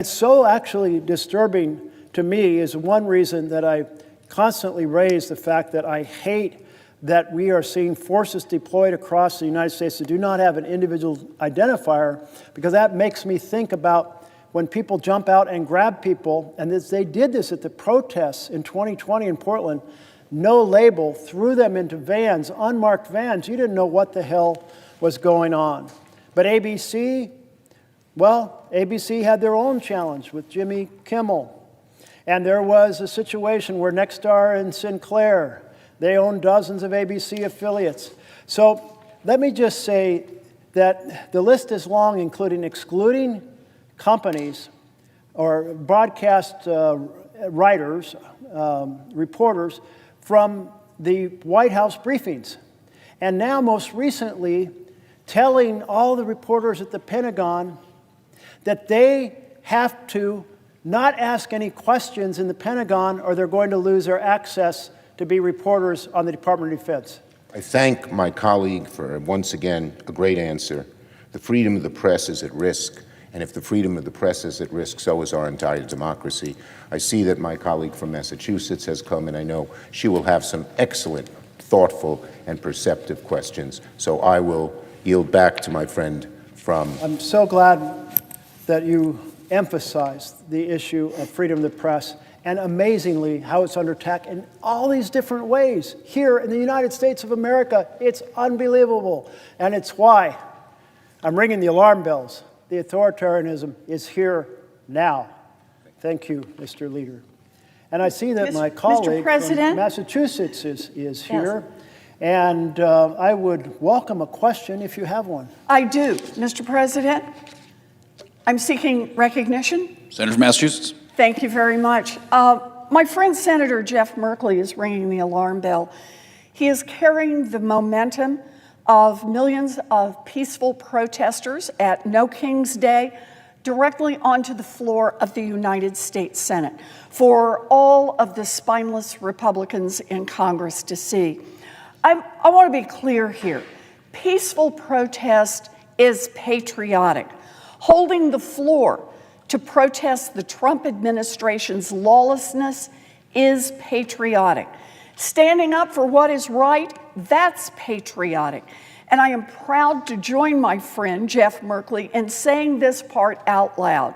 It's so actually disturbing to me is one reason that I constantly raise the fact that I hate that we are seeing forces deployed across the United States that do not have an individual identifier, because that makes me think about when people jump out and grab people, and they did this at the protests in 2020 in Portland, no label, threw them into vans, unmarked vans. You didn't know what the hell was going on. But ABC, well, ABC had their own challenge with Jimmy Kimmel. And there was a situation where Nexstar and Sinclair, they own dozens of ABC affiliates. So let me just say that the list is long, including excluding companies or broadcast writers, reporters from the White House briefings. And now, most recently, telling all the reporters at the Pentagon that they have to not ask any questions in the Pentagon or they're going to lose their access to be reporters on the Department of Defense. I thank my colleague for, once again, a great answer. The freedom of the press is at risk, and if the freedom of the press is at risk, so is our entire democracy. I see that my colleague from Massachusetts has come, and I know she will have some excellent, thoughtful, and perceptive questions. So I will yield back to my friend from... I'm so glad that you emphasized the issue of freedom of the press, and amazingly how it's under attack in all these different ways. Here in the United States of America, it's unbelievable. And it's why I'm ringing the alarm bells. The authoritarianism is here now. Thank you, Mr. Leader. And I see that my colleague from Massachusetts is here. Yes. And I would welcome a question if you have one. I do. Mr. President, I'm seeking recognition. Senator from Massachusetts. Thank you very much. My friend Senator Jeff Merkley is ringing the alarm bell. He is carrying the momentum of millions of peaceful protesters at No King's Day directly onto the floor of the United States Senate for all of the spineless Republicans in Congress to see. I want to be clear here. Peaceful protest is patriotic. Holding the floor to protest the Trump administration's lawlessness is patriotic. Standing up for what is right, that's patriotic. And I am proud to join my friend Jeff Merkley in saying this part out loud.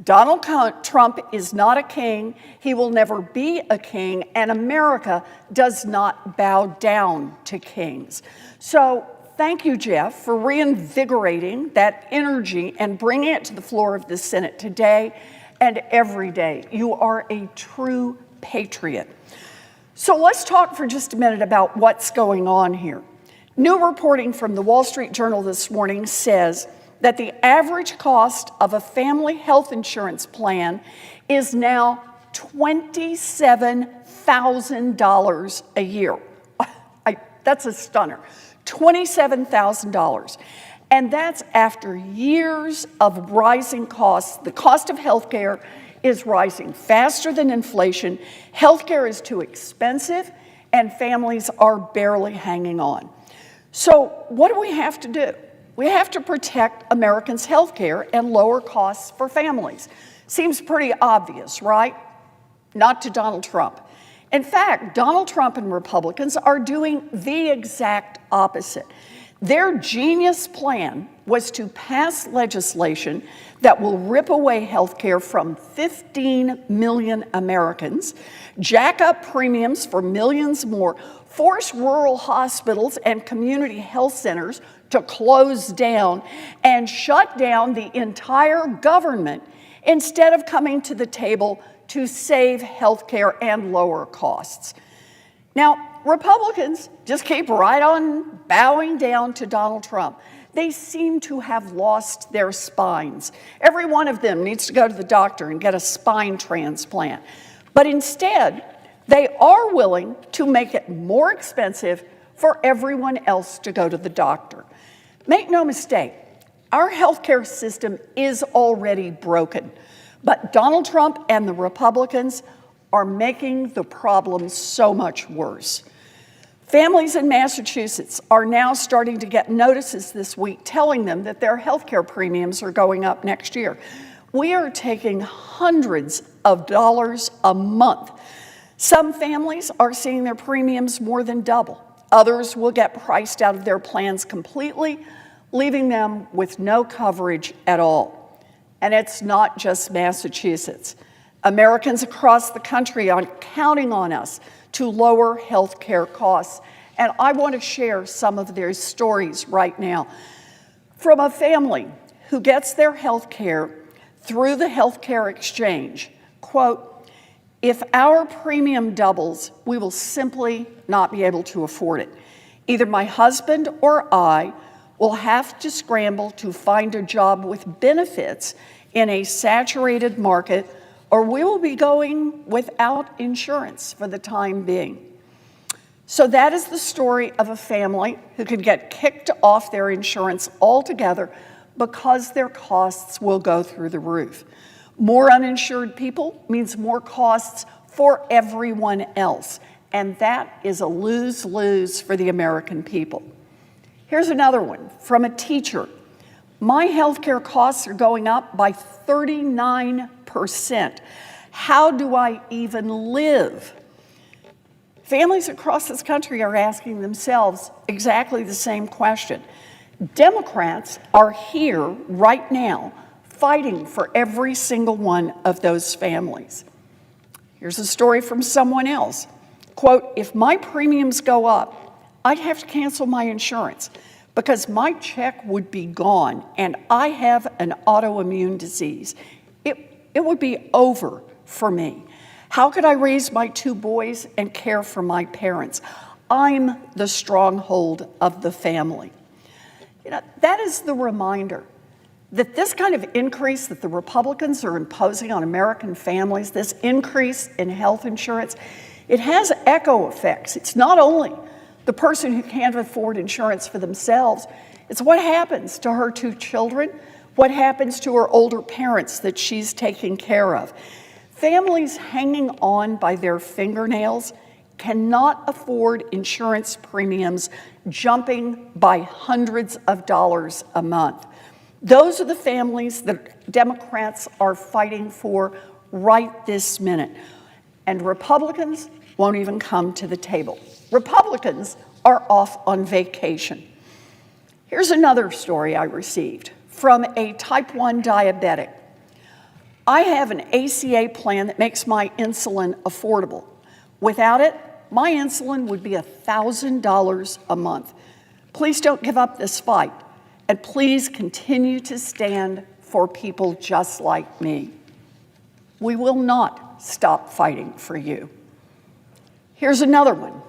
Donald Trump is not a king, he will never be a king, and America does not bow down to kings. So thank you, Jeff, for reinvigorating that energy and bringing it to the floor of the Senate today and every day. You are a true patriot. So let's talk for just a minute about what's going on here. New reporting from the Wall Street Journal this morning says that the average cost of a family health insurance plan is now $27,000 a year. That's a stunner. $27,000. And that's after years of rising costs. The cost of healthcare is rising faster than inflation. Healthcare is too expensive, and families are barely hanging on. So what do we have to do? We have to protect Americans' healthcare and lower costs for families. Seems pretty obvious, right? Not to Donald Trump. In fact, Donald Trump and Republicans are doing the exact opposite. Their genius plan was to pass legislation that will rip away health care from 15 million Americans, jack up premiums for millions more, force rural hospitals and community health centers to close down, and shut down the entire government instead of coming to the table to save health care and lower costs. Now, Republicans just keep right on bowing down to Donald Trump. They seem to have lost their spines. Every one of them needs to go to the doctor and get a spine transplant. But instead, they are willing to make it more expensive for everyone else to go to the doctor. Make no mistake, our healthcare system is already broken. But Donald Trump and the Republicans are making the problem so much worse. Families in Massachusetts are now starting to get notices this week telling them that their health care premiums are going up next year. We are taking hundreds of dollars a month. Some families are seeing their premiums more than double. Others will get priced out of their plans completely, leaving them with no coverage at all. And it's not just Massachusetts. Americans across the country are counting on us to lower health care costs. And I want to share some of their stories right now. From a family who gets their health care through the health care exchange, quote, "If our premium doubles, we will simply not be able to afford it. Either my husband or I will have to scramble to find a job with benefits in a saturated market, or we will be going without insurance for the time being." So that is the story of a family who could get kicked off their insurance altogether because their costs will go through the roof. More uninsured people means more costs for everyone else, and that is a lose-lose for the American people. Here's another one from a teacher. "My healthcare costs are going up by 39%. How do I even live?" Families across this country are asking themselves exactly the same question. Democrats are here right now fighting for every single one of those families. Here's a story from someone else. Quote, "If my premiums go up, I'd have to cancel my insurance because my check would be gone and I have an autoimmune disease. It would be over for me. How could I raise my 2 boys and care for my parents? I'm the stronghold of the family." You know, that is the reminder that this kind of increase that the Republicans are imposing on American families, this increase in health insurance, it has echo effects. It's not only the person who can't afford insurance for themselves, it's what happens to her 2 children, what happens to her older parents that she's taking care of. Families hanging on by their fingernails cannot afford insurance premiums jumping by hundreds of dollars a month. Those are the families that Democrats are fighting for right this minute. And Republicans won't even come to the table. Republicans are off on vacation. Here's another story I received from a type 1 diabetic. "I have an ACA plan that makes my insulin affordable. Without it, my insulin would be $1,000 a month. Please don't give up this fight, and please continue to stand for people just like me. We will not stop fighting for you." Here's another one.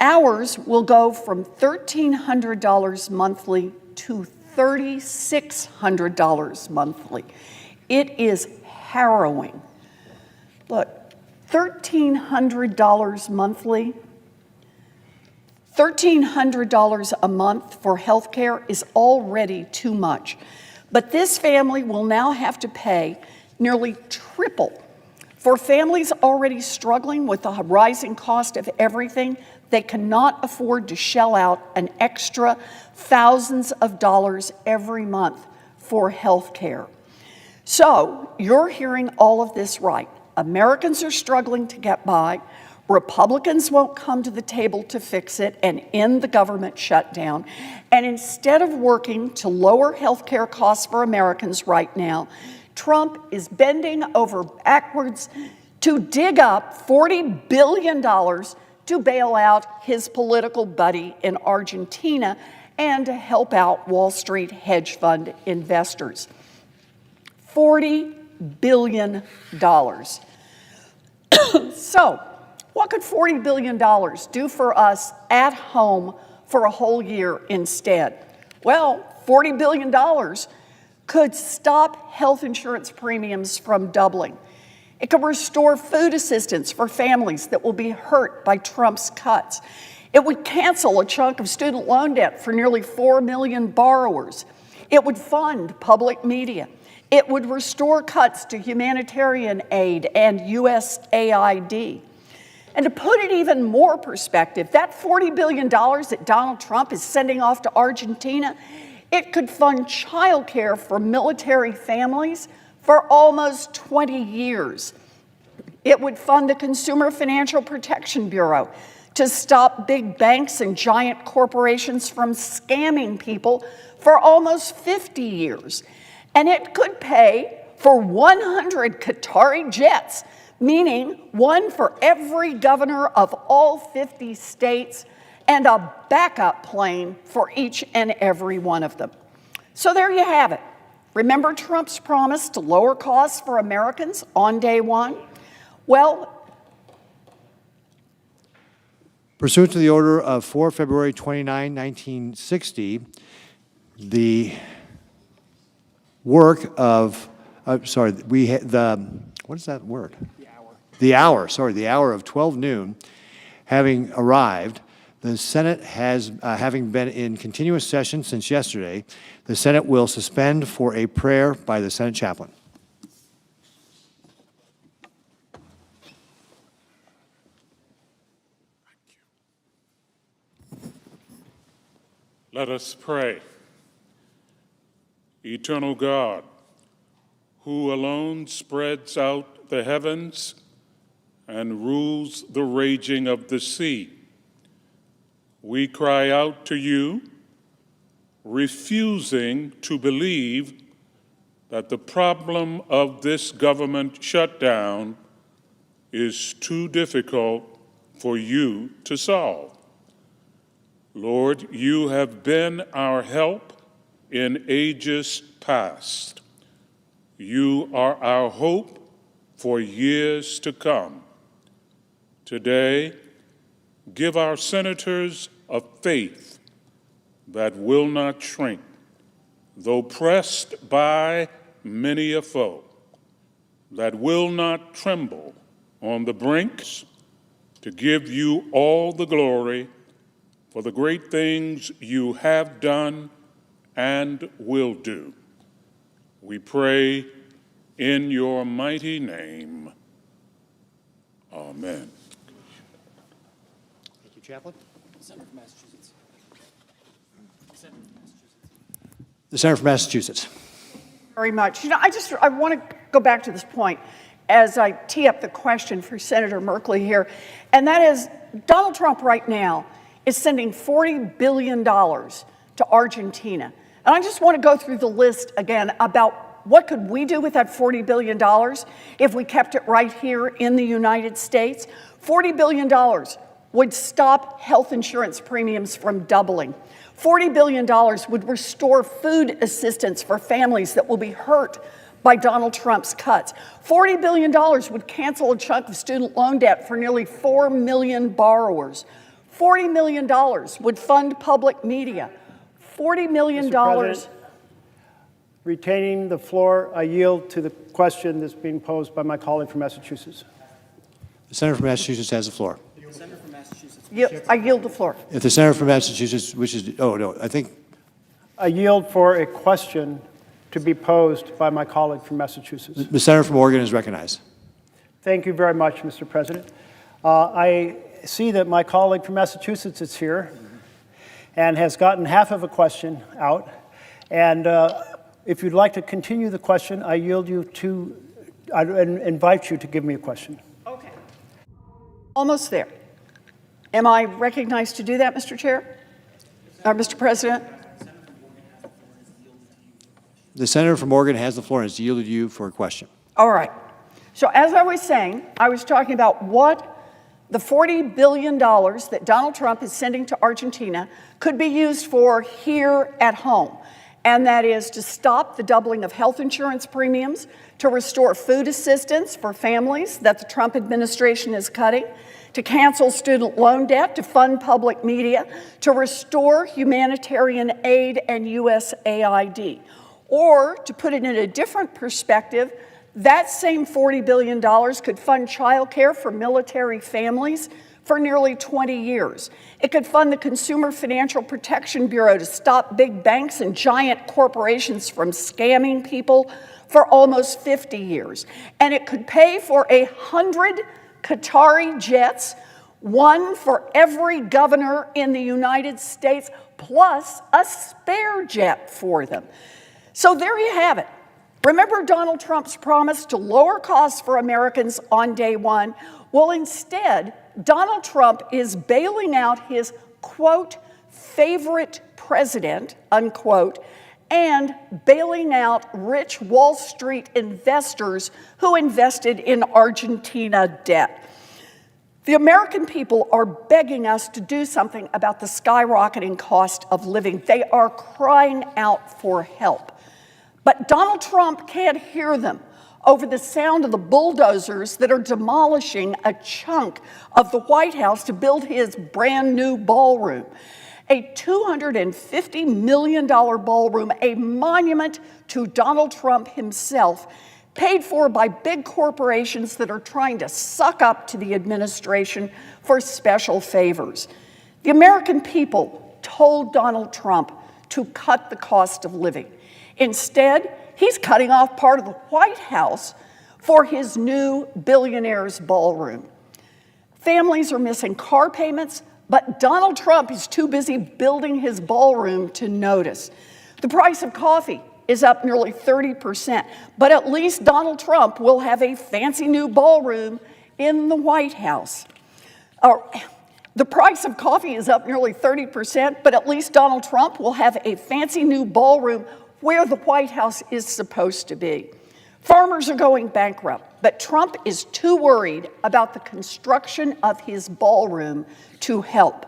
"Ours will go from $1,300 monthly to $3,600 monthly. It is harrowing." Look, $1,300 monthly, $1,300 a month for health care is already too much. But this family will now have to pay nearly triple. For families already struggling with the rising cost of everything, they cannot afford to shell out an extra thousands of dollars every month for health care. So you're hearing all of this right. Americans are struggling to get by. Republicans won't come to the table to fix it and end the government shutdown. And instead of working to lower health care costs for Americans right now, Trump is bending over backwards to dig up $40 billion to bail out his political buddy in Argentina and to help out Wall Street hedge fund investors. $40 billion. So, what could $40 billion do for us at home for a whole year instead? Well, $40 billion could stop health insurance premiums from doubling. It could restore food assistance for families that will be hurt by Trump's cuts. It would cancel a chunk of student loan debt for nearly 4 million borrowers. It would fund public media. It would restore cuts to humanitarian aid and USAID. And to put it even more perspective, that $40 billion that Donald Trump is sending off to Argentina, it could fund childcare for military families for almost 20 years. It would fund the Consumer Financial Protection Bureau to stop big banks and giant corporations from scamming people for almost 50 years. And it could pay for 100 Qatari jets, meaning one for every governor of all 50 states, and a backup plane for each and every one of them. So there you have it. Remember Trump's promise to lower costs for Americans on day one? Well, pursuant to the order of 4 February 29, 1960, the work of, what is that word? The hour of 12 noon having arrived, the Senate has, having been in continuous session since yesterday, the Senate will suspend for a prayer by the Senate chaplain. Let us pray. Eternal God, who alone spreads out the heavens and rules the raging of the sea, we cry out to you, refusing to believe that the problem of this government shutdown is too difficult for you to solve. Lord, you have been our help in ages past. You are our hope for years to come. Today, give our senators a faith that will not shrink, though pressed by many a foe, that will not tremble on the brinks, to give you all the glory for the great things you have done and will do. We pray in your mighty name. Amen. Thank you, Chaplain. Senator from Massachusetts. The Senator from Massachusetts. very much. You know, I want to go back to this point as I tee up the question for Senator Merkley here, and that is Donald Trump right now is sending $40 billion to Argentina. And I just want to go through the list again about what could we do with that $40 billion if we kept it right here in the United States. $40 billion would stop health insurance premiums from doubling. $40 billion would restore food assistance for families that will be hurt by Donald Trump's cuts. $40 billion would cancel a chunk of student loan debt for nearly 4 million borrowers. $40 million would fund public media. $40 million. Mr. President, retaining the floor, I yield to the question that's being posed by my colleague from Massachusetts. The Senator from Massachusetts has the floor. The Senator from Massachusetts. I yield the floor. If the Senator from Massachusetts wishes to, oh, no, I think. I yield for a question to be posed by my colleague from Massachusetts. The Senator from Oregon is recognized. Thank you very much, Mr. President. I see that my colleague from Massachusetts is here and has gotten half of a question out. And if you'd like to continue the question, I yield you to, I invite you to give me a question. Okay. Almost there. Am I recognized to do that, Mr. Chair? Or Mr. President? The Senator from Oregon has the floor and has yielded you for a question. All right. So as I was saying, I was talking about what the $40 billion that Donald Trump is sending to Argentina could be used for here at home. And that is to stop the doubling of health insurance premiums, to restore food assistance for families that the Trump administration is cutting, to cancel student loan debt, to fund public media, to restore humanitarian aid and USAID. Or, to put it in a different perspective, that same $40 billion could fund childcare for military families for nearly 20 years. It could fund the Consumer Financial Protection Bureau to stop big banks and giant corporations from scamming people for almost 50 years. And it could pay for 100 Qatari jets, one for every governor in the United States, plus a spare jet for them. So there you have it. Remember Donald Trump's promise to lower costs for Americans on day one? Well, instead, Donald Trump is bailing out his, quote, favorite president, unquote, and bailing out rich Wall Street investors who invested in Argentina debt. The American people are begging us to do something about the skyrocketing cost of living. They are crying out for help. But Donald Trump can't hear them over the sound of the bulldozers that are demolishing a chunk of the White House to build his brand new ballroom. A $250 million ballroom, a monument to Donald Trump himself, paid for by big corporations that are trying to suck up to the administration for special favors. The American people told Donald Trump to cut the cost of living. Instead, he's cutting off part of the White House for his new billionaire's ballroom. Families are missing car payments, but Donald Trump is too busy building his ballroom to notice. The price of coffee is up nearly 30%, but at least Donald Trump will have a fancy new ballroom in the White House. The price of coffee is up nearly 30%, but at least Donald Trump will have a fancy new ballroom where the White House is supposed to be. Farmers are going bankrupt, but Trump is too worried about the construction of his ballroom to help.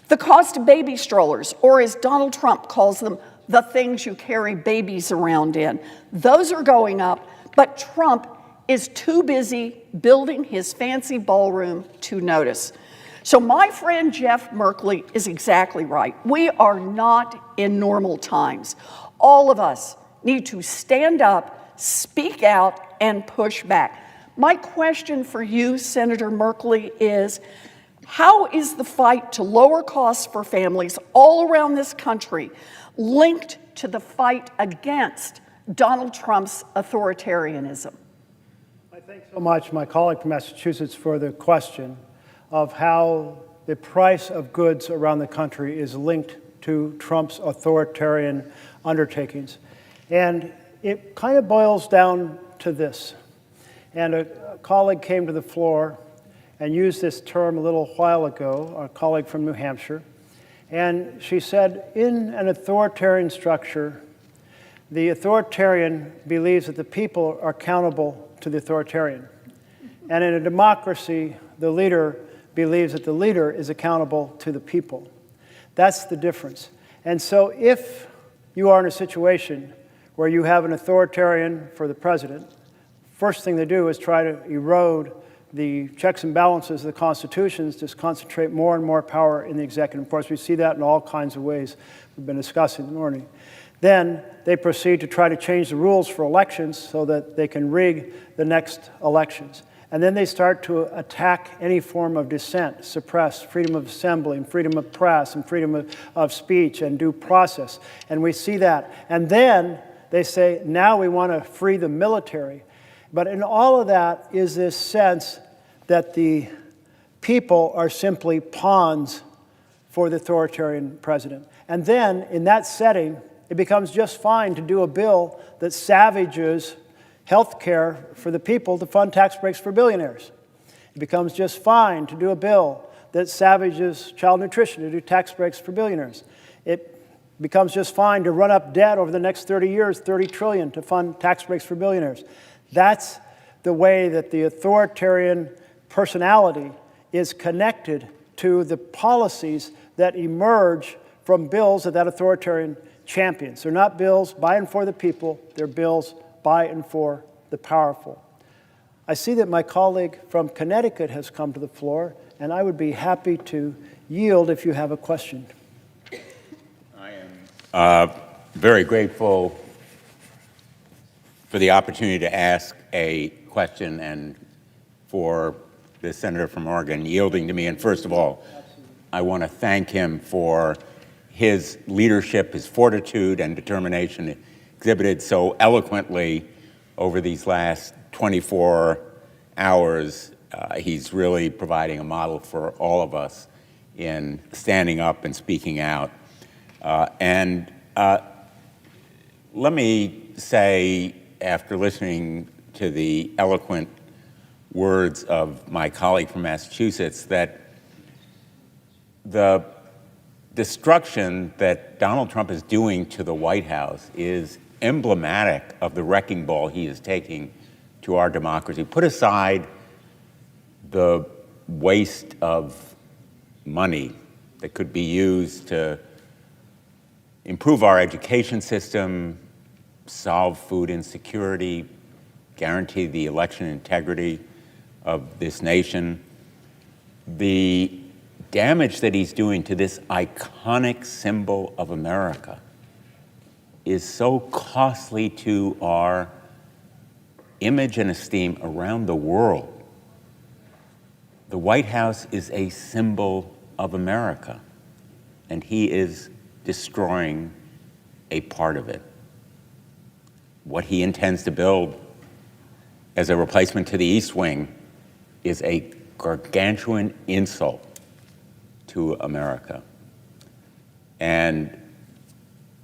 The cost of baby strollers, or as Donald Trump calls them, the things you carry babies around in, those are going up, but Trump is too busy building his fancy ballroom to notice. So my friend Jeff Merkley is exactly right. We are not in normal times. All of us need to stand up, speak out, and push back. My question for you, Senator Merkley, is how is the fight to lower costs for families all around this country linked to the fight against Donald Trump's authoritarianism? I thank so much my colleague from Massachusetts for the question of how the price of goods around the country is linked to Trump's authoritarian undertakings. And it kind of boils down to this. And a colleague came to the floor and used this term a little while ago, our colleague from New Hampshire. And she said, in an authoritarian structure, the authoritarian believes that the people are accountable to the authoritarian. And in a democracy, the leader believes that the leader is accountable to the people. That's the difference. And so if you are in a situation where you have an authoritarian for the president, first thing they do is try to erode the checks and balances of the constitutions, just concentrate more and more power in the executive. Of course, we see that in all kinds of ways we've been discussing this morning. Then they proceed to try to change the rules for elections so that they can rig the next elections. And then they start to attack any form of dissent, suppress freedom of assembly and freedom of press and freedom of speech and due process. And we see that. And then they say, now we want to free the military. But in all of that is this sense that the people are simply pawns for the authoritarian president. And then in that setting, it becomes just fine to do a bill that savages health care for the people to fund tax breaks for billionaires. It becomes just fine to do a bill that savages child nutrition to do tax breaks for billionaires. It becomes just fine to run up debt over the next 30 years, $30 trillion to fund tax breaks for billionaires. That's the way that the authoritarian personality is connected to the policies that emerge from bills that authoritarian champions. They're not bills by and for the people, they're bills by and for the powerful. I see that my colleague from Connecticut has come to the floor, and I would be happy to yield if you have a question. I am very grateful for the opportunity to ask a question and for the senator from Oregon yielding to me. And first of all, I want to thank him for his leadership, his fortitude and determination exhibited so eloquently over these last 24 hours. He's really providing a model for all of us in standing up and speaking out. Let me say after listening to the eloquent words of my colleague from Massachusetts, that the destruction that Donald Trump is doing to the White House is emblematic of the wrecking ball he is taking to our democracy. Put aside the waste of money that could be used to improve our education system, solve food insecurity, guarantee the election integrity of this nation. The damage that he's doing to this iconic symbol of America is so costly to our image and esteem around the world. The White House is a symbol of America, and he is destroying a part of it. What he intends to build as a replacement to the East Wing is a gargantuan insult to America. And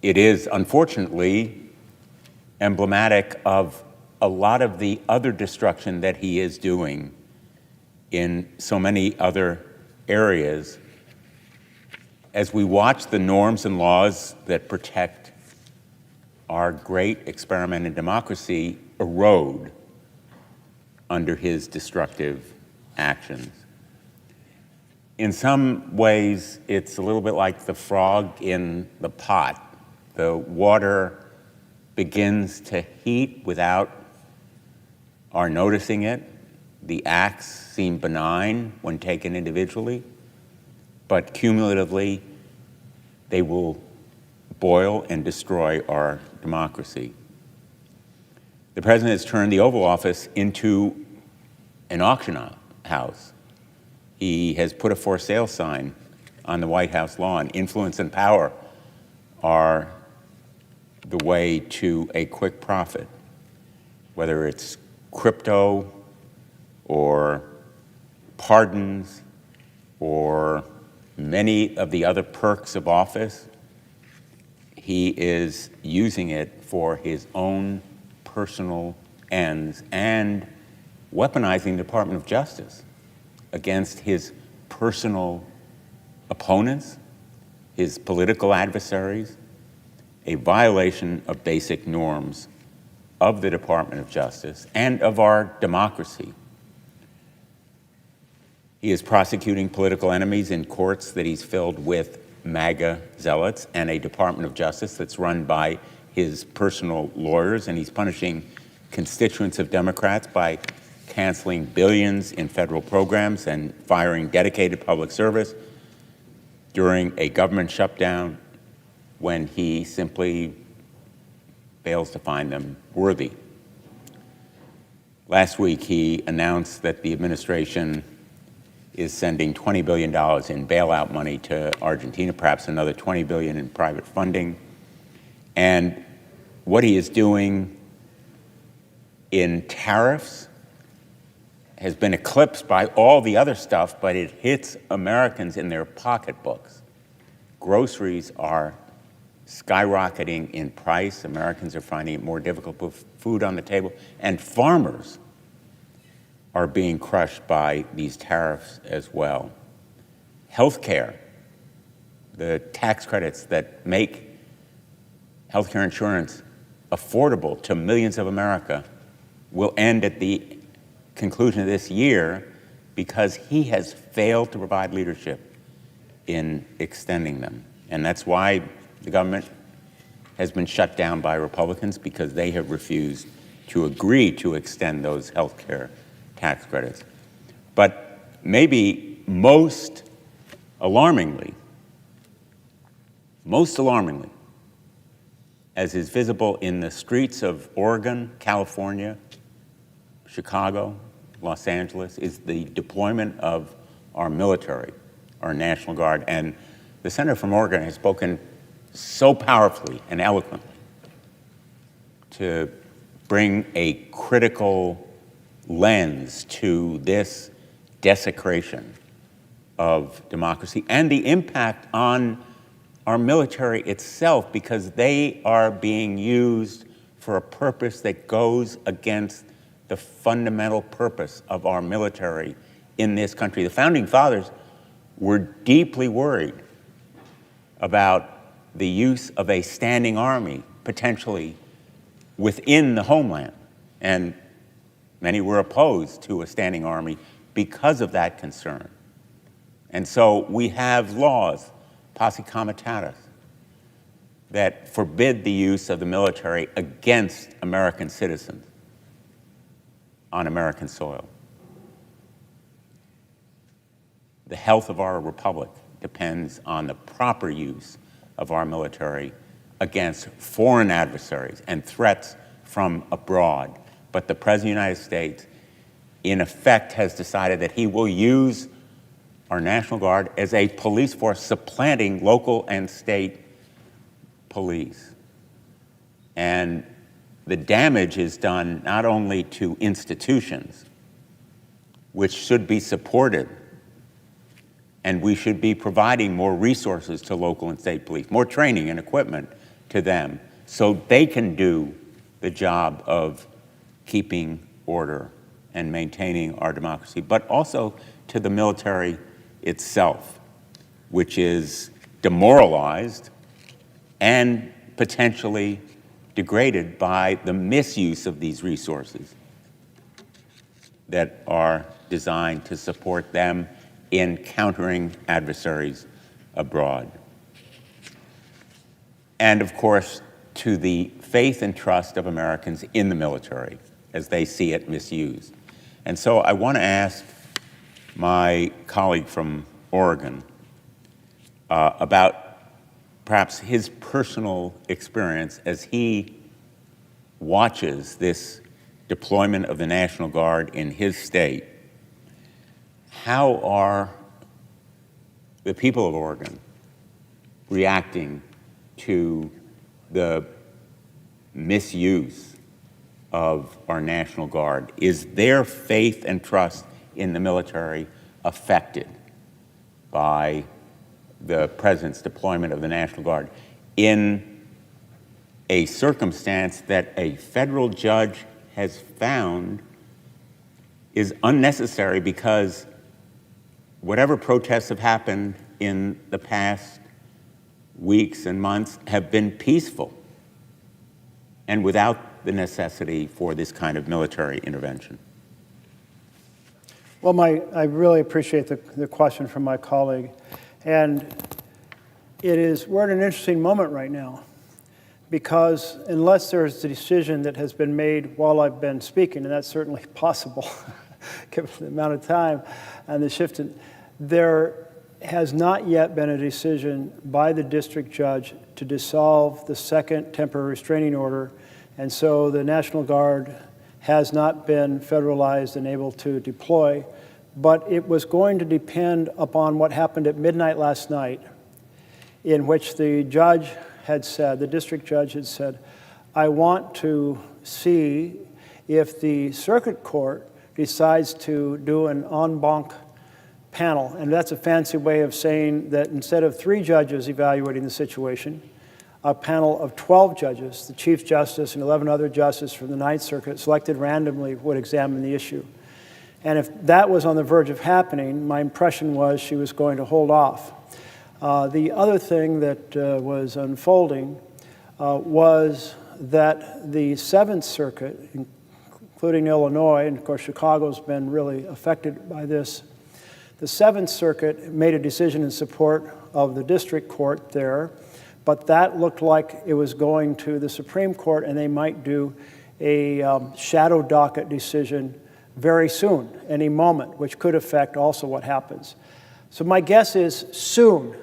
it is, unfortunately, emblematic of a lot of the other destruction that he is doing in so many other areas as we watch the norms and laws that protect our great experiment in democracy erode under his destructive actions. In some ways, it's a little bit like the frog in the pot. The water begins to heat without our noticing it. The acts seem benign when taken individually, but cumulatively, they will boil and destroy our democracy. The president has turned the Oval Office into an auction house. He has put a for sale sign on the White House lawn. Influence and power are the way to a quick profit, whether it's crypto or pardons or many of the other perks of office. He is using it for his own personal ends and weaponizing the Department of Justice against his personal opponents, his political adversaries, a violation of basic norms of the Department of Justice and of our democracy. He is prosecuting political enemies in courts that he's filled with MAGA zealots and a Department of Justice that's run by his personal lawyers, and he's punishing constituents of Democrats by canceling billions in federal programs and firing dedicated public service during a government shutdown when he simply fails to find them worthy. Last week, he announced that the administration is sending $20 billion in bailout money to Argentina, perhaps another $20 billion in private funding. And what he is doing in tariffs has been eclipsed by all the other stuff, but it hits Americans in their pocketbooks. Groceries are skyrocketing in price. Americans are finding it more difficult to put food on the table. And farmers are being crushed by these tariffs as well. Healthcare, the tax credits that make healthcare insurance affordable to millions of America, will end at the conclusion of this year because he has failed to provide leadership in extending them. And that's why the government has been shut down by Republicans, because they have refused to agree to extend those healthcare tax credits. But maybe most alarmingly, as is visible in the streets of Oregon, California, Chicago, Los Angeles, is the deployment of our military, our National Guard. And the senator from Oregon has spoken so powerfully and eloquently to bring a critical lens to this desecration of democracy and the impact on our military itself, because they are being used for a purpose that goes against the fundamental purpose of our military in this country. The Founding Fathers were deeply worried about the use of a standing army, potentially within the homeland. And many were opposed to a standing army because of that concern. And so we have laws, posse comitatus, that forbid the use of the military against American citizens on American soil. The health of our republic depends on the proper use of our military against foreign adversaries and threats from abroad. But the President of the United States, in effect, has decided that he will use our National Guard as a police force, supplanting local and state police. And the damage is done not only to institutions, which should be supported, and we should be providing more resources to local and state police, more training and equipment to them, so they can do the job of keeping order and maintaining our democracy, but also to the military itself, which is demoralized and potentially degraded by the misuse of these resources that are designed to support them in countering adversaries abroad. And of course, to the faith and trust of Americans in the military as they see it misused. And so I want to ask my colleague from Oregon about perhaps his personal experience as he watches this deployment of the National Guard in his state. How are the people of Oregon reacting to the misuse of our National Guard? Is their faith and trust in the military affected by the President's deployment of the National Guard in a circumstance that a federal judge has found is unnecessary because whatever protests have happened in the past weeks and months have been peaceful and without the necessity for this kind of military intervention? Well, I really appreciate the question from my colleague. And we're in an interesting moment right now, because unless there's a decision that has been made while I've been speaking, and that's certainly possible, given the amount of time and the shift, there has not yet been a decision by the district judge to dissolve the second temporary restraining order, and so the National Guard has not been federalized and able to deploy. But it was going to depend upon what happened at midnight last night, in which the judge had said, the district judge had said, I want to see if the circuit court decides to do an en banc panel. And that's a fancy way of saying that instead of 3 judges evaluating the situation, a panel of 12 judges, the Chief Justice and 11 other justices from the Ninth Circuit, selected randomly, would examine the issue. And if that was on the verge of happening, my impression was she was going to hold off. The other thing that was unfolding was that the Seventh Circuit, including Illinois, and of course Chicago's been really affected by this, the Seventh Circuit made a decision in support of the district court there, but that looked like it was going to the Supreme Court, and they might do a shadow docket decision very soon, any moment, which could affect also what happens. So my guess is soon.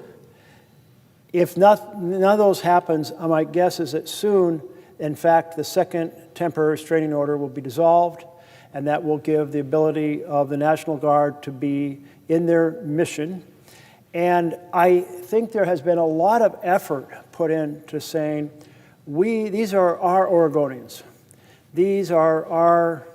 If none of those happens, my guess is that soon, in fact, the second temporary restraining order will be dissolved, and that will give the ability of the National Guard to be in their mission. And I think there has been a lot of effort put into saying, these are our Oregonians. These are our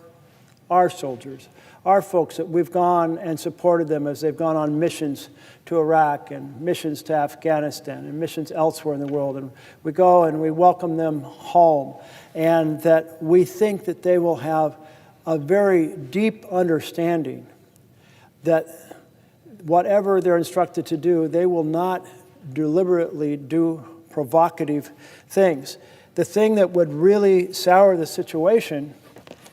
our soldiers, our folks that we've gone and supported them as they've gone on missions to Iraq and missions to Afghanistan and missions elsewhere in the world. And we go and we welcome them home. And that we think that they will have a very deep understanding that whatever they're instructed to do, they will not deliberately do provocative things. The thing that would really sour the situation,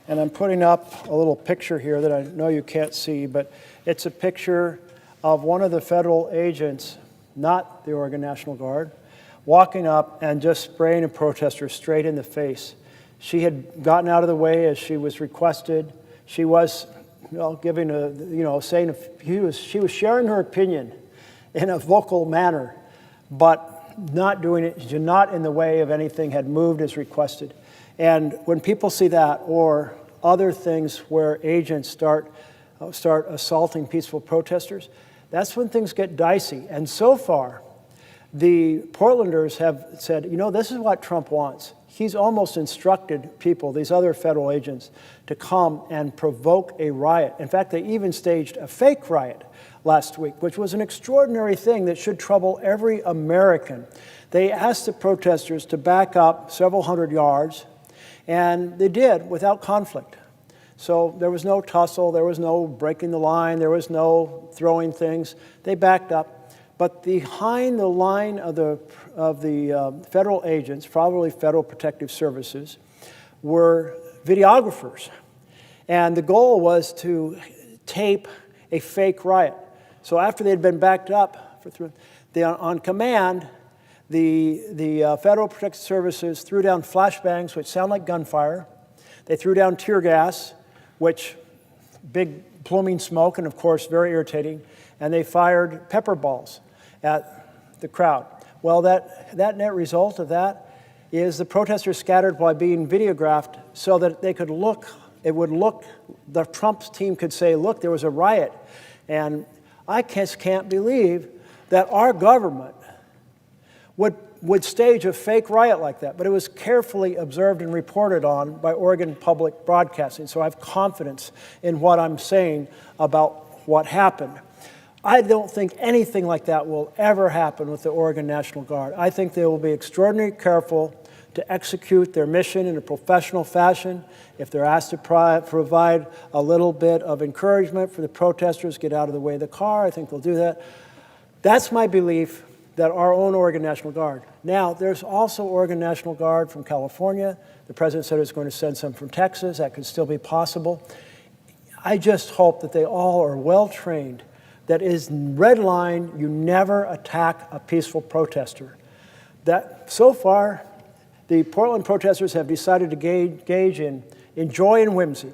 and I'm putting up a little picture here that I know you can't see, but it's a picture of one of the federal agents, not the Oregon National Guard, walking up and just spraying a protester straight in the face. She had gotten out of the way as she was requested. She was, giving a, saying she was sharing her opinion in a vocal manner, but not doing it, not in the way of anything had moved as requested. And when people see that, or other things where agents start assaulting peaceful protesters, that's when things get dicey. And so far, the Portlanders have said, this is what Trump wants. He's almost instructed people, these other federal agents, to come and provoke a riot. In fact, they even staged a fake riot last week, which was an extraordinary thing that should trouble every American. They asked the protesters to back up several hundred yards, and they did without conflict. So there was no tussle, there was no breaking the line, there was no throwing things. They backed up. But behind the line of the federal agents, probably Federal Protective Services, were videographers. And the goal was to tape a fake riot. So after they had been backed up, on command, the Federal Protective Services threw down flashbangs, which sound like gunfire. They threw down tear gas, which big pluming smoke, and of course very irritating. And they fired pepper balls at the crowd. Well, that net result of that is the protesters scattered by being videographed so that they could look, the Trump's team could say, look, there was a riot. And I just can't believe that our government would stage a fake riot like that. But it was carefully observed and reported on by Oregon Public Broadcasting. So I have confidence in what I'm saying about what happened. I don't think anything like that will ever happen with the Oregon National Guard. I think they will be extraordinarily careful to execute their mission in a professional fashion. If they're asked to provide a little bit of encouragement for the protesters, get out of the way of the car, I think they'll do that. That's my belief, that our own Oregon National Guard. Now, there's also Oregon National Guard from California. The president said he was going to send some from Texas. That could still be possible. I just hope that they all are well-trained. That is red line, you never attack a peaceful protester. That, so far, the Portland protesters have decided to engage in joy and whimsy.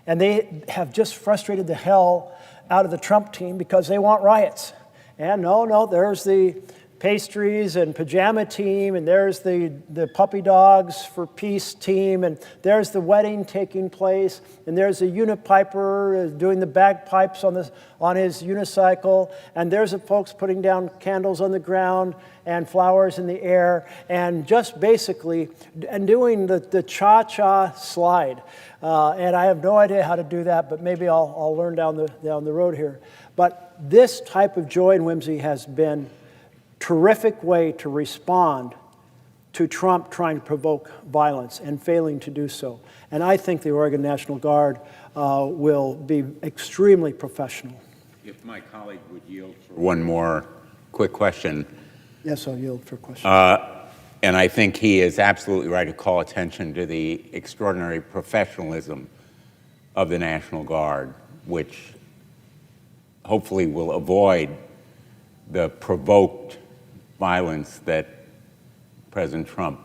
And they have just frustrated the hell out of the Trump team because they want riots. And no, there's the pastries and pajama team, and there's the puppy dogs for peace team, and there's the wedding taking place, and there's the unipiper doing the bagpipes on his unicycle, and there's the folks putting down candles on the ground and flowers in the air, and just basically and doing the cha-cha slide. And I have no idea how to do that, but maybe I'll learn down the road here. But this type of joy and whimsy has been terrific way to respond to Trump trying to provoke violence and failing to do so. And I think the Oregon National Guard will be extremely professional. If my colleague would yield for one more quick question. Yes, I'll yield for questions. And I think he is absolutely right to call attention to the extraordinary professionalism of the National Guard, which hopefully will avoid the provoked violence that President Trump,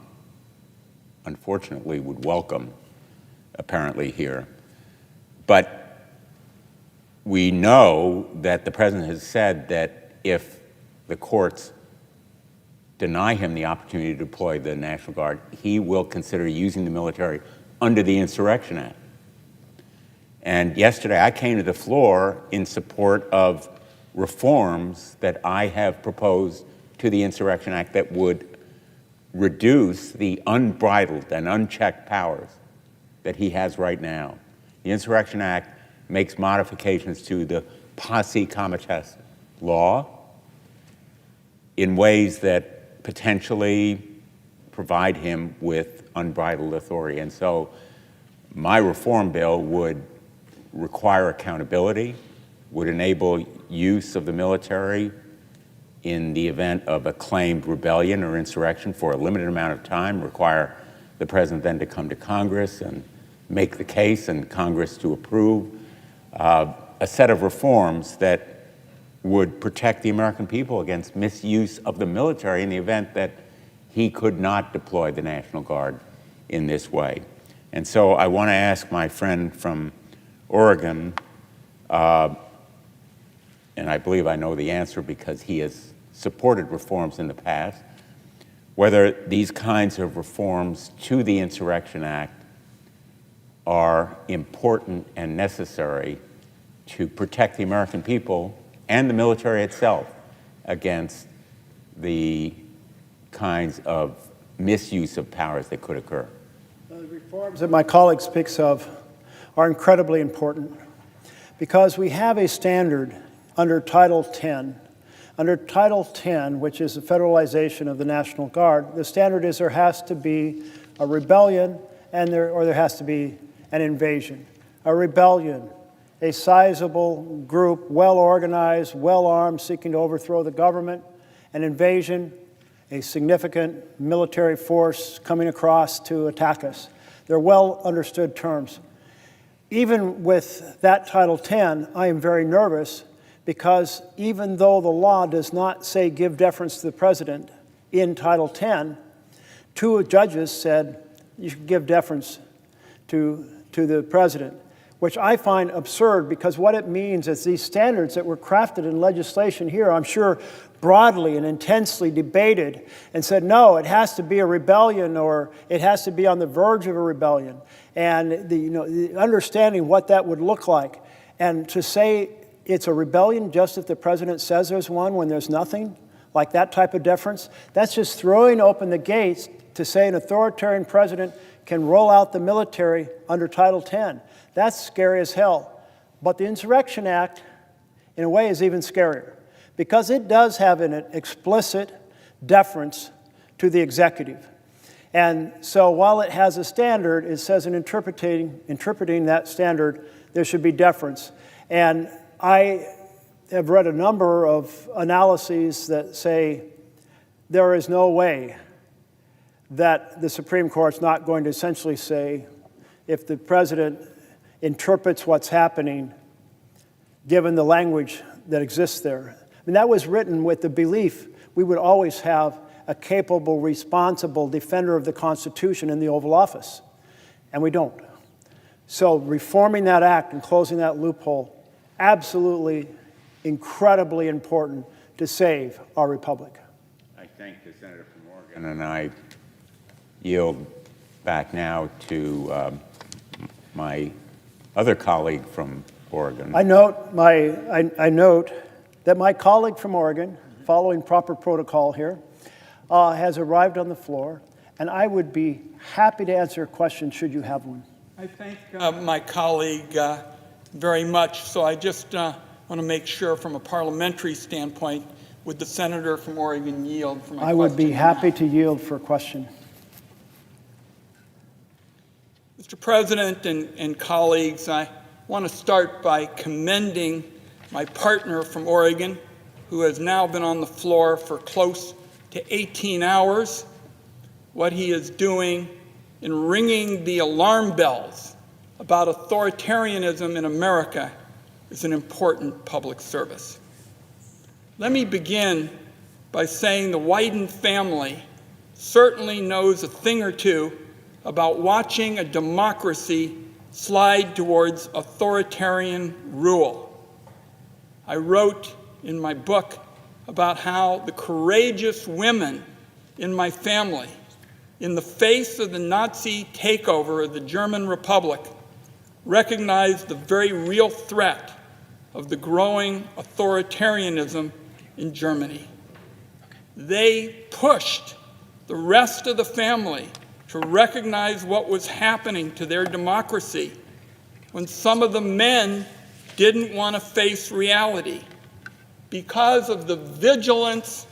unfortunately, would welcome, apparently, here. But we know that the President has said that if the courts deny him the opportunity to deploy the National Guard, he will consider using the military under the Insurrection Act. And yesterday, I came to the floor in support of reforms that I have proposed to the Insurrection Act that would reduce the unbridled and unchecked powers that he has right now. The Insurrection Act makes modifications to the posse comitatus law in ways that potentially provide him with unbridled authority. And so my reform bill would require accountability, would enable use of the military in the event of a claimed rebellion or insurrection for a limited amount of time, require the president then to come to Congress and make the case and Congress to approve a set of reforms that would protect the American people against misuse of the military in the event that he could not deploy the National Guard in this way. And so I want to ask my friend from Oregon, and I believe I know the answer because he has supported reforms in the past, whether these kinds of reforms to the Insurrection Act are important and necessary to protect the American people and the military itself against the kinds of misuse of powers that could occur. The reforms that my colleague speaks of are incredibly important because we have a standard under Title 10. Under Title 10, which is the federalization of the National Guard, the standard is there has to be a rebellion or there has to be an invasion. A rebellion, a sizable group, well-organized, well-armed, seeking to overthrow the government. An invasion, a significant military force coming across to attack us. They're well-understood terms. Even with that Title 10, I am very nervous because even though the law does not say give deference to the president in Title 10, two judges said you should give deference to the president, which I find absurd because what it means is these standards that were crafted in legislation here, I'm sure broadly and intensely debated and said, no, it has to be a rebellion or it has to be on the verge of a rebellion. And the understanding what that would look like. And to say it's a rebellion just if the president says there's one when there's nothing, like that type of deference, that's just throwing open the gates to say an authoritarian president can roll out the military under Title 10. That's scary as hell. But the Insurrection Act, in a way, is even scarier because it does have an explicit deference to the executive. And so while it has a standard, it says in interpreting that standard, there should be deference. And I have read a number of analyses that say there is no way that the Supreme Court's not going to essentially say if the president interprets what's happening given the language that exists there. I mean, that was written with the belief we would always have a capable, responsible defender of the Constitution in the Oval Office, and we don't. So reforming that act and closing that loophole, absolutely incredibly important to save our republic. I thank the senator from Oregon, and I yield back now to my other colleague from Oregon. I note that my colleague from Oregon, following proper protocol here, has arrived on the floor, and I would be happy to answer a question should you have one. I thank my colleague very much. So I just want to make sure from a parliamentary standpoint, would the senator from Oregon yield for my question? I would be happy to yield for a question. Mr. President and colleagues, I want to start by commending my partner from Oregon, who has now been on the floor for close to 18 hours. What he is doing in ringing the alarm bells about authoritarianism in America is an important public service. Let me begin by saying the Wyden family certainly knows a thing or two about watching a democracy slide towards authoritarian rule. I wrote in my book about how the courageous women in my family, in the face of the Nazi takeover of the German Republic, recognized the very real threat of the growing authoritarianism in Germany. They pushed the rest of the family to recognize what was happening to their democracy. when some of the men didn't want to face reality. Because of the vigilance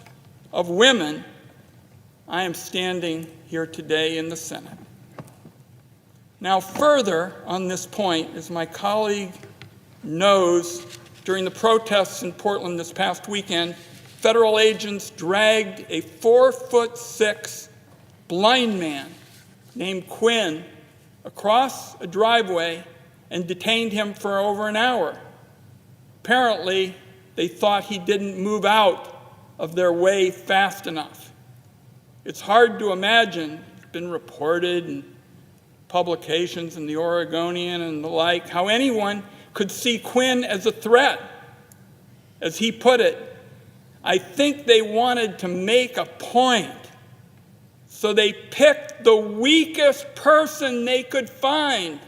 of women, I am standing here today in the Senate. Now, further on this point, as my colleague knows, during the protests in Portland this past weekend, federal agents dragged a 4'6" blind man named Quinn across a driveway and detained him for over an hour. Apparently, they thought he didn't move out of their way fast enough. It's hard to imagine, it's been reported in publications in the Oregonian and the like, how anyone could see Quinn as a threat. As he put it, I think they wanted to make a point, so they picked the weakest person they could find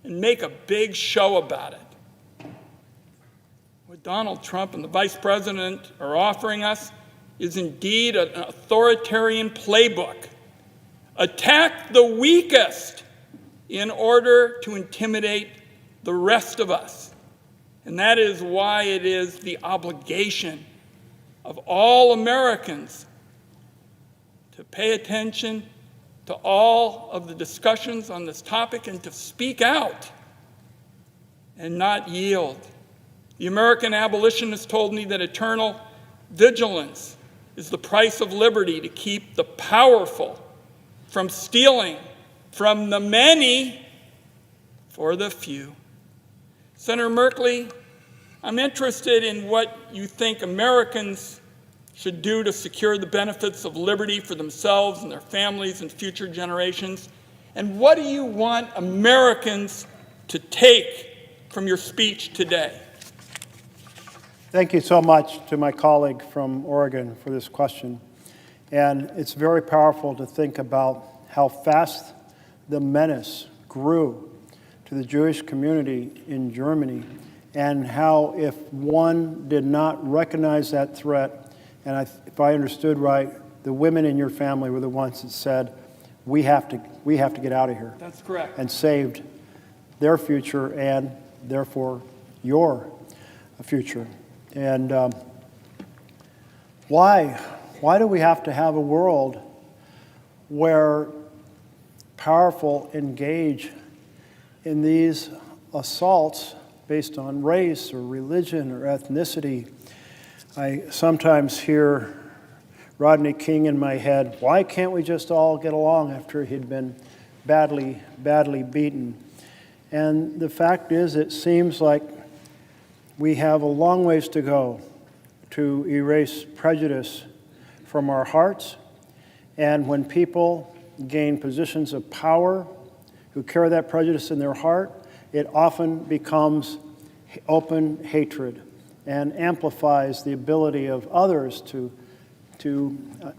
and make a big show about it. What Donald Trump and the Vice President are offering us is indeed an authoritarian playbook. Attack the weakest in order to intimidate the rest of us. And that is why it is the obligation of all Americans to pay attention to all of the discussions on this topic and to speak out and not yield. The American abolitionist told me that eternal vigilance is the price of liberty, to keep the powerful from stealing from the many for the few. Senator Merkley, I'm interested in what you think Americans should do to secure the benefits of liberty for themselves and their families and future generations. And what do you want Americans to take from your speech today? Thank you so much to my colleague from Oregon for this question. And it's very powerful to think about how fast the menace grew to the Jewish community in Germany, and how if one did not recognize that threat, and if I understood right, the women in your family were the ones that said, we have to get out of here. That's correct. And saved their future and therefore your future. And why do we have to have a world where powerful engage in these assaults based on race or religion or ethnicity? I sometimes hear Rodney King in my head, why can't we just all get along after he'd been badly beaten? And the fact is, it seems like we have a long ways to go to erase prejudice from our hearts. And when people gain positions of power who carry that prejudice in their heart, it often becomes open hatred and amplifies the ability of others to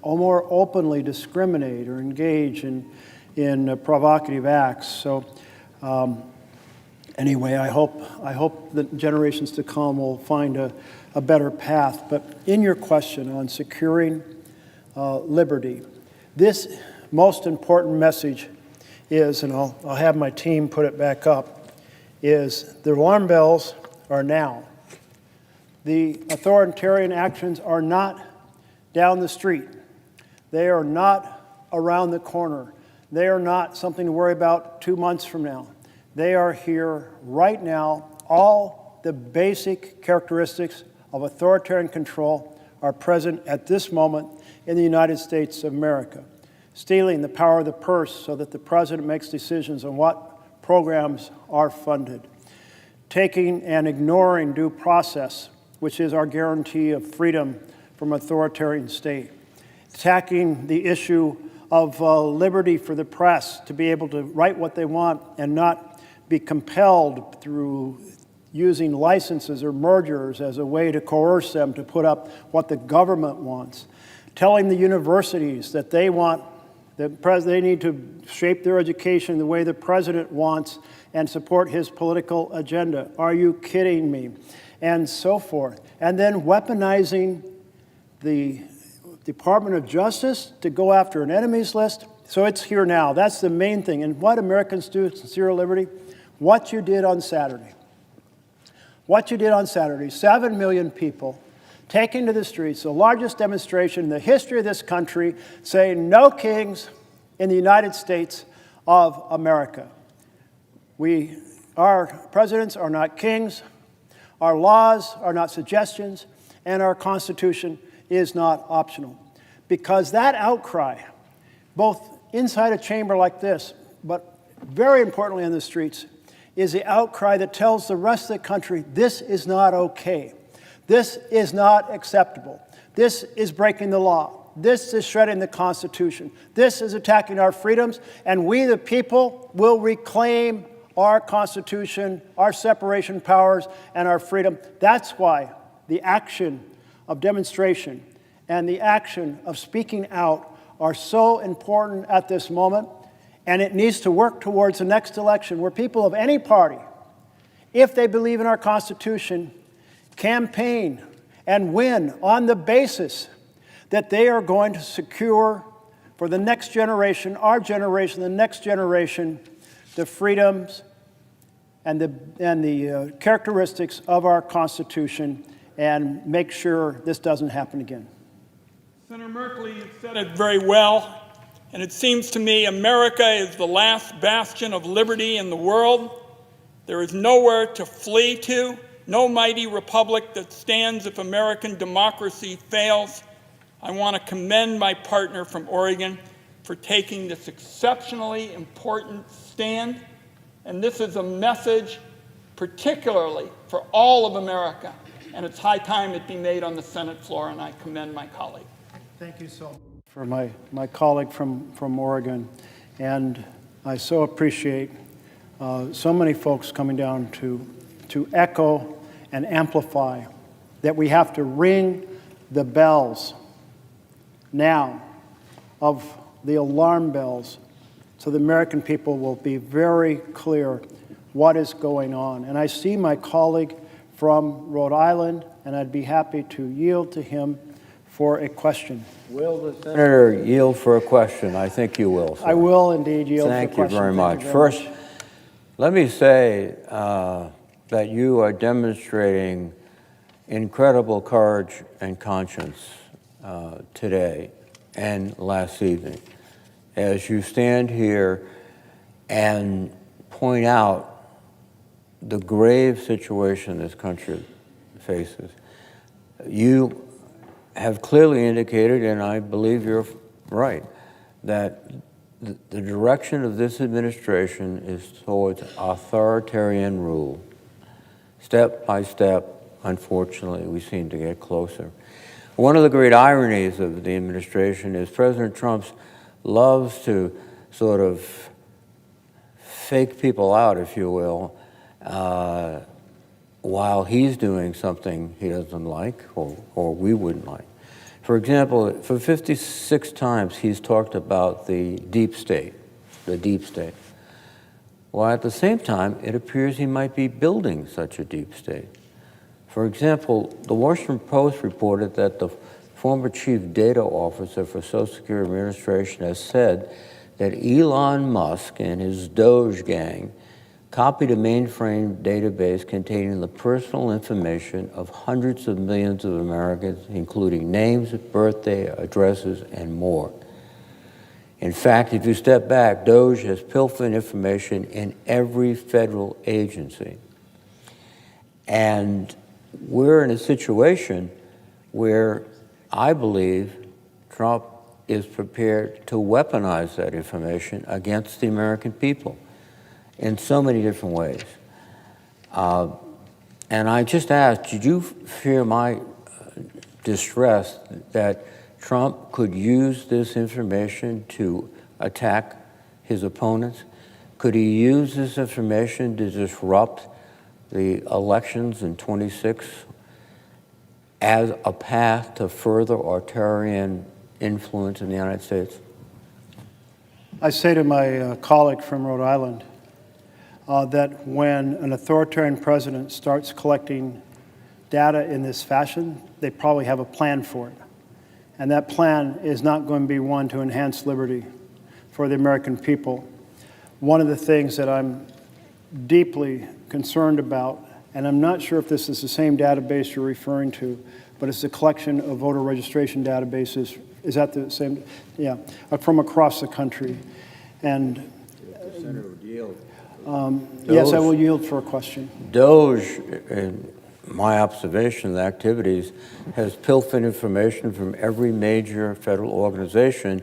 more openly discriminate or engage in provocative acts. So anyway, I hope that generations to come will find a better path. But in your question on securing liberty, this most important message is, and I'll have my team put it back up, is the alarm bells are now. The authoritarian actions are not down the street. They are not around the corner. They are not something to worry about 2 months from now. They are here right now. All the basic characteristics of authoritarian control are present at this moment in the United States of America. Stealing the power of the purse so that the president makes decisions on what programs are funded. Taking and ignoring due process, which is our guarantee of freedom from authoritarian state. Attacking the issue of liberty for the press to be able to write what they want and not be compelled through using licenses or mergers as a way to coerce them to put up what the government wants. Telling the universities that they need to shape their education the way the president wants and support his political agenda. Are you kidding me? And so forth. And then weaponizing the Department of Justice to go after an enemies list. So it's here now. That's the main thing. And what Americans do with sincere liberty, what you did on Saturday. What you did on Saturday, 7 million people taking to the streets, the largest demonstration in the history of this country, saying no kings in the United States of America. Our presidents are not kings, our laws are not suggestions, and our Constitution is not optional. Because that outcry, both inside a chamber like this, but very importantly in the streets, is the outcry that tells the rest of the country this is not okay. This is not acceptable. This is breaking the law. This is shredding the Constitution. This is attacking our freedoms, and we, the people, will reclaim our Constitution, our separation powers, and our freedom. That's why the action of demonstration and the action of speaking out are so important at this moment, and it needs to work towards the next election where people of any party, if they believe in our Constitution, campaign and win on the basis that they are going to secure for the next generation, our generation, the next generation, the freedoms and the characteristics of our Constitution, and make sure this doesn't happen again. Senator Merkley, you said it very well, and it seems to me America is the last bastion of liberty in the world. There is nowhere to flee to, no mighty republic that stands if American democracy fails. I want to commend my partner from Oregon for taking this exceptionally important stand. And this is a message particularly for all of America. And it's high time it be made on the Senate floor, and I commend my colleague. Thank you so much for my colleague from Oregon. And I so appreciate so many folks coming down to echo and amplify that we have to ring the bells now of the alarm bells so the American people will be very clear what is going on. And I see my colleague from Rhode Island, and I'd be happy to yield to him for a question. Will the senator yield for a question? I think you will, sir. I will indeed yield for a question. Thank you very much. First, let me say that you are demonstrating incredible courage and conscience today and last evening as you stand here and point out the grave situation this country faces. You have clearly indicated, and I believe you're right, that the direction of this administration is towards authoritarian rule. Step by step, unfortunately, we seem to get closer. One of the great ironies of the administration is President Trump loves to sort of fake people out, if you will, while he's doing something he doesn't like or we wouldn't like. For example, for 56 times he's talked about the deep state, While at the same time, it appears he might be building such a deep state. For example, the Washington Post reported that the former chief data officer for Social Security Administration has said that Elon Musk and his Doge gang copied a mainframe database containing the personal information of hundreds of millions of Americans, including names, birthday, addresses, and more. In fact, if you step back, Doge has pilfered information in every federal agency. And we're in a situation where I believe Trump is prepared to weaponize that information against the American people in so many different ways. And I just asked, did you fear my distress that Trump could use this information to attack his opponents? Could he use this information to disrupt the elections in 26 as a path to further authoritarian influence in the United States? I say to my colleague from Rhode Island that when an authoritarian president starts collecting data in this fashion, they probably have a plan for it. And that plan is not going to be one to enhance liberty for the American people. One of the things that I'm deeply concerned about, and I'm not sure if this is the same database you're referring to, but it's a collection of voter registration databases. Is that the same? Yeah, from across the country. And yes, I will yield for a question. DOGE, in my observation of the activities, has pilfered information from every major federal organization,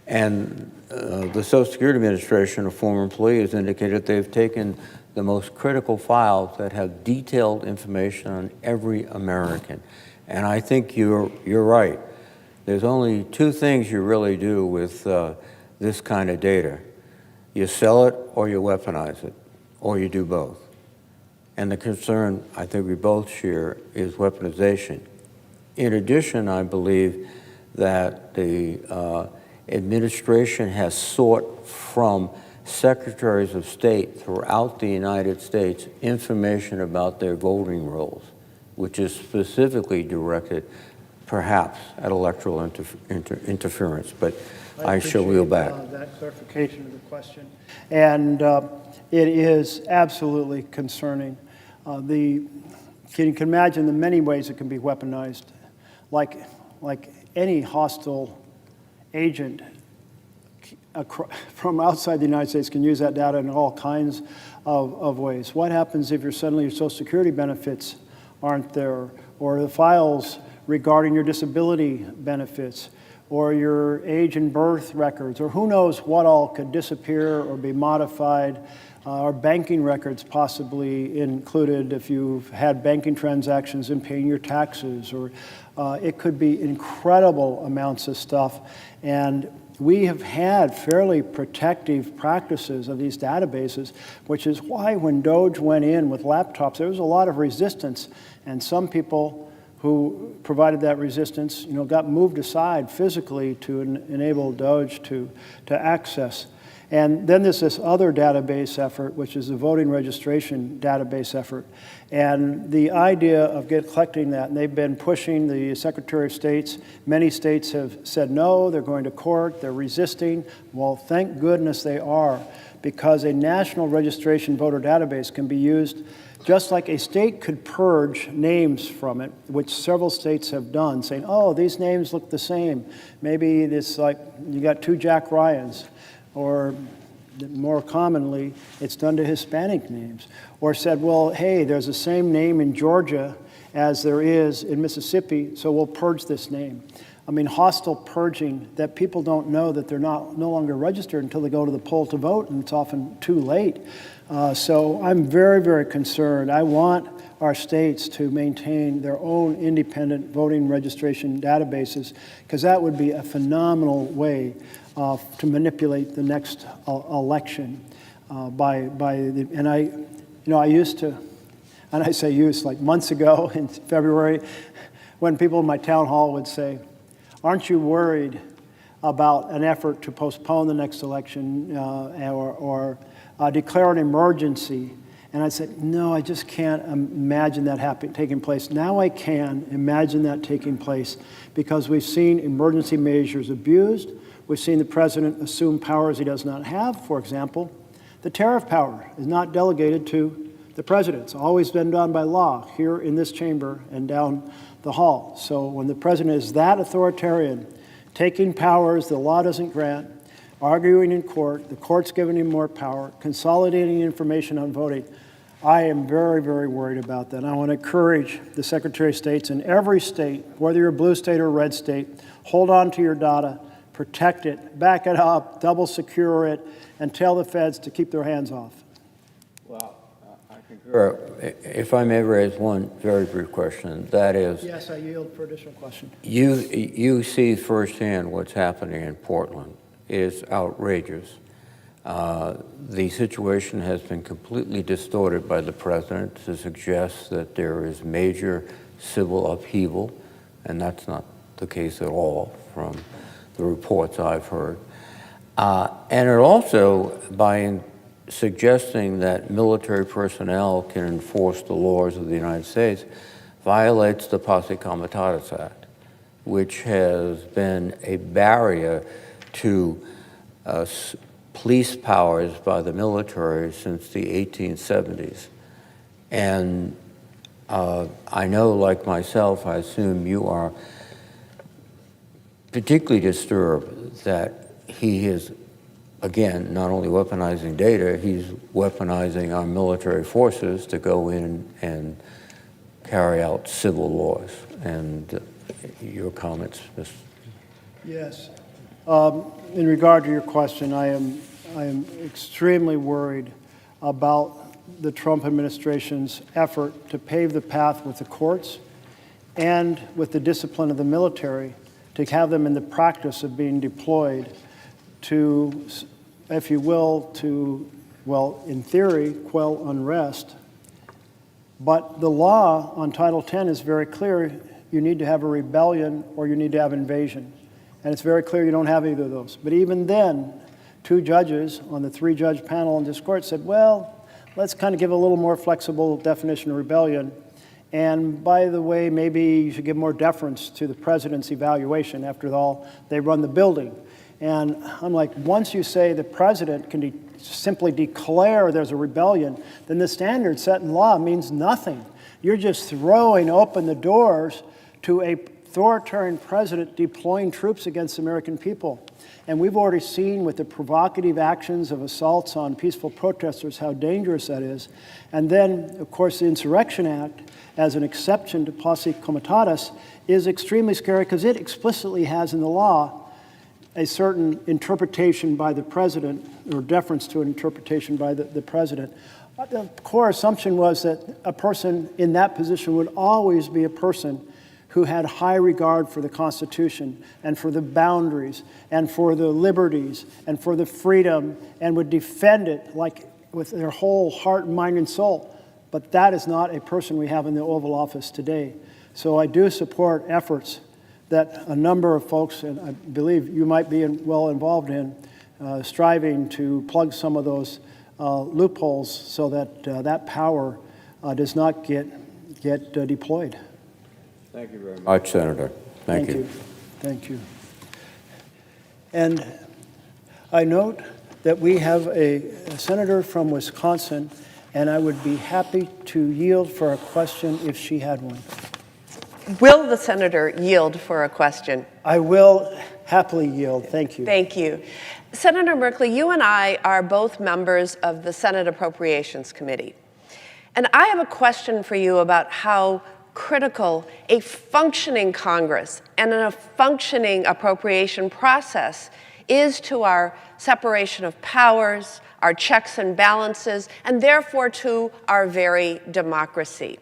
and the Social Security Administration, a former employee, has indicated they've taken the most critical files that have detailed information on every American. And I think you're right. There's only two things you really do with this kind of data. You sell it or you weaponize it, or you do both. And the concern I think we both share is weaponization. In addition, I believe that the administration has sought from secretaries of state throughout the United States information about their voting rolls, which is specifically directed perhaps at electoral interference, but I shall wheel back. That clarification of the question. And it is absolutely concerning. You can imagine the many ways it can be weaponized. Like any hostile agent from outside the United States can use that data in all kinds of ways. What happens if suddenly your Social Security benefits aren't there, or the files regarding your disability benefits, or your age and birth records, or who knows what all could disappear or be modified, or banking records possibly included if you've had banking transactions in paying your taxes, or it could be incredible amounts of stuff. And we have had fairly protective practices of these databases, which is why when DOGE went in with laptops, there was a lot of resistance, and some people who provided that resistance, got moved aside physically to enable DOGE to access. And then there's this other database effort, which is the voting registration database effort. And the idea of collecting that, and they've been pushing the Secretary of States. Many states have said no, they're going to court, they're resisting. Well, thank goodness they are, because a national registration voter database can be used just like a state could purge names from it, which several states have done, saying, oh, these names look the same. Maybe it's like you got two Jack Ryans, or more commonly, it's done to Hispanic names. Or said, well, hey, there's the same name in Georgia as there is in Mississippi, so we'll purge this name. I mean, hostile purging that people don't know that they're no longer registered until they go to the poll to vote, and it's often too late. So I'm very, very concerned. I want our states to maintain their own independent voting registration databases, because that would be a phenomenal way to manipulate the next election. I used to, and I say used, like months ago in February, when people in my town hall would say, aren't you worried about an effort to postpone the next election or declare an emergency? And I said, no, I just can't imagine that taking place. Now I can imagine that taking place, because we've seen emergency measures abused. We've seen the president assume powers he does not have. For example, the tariff power is not delegated to the president. It's always been done by law here in this chamber and down the hall. So when the president is that authoritarian, taking powers the law doesn't grant, arguing in court, the court's giving him more power, consolidating information on voting, I am very, very worried about that. And I want to encourage the Secretary of States in every state, whether you're a blue state or a red state, hold on to your data, protect it, back it up, double secure it, and tell the feds to keep their hands off. Well, I concur. If I may raise one very brief question, that is... Yes, I yield for additional question. You see firsthand what's happening in Portland is outrageous. The situation has been completely distorted by the president to suggest that there is major civil upheaval, and that's not the case at all from the reports I've heard. And it also, by suggesting that military personnel can enforce the laws of the United States, violates the Posse Comitatus Act, which has been a barrier to police powers by the military since the 1870s. And I know, like myself, I assume you are particularly disturbed that he is, again, not only weaponizing data, he's weaponizing our military forces to go in and carry out civil laws. And your comments, Mr. Yes. In regard to your question, I am extremely worried about the Trump administration's effort to pave the path with the courts and with the discipline of the military to have them in the practice of being deployed to, if you will, to, well, in theory, quell unrest. But the law on Title X is very clear. You need to have a rebellion or you need to have invasion. And it's very clear you don't have either of those. But even then, 2 judges on the 3-judge panel in this court said, well, let's kind of give a little more flexible definition of rebellion. And by the way, maybe you should give more deference to the president's evaluation. After all, they run the building. And I'm like, once you say the president can simply declare there's a rebellion, then the standard set in law means nothing. You're just throwing open the doors to a authoritarian president deploying troops against the American people. And we've already seen with the provocative actions of assaults on peaceful protesters how dangerous that is. And then, of course, the Insurrection Act, as an exception to posse comitatus, is extremely scary because it explicitly has in the law a certain interpretation by the president, or deference to an interpretation by the president. The core assumption was that a person in that position would always be a person who had high regard for the Constitution and for the boundaries and for the liberties and for the freedom and would defend it like with their whole heart, mind, and soul. But that is not a person we have in the Oval Office today. So I do support efforts that a number of folks, and I believe you might be well involved in, striving to plug some of those loopholes so that that power does not get deployed. Thank you very much, Senator. Thank you. Thank you. And I note that we have a senator from Wisconsin, and I would be happy to yield for a question if she had one. Will the senator yield for a question? I will happily yield. Thank you. Thank you. Senator Merkley, you and I are both members of the Senate Appropriations Committee. And I have a question for you about how critical a functioning Congress and a functioning appropriation process is to our separation of powers, our checks and balances, and therefore to our very democracy.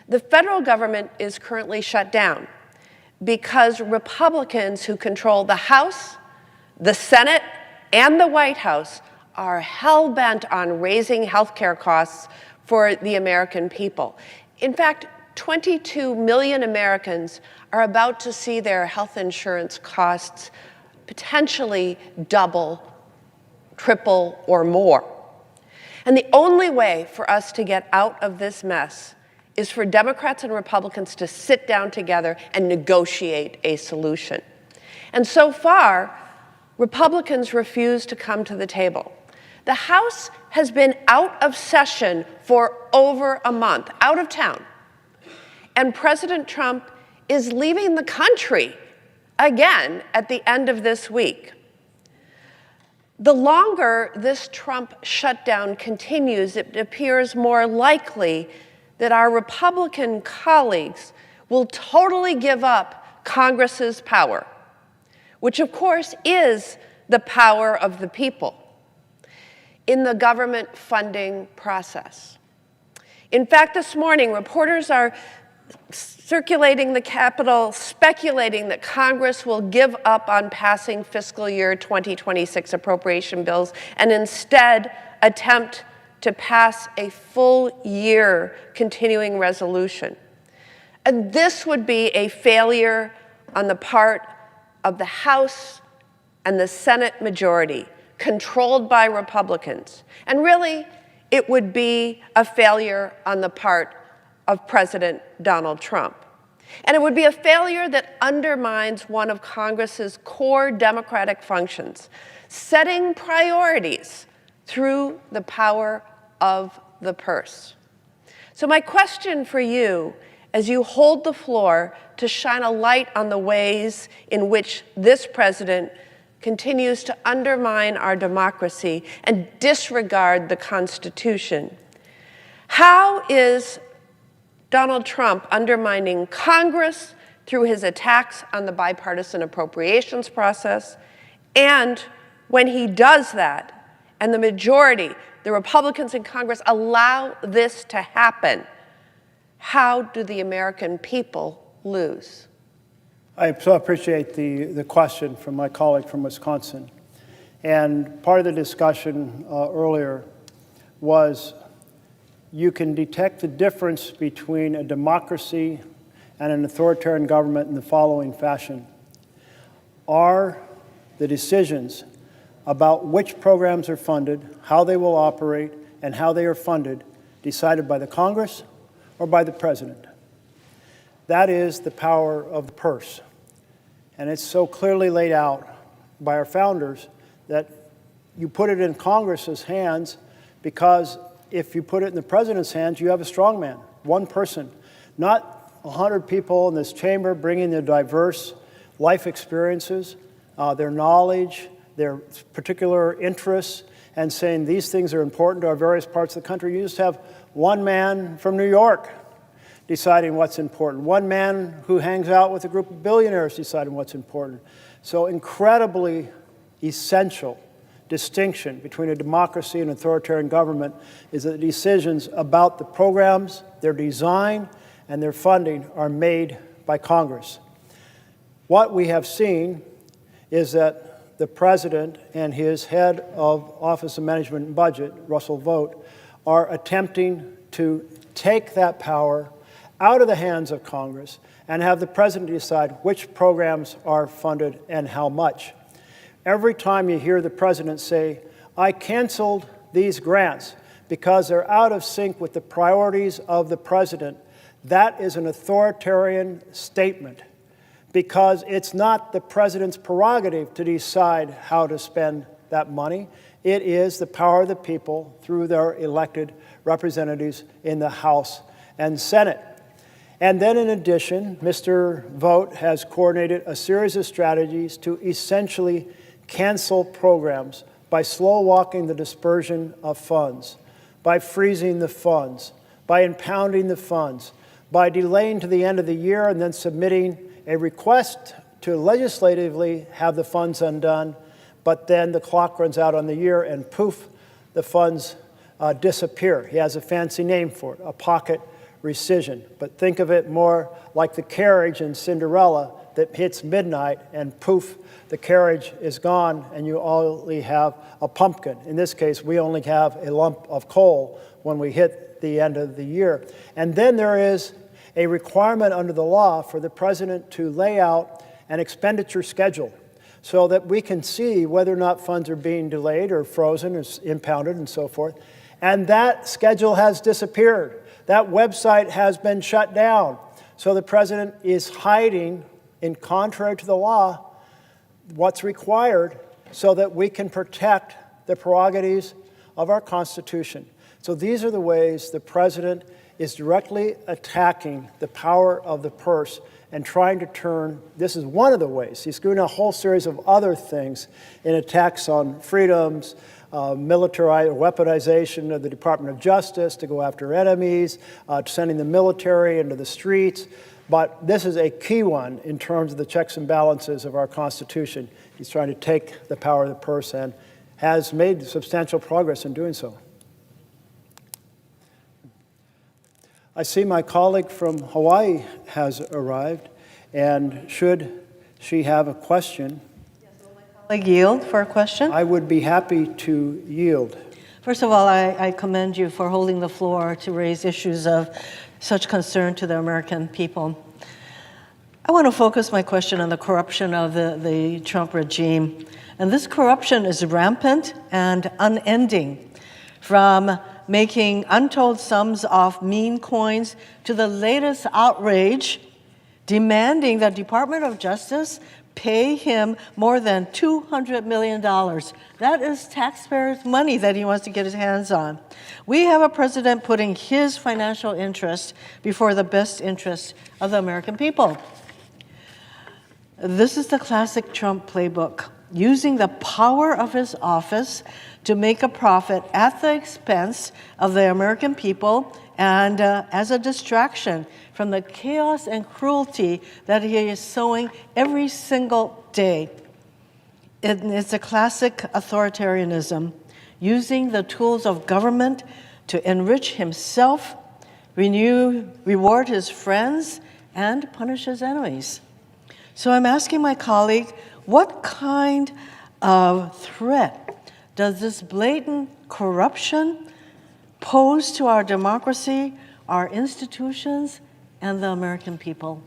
The federal government is currently shut down because Republicans who control the House, the Senate, and the White House are hell-bent on raising health care costs for the American people. In fact, 22 million Americans are about to see their health insurance costs potentially double, triple, or more. And the only way for us to get out of this mess is for Democrats and Republicans to sit down together and negotiate a solution. And so far, Republicans refuse to come to the table. The House has been out of session for over a month, out of town. And President Trump is leaving the country again at the end of this week. The longer this Trump shutdown continues, it appears more likely that our Republican colleagues will totally give up Congress's power, which of course is the power of the people, in the government funding process. In fact, this morning, reporters are circulating the Capitol, speculating that Congress will give up on passing fiscal year 2026 appropriation bills and instead attempt to pass a full-year continuing resolution. And this would be a failure on the part of the House and the Senate majority, controlled by Republicans. And really, it would be a failure on the part of President Donald Trump. And it would be a failure that undermines one of Congress's core democratic functions, setting priorities through the power of the purse. So my question for you, as you hold the floor to shine a light on the ways in which this president continues to undermine our democracy and disregard the Constitution, how is Donald Trump undermining Congress through his attacks on the bipartisan appropriations process? And when he does that, and the majority, the Republicans in Congress, allow this to happen, how do the American people lose? I so appreciate the question from my colleague from Wisconsin. And part of the discussion earlier was you can detect the difference between a democracy and an authoritarian government in the following fashion. Are the decisions about which programs are funded, how they will operate, and how they are funded decided by the Congress or by the President? That is the power of the purse. And it's so clearly laid out by our founders that you put it in Congress's hands, because if you put it in the President's hands, you have a strongman, one person, not 100 people in this chamber bringing their diverse life experiences, their knowledge, their particular interests, and saying these things are important to our various parts of the country. You just have one man from New York deciding what's important, one man who hangs out with a group of billionaires deciding what's important. So incredibly essential distinction between a democracy and authoritarian government is that the decisions about the programs, their design, and their funding are made by Congress. What we have seen is that the President and his head of Office of Management and Budget, Russell Vought, are attempting to take that power out of the hands of Congress and have the President decide which programs are funded and how much. Every time you hear the President say, I canceled these grants because they're out of sync with the priorities of the President, that is an authoritarian statement, because it's not the President's prerogative to decide how to spend that money. It is the power of the people through their elected representatives in the House and Senate. And then in addition, Mr. Vought has coordinated a series of strategies to essentially cancel programs by slow-walking the dispersion of funds, by freezing the funds, by impounding the funds, by delaying to the end of the year and then submitting a request to legislatively have the funds undone, but then the clock runs out on the year and poof, the funds disappear. He has a fancy name for it, a pocket rescission. But think of it more like the carriage in Cinderella that hits midnight and poof, the carriage is gone and you only have a pumpkin. In this case, we only have a lump of coal when we hit the end of the year. And then there is a requirement under the law for the President to lay out an expenditure schedule so that we can see whether or not funds are being delayed or frozen or impounded and so forth. And that schedule has disappeared. That website has been shut down. So the President is hiding, in contrary to the law, what's required so that we can protect the prerogatives of our Constitution. So these are the ways the President is directly attacking the power of the purse and trying to turn, this is one of the ways, he's doing a whole series of other things in attacks on freedoms, military or weaponization of the Department of Justice to go after enemies, sending the military into the streets. But this is a key one in terms of the checks and balances of our Constitution. He's trying to take the power of the purse and has made substantial progress in doing so. I see my colleague from Hawaii has arrived, and should she have a question, Colleague yield for a question? I would be happy to yield. First of all, I commend you for holding the floor to raise issues of such concern to the American people. I want to focus my question on the corruption of the Trump regime. And this corruption is rampant and unending, from making untold sums off meme coins to the latest outrage demanding the Department of Justice pay him more than $200 million. That is taxpayers' money that he wants to get his hands on. We have a president putting his financial interest before the best interest of the American people. This is the classic Trump playbook, using the power of his office to make a profit at the expense of the American people and as a distraction from the chaos and cruelty that he is sowing every single day. It's a classic authoritarianism, using the tools of government to enrich himself, reward his friends, and punish his enemies. So I'm asking my colleague, what kind of threat does this blatant corruption pose to our democracy, our institutions, and the American people?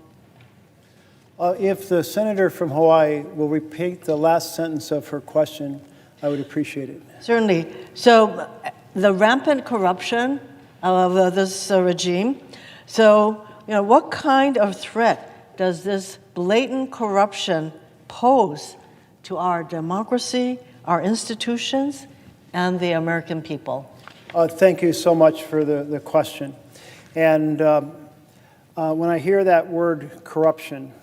If the senator from Hawaii will repeat the last sentence of her question, I would appreciate it. Certainly. So the rampant corruption of this regime. So, what kind of threat does this blatant corruption pose to our democracy, our institutions, and the American people? Thank you so much for the question. And when I hear that word corruption,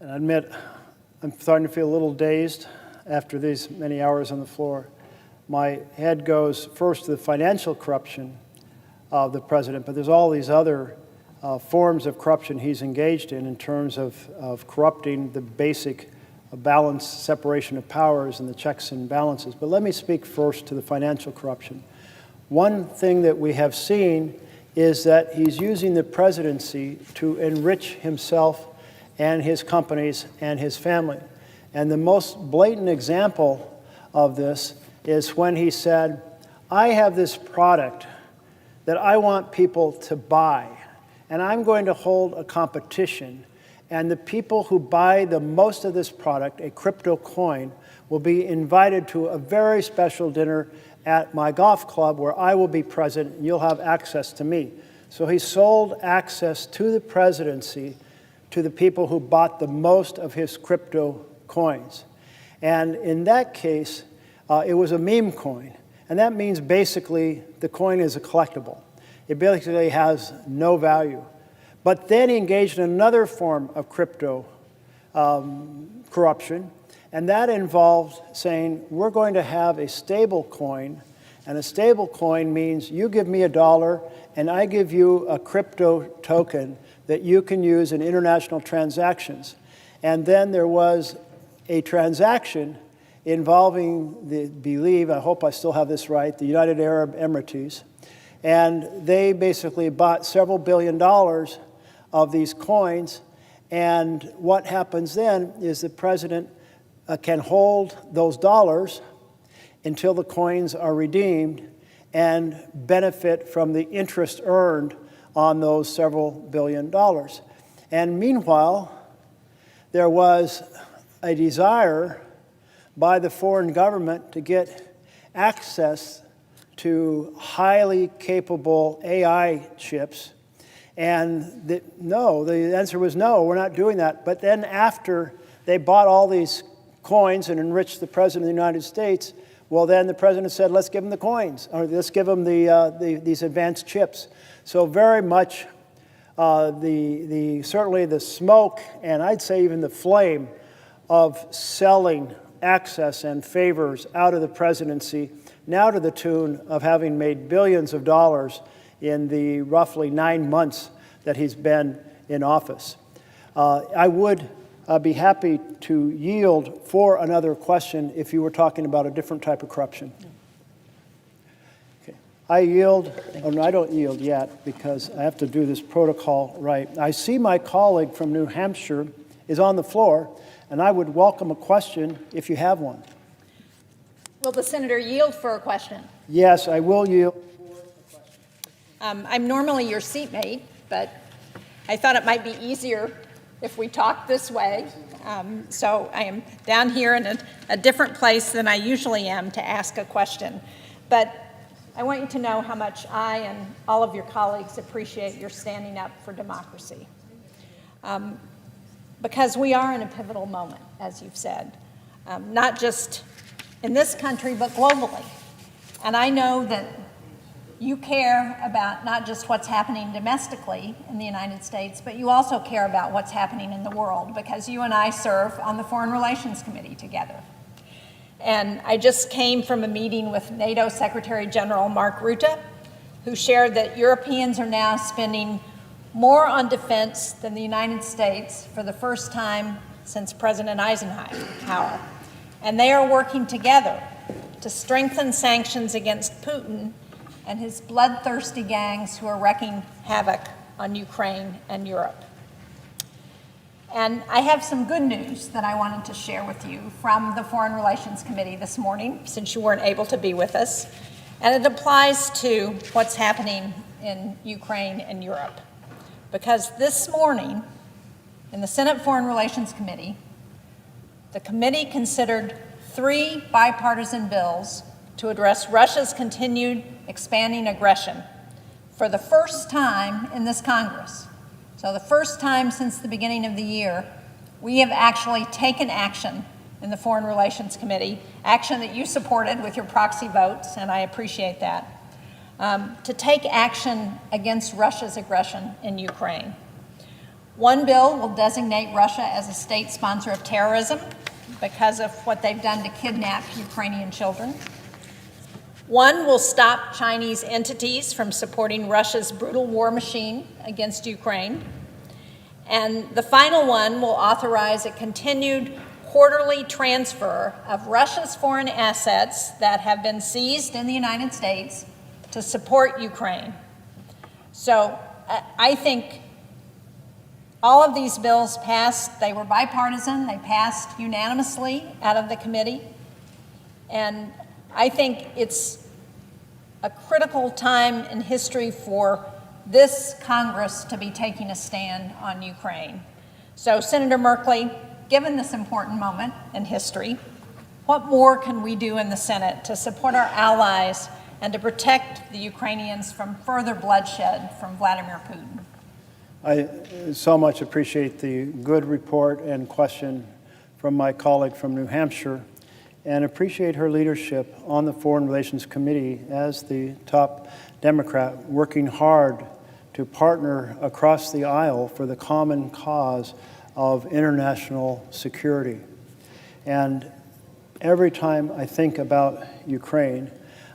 and I admit I'm starting to feel a little dazed after these many hours on the floor, my head goes first to the financial corruption of the president, but there's all these other forms of corruption he's engaged in terms of corrupting the basic balanced separation of powers and the checks and balances. But let me speak first to the financial corruption. One thing that we have seen is that he's using the presidency to enrich himself and his companies and his family. And the most blatant example of this is when he said, I have this product that I want people to buy, and I'm going to hold a competition, and the people who buy the most of this product, a crypto coin, will be invited to a very special dinner at my golf club where I will be present and you'll have access to me. So he sold access to the presidency to the people who bought the most of his crypto coins. And in that case, it was a meme coin. And that means basically the coin is a collectible. It basically has no value. But then he engaged in another form of crypto corruption, and that involved saying, we're going to have a stable coin, and a stable coin means you give me $1 and I give you a crypto token that you can use in international transactions. And then there was a transaction involving I hope I still have this right, the United Arab Emirates, and they basically bought several $billion of these coins, and what happens then is the president can hold those dollars until the coins are redeemed and benefit from the interest earned on those several $billion. And meanwhile, there was a desire by the foreign government to get access to highly capable AI chips. And the answer was no, we're not doing that. But then after they bought all these coins and enriched the president of the United States, well, then the president said, let's give them the coins, or let's give them these advanced chips. So very much certainly the smoke, and I'd say even the flame of selling access and favors out of the presidency, now to the tune of having made billions of dollars in the roughly 9 months that he's been in office. I would be happy to yield for another question if you were talking about a different type of corruption. Okay. I yield. Oh, no, I don't yield yet because I have to do this protocol right. I see my colleague from New Hampshire is on the floor, and I would welcome a question if you have one. Will the senator yield for a question? Yes, I will yield. I'm normally your seatmate, but I thought it might be easier if we talk this way. So I am down here in a different place than I usually am to ask a question. But I want you to know how much I and all of your colleagues appreciate your standing up for democracy. Because we are in a pivotal moment, as you've said, not just in this country, but globally. And I know that you care about not just what's happening domestically in the United States, but you also care about what's happening in the world, because you and I serve on the Foreign Relations Committee together. And I just came from a meeting with NATO Secretary General Mark Rutte, who shared that Europeans are now spending more on defense than the United States for the first time since President Eisenhower. And they are working together to strengthen sanctions against Putin and his bloodthirsty gangs who are wreaking havoc on Ukraine and Europe. And I have some good news that I wanted to share with you from the Foreign Relations Committee this morning, since you weren't able to be with us. And it applies to what's happening in Ukraine and Europe. Because this morning, in the Senate Foreign Relations Committee, the committee considered 3 bipartisan bills to address Russia's continued expanding aggression for the first time in this Congress. So the first time since the beginning of the year, we have actually taken action in the Foreign Relations Committee, action that you supported with your proxy votes, and I appreciate that, to take action against Russia's aggression in Ukraine. One bill will designate Russia as a state sponsor of terrorism because of what they've done to kidnap Ukrainian children. One will stop Chinese entities from supporting Russia's brutal war machine against Ukraine. And the final one will authorize a continued quarterly transfer of Russia's foreign assets that have been seized in the United States to support Ukraine. So I think all of these bills passed. They were bipartisan. They passed unanimously out of the committee. And I think it's a critical time in history for this Congress to be taking a stand on Ukraine. So, Senator Merkley, given this important moment in history, what more can we do in the Senate to support our allies and to protect the Ukrainians from further bloodshed from Vladimir Putin? I so much appreciate the good report and question from my colleague from New Hampshire, and appreciate her leadership on the Foreign Relations Committee as the top Democrat, working hard to partner across the aisle for the common cause of international security. And every time I think about Ukraine,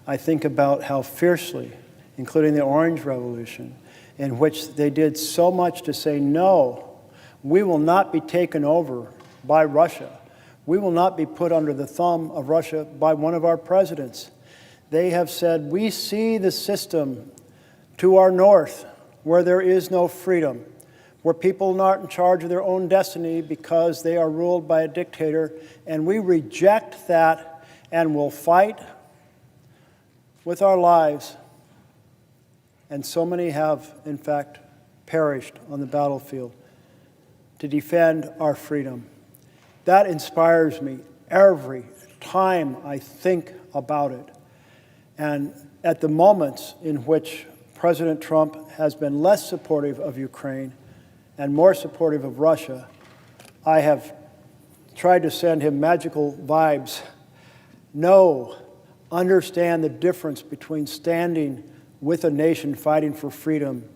I think about how fiercely, including the Orange Revolution, in which they did so much to say, no, we will not be taken over by Russia. We will not be put under the thumb of Russia by one of our presidents. They have said, we see the system to our north where there is no freedom, where people are not in charge of their own destiny because they are ruled by a dictator, and we reject that and will fight with our lives. And so many have, in fact, perished on the battlefield to defend our freedom. That inspires me every time I think about it. And at the moments in which President Trump has been less supportive of Ukraine and more supportive of Russia, I have tried to send him magical vibes. No, understand the difference between standing with a nation fighting for freedom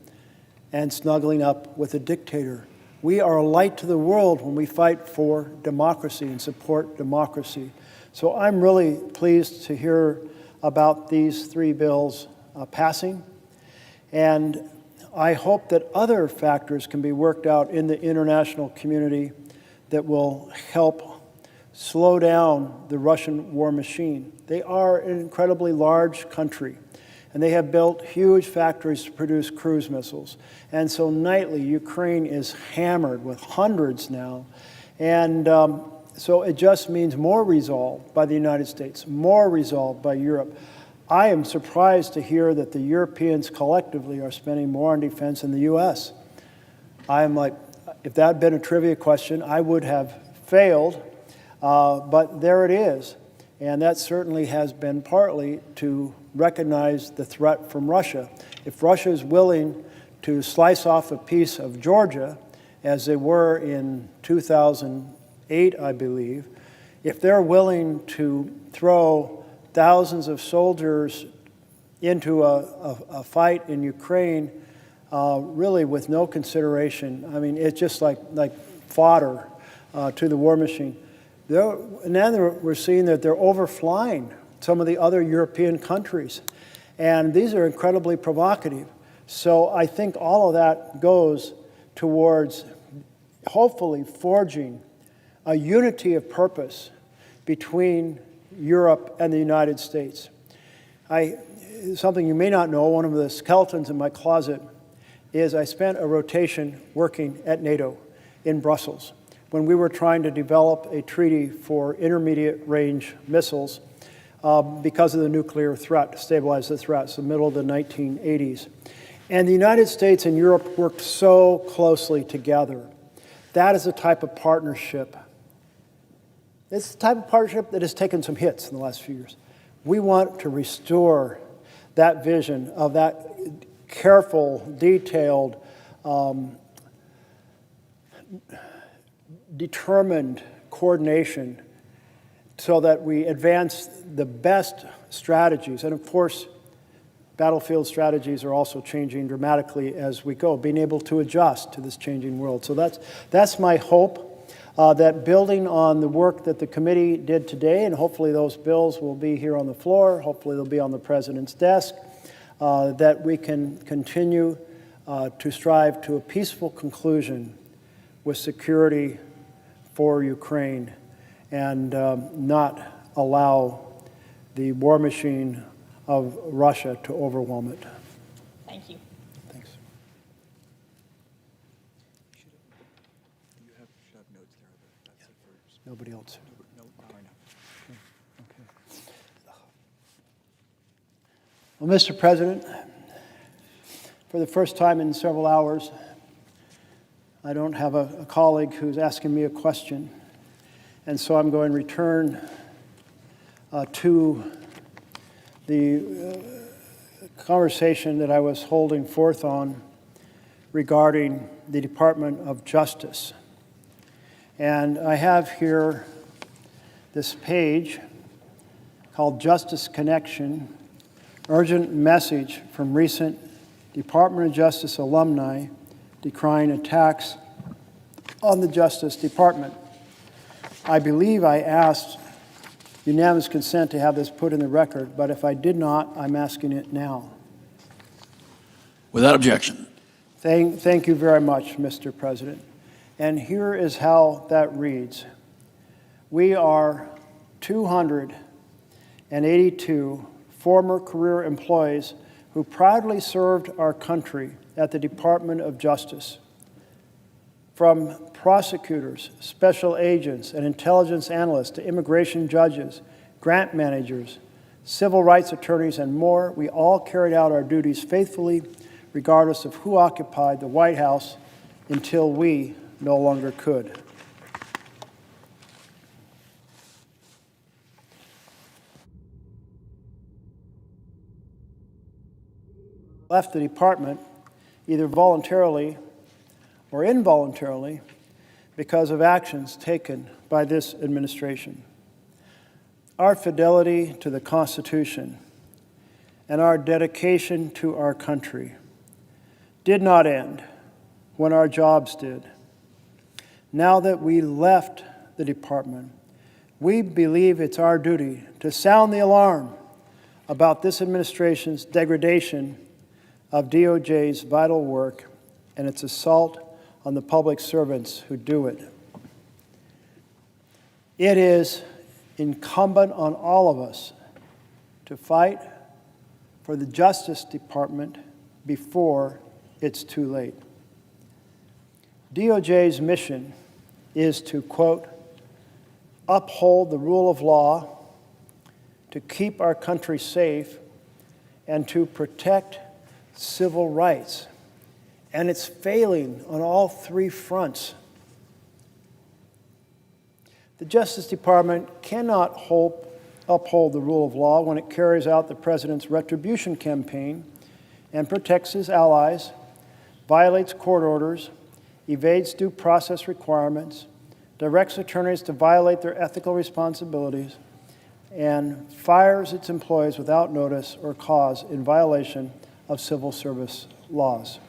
and snuggling up with a dictator. We are a light to the world when we fight for democracy and support democracy. So I'm really pleased to hear about these 3 bills passing. And I hope that other factors can be worked out in the international community that will help slow down the Russian war machine. They are an incredibly large country, and they have built huge factories to produce cruise missiles. And so nightly, Ukraine is hammered with hundreds now. And so it just means more resolve by the United States, more resolve by Europe. I am surprised to hear that the Europeans collectively are spending more on defense than the U.S. I'm like, if that had been a trivia question, I would have failed. But there it is. And that certainly has been partly to recognize the threat from Russia. If Russia is willing to slice off a piece of Georgia, as they were in 2008, I believe, if they're willing to throw thousands of soldiers into a fight in Ukraine, really with no consideration, I mean, it's just like fodder to the war machine. And then we're seeing that they're overflying some of the other European countries. And these are incredibly provocative. So I think all of that goes towards hopefully forging a unity of purpose between Europe and the United States. Something you may not know, one of the skeletons in my closet is I spent a rotation working at NATO in Brussels when we were trying to develop a treaty for intermediate range missiles because of the nuclear threat, to stabilize the threat, so the middle of the 1980s. And the United States and Europe worked so closely together. That is a type of partnership. It's the type of partnership that has taken some hits in the last few years. We want to restore that vision of that careful, detailed, determined coordination so that we advance the best strategies. And of course, battlefield strategies are also changing dramatically as we go, being able to adjust to this changing world. So that's my hope, that building on the work that the committee did today, and hopefully those bills will be here on the floor, hopefully they'll be on the president's desk, that we can continue to strive to a peaceful conclusion with security for Ukraine and not allow the war machine of Russia to overwhelm it. Thank you. Thanks. You should have notes there. That's it for Nobody else. no, right now. Well, Mr. President, for the first time in several hours, I don't have a colleague who's asking me a question, and so I'm going to return to the conversation that I was holding forth on regarding the Department of Justice. And I have here this page called Justice Connection, urgent message from recent Department of Justice alumni decrying attacks on the Justice Department. I believe I asked unanimous consent to have this put in the record, but if I did not, I'm asking it now. Without objection. Thank you very much, Mr. President. And here is how that reads. We are 282 former career employees who proudly served our country at the Department of Justice. From prosecutors, special agents, and intelligence analysts to immigration judges, grant managers, civil rights attorneys, and more, we all carried out our duties faithfully, regardless of who occupied the White House, until we no longer could. Left the department either voluntarily or involuntarily because of actions taken by this administration. Our fidelity to the Constitution and our dedication to our country did not end when our jobs did. Now that we left the department, we believe it's our duty to sound the alarm about this administration's degradation of DOJ's vital work and its assault on the public servants who do it. It is incumbent on all of us to fight for the Justice Department before it's too late. DOJ's mission is to, quote, uphold the rule of law, to keep our country safe, and to protect civil rights. And it's failing on all three fronts. The Justice Department cannot hope uphold the rule of law when it carries out the president's retribution campaign and protects his allies, violates court orders, evades due process requirements, directs attorneys to violate their ethical responsibilities, and fires its employees without notice or cause in violation of civil service laws.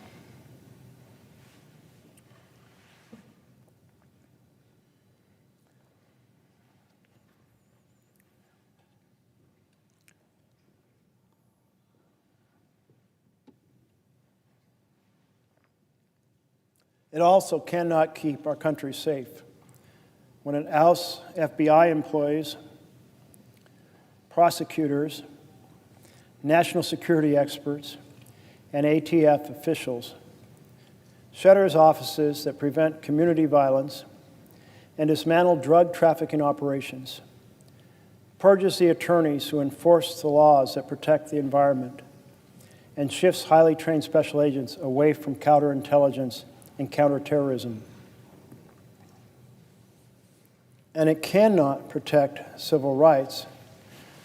It also cannot keep our country safe when it ousts FBI employees, prosecutors, national security experts, and ATF officials, shutters offices that prevent community violence, and dismantle drug trafficking operations, purges the attorneys who enforce the laws that protect the environment, and shifts highly trained special agents away from counterintelligence and counterterrorism. And it cannot protect civil rights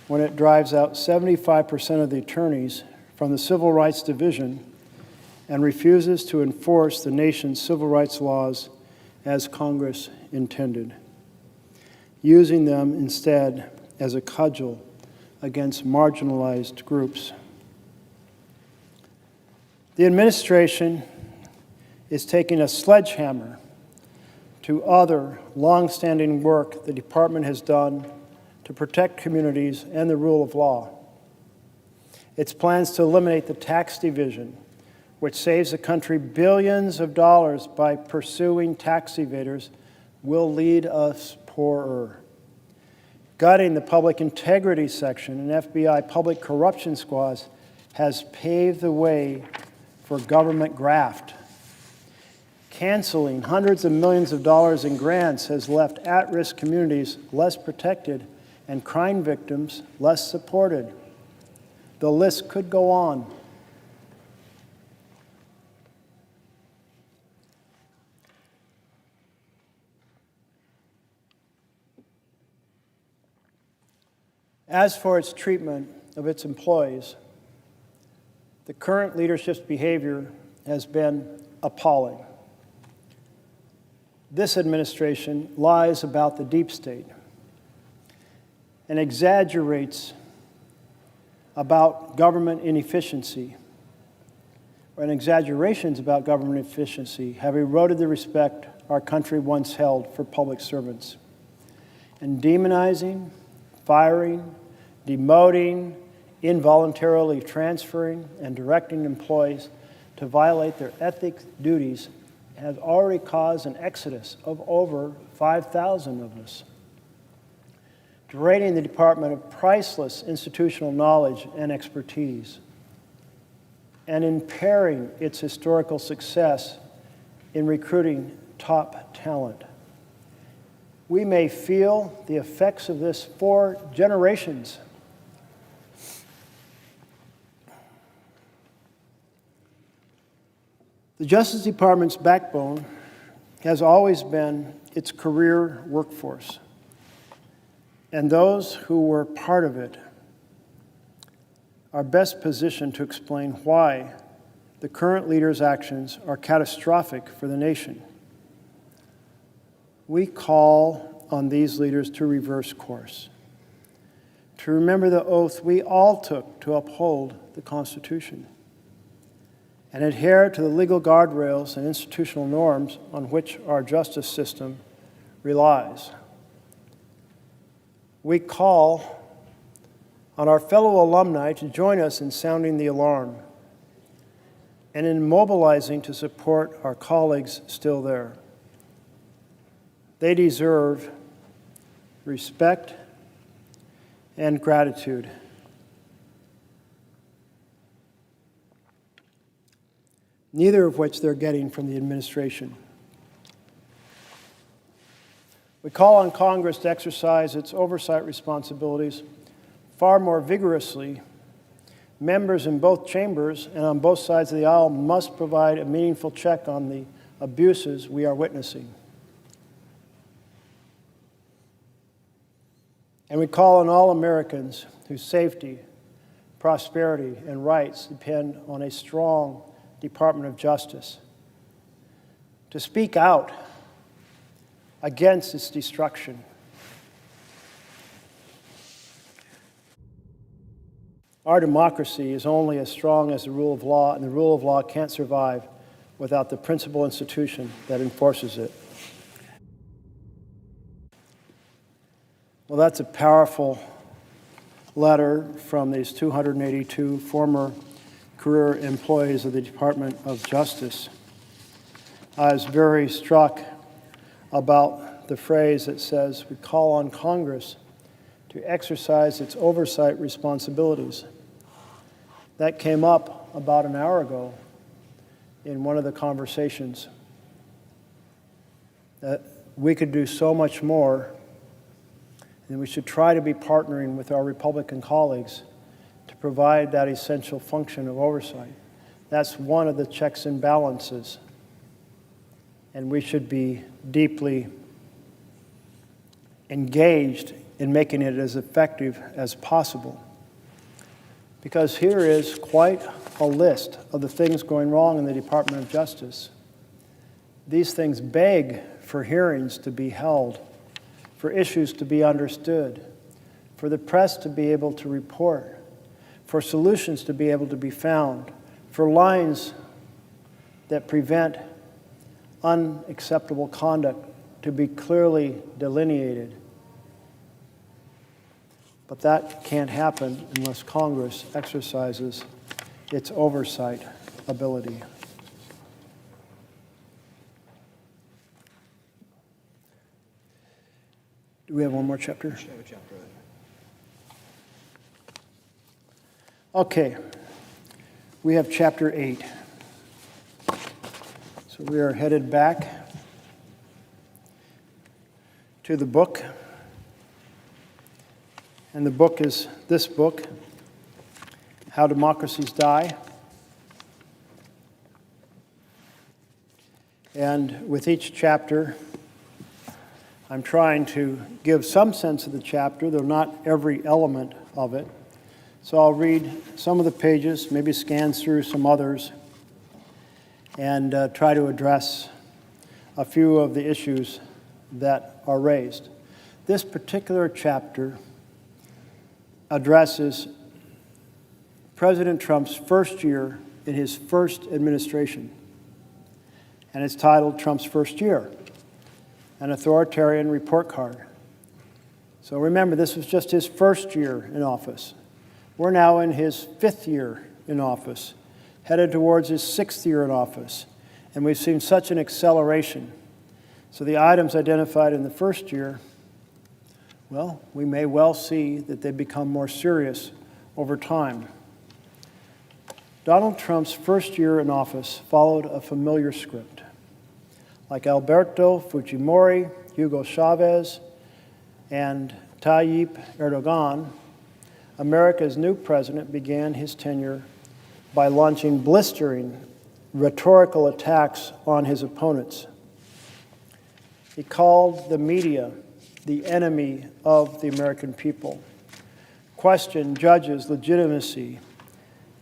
when it drives out 75% of the attorneys from the Civil Rights Division and refuses to enforce the nation's civil rights laws as Congress intended, using them instead as a cudgel against marginalized groups. The administration is taking a sledgehammer to other long-standing work the department has done to protect communities and the rule of law. Its plans to eliminate the tax division, which saves the country billions of dollars by pursuing tax evaders, will lead us poorer. Gutting the public integrity section and FBI public corruption squads has paved the way for government graft. Canceling hundreds of millions of dollars in grants has left at-risk communities less protected and crime victims less supported. The list could go on. As for its treatment of its employees, the current leadership's behavior has been appalling. This administration lies about the deep state and exaggerates about government inefficiency, and exaggerations about government efficiency have eroded the respect our country once held for public servants. And demonizing, firing, demoting, involuntarily transferring, and directing employees to violate their ethics duties has already caused an exodus of over 5,000 of us, draining the department of priceless institutional knowledge and expertise, and impairing its historical success in recruiting top talent. We may feel the effects of this for generations. The Justice Department's backbone has always been its career workforce, and those who were part of it are best positioned to explain why the current leader's actions are catastrophic for the nation. We call on these leaders to reverse course, to remember the oath we all took to uphold the Constitution, and adhere to the legal guardrails and institutional norms on which our justice system relies. We call on our fellow alumni to join us in sounding the alarm and in mobilizing to support our colleagues still there. They deserve respect and gratitude. Neither of which they're getting from the administration. We call on Congress to exercise its oversight responsibilities far more vigorously. Members in both chambers and on both sides of the aisle must provide a meaningful check on the abuses we are witnessing. And we call on all Americans whose safety, prosperity, and rights depend on a strong Department of Justice to speak out against its destruction. Our democracy is only as strong as the rule of law, and the rule of law can't survive without the principal institution that enforces it. Well, that's a powerful letter from these 282 former career employees of the Department of Justice. I was very struck about the phrase that says, we call on Congress to exercise its oversight responsibilities. That came up about an hour ago in one of the conversations, that we could do so much more, and we should try to be partnering with our Republican colleagues to provide that essential function of oversight. That's one of the checks and balances, and we should be deeply engaged in making it as effective as possible. Because here is quite a list of the things going wrong in the Department of Justice. These things beg for hearings to be held, for issues to be understood, for the press to be able to report, for solutions to be able to be found, for lines that prevent unacceptable conduct to be clearly delineated. But that can't happen unless Congress exercises its oversight ability. Do we have one more chapter? Okay. We have chapter 8. So we are headed back to the book. And the book is this book, How Democracies Die. And with each chapter, I'm trying to give some sense of the chapter, though not every element of it. So I'll read some of the pages, maybe scan through some others, and try to address a few of the issues that are raised. This particular chapter addresses President Trump's first year in his first administration. And it's titled Trump's First Year, an Authoritarian Report Card. So remember, this was just his first year in office. We're now in his 5th year in office, headed towards his 6th year in office. And we've seen such an acceleration. So the items identified in the first year, well, we may well see that they become more serious over time. Donald Trump's first year in office followed a familiar script. Like Alberto Fujimori, Hugo Chavez, and Tayyip Erdogan, America's new president began his tenure by launching blistering rhetorical attacks on his opponents. He called the media the enemy of the American people, questioned judges' legitimacy,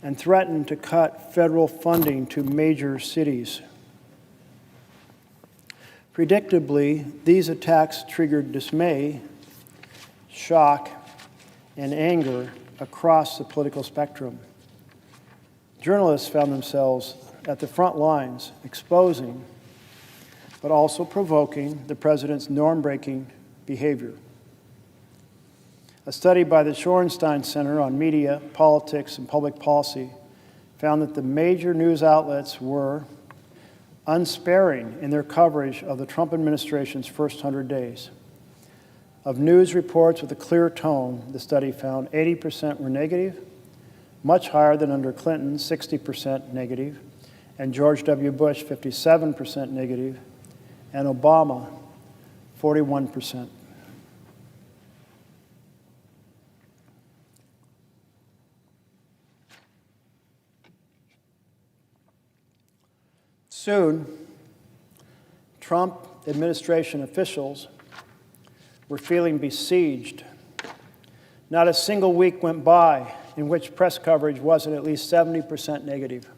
and threatened to cut federal funding to major cities. Predictably, these attacks triggered dismay, shock, and anger across the political spectrum. Journalists found themselves at the front lines, exposing, but also provoking the president's norm-breaking behavior. A study by the Shorenstein Center on Media, Politics, and Public Policy found that the major news outlets were unsparing in their coverage of the Trump administration's first 100 days. Of news reports with a clear tone, the study found 80% were negative, much higher than under Clinton, 60% negative, and George W. Bush, 57% negative, and Obama, 41%. Soon, Trump administration officials were feeling besieged Not a single week went by in which press coverage wasn't at least 70% negative.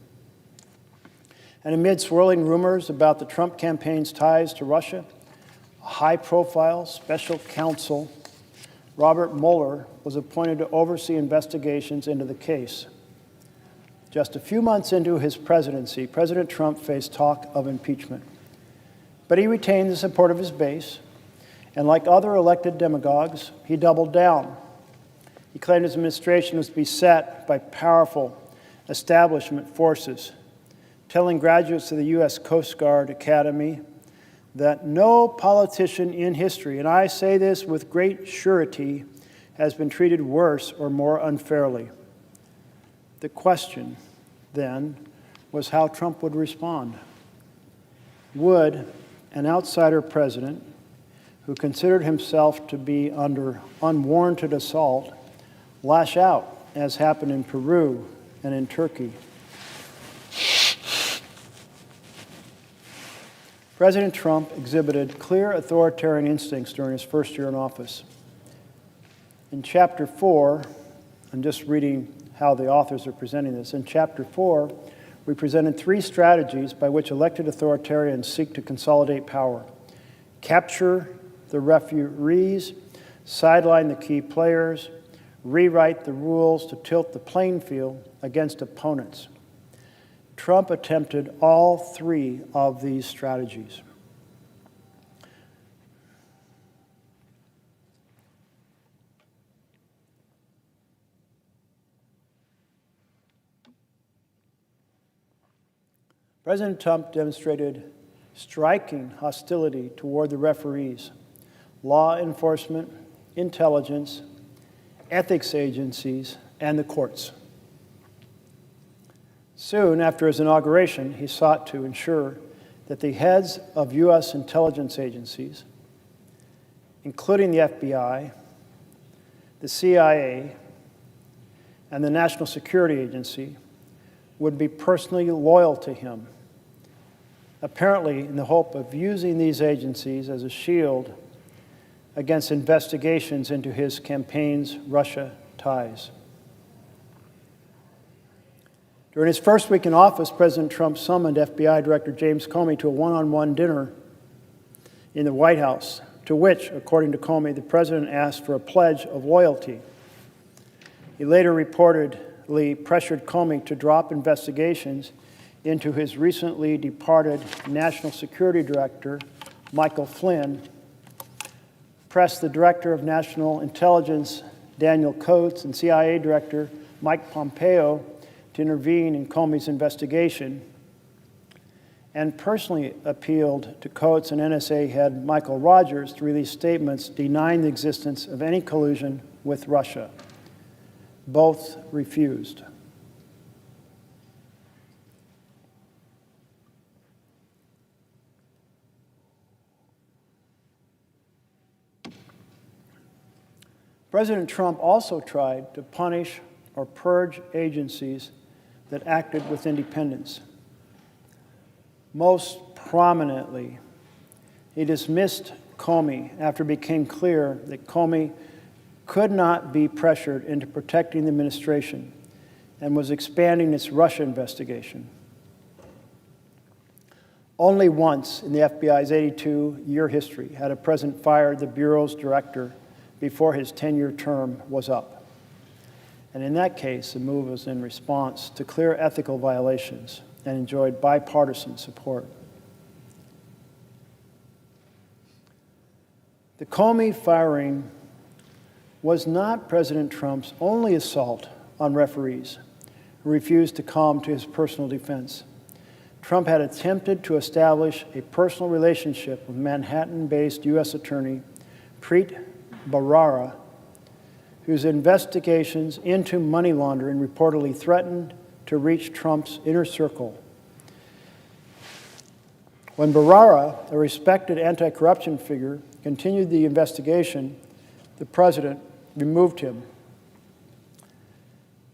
And amid swirling rumors about the Trump campaign's ties to Russia, a high-profile special counsel, Robert Mueller, was appointed to oversee investigations into the case. Just a few months into his presidency, President Trump faced talk of impeachment. But he retained the support of his base, and like other elected demagogues, he doubled down. He claimed his administration was beset by powerful establishment forces, telling graduates of the U.S. Coast Guard Academy that no politician in history, and I say this with great surety, has been treated worse or more unfairly. The question, then, was how Trump would respond. Would an outsider president who considered himself to be under unwarranted assault lash out, as happened in Peru and in Turkey? President Trump exhibited clear authoritarian instincts during his first year in office. In Chapter 4, I'm just reading how the authors are presenting this. In Chapter 4, we presented 3 strategies by which elected authoritarians seek to consolidate power: capture the referees, sideline the key players, rewrite the rules to tilt the playing field against opponents. Trump attempted all 3 of these strategies. President Trump demonstrated striking hostility toward the referees, law enforcement, intelligence, ethics agencies, and the courts. Soon after his inauguration, he sought to ensure that the heads of U.S. intelligence agencies, including the FBI, the CIA, and the National Security Agency, would be personally loyal to him, apparently in the hope of using these agencies as a shield against investigations into his campaign's Russia ties. During his first week in office, President Trump summoned FBI Director James Comey to a one-on-one dinner in the White House, to which, according to Comey, the president asked for a pledge of loyalty. He later reportedly pressured Comey to drop investigations into his recently departed National Security Director, Michael Flynn, pressed the Director of National Intelligence, Daniel Coats, and CIA Director Mike Pompeo to intervene in Comey's investigation, and personally appealed to Coats and NSA head Michael Rogers to release statements denying the existence of any collusion with Russia. Both refused. President Trump also tried to punish or purge agencies that acted with independence. Most prominently, he dismissed Comey after it became clear that Comey could not be pressured into protecting the administration and was expanding its Russia investigation. Only once in the FBI's 82-year history had a president fired the Bureau's director before his 10-year term was up. And in that case, the move was in response to clear ethical violations and enjoyed bipartisan support. The Comey firing was not President Trump's only assault on referees who refused to come to his personal defense. Trump had attempted to establish a personal relationship with Manhattan-based U.S. Attorney Preet Bharara, whose investigations into money laundering reportedly threatened to reach Trump's inner circle. When Bharara, a respected anti-corruption figure, continued the investigation, the president removed him.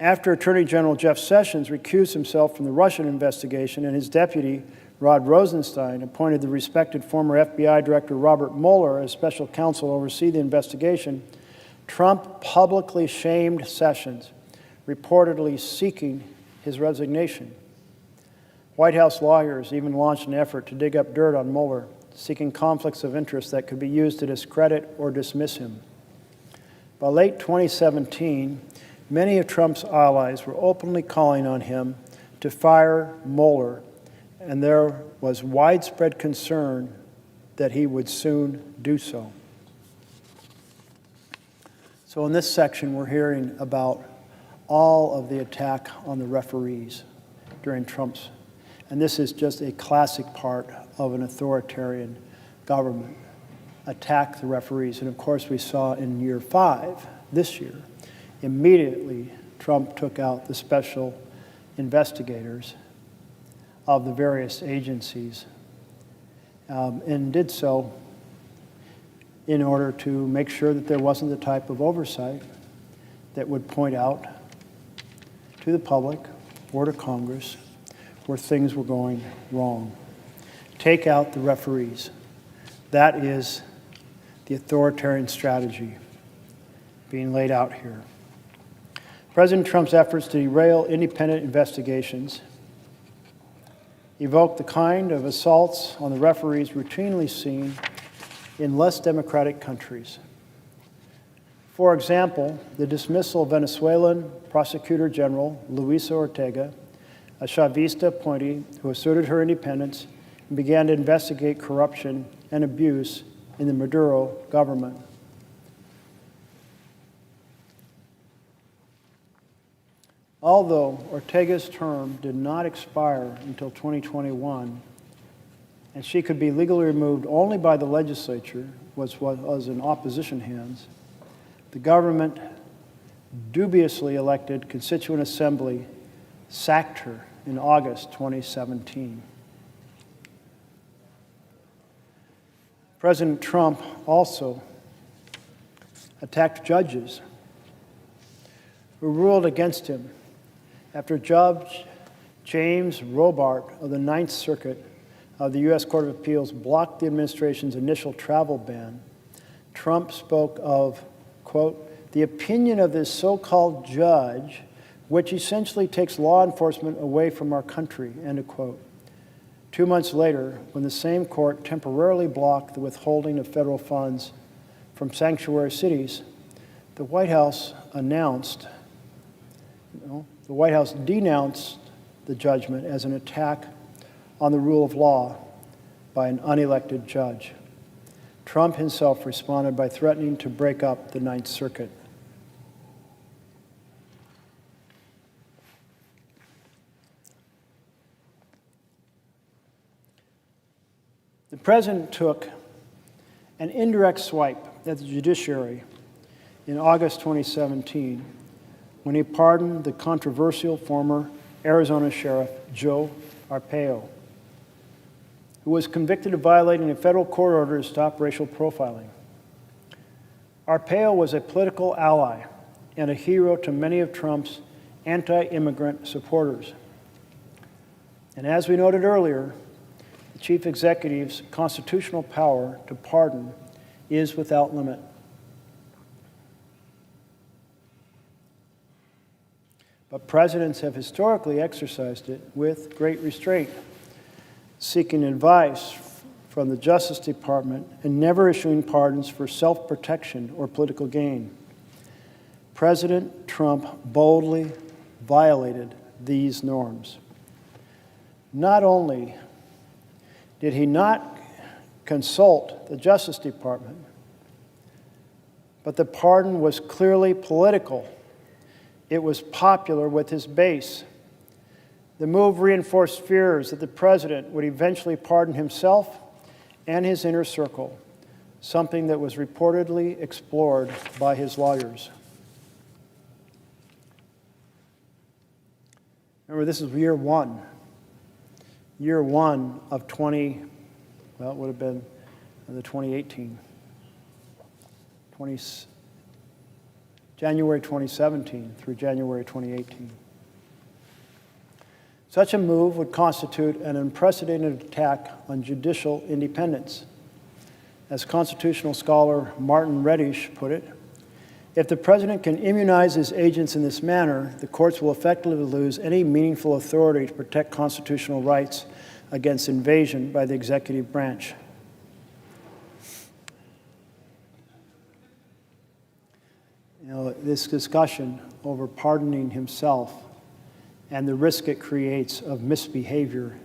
After Attorney General Jeff Sessions recused himself from the Russian investigation and his deputy, Rod Rosenstein, appointed the respected former FBI Director Robert Mueller as special counsel to oversee the investigation, Trump publicly shamed Sessions, reportedly seeking his resignation. White House lawyers even launched an effort to dig up dirt on Mueller, seeking conflicts of interest that could be used to discredit or dismiss him. By late 2017, many of Trump's allies were openly calling on him to fire Mueller, and there was widespread concern that he would soon do so. So in this section, we're hearing about all of the attack on the referees during Trump's, and this is just a classic part of an authoritarian government. Attack the referees. And of course, we saw in year 5, this year, immediately Trump took out the special investigators of the various agencies and did so in order to make sure that there wasn't the type of oversight that would point out to the public or to Congress where things were going wrong. Take out the referees. That is the authoritarian strategy being laid out here. President Trump's efforts to derail independent investigations evoke the kind of assaults on the referees routinely seen in less democratic countries. For example, the dismissal of Venezuelan Prosecutor General Luisa Ortega, a Chavista appointee who asserted her independence and began to investigate corruption and abuse in the Maduro government. Although Ortega's term did not expire until 2021, and she could be legally removed only by the legislature, which was in opposition hands, the government dubiously elected Constituent Assembly sacked her in August 2017. President Trump also attacked judges who ruled against him after Judge James Robart of the Ninth Circuit of the U.S. Court of Appeals blocked the administration's initial travel ban. Trump spoke of, quote, the opinion of this so-called judge, which essentially takes law enforcement away from our country, end of quote. 2 months later, when the same court temporarily blocked the withholding of federal funds from sanctuary cities, the White House denounced the judgment as an attack on the rule of law by an unelected judge. Trump himself responded by threatening to break up the Ninth Circuit. The president took an indirect swipe at the judiciary in August 2017 when he pardoned the controversial former Arizona Sheriff Joe Arpaio, who was convicted of violating a federal court order to stop racial profiling. Arpaio was a political ally and a hero to many of Trump's anti-immigrant supporters. And as we noted earlier, the chief executive's constitutional power to pardon is without limit. But presidents have historically exercised it with great restraint, seeking advice from the Justice Department and never issuing pardons for self-protection or political gain. President Trump boldly violated these norms. Not only did he not consult the Justice Department, but the pardon was clearly political. It was popular with his base. The move reinforced fears that the president would eventually pardon himself and his inner circle, something that was reportedly explored by his lawyers. Remember, this is year one of it would have been the 2018, January 2017 through January 2018. Such a move would constitute an unprecedented attack on judicial independence. As constitutional scholar Martin Reddish put it, If the president can immunize his agents in this manner, the courts will effectively lose any meaningful authority to protect constitutional rights against invasion by the executive branch. You know, this discussion over pardoning himself and the risk it creates of misbehavior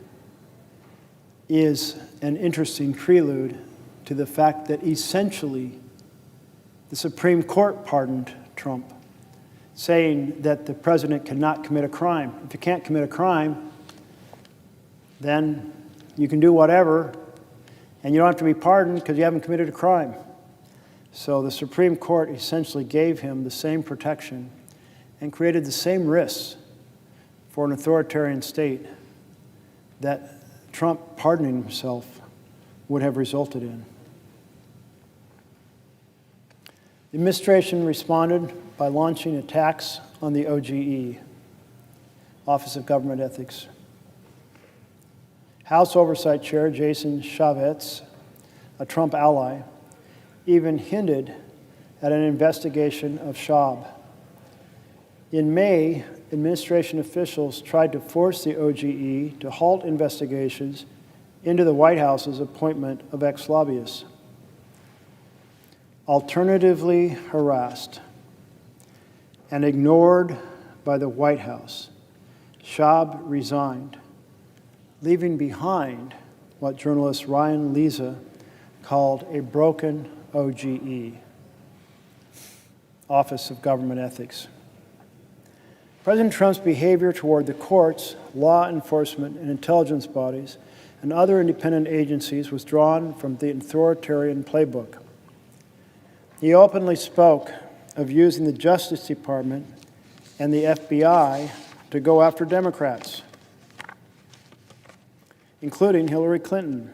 is an interesting prelude to the fact that essentially the Supreme Court pardoned Trump, saying that the president cannot commit a crime. If you can't commit a crime, then you can do whatever, and you don't have to be pardoned because you haven't committed a crime. So the Supreme Court essentially gave him the same protection and created the same risks for an authoritarian state that Trump pardoning himself would have resulted in. The administration responded by launching attacks on the OGE, Office of Government Ethics. House Oversight Chair Jason Chaffetz, a Trump ally, even hinted at an investigation of Schaub. In May, administration officials tried to force the OGE to halt investigations into the White House's appointment of ex-lobbyists. Alternatively harassed and ignored by the White House, Schaub resigned, leaving behind what journalist Ryan Leza called a broken OGE, Office of Government Ethics. President Trump's behavior toward the courts, law enforcement, and intelligence bodies, and other independent agencies was drawn from the authoritarian playbook. He openly spoke of using the Justice Department and the FBI to go after Democrats, including Hillary Clinton.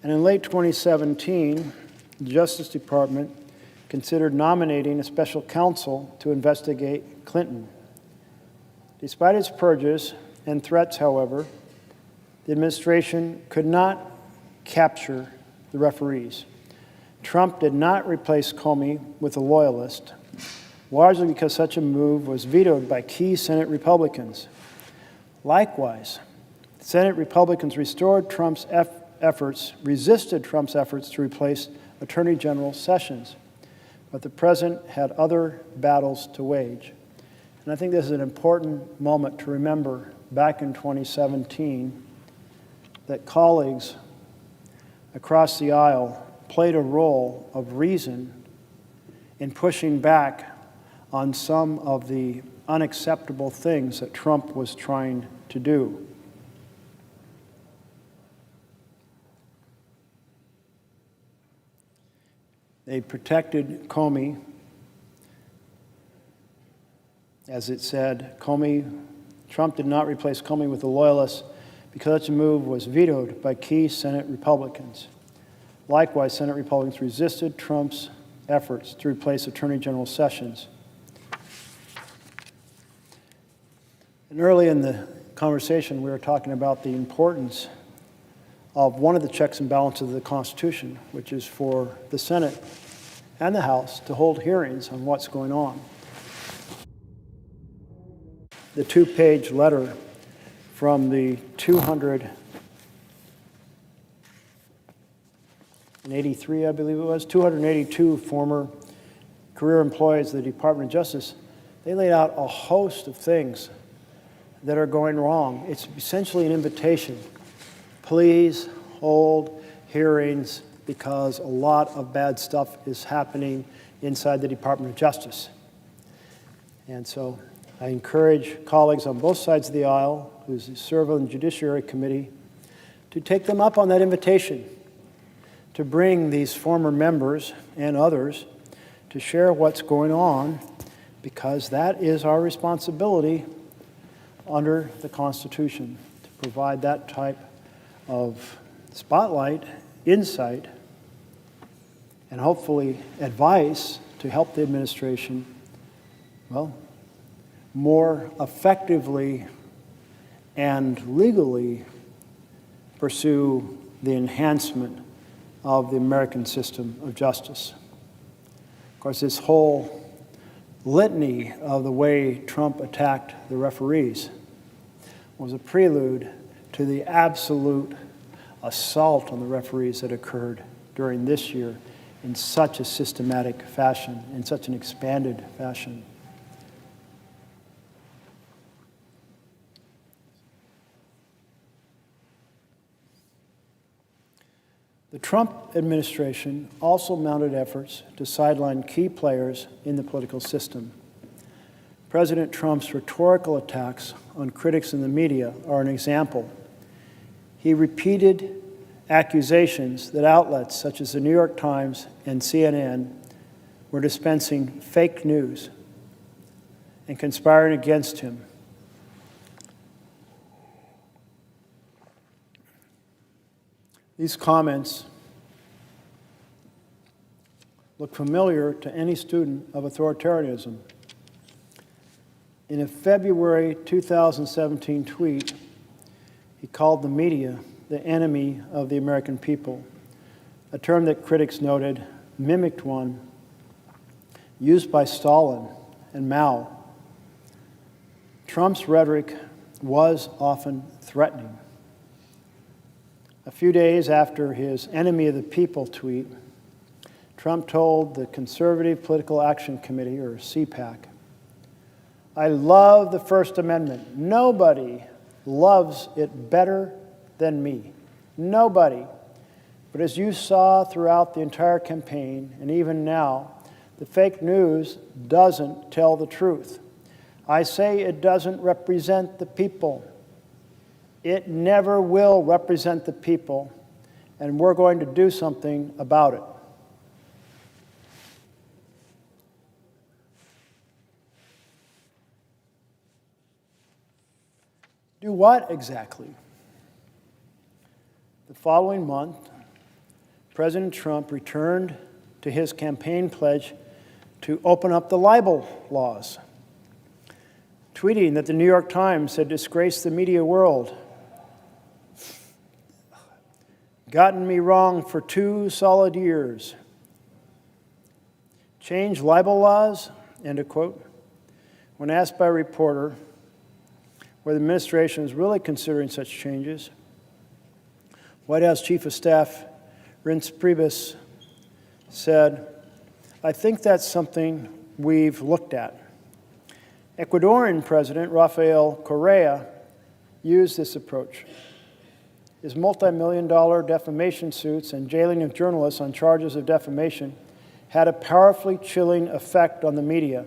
And in late 2017, the Justice Department considered nominating a special counsel to investigate Clinton. Despite its purges and threats, however, the administration could not capture the referees. Trump did not replace Comey with a loyalist, largely because such a move was vetoed by key Senate Republicans. Likewise, Senate Republicans resisted Trump's efforts to replace Attorney General Sessions, but the president had other battles to wage. And I think this is an important moment to remember back in 2017 that colleagues across the aisle played a role of reason in pushing back on some of the unacceptable things that Trump was trying to do. They protected Comey. As it said, Trump did not replace Comey with a loyalist because such a move was vetoed by key Senate Republicans. Likewise, Senate Republicans resisted Trump's efforts to replace Attorney General Sessions. And early in the conversation, we were talking about the importance of one of the checks and balances of the Constitution, which is for the Senate and the House to hold hearings on what's going on. The two-page letter from the 283, I believe it was, 282 former career employees of the Department of Justice, they laid out a host of things that are going wrong. It's essentially an invitation. Please hold hearings because a lot of bad stuff is happening inside the Department of Justice. And so I encourage colleagues on both sides of the aisle who serve on the Judiciary Committee to take them up on that invitation, to bring these former members and others to share what's going on, because that is our responsibility under the Constitution, to provide that type of spotlight, insight, and hopefully advice to help the administration, more effectively and legally pursue the enhancement of the American system of justice. Of course, this whole litany of the way Trump attacked the referees was a prelude to the absolute assault on the referees that occurred during this year in such a systematic fashion, in such an expanded fashion. The Trump administration also mounted efforts to sideline key players in the political system. President Trump's rhetorical attacks on critics in the media are an example. He repeated accusations that outlets such as the New York Times and CNN were dispensing fake news and conspiring against him. These comments look familiar to any student of authoritarianism. In a February 2017 tweet, he called the media the enemy of the American people, a term that critics noted mimicked one used by Stalin and Mao. Trump's rhetoric was often threatening. A few days after his enemy of the people tweet, Trump told the Conservative Political Action Committee, or CPAC, "I love the First Amendment. Nobody loves it better than me. Nobody. But as you saw throughout the entire campaign, and even now, the fake news doesn't tell the truth. I say it doesn't represent the people. It never will represent the people, and we're going to do something about it." Do what exactly? The following month, President Trump returned to his campaign pledge to open up the libel laws, tweeting that the New York Times had disgraced the media world, gotten me wrong for 2 solid years. Change libel laws, end of quote. When asked by a reporter whether the administration is really considering such changes, White House Chief of Staff Reince Priebus said, "I think that's something we've looked at." Ecuadorian President Rafael Correa used this approach. His multi-million-dollar defamation suits and jailing of journalists on charges of defamation had a powerfully chilling effect on the media.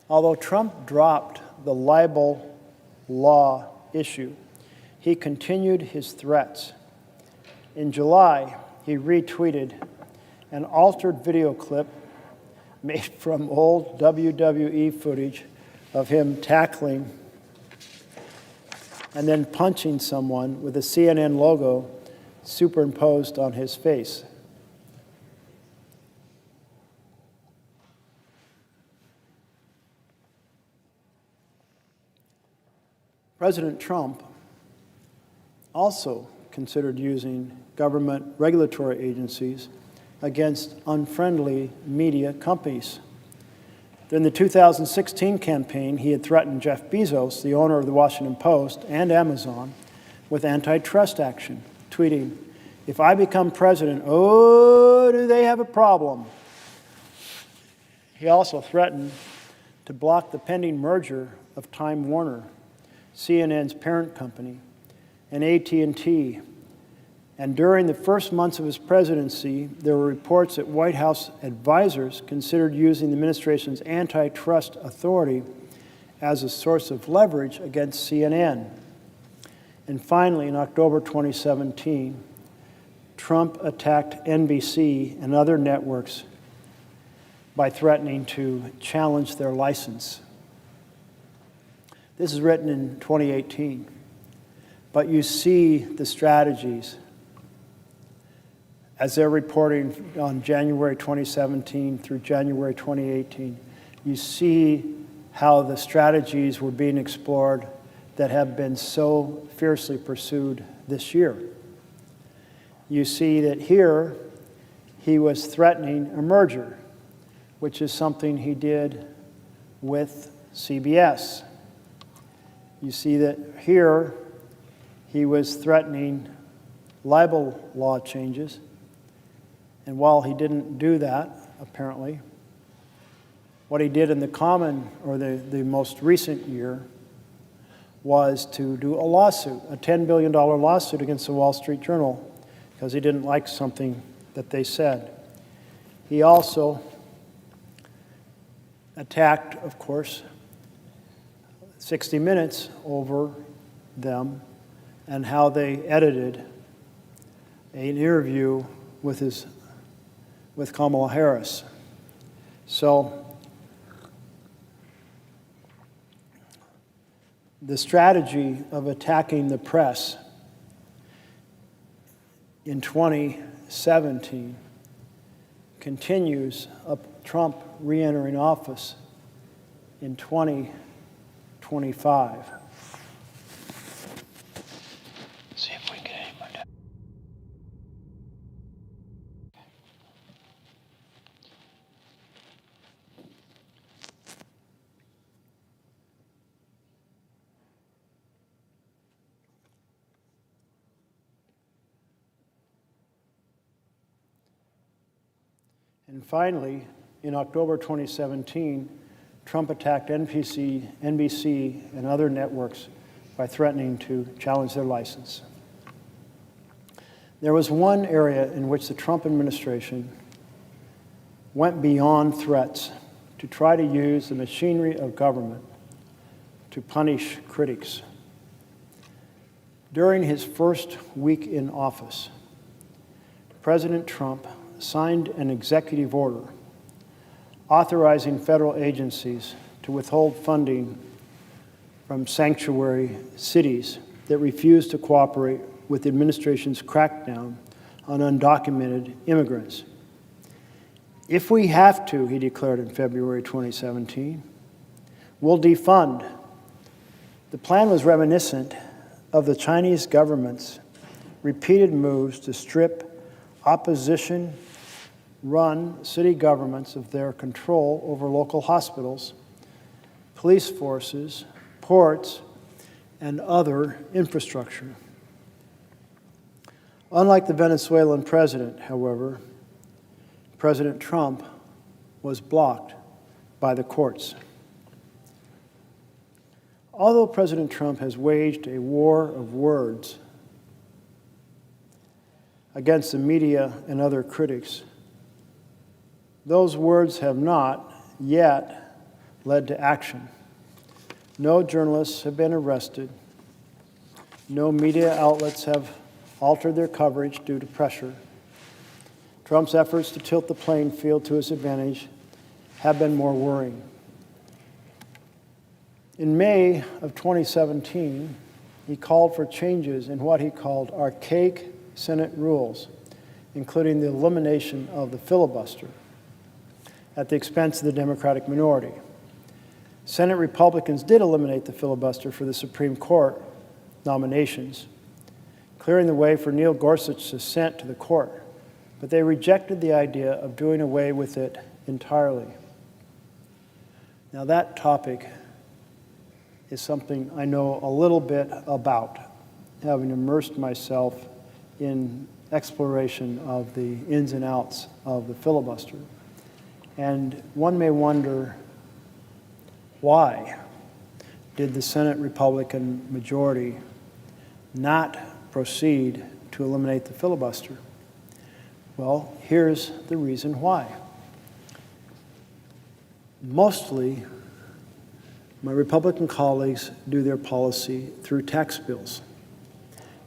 Although Trump dropped the libel law issue, he continued his threats. In July, he retweeted an altered video clip made from old WWE footage of him tackling and then punching someone with a CNN logo superimposed on his face. President Trump also considered using government regulatory agencies against unfriendly media companies. During the 2016 campaign, he had threatened Jeff Bezos, the owner of the Washington Post and Amazon, with antitrust action, tweeting, "If I become president, oh, do they have a problem." He also threatened to block the pending merger of Time Warner, CNN's parent company, and AT&T. And during the first months of his presidency, there were reports that White House advisors considered using the administration's antitrust authority as a source of leverage against CNN. And finally, in October 2017, Trump attacked NBC and other networks by threatening to challenge their license. This is written in 2018, but you see the strategies as they're reporting on January 2017 through January 2018. You see how the strategies were being explored that have been so fiercely pursued this year. You see that here he was threatening a merger which is something he did with CBS. You see that here he was threatening libel law changes, and while he didn't do that, apparently, what he did in the most recent year was to do a lawsuit, a $10 billion lawsuit against the Wall Street Journal, because he didn't like something that they said. He also attacked, of course, 60 Minutes over them and how they edited an interview with Kamala Harris. So the strategy of attacking the press in 2017 continues up Trump re-entering office in 2025. See if we can get any more down. And finally, in October 2017, Trump attacked NBC, and other networks by threatening to challenge their license. There was one area in which the Trump administration went beyond threats to try to use the machinery of government to punish critics. During his first week in office, President Trump signed an executive order authorizing federal agencies to withhold funding from sanctuary cities that refuse to cooperate with the administration's crackdown on undocumented immigrants. If we have to, he declared in February 2017, we'll defund. The plan was reminiscent of the Chinese government's repeated moves to strip opposition-run city governments of their control over local hospitals, police forces, ports, and other infrastructure. Unlike the Venezuelan president, however, President Trump was blocked by the courts. Although President Trump has waged a war of words against the media and other critics, those words have not yet led to action. No journalists have been arrested. No media outlets have altered their coverage due to pressure. Trump's efforts to tilt the playing field to his advantage have been more worrying. In May of 2017, he called for changes in what he called archaic Senate rules, including the elimination of the filibuster at the expense of the Democratic minority. Senate Republicans did eliminate the filibuster for the Supreme Court nominations, clearing the way for Neil Gorsuch's ascent to the court, but they rejected the idea of doing away with it entirely. Now, that topic is something I know a little bit about, having immersed myself in exploration of the ins and outs of the filibuster. And one may wonder, why did the Senate Republican majority not proceed to eliminate the filibuster? Well, here's the reason why. Mostly, my Republican colleagues do their policy through tax bills.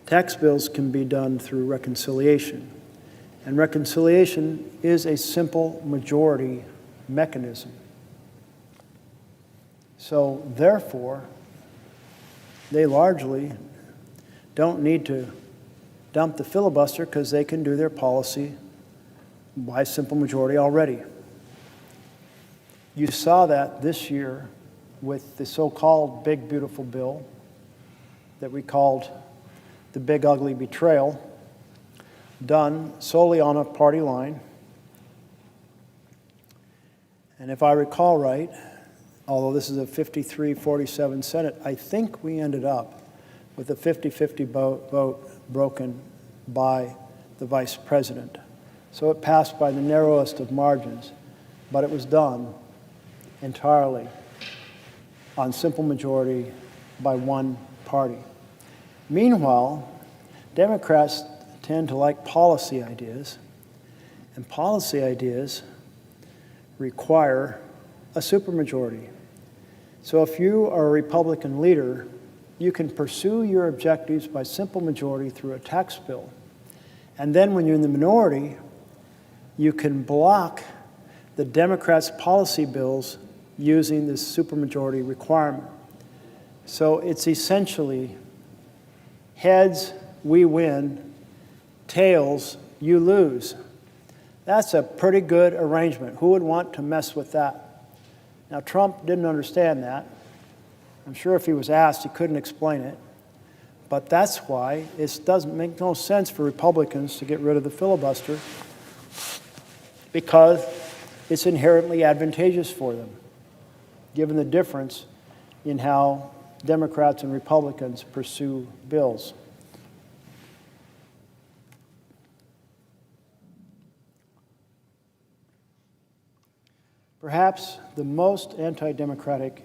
Tax bills can be done through reconciliation, and reconciliation is a simple majority mechanism. So, therefore, they largely don't need to dump the filibuster because they can do their policy by simple majority already. You saw that this year with the so-called Big Beautiful Bill that we called the Big Ugly Betrayal, done solely on a party line. And if I recall right, although this is a 53-47 Senate, I think we ended up with a 50-50 vote broken by the vice president. So it passed by the narrowest of margins, but it was done entirely on simple majority by one party. Meanwhile, Democrats tend to like policy ideas, and policy ideas require a supermajority. So if you are a Republican leader, you can pursue your objectives by simple majority through a tax bill. And then when you're in the minority, you can block the Democrats' policy bills using this supermajority requirement. So it's essentially heads, we win, tails, you lose. That's a pretty good arrangement. Who would want to mess with that? Now, Trump didn't understand that. I'm sure if he was asked, he couldn't explain it. But that's why it doesn't make no sense for Republicans to get rid of the filibuster, because it's inherently advantageous for them, given the difference in how Democrats and Republicans pursue bills. Perhaps the most anti-democratic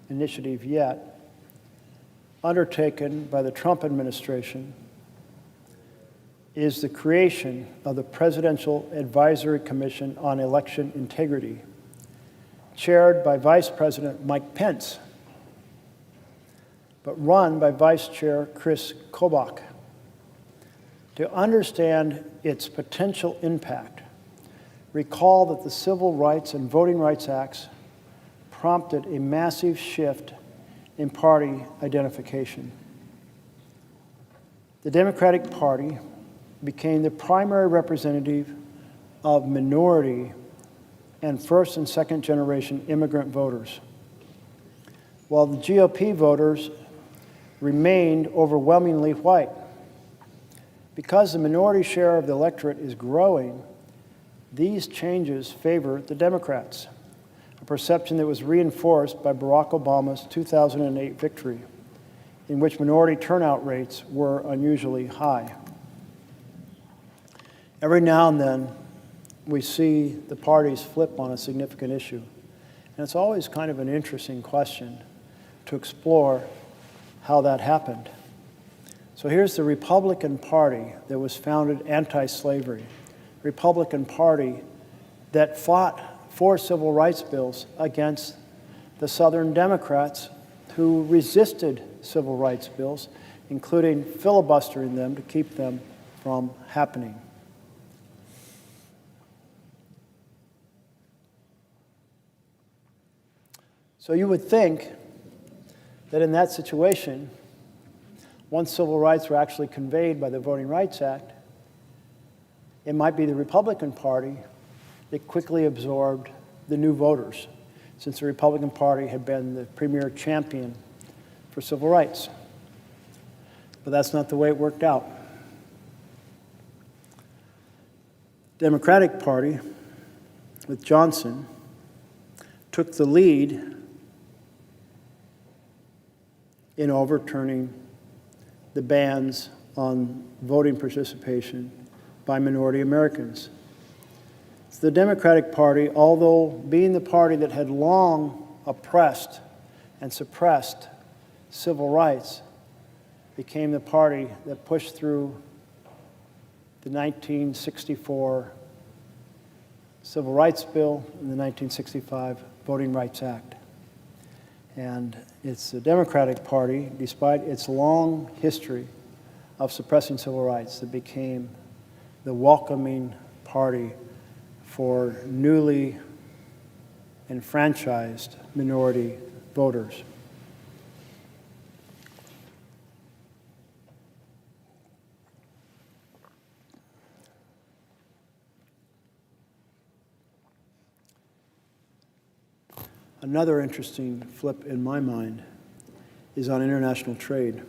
initiative yet undertaken by the Trump administration is the creation of the Presidential Advisory Commission on Election Integrity, chaired by Vice President Mike Pence, but run by Vice Chair Chris Kobach. To understand its potential impact, recall that the Civil Rights and Voting Rights Acts prompted a massive shift in party identification. The Democratic Party became the primary representative of minority and first and second generation immigrant voters, while the GOP voters remained overwhelmingly white. Because the minority share of the electorate is growing, these changes favor the Democrats, a perception that was reinforced by Barack Obama's 2008 victory, in which minority turnout rates were unusually high. Every now and then, we see the parties flip on a significant issue. And it's always kind of an interesting question to explore how that happened. So here's the Republican Party that was founded anti-slavery, Republican Party that fought for civil rights bills against the Southern Democrats who resisted civil rights bills, including filibustering them to keep them from happening. So you would think that in that situation, once civil rights were actually conveyed by the Voting Rights Act, it might be the Republican Party that quickly absorbed the new voters, since the Republican Party had been the premier champion for civil rights. But that's not the way it worked out. Democratic Party, with Johnson, took the lead in overturning the bans on voting participation by minority Americans. The Democratic Party, although being the party that had long oppressed and suppressed civil rights, became the party that pushed through the 1964 Civil Rights Bill and the 1965 Voting Rights Act. And it's the Democratic Party, despite its long history of suppressing civil rights, that became the welcoming party for newly enfranchised minority voters. Another interesting flip in my mind is on international trade.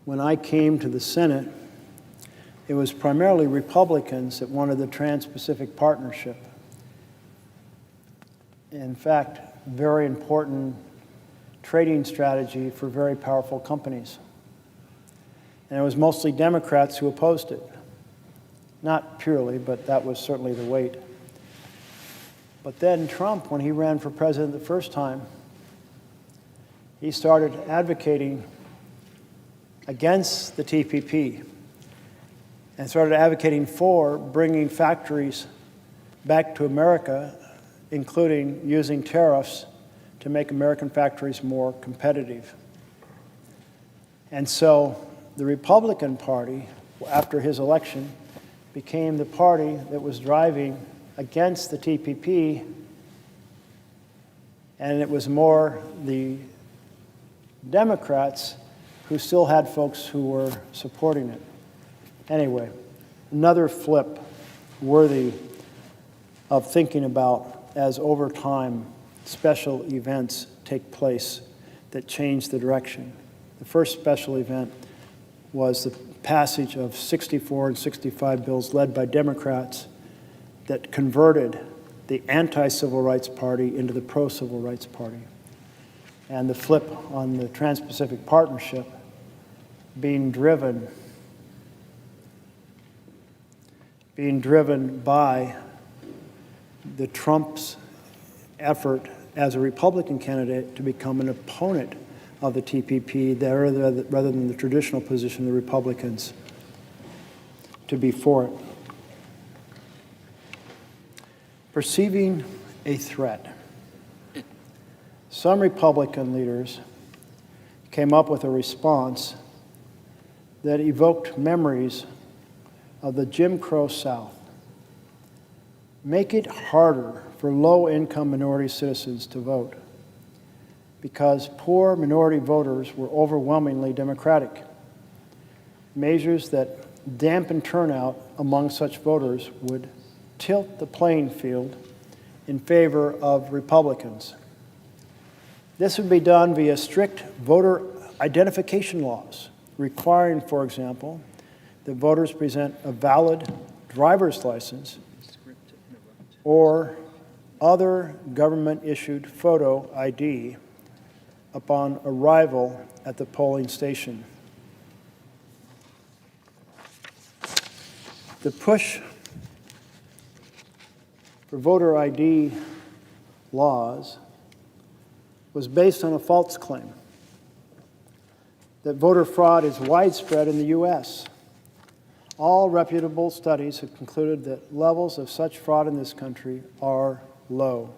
When I came to the Senate, it was primarily Republicans that wanted the Trans-Pacific Partnership. in fact, very important trading strategy for very powerful companies. And it was mostly Democrats who opposed it. Not purely, but that was certainly the weight. But then Trump, when he ran for president the first time, he started advocating against the TPP and started advocating for bringing factories back to America, including using tariffs to make American factories more competitive. And so the Republican Party, after his election, became the party that was driving against the TPP, and it was more the Democrats who still had folks who were supporting it. Anyway, another flip worthy of thinking about as over time special events take place that change the direction. The first special event was the passage of 64 and 65 bills led by Democrats that converted the anti-civil rights party into the pro-civil rights party. And the flip on the Trans-Pacific Partnership being driven by the Trump's effort as a Republican candidate to become an opponent of the TPP rather than the traditional position of the Republicans to be for it. Perceiving a threat. Some Republican leaders came up with a response that evoked memories of the Jim Crow South. Make it harder for low-income minority citizens to vote, because poor minority voters were overwhelmingly Democratic. Measures that dampen turnout among such voters would tilt the playing field in favor of Republicans. This would be done via strict voter identification laws, requiring, for example, that voters present a valid driver's license or other government-issued photo ID upon arrival at the polling station. The push for voter ID laws was based on a false claim that voter fraud is widespread in the U.S. All reputable studies have concluded that levels of such fraud in this country are low.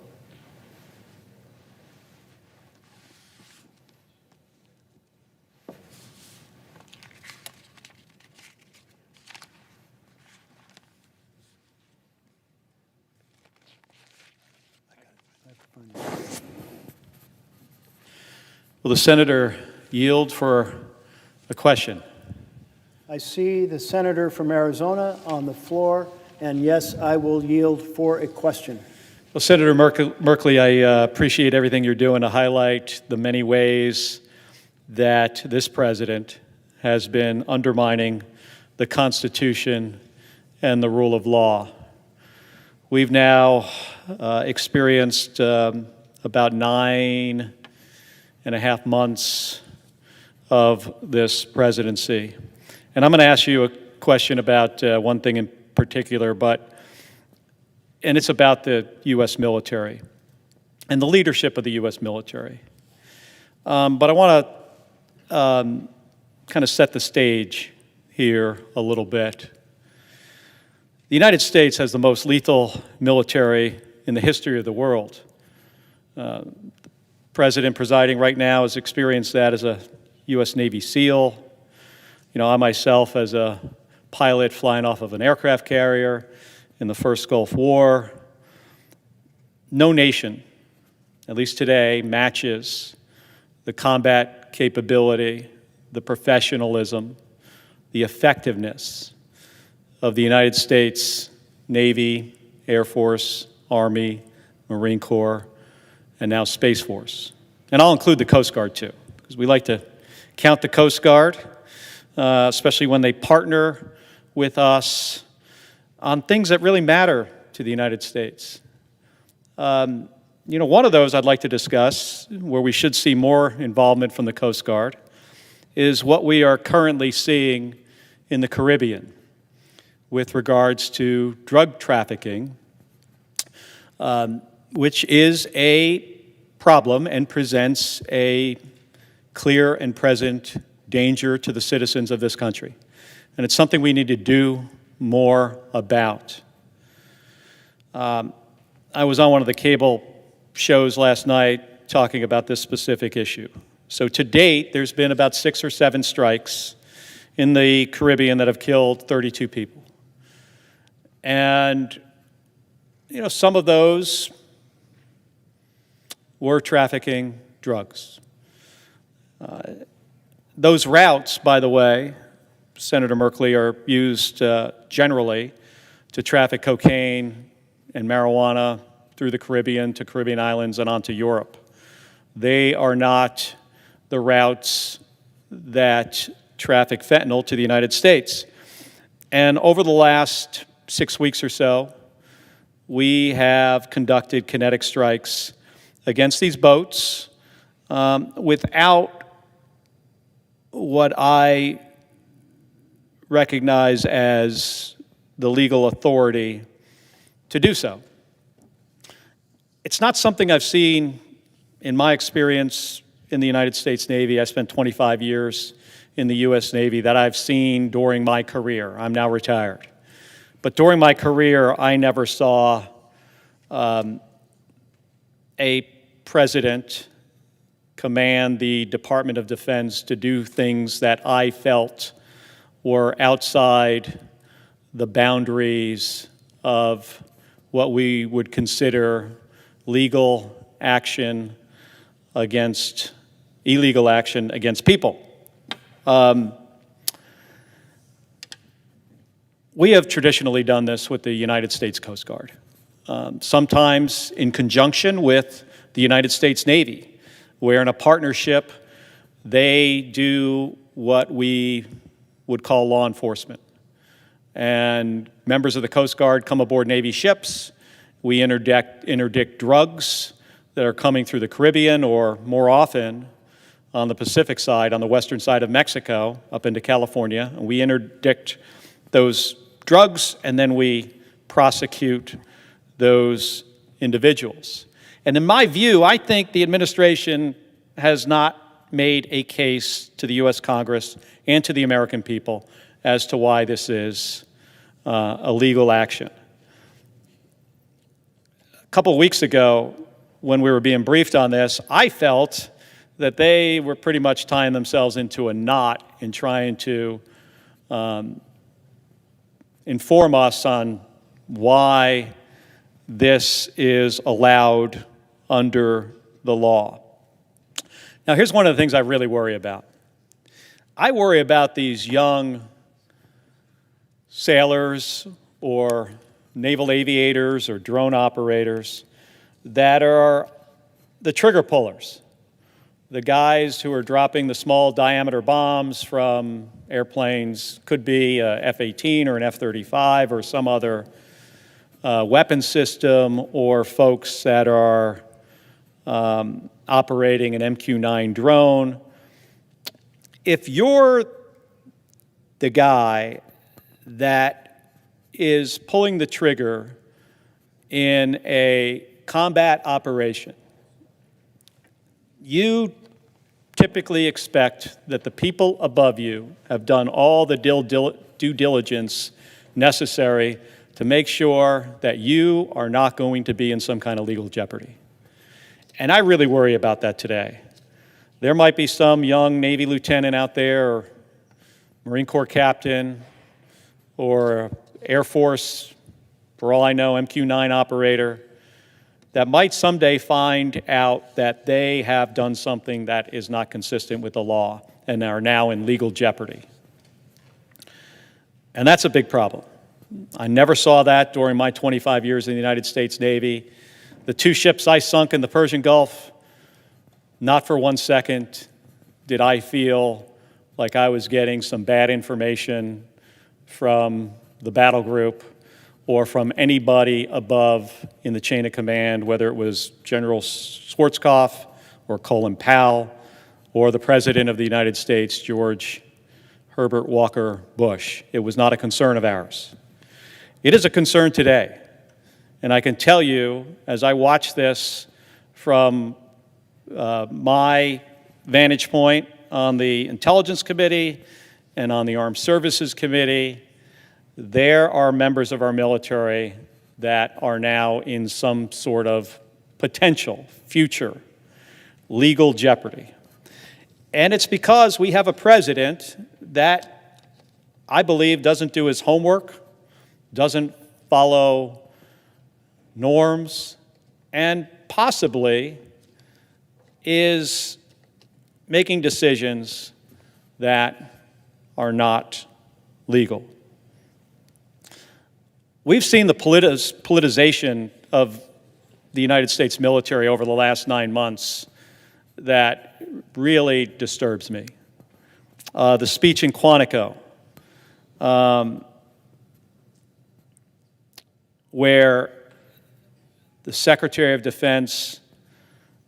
Will the senator yield for a question? I see the senator from Arizona on the floor, and yes, I will yield for a question. Well, Senator Merkley, I appreciate everything you're doing to highlight the many ways that this president has been undermining the Constitution and the rule of law. We've now experienced about 9.5 months of this presidency. And I'm going to ask you a question about one thing in particular, and it's about the U.S. military and the leadership of the U.S. military. But I want to kind of set the stage here a little bit. The United States has the most lethal military in the history of the world. The president presiding right now has experienced that as a U.S. Navy SEAL. You know, I myself, as a pilot flying off of an aircraft carrier in the first Gulf War, no nation, at least today, matches the combat capability, the professionalism, the effectiveness of the United States Navy, Air Force, Army, Marine Corps, and now Space Force. And I'll include the Coast Guard too, because we like to count the Coast Guard, especially when they partner with us on things that really matter to the United States. You One of those I'd like to discuss, where we should see more involvement from the Coast Guard, is what we are currently seeing in the Caribbean with regards to drug trafficking, which is a problem and presents a clear and present danger to the citizens of this country. And it's something we need to do more about. I was on one of the cable shows last night talking about this specific issue. So to date, there's been about 6 or 7 strikes in the Caribbean that have killed 32 people. And, some of those were trafficking drugs. Those routes, by the way, Senator Merkley, are used generally to traffic cocaine and marijuana through the Caribbean to Caribbean islands and onto Europe. They are not the routes that traffic fentanyl to the United States. And over the last 6 weeks or so, we have conducted kinetic strikes against these boats without what I recognize as the legal authority to do so. It's not something I've seen in my experience in the United States Navy. I spent 25 years in the U.S. Navy that I've seen during my career. I'm now retired. But during my career, I never saw a president command the Department of Defense to do things that I felt were outside the boundaries of what we would consider legal action against, illegal action against people. We have traditionally done this with the United States Coast Guard, sometimes in conjunction with the United States Navy, where in a partnership, they do what we would call law enforcement. And members of the Coast Guard come aboard Navy ships. We interdict drugs that are coming through the Caribbean, or more often on the Pacific side, on the western side of Mexico, up into California. And we interdict those drugs, and then we prosecute those individuals. And in my view, I think the administration has not made a case to the U.S. Congress and to the American people as to why this is a legal action. A couple of weeks ago, when we were being briefed on this, I felt that they were pretty much tying themselves into a knot in trying to inform us on why this is allowed under the law. Now, here's one of the things I really worry about. I worry about these young sailors or naval aviators or drone operators that are the trigger pullers, the guys who are dropping the small diameter bombs from airplanes, could be a F-18 or an F-35 or some other weapon system, or folks that are operating an MQ-9 drone. If you're the guy that is pulling the trigger in a combat operation, you typically expect that the people above you have done all the due diligence necessary to make sure that you are not going to be in some kind of legal jeopardy. And I really worry about that today. There might be some young Navy lieutenant out there, or Marine Corps captain, or Air Force, for all I know, MQ-9 operator, that might someday find out that they have done something that is not consistent with the law and are now in legal jeopardy. And that's a big problem. I never saw that during my 25 years in the United States Navy. The 2 ships I sunk in the Persian Gulf, not for 1 second did I feel like I was getting some bad information from the battle group or from anybody above in the chain of command, whether it was General Schwarzkopf or Colin Powell or the President of the United States, George Herbert Walker Bush. It was not a concern of ours. It is a concern today. And I can tell you, as I watch this from my vantage point on the Intelligence Committee and on the Armed Services Committee, there are members of our military that are now in some sort of potential future legal jeopardy. And it's because we have a president that I believe doesn't do his homework, doesn't follow norms, and possibly is making decisions that are not legal. We've seen the politicization of the United States military over the last 9 months that really disturbs me. The speech in Quantico, where the Secretary of Defense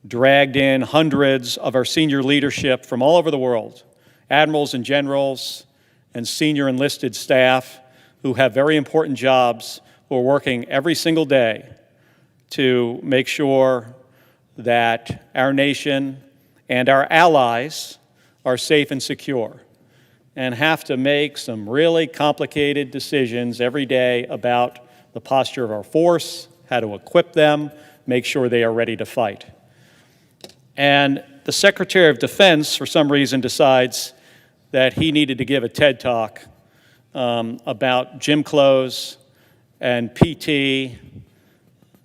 dragged in hundreds of our senior leadership from all over the world, admirals and generals and senior enlisted staff who have very important jobs, who are working every single day to make sure that our nation and our allies are safe and secure, and have to make some really complicated decisions every day about the posture of our force, how to equip them, make sure they are ready to fight. And the Secretary of Defense, for some reason, decides that he needed to give a TED Talk about gym clothes and PT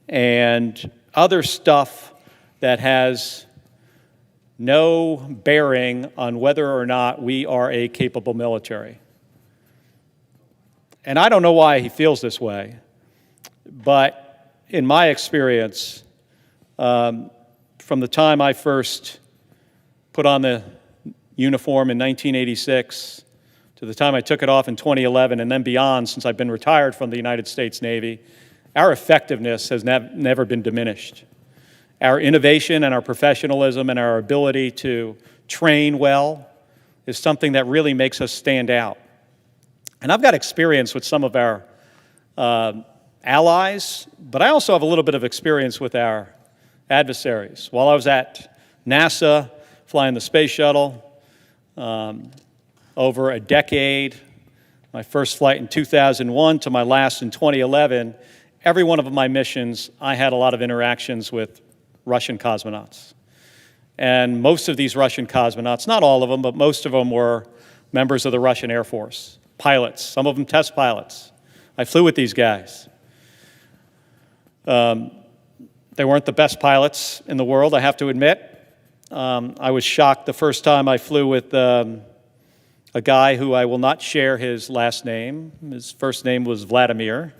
and other stuff that has no bearing on whether or not we are a capable military. And I don't know why he feels this way, but in my experience, from the time I first put on the uniform in 1986 to the time I took it off in 2011 and then beyond, since I've been retired from the United States Navy, our effectiveness has never been diminished. Our innovation and our professionalism and our ability to train well is something that really makes us stand out. And I've got experience with some of our allies, but I also have a little bit of experience with our adversaries. While I was at NASA, flying the space shuttle, over a decade, my first flight in 2001 to my last in 2011, every one of my missions, I had a lot of interactions with Russian cosmonauts. And most of these Russian cosmonauts, not all of them, but most of them were members of the Russian Air Force, pilots, some of them test pilots. I flew with these guys. They weren't the best pilots in the world, I have to admit. I was shocked the first time I flew with a guy who I will not share his last name. His first name was Vladimir.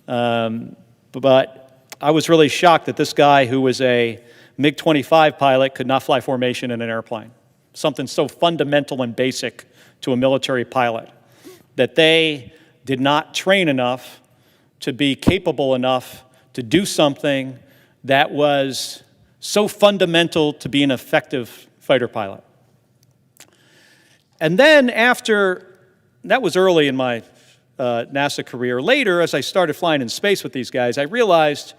But I was really shocked that this guy, who was a MiG-25 pilot, could not fly formation in an airplane. Something so fundamental and basic to a military pilot, that they did not train enough to be capable enough to do something that was so fundamental to be an effective fighter pilot. And then after, that was early in my NASA career. Later, as I started flying in space with these guys, I realized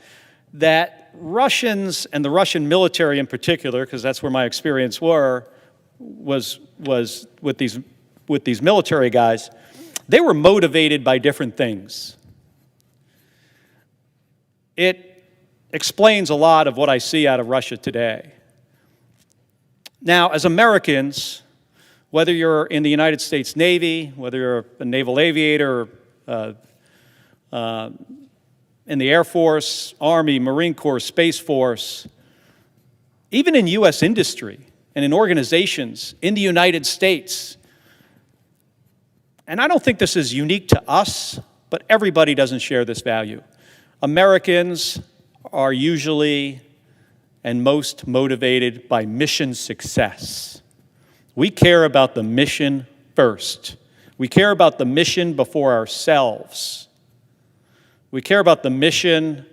that Russians, and the Russian military in particular, because that's where my experience was with these military guys, they were motivated by different things. It explains a lot of what I see out of Russia today. Now, as Americans, whether you're in the United States Navy, whether you're a naval aviator, in the Air Force, Army, Marine Corps, Space Force, even in U.S. industry and in organizations in the United States, and I don't think this is unique to us, but everybody doesn't share this value. Americans are usually and most motivated by mission success. We care about the mission first. We care about the mission before ourselves. We care about the mission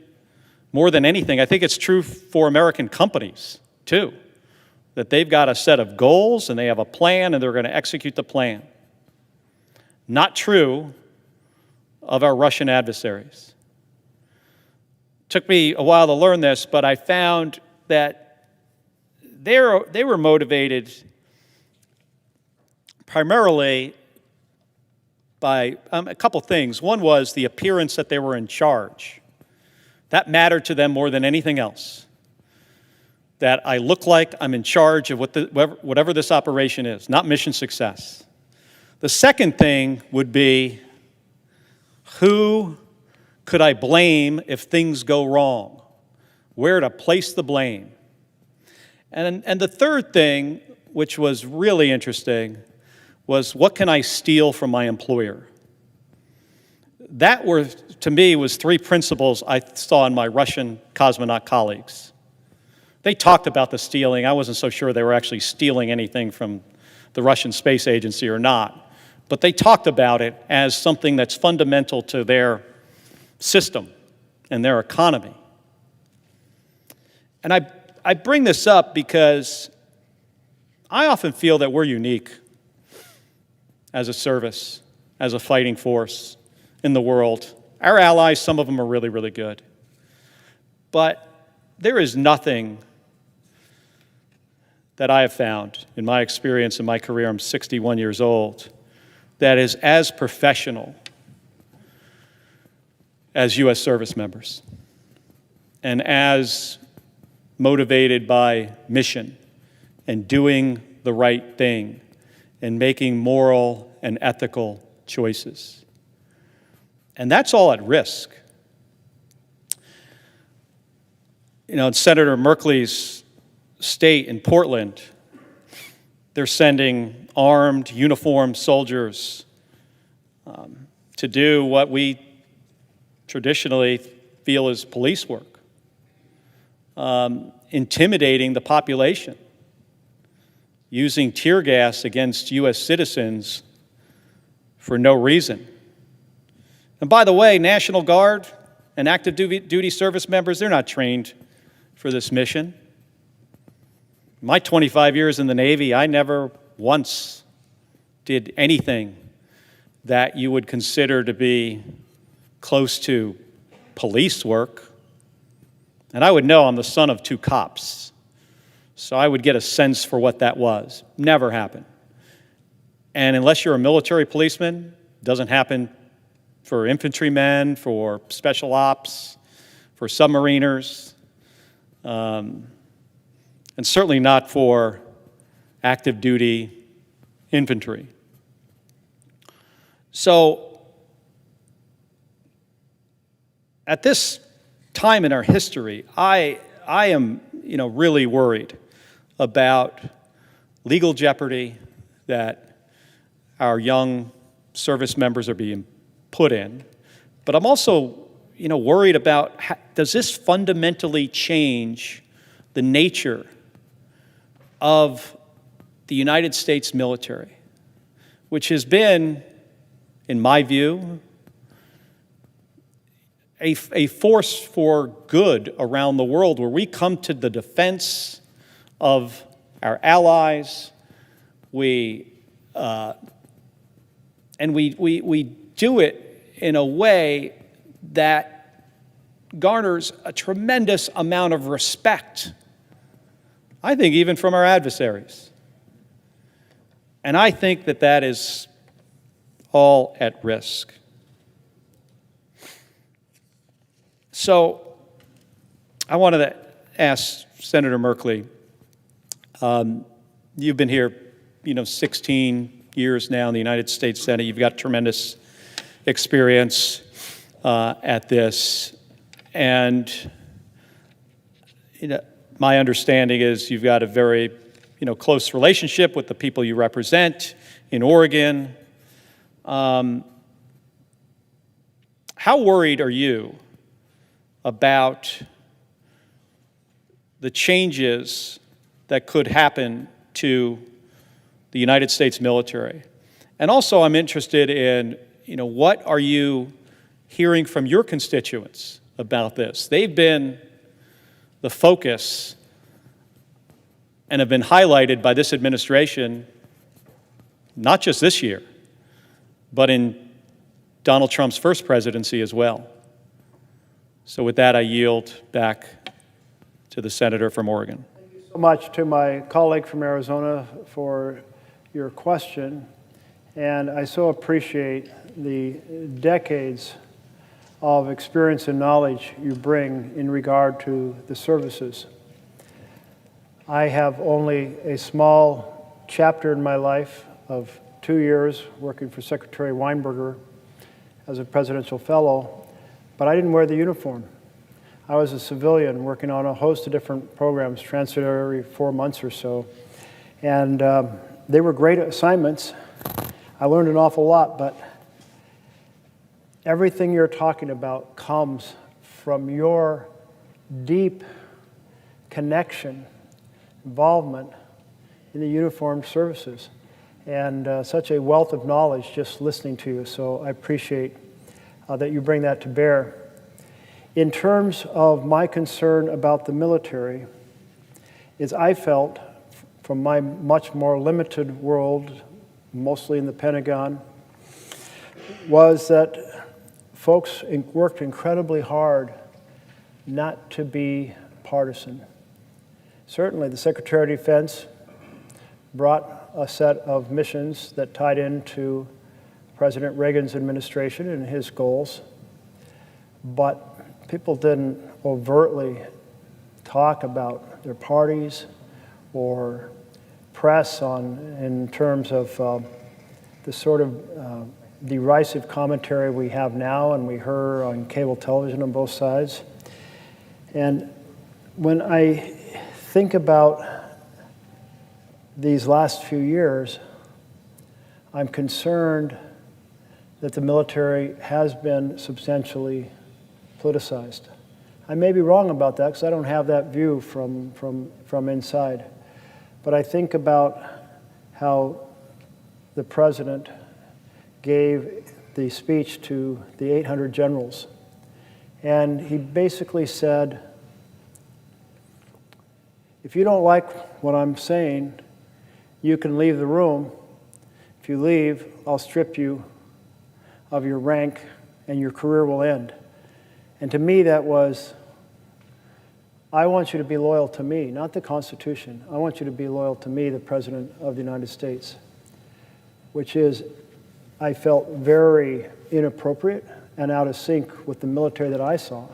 more than anything. I think it's true for American companies, too, that they've got a set of goals and they have a plan and they're going to execute the plan. Not true of our Russian adversaries. Took me a while to learn this, but I found that they were motivated primarily by a couple things. One was the appearance that they were in charge. That mattered to them more than anything else. That I look like I'm in charge of whatever this operation is, not mission success. The second thing would be, who could I blame if things go wrong? Where to place the blame? And the third thing, which was really interesting, was what can I steal from my employer? That were, to me, was three principles I saw in my Russian cosmonaut colleagues. They talked about the stealing. I wasn't so sure they were actually stealing anything from the Russian Space Agency or not. But they talked about it as something that's fundamental to their system and their economy. And I bring this up because I often feel that we're unique as a service, as a fighting force in the world. Our allies, some of them are really, really good. But there is nothing that I have found in my experience in my career, I'm 61 years old, that is as professional as U.S. service members and as motivated by mission and doing the right thing and making moral and ethical choices. And that's all at risk. You know, in Senator Merkley's state in Portland, they're sending armed, uniformed soldiers to do what we traditionally feel is police work, intimidating the population, using tear gas against U.S. citizens for no reason. And by the way, National Guard and active duty service members, they're not trained for this mission. My 25 years in the Navy, I never once did anything that you would consider to be close to police work. And I would know I'm the son of two cops. So I would get a sense for what that was. Never happened. And unless you're a military policeman, it doesn't happen for infantrymen, for special ops, for submariners, and certainly not for active duty infantry. So at this time in our history, I am, really worried about legal jeopardy that our young service members are being put in. But I'm also, worried about does this fundamentally change the nature of the United States military, which has been, in my view, a force for good around the world, where we come to the defense of our allies. We do it in a way that garners a tremendous amount of respect, I think even from our adversaries. And I think that that is all at risk. So I wanted to ask Senator Merkley, you've been here, 16 years now in the United States Senate. You've got tremendous experience at this. And my understanding is you've got a very close relationship with the people you represent in Oregon. How worried are you about the changes that could happen to the United States military? And also I'm interested in, what are you hearing from your constituents about this. They've been the focus and have been highlighted by this administration, not just this year, but in Donald Trump's first presidency as well. So with that, I yield back to the senator from Oregon. Thank you so much to my colleague from Arizona for your question. And I so appreciate the decades of experience and knowledge you bring in regard to the services. I have only a small chapter in my life of 2 years working for Secretary Weinberger as a presidential fellow, but I didn't wear the uniform. I was a civilian working on a host of different programs, transited every 4 months or so. And they were great assignments. I learned an awful lot, but everything you're talking about comes from your deep connection, involvement in the uniformed services, and such a wealth of knowledge just listening to you. So I appreciate that you bring that to bear. In terms of my concern about the military, is I felt from my much more limited world, mostly in the Pentagon, was that folks worked incredibly hard not to be partisan. Certainly, the Secretary of Defense brought a set of missions that tied into President Reagan's administration and his goals, but people didn't overtly talk about their parties or press in terms of the sort of derisive commentary we have now and we heard on cable television on both sides. And when I think about these last few years, I'm concerned that the military has been substantially politicized. I may be wrong about that because I don't have that view from inside. But I think about how the president gave the speech to the 800 generals. And he basically said, if you don't like what I'm saying, you can leave the room. If you leave, I'll strip you of your rank and your career will end. And to me, that was, I want you to be loyal to me, not the Constitution. I want you to be loyal to me, the President of the United States, which is, I felt very inappropriate and out of sync with the military that I saw,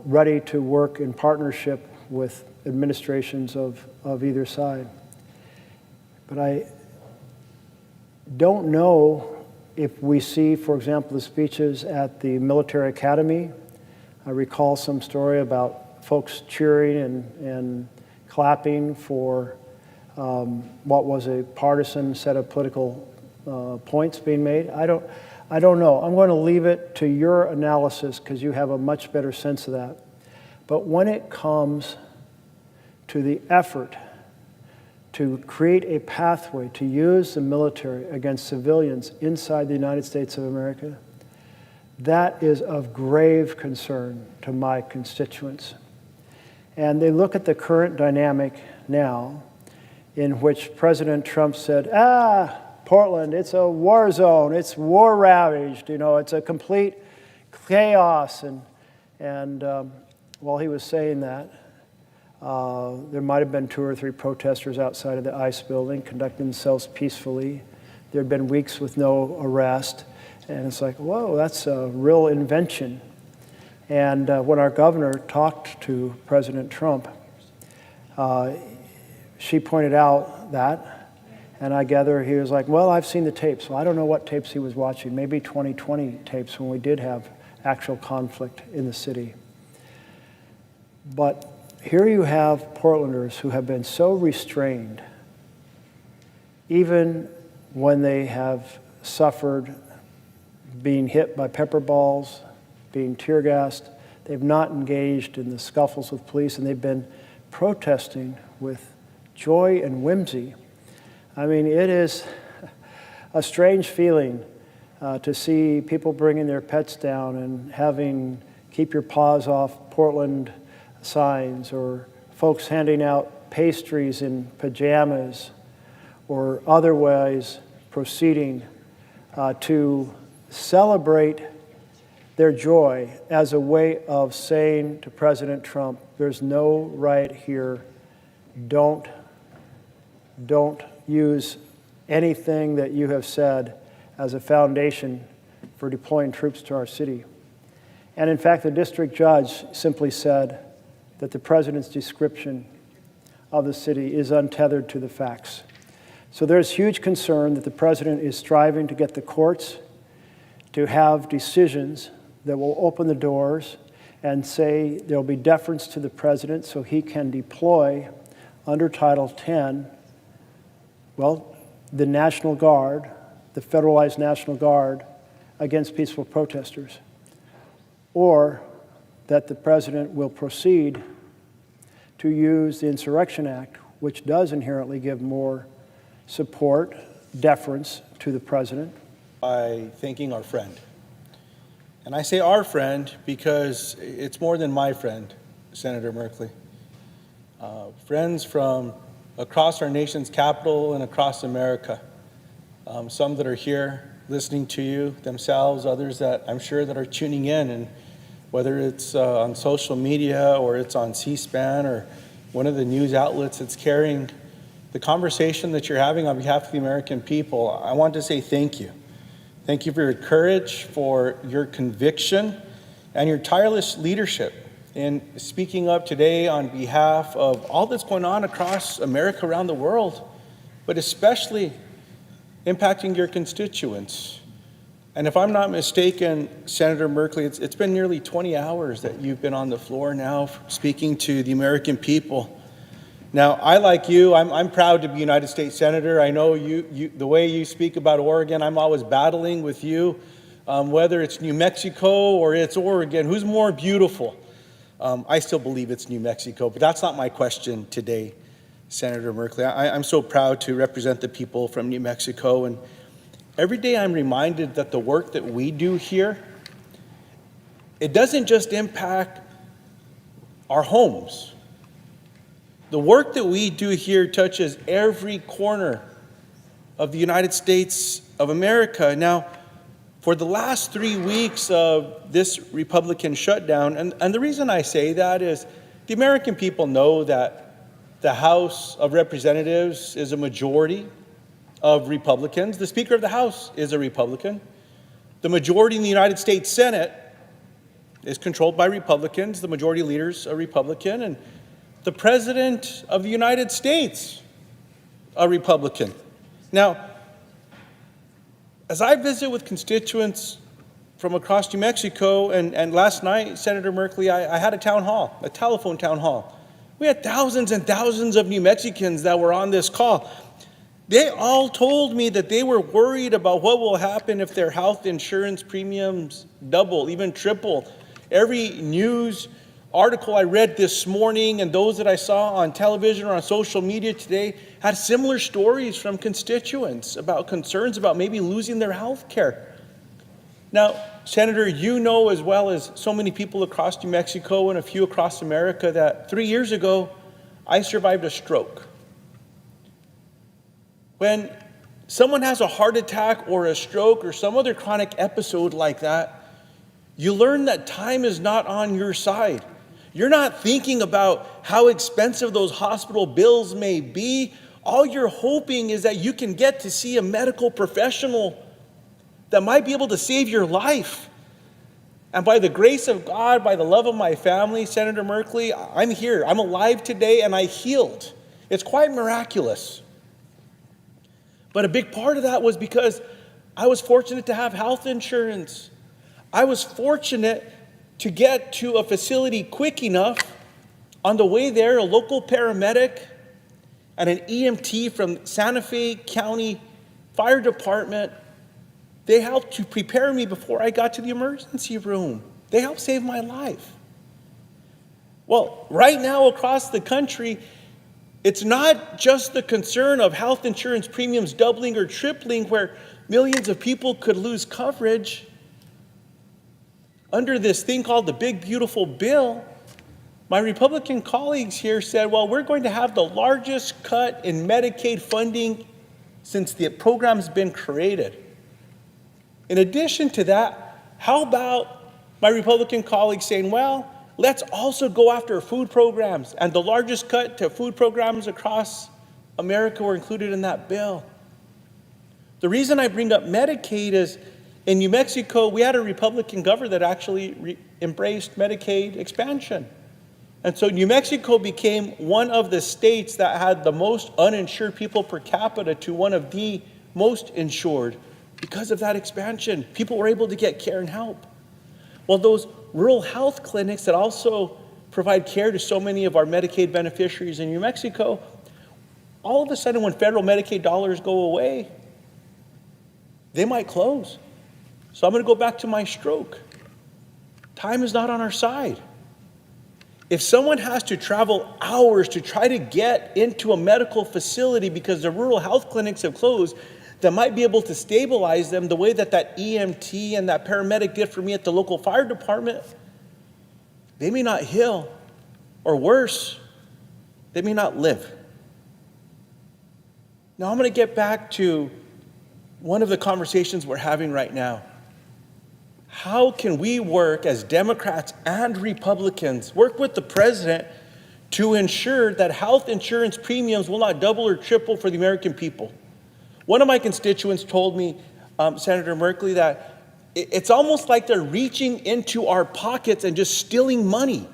ready to work in partnership with administrations of either side. But I don't know if we see, for example, the speeches at the military academy. I recall some story about folks cheering and clapping for what was a partisan set of political points being made. I don't know. I'm going to leave it to your analysis because you have a much better sense of that. But when it comes to the effort to create a pathway to use the military against civilians inside the United States of America, that is of grave concern to my constituents. And they look at the current dynamic now in which President Trump said, Portland, it's a war zone, it's war ravaged, it's a complete chaos. And while he was saying that, there might have been 2 or 3 protesters outside of the ICE building conducting themselves peacefully. There had been weeks with no arrest. And it's like, whoa, that's a real invention. And when our governor talked to President Trump, she pointed out that, and I gather he was like, well, I've seen the tapes. Well, I don't know what tapes he was watching, maybe 2020 tapes when we did have actual conflict in the city. But here you have Portlanders who have been so restrained, even when they have suffered being hit by pepper balls, being tear gassed. They've not engaged in the scuffles with police, and they've been protesting with joy and whimsy. I mean, it is a strange feeling to see people bringing their pets down and having keep your paws off Portland signs, or folks handing out pastries in pajamas, or otherwise proceeding to celebrate their joy as a way of saying to President Trump, there's no riot here. Don't use anything that you have said as a foundation for deploying troops to our city. And in fact, the district judge simply said that the president's description of the city is untethered to the facts. So there's huge concern that the president is striving to get the courts to have decisions that will open the doors and say there will be deference to the president so he can deploy under Title 10, well, the National Guard, the federalized National Guard, against peaceful protesters. Or that the president will proceed to use the Insurrection Act, which does inherently give more support, deference to the president. By thanking our friend. And I say our friend because it's more than my friend, Senator Merkley. Friends from across our nation's capital and across America. Some that are here listening to you themselves, others that I'm sure that are tuning in, and whether it's on social media or it's on C-SPAN or one of the news outlets that's carrying the conversation that you're having on behalf of the American people, I want to say thank you. Thank you for your courage, for your conviction, and your tireless leadership in speaking up today on behalf of all that's going on across America, around the world, but especially impacting your constituents. And if I'm not mistaken, Senator Merkley, it's been nearly 20 hours that you've been on the floor now speaking to the American people. Now, I, like you, I'm proud to be a United States Senator. I know the way you speak about Oregon, I'm always battling with you, whether it's New Mexico or it's Oregon. Who's more beautiful? I still believe it's New Mexico, but that's not my question today, Senator Merkley. I'm so proud to represent the people from New Mexico, and every day I'm reminded that the work that we do here, it doesn't just impact our homes. The work that we do here touches every corner of the United States of America. Now, for the last 3 weeks of this Republican shutdown, and the reason I say that is the American people know that the House of Representatives is a majority of Republicans. The Speaker of the House is a Republican. The majority in the United States Senate is controlled by Republicans. The majority leader's a Republican. And the President of the United States, a Republican. Now, as I visit with constituents from across New Mexico, and last night, Senator Merkley, I had a town hall, a telephone town hall. We had thousands and thousands of New Mexicans that were on this call. They all told me that they were worried about what will happen if their health insurance premiums double, even triple. Every news article I read this morning and those that I saw on television or on social media today had similar stories from constituents about concerns about maybe losing their health care. Now, Senator, you know as well as so many people across New Mexico and a few across America that 3 years ago, I survived a stroke. When someone has a heart attack or a stroke or some other chronic episode like that, you learn that time is not on your side. You're not thinking about how expensive those hospital bills may be. All you're hoping is that you can get to see a medical professional that might be able to save your life. And by the grace of God, by the love of my family, Senator Merkley, I'm here. I'm alive today and I healed. It's quite miraculous. But a big part of that was because I was fortunate to have health insurance. I was fortunate to get to a facility quick enough. On the way there, a local paramedic and an EMT from Santa Fe County Fire Department, they helped to prepare me before I got to the emergency room. They helped save my life. Well, right now across the country, it's not just the concern of health insurance premiums doubling or tripling where millions of people could lose coverage under this thing called the Big Beautiful Bill, my Republican colleagues here said, well, we're going to have the largest cut in Medicaid funding since the program's been created. In addition to that, how about my Republican colleagues saying, well, let's also go after food programs, and the largest cut to food programs across America were included in that bill. The reason I bring up Medicaid is in New Mexico, we had a Republican governor that actually embraced Medicaid expansion. And so New Mexico became one of the states that had the most uninsured people per capita to one of the most insured because of that expansion. People were able to get care and help. Well, those rural health clinics that also provide care to so many of our Medicaid beneficiaries in New Mexico, all of a sudden when federal Medicaid dollars go away, they might close. So I'm going to go back to my stroke. Time is not on our side. If someone has to travel hours to try to get into a medical facility because the rural health clinics have closed, that might be able to stabilize them the way that EMT and that paramedic did for me at the local fire department, they may not heal, or worse, they may not live. Now I'm going to get back to one of the conversations we're having right now. How can we work as Democrats and Republicans, work with the president to ensure that health insurance premiums will not double or triple for the American people? One of my constituents told me, Senator Merkley, that it's almost like they're reaching into our pockets and just stealing money.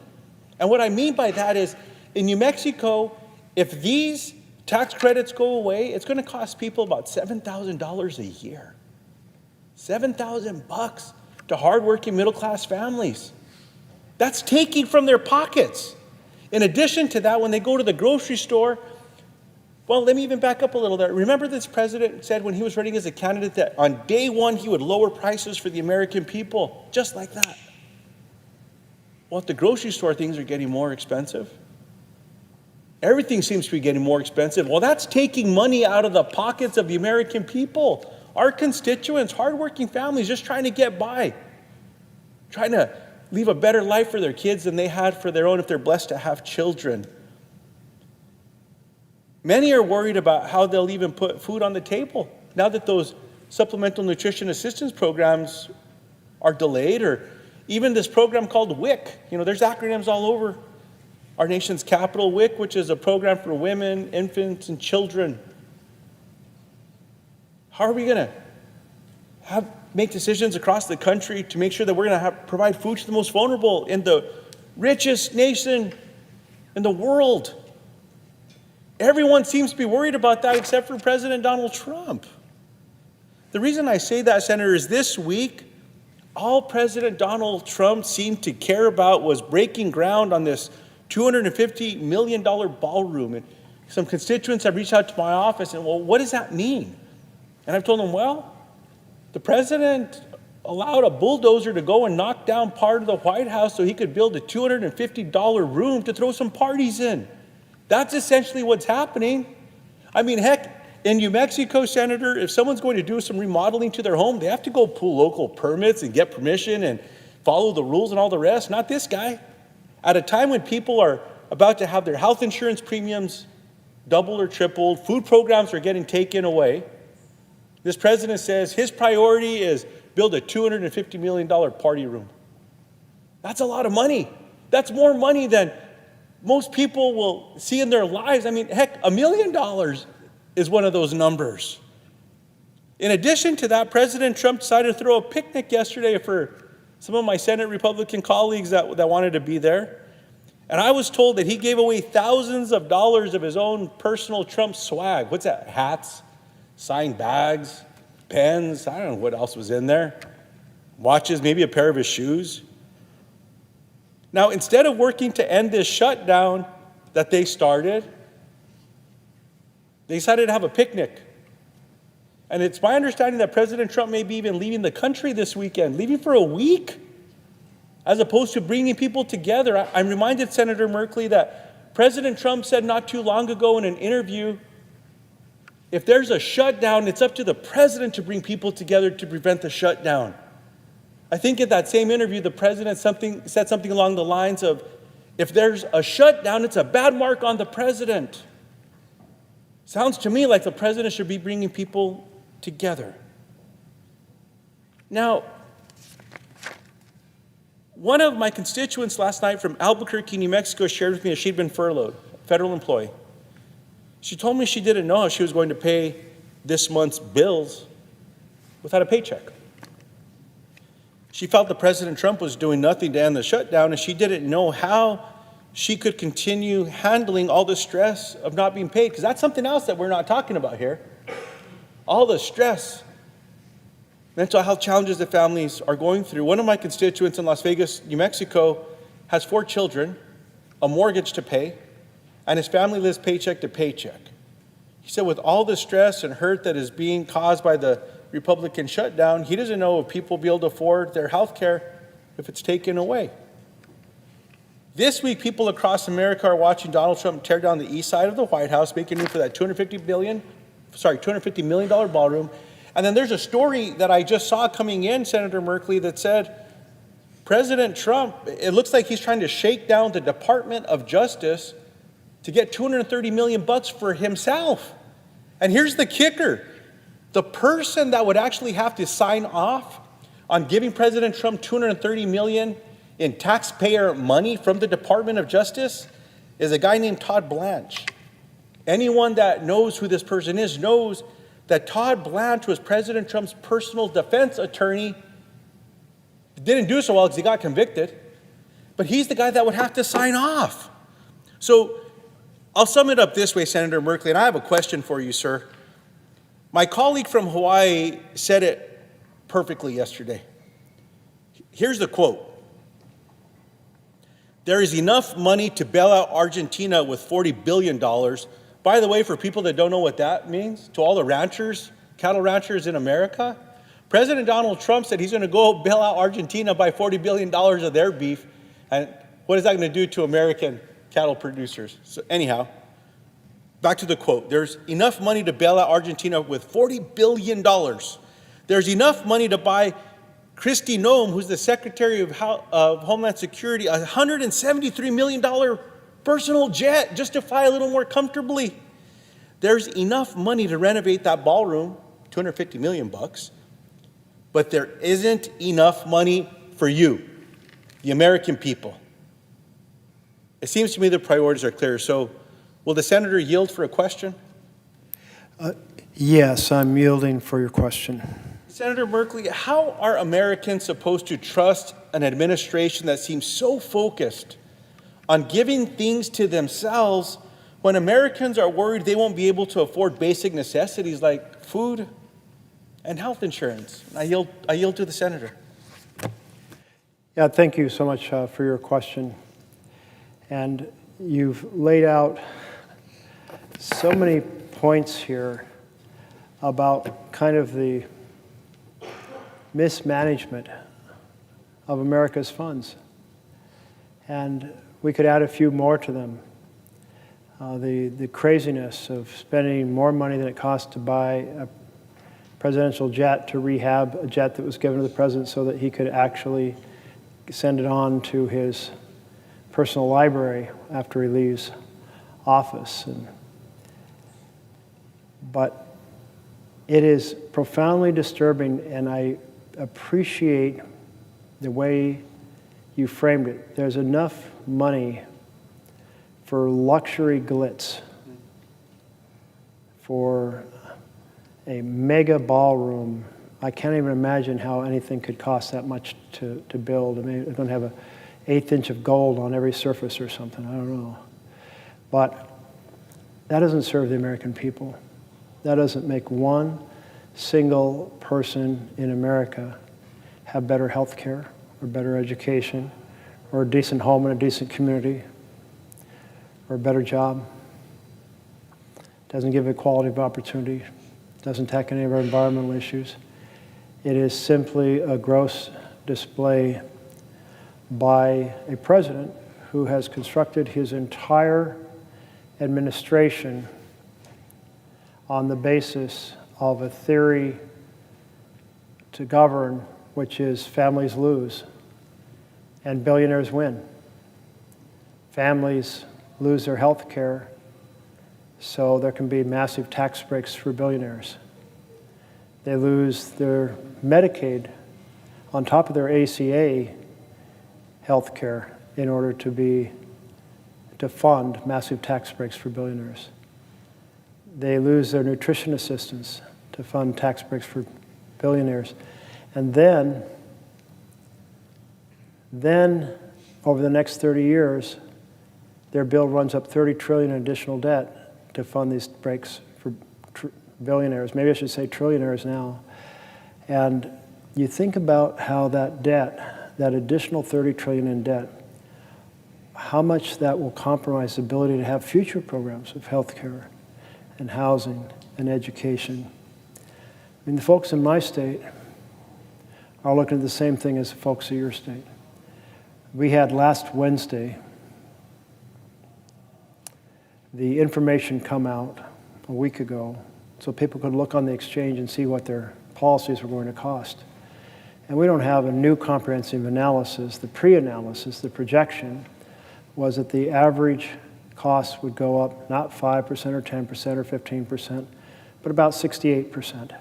And what I mean by that is, in New Mexico, if these tax credits go away, it's going to cost people about $7,000 a year. $7,000 to hardworking middle-class families. That's taking from their pockets. In addition to that, when they go to the grocery store, well, let me even back up a little there. Remember this president said when he was running as a candidate that on day one he would lower prices for the American people, just like that. Well, at the grocery store, things are getting more expensive. Everything seems to be getting more expensive. Well, that's taking money out of the pockets of the American people. Our constituents, hardworking families, just trying to get by, trying to leave a better life for their kids than they had for their own if they're blessed to have children. Many are worried about how they'll even put food on the table now that those supplemental nutrition assistance programs are delayed, or even this program called WIC. You know, there's acronyms all over our nation's capital. WIC, which is a program for women, infants, and children. How are we going to make decisions across the country to make sure that we're going to provide food to the most vulnerable in the richest nation in the world? Everyone seems to be worried about that except for President Donald Trump. The reason I say that, Senator, is this week, all President Donald Trump seemed to care about was breaking ground on this $250 million ballroom. And some constituents have reached out to my office and, well, what does that mean? And I've told them, well, the president allowed a bulldozer to go and knock down part of the White House so he could build a $250 room to throw some parties in. That's essentially what's happening. I mean, heck, in New Mexico, Senator, if someone's going to do some remodeling to their home, they have to go pull local permits and get permission and follow the rules and all the rest. Not this guy. At a time when people are about to have their health insurance premiums doubled or tripled, food programs are getting taken away, this president says his priority is build a $250 million party room. That's a lot of money. That's more money than most people will see in their lives. I mean, heck, $1 million is one of those numbers. In addition to that, President Trump decided to throw a picnic yesterday for some of my Senate Republican colleagues that wanted to be there. And I was told that he gave away thousands of dollars of his own personal Trump swag. What's that? Hats, signed bags, pens, I don't know what else was in there. Watches, maybe a pair of his shoes. Now, instead of working to end this shutdown that they started, they decided to have a picnic. And it's my understanding that President Trump may be even leaving the country this weekend, leaving for a week, as opposed to bringing people together. I'm reminded, Senator Merkley, that President Trump said not too long ago in an interview If there's a shutdown, it's up to the president to bring people together to prevent the shutdown. I think in that same interview, the president said something along the lines of, if there's a shutdown, it's a bad mark on the president. Sounds to me like the president should be bringing people together. Now, one of my constituents last night from Albuquerque, New Mexico, shared with me that she'd been furloughed, a federal employee. She told me she didn't know how she was going to pay this month's bills without a paycheck. She felt that President Trump was doing nothing to end the shutdown, and she didn't know how she could continue handling all the stress of not being paid, because that's something else that we're not talking about here. All the stress, mental health challenges that families are going through. One of my constituents in Las Vegas, New Mexico, has 4 children, a mortgage to pay, and his family lives paycheck to paycheck. He said with all the stress and hurt that is being caused by the Republican shutdown, he doesn't know if people will be able to afford their health care if it's taken away. This week, people across America are watching Donald Trump tear down the east side of the White House, making room for that $250 million ballroom. And then there's a story that I just saw coming in, Senator Merkley, that said President Trump, it looks like he's trying to shake down the Department of Justice to get $230 million for himself. And here's the kicker. The person that would actually have to sign off on giving President Trump $230 million in taxpayer money from the Department of Justice is a guy named Todd Blanche. Anyone that knows who this person is knows that Todd Blanche was President Trump's personal defense attorney. Didn't do so well because he got convicted, but he's the guy that would have to sign off. So I'll sum it up this way, Senator Merkley, and I have a question for you, sir. My colleague from Hawaii said it perfectly yesterday. Here's the quote. There is enough money to bail out Argentina with $40 billion. By the way, for people that don't know what that means, to all the ranchers, cattle ranchers in America, President Donald Trump said he's going to go bail out Argentina by $40 billion of their beef. And what is that going to do to American cattle producers? So anyhow, back to the quote. There's enough money to bail out Argentina with $40 billion. There's enough money to buy Kristi Noem, who's the Secretary of Homeland Security, a $173 million personal jet just to fly a little more comfortably. There's enough money to renovate that ballroom, $250 million, but there isn't enough money for you, the American people. It seems to me the priorities are clear. So will the senator yield for a question? Yes, I'm yielding for your question. Senator Merkley, how are Americans supposed to trust an administration that seems so focused on giving things to themselves when Americans are worried they won't be able to afford basic necessities like food and health insurance? I yield to the senator. Yeah, thank you so much for your question. And you've laid out so many points here about kind of the mismanagement of America's funds. And we could add a few more to them. The craziness of spending more money than it costs to buy a presidential jet to rehab a jet that was given to the president so that he could actually send it on to his personal library after he leaves office. But it is profoundly disturbing, and I appreciate the way you framed it. There's enough money for luxury glitz, for a mega ballroom. I can't even imagine how anything could cost that much to build. I mean, it's going to have an 1/8 inch of gold on every surface or something. I don't know. But that doesn't serve the American people. That doesn't make one single person in America have better health care or better education or a decent home in a decent community or a better job. Doesn't give equality of opportunity. Doesn't tackle any of our environmental issues. It is simply a gross display by a president who has constructed his entire administration on the basis of a theory to govern, which is families lose and billionaires win. Families lose their health care, so there can be massive tax breaks for billionaires. They lose their Medicaid on top of their ACA health care in order to fund massive tax breaks for billionaires. They lose their nutrition assistance to fund tax breaks for billionaires. And then over the next 30 years, their bill runs up 30 trillion in additional debt to fund these breaks for billionaires. Maybe I should say trillionaires now. And you think about how that debt, that additional 30 trillion in debt, how much that will compromise the ability to have future programs of health care and housing and education. I mean, the folks in my state are looking at the same thing as the folks of your state. We had last Wednesday the information come out a week ago so people could look on the exchange and see what their policies were going to cost. And we don't have a new comprehensive analysis. The pre-analysis, the projection, was that the average cost would go up not 5% or 10% or 15%, but about 68%.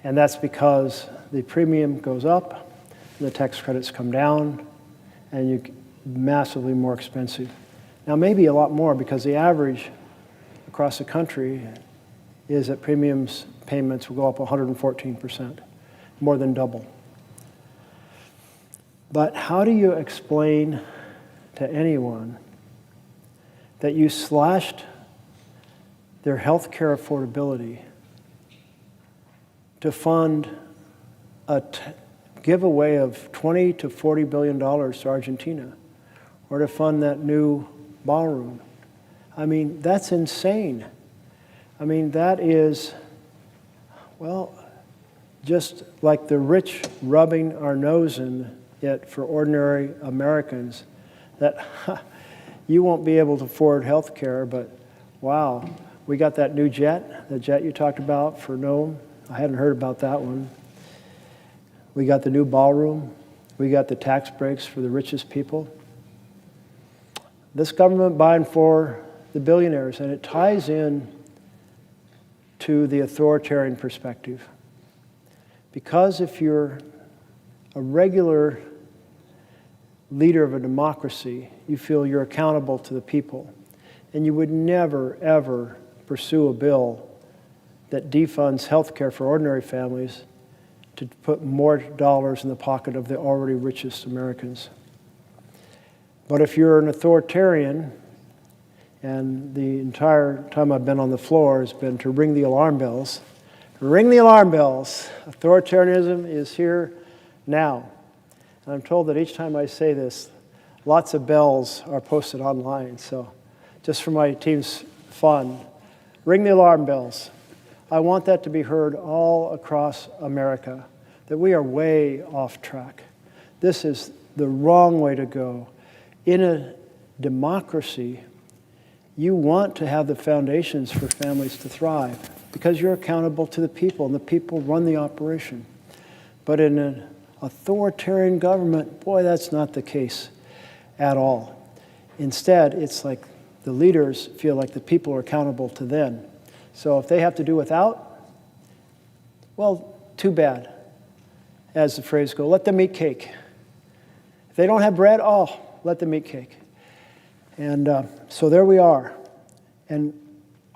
And that's because the premium goes up, the tax credits come down, and you're massively more expensive. Now, maybe a lot more because the average across the country is that premiums payments will go up 114%, more than double. But how do you explain to anyone that you slashed their health care affordability to fund a giveaway of $20 to $40 billion to Argentina, or to fund that new ballroom? I mean, that's insane. I mean, that is, well, just like the rich rubbing our nose in it for ordinary Americans, that you won't be able to afford health care, but wow, we got that new jet, the jet you talked about for Nome. I hadn't heard about that one. We got the new ballroom. We got the tax breaks for the richest people. This government buying for the billionaires, and it ties in to the authoritarian perspective. Because if you're a regular leader of a democracy, you feel you're accountable to the people. And you would never, ever pursue a bill that defunds health care for ordinary families to put more dollars in the pocket of the already richest Americans. But if you're an authoritarian, and the entire time I've been on the floor has been to ring the alarm bells. Ring the alarm bells. Authoritarianism is here now. And I'm told that each time I say this, lots of bells are posted online. So just for my team's fun, ring the alarm bells. I want that to be heard all across America, that we are way off track. This is the wrong way to go. In a democracy, you want to have the foundations for families to thrive because you're accountable to the people, and the people run the operation. But in an authoritarian government, boy, that's not the case at all. Instead, it's like the leaders feel like the people are accountable to them. So if they have to do without, well, too bad. As the phrase goes, let them eat cake. If they don't have bread, oh, let them eat cake. And so there we are. And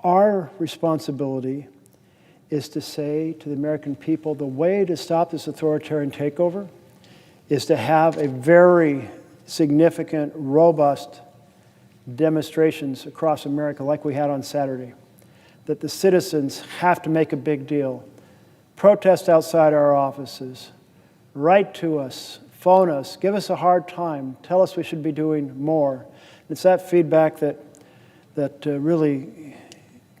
our responsibility is to say to the American people, the way to stop this authoritarian takeover is to have a very significant, robust demonstrations across America like we had on Saturday, that the citizens have to make a big deal, protest outside our offices, write to us, phone us, give us a hard time, tell us we should be doing more. It's that feedback that really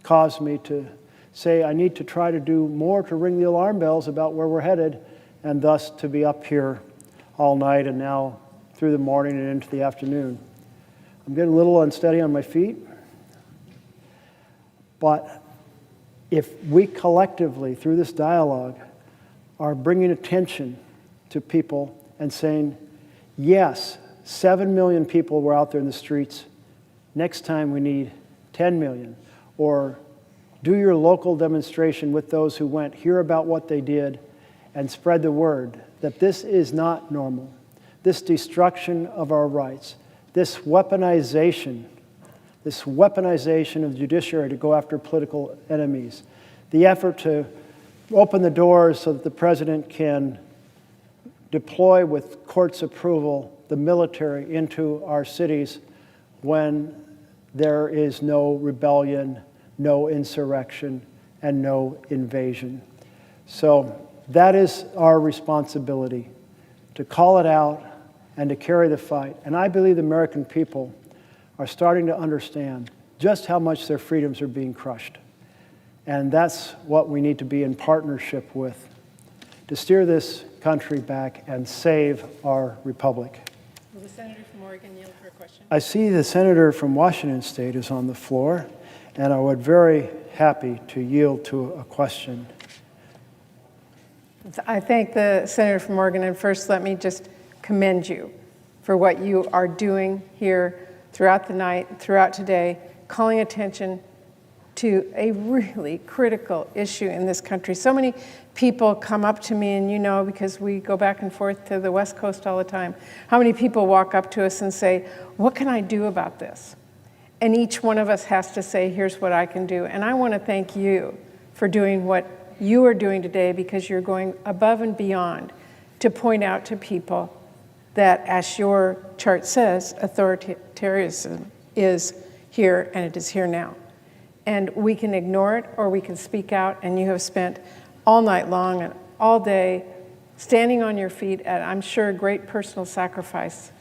caused me to say I need to try to do more to ring the alarm bells about where we're headed, and thus to be up here all night and now through the morning and into the afternoon. I'm getting a little unsteady on my feet, but if we collectively, through this dialogue, are bringing attention to people and saying, yes, 7 million people were out there in the streets. Next time we need 10 million. Or do your local demonstration with those who went, hear about what they did, and spread the word that this is not normal. This destruction of our rights, this weaponization of the judiciary to go after political enemies, the effort to open the doors so that the president can deploy with court's approval the military into our cities when there is no rebellion, no insurrection, and no invasion. So that is our responsibility, to call it out and to carry the fight. And I believe the American people are starting to understand just how much their freedoms are being crushed. And that's what we need to be in partnership with to steer this country back and save our republic. Will the senator from Oregon yield for a question? I see the senator from Washington State is on the floor, and I would very happy to yield to a question. I thank the senator from Oregon, and first let me just commend you for what you are doing here throughout the night, throughout today, calling attention to a really critical issue in this country. So many people come up to me, and you know, because we go back and forth to the West Coast all the time, how many people walk up to us and say, what can I do about this? And each one of us has to say, here's what I can do. And I want to thank you for doing what you are doing today, because you're going above and beyond to point out to people that, as your chart says, authoritarianism is here, and it is here now. And we can ignore it, or we can speak out, and you have spent all night long and all day standing on your feet at, I'm sure, great personal sacrifice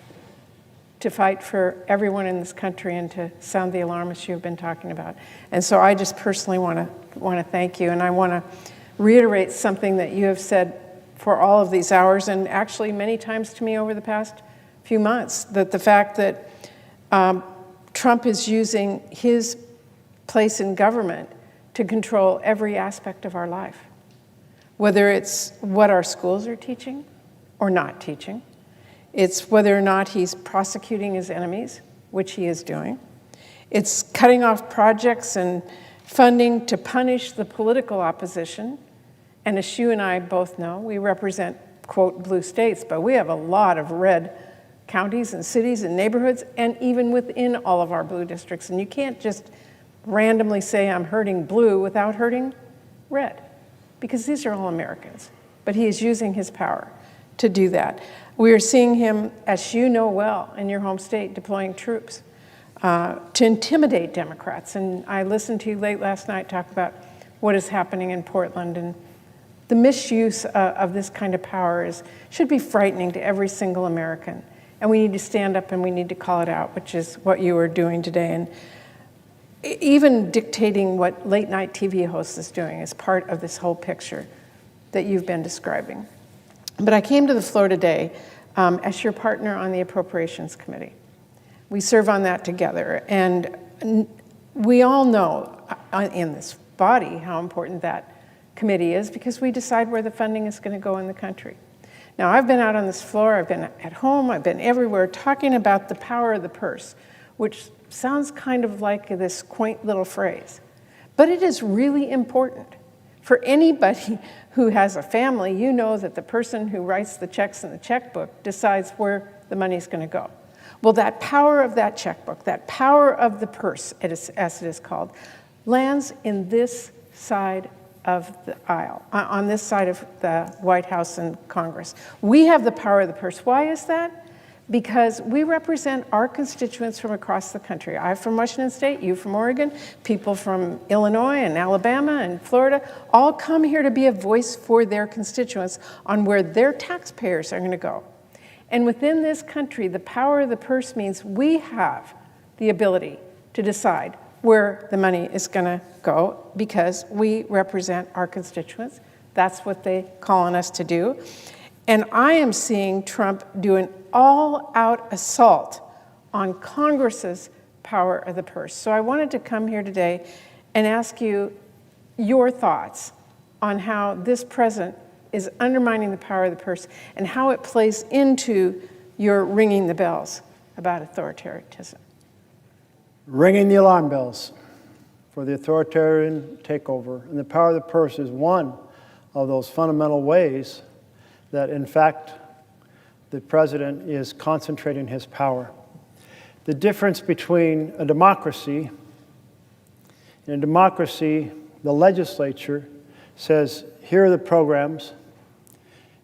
to fight for everyone in this country and to sound the alarm, as you've been talking about. And so I just personally want to thank you, and I want to reiterate something that you have said for all of these hours, and actually many times to me over the past few months, that the fact that Trump is using his place in government to control every aspect of our life, whether it's what our schools are teaching or not teaching. It's whether or not he's prosecuting his enemies, which he is doing. It's cutting off projects and funding to punish the political opposition. And as you and I both know, we represent, quote, blue states, but we have a lot of red counties and cities and neighborhoods, and even within all of our blue districts. And you can't just randomly say I'm hurting blue without hurting red, because these are all Americans. But he is using his power to do that. We are seeing him, as you know well, in your home state, deploying troops to intimidate Democrats. And I listened to you late last night talk about what is happening in Portland, and the misuse of this kind of power should be frightening to every single American. And we need to stand up and we need to call it out, which is what you are doing today. And even dictating what late night TV hosts is doing is part of this whole picture that you've been describing. But I came to the floor today as your partner on the Appropriations Committee. We serve on that together. And we all know in this body how important that committee is, because we decide where the funding is going to go in the country. Now, I've been out on this floor, I've been at home, I've been everywhere talking about the power of the purse, which sounds kind of like this quaint little phrase. But it is really important. For anybody who has a family, you know that the person who writes the checks in the checkbook decides where the money is going to go. Well, that power of that checkbook, that power of the purse, as it is called, lands in this side of the aisle, on this side of the White House and Congress. We have the power of the purse. Why is that? Because we represent our constituents from across the country. I'm from Washington State, you from Oregon, people from Illinois and Alabama and Florida, all come here to be a voice for their constituents on where their taxpayers are going to go. And within this country, the power of the purse means we have the ability to decide where the money is going to go, because we represent our constituents. That's what they call on us to do. And I am seeing Trump do an all-out assault on Congress's power of the purse. So I wanted to come here today and ask you your thoughts on how this president is undermining the power of the purse and how it plays into your ringing the bells about authoritarianism. Ringing the alarm bells for the authoritarian takeover. And the power of the purse is one of those fundamental ways that, in fact, the president is concentrating his power. The difference between a democracy, in a democracy, the legislature says, here are the programs,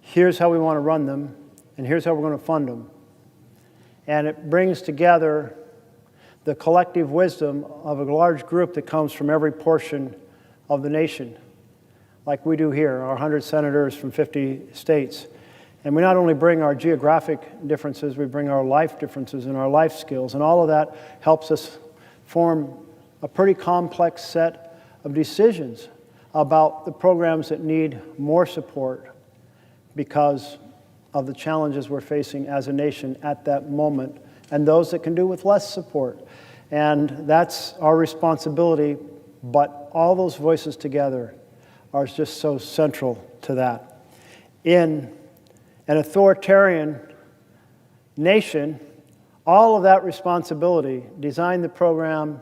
here's how we want to run them, and here's how we're going to fund them. And it brings together the collective wisdom of a large group that comes from every portion of the nation, like we do here, our 100 senators from 50 states. And we not only bring our geographic differences, we bring our life differences and our life skills, and all of that helps us form a pretty complex set of decisions about the programs that need more support because of the challenges we're facing as a nation at that moment, and those that can do with less support. And that's our responsibility, but all those voices together are just so central to that. In an authoritarian nation, all of that responsibility, design the program,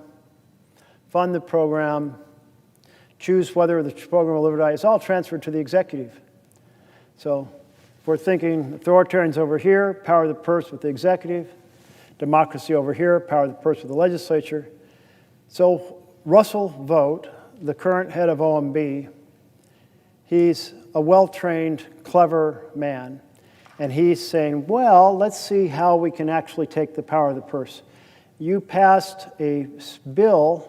fund the program, choose whether the program will live or die, is all transferred to the executive. So if we're thinking authoritarians over here, power of the purse with the executive, democracy over here, power of the purse with the legislature. So Russell Vought, the current head of OMB, he's a well-trained, clever man, and he's saying, well, let's see how we can actually take the power of the purse. You passed a bill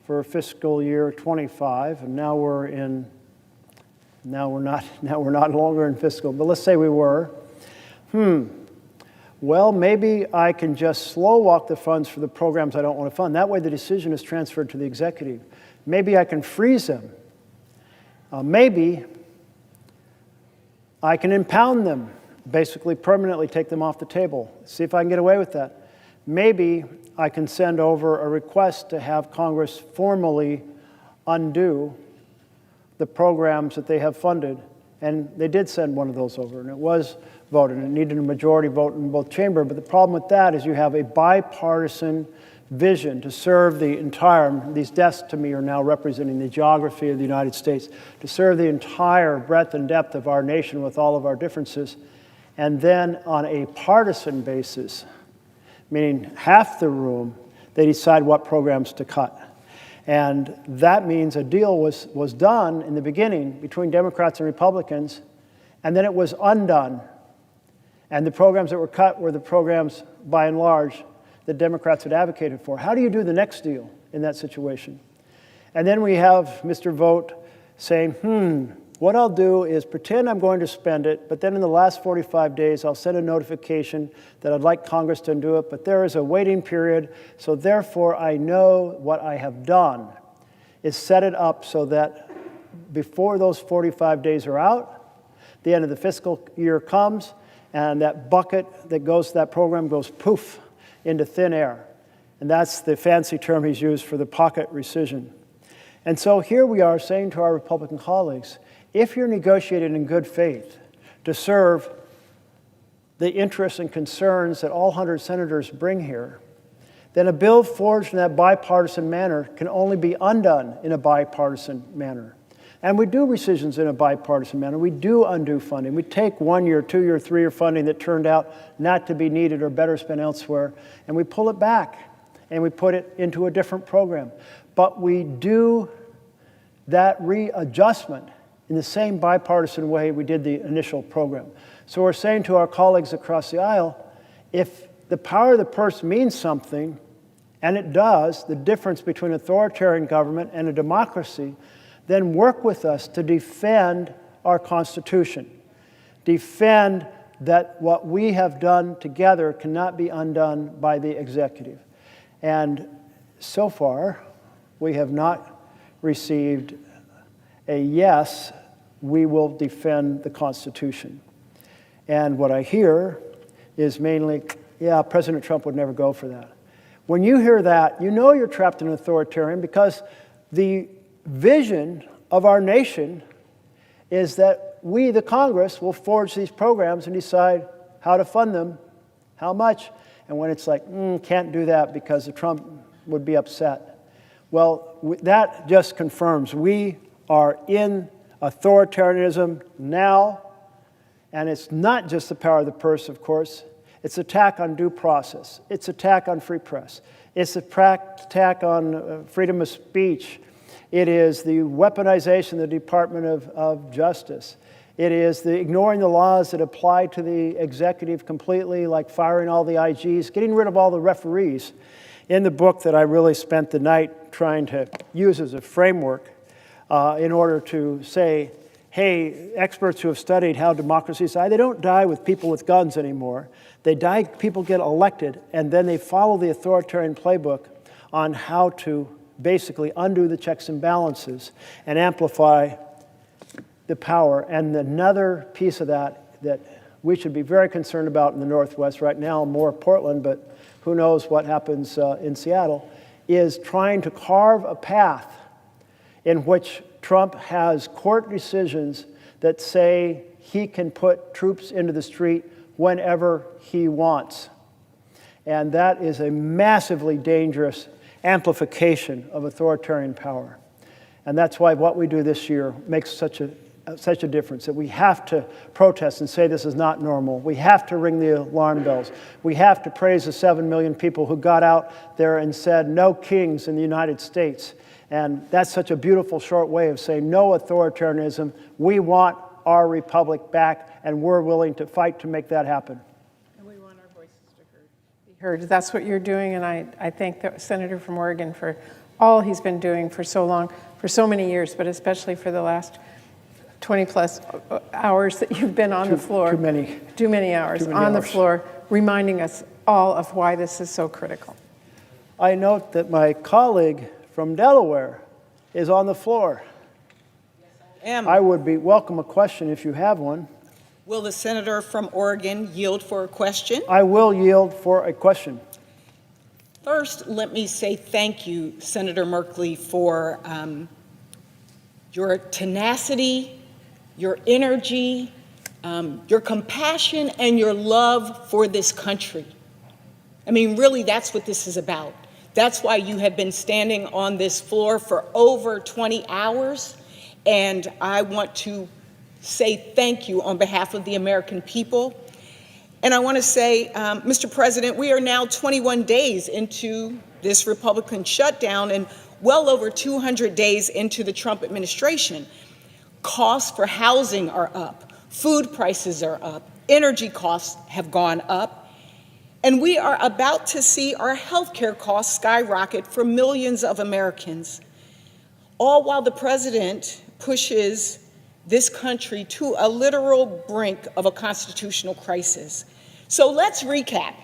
for fiscal year 25, and now we're not longer in fiscal, but let's say we were. Well, maybe I can just slow walk the funds for the programs I don't want to fund. That way the decision is transferred to the executive. Maybe I can freeze them. Maybe I can impound them, basically permanently take them off the table. See if I can get away with that. Maybe I can send over a request to have Congress formally undo the programs that they have funded. And they did send one of those over, and it was voted, and it needed a majority vote in both chambers. But the problem with that is you have a bipartisan vision to serve the entire, these desks to me are now representing the geography of the United States, to serve the entire breadth and depth of our nation with all of our differences. And then on a partisan basis, meaning half the room, they decide what programs to cut. And that means a deal was done in the beginning between Democrats and Republicans, and then it was undone. And the programs that were cut were the programs, by and large, that Democrats had advocated for. How do you do the next deal in that situation? And then we have Mr. Vought saying, what I'll do is pretend I'm going to spend it, but then in the last 45 days, I'll send a notification that I'd like Congress to undo it, but there is a waiting period, so therefore I know what I have done is set it up so that before those 45 days are out, the end of the fiscal year comes, and that bucket that goes to that program goes poof into thin air. And that's the fancy term he's used for the pocket rescission. And so here we are saying to our Republican colleagues, if you're negotiating in good faith to serve the interests and concerns that all 100 senators bring here, then a bill forged in that bipartisan manner can only be undone in a bipartisan manner. And we do rescissions in a bipartisan manner. We do undo funding. We take 1 year, 2 year, 3 year funding that turned out not to be needed or better spent elsewhere, and we pull it back and we put it into a different program. But we do that readjustment in the same bipartisan way we did the initial program. So we're saying to our colleagues across the aisle, if the power of the purse means something, and it does, the difference between authoritarian government and a democracy, then work with us to defend our Constitution. Defend that what we have done together cannot be undone by the executive. And so far, we have not received a yes, we will defend the Constitution. And what I hear is mainly, yeah, President Trump would never go for that. When you hear that, you know you're trapped in an authoritarian because the vision of our nation is that we, the Congress, will forge these programs and decide how to fund them, how much, and when it's like, can't do that because Trump would be upset. Well, that just confirms we are in authoritarianism now, and it's not just the power of the purse, of course. It's attack on due process. It's attack on free press. It's attack on freedom of speech. It is the weaponization of the Department of Justice. It is the ignoring the laws that apply to the executive completely, like firing all the IGs, getting rid of all the referees. In the book that I really spent the night trying to use as a framework in order to say, hey, experts who have studied how democracies die, they don't die with people with guns anymore. They die, people get elected, and then they follow the authoritarian playbook on how to basically undo the checks and balances and amplify the power. And another piece of that we should be very concerned about in the Northwest right now, more Portland, but who knows what happens in Seattle, is trying to carve a path in which Trump has court decisions that say he can put troops into the street whenever he wants. And that is a massively dangerous amplification of authoritarian power. And that's why what we do this year makes such a difference, that we have to protest and say this is not normal. We have to ring the alarm bells. We have to praise the 7 million people who got out there and said, no kings in the United States. And that's such a beautiful short way of saying no authoritarianism. We want our republic back, and we're willing to fight to make that happen. And we want our voices to be heard. That's what you're doing, and I thank the senator from Oregon for all he's been doing for so long, for so many years, but especially for the last 20-plus hours that you've been on the floor. Too many. Too many hours on the floor, reminding us all of why this is so critical. I note that my colleague from Delaware is on the floor. I would welcome a question if you have one. Will the senator from Oregon yield for a question? I will yield for a question. First, let me say thank you, Senator Merkley, for your tenacity, your energy, your compassion, and your love for this country. I mean, really, that's what this is about. That's why you have been standing on this floor for over 20 hours. And I want to say thank you on behalf of the American people. And I want to say, Mr. President, we are now 21 days into this Republican shutdown and well over 200 days into the Trump administration. Costs for housing are up, food prices are up, energy costs have gone up, and we are about to see our health care costs skyrocket for millions of Americans, all while the president pushes this country to a literal brink of a constitutional crisis. So let's recap.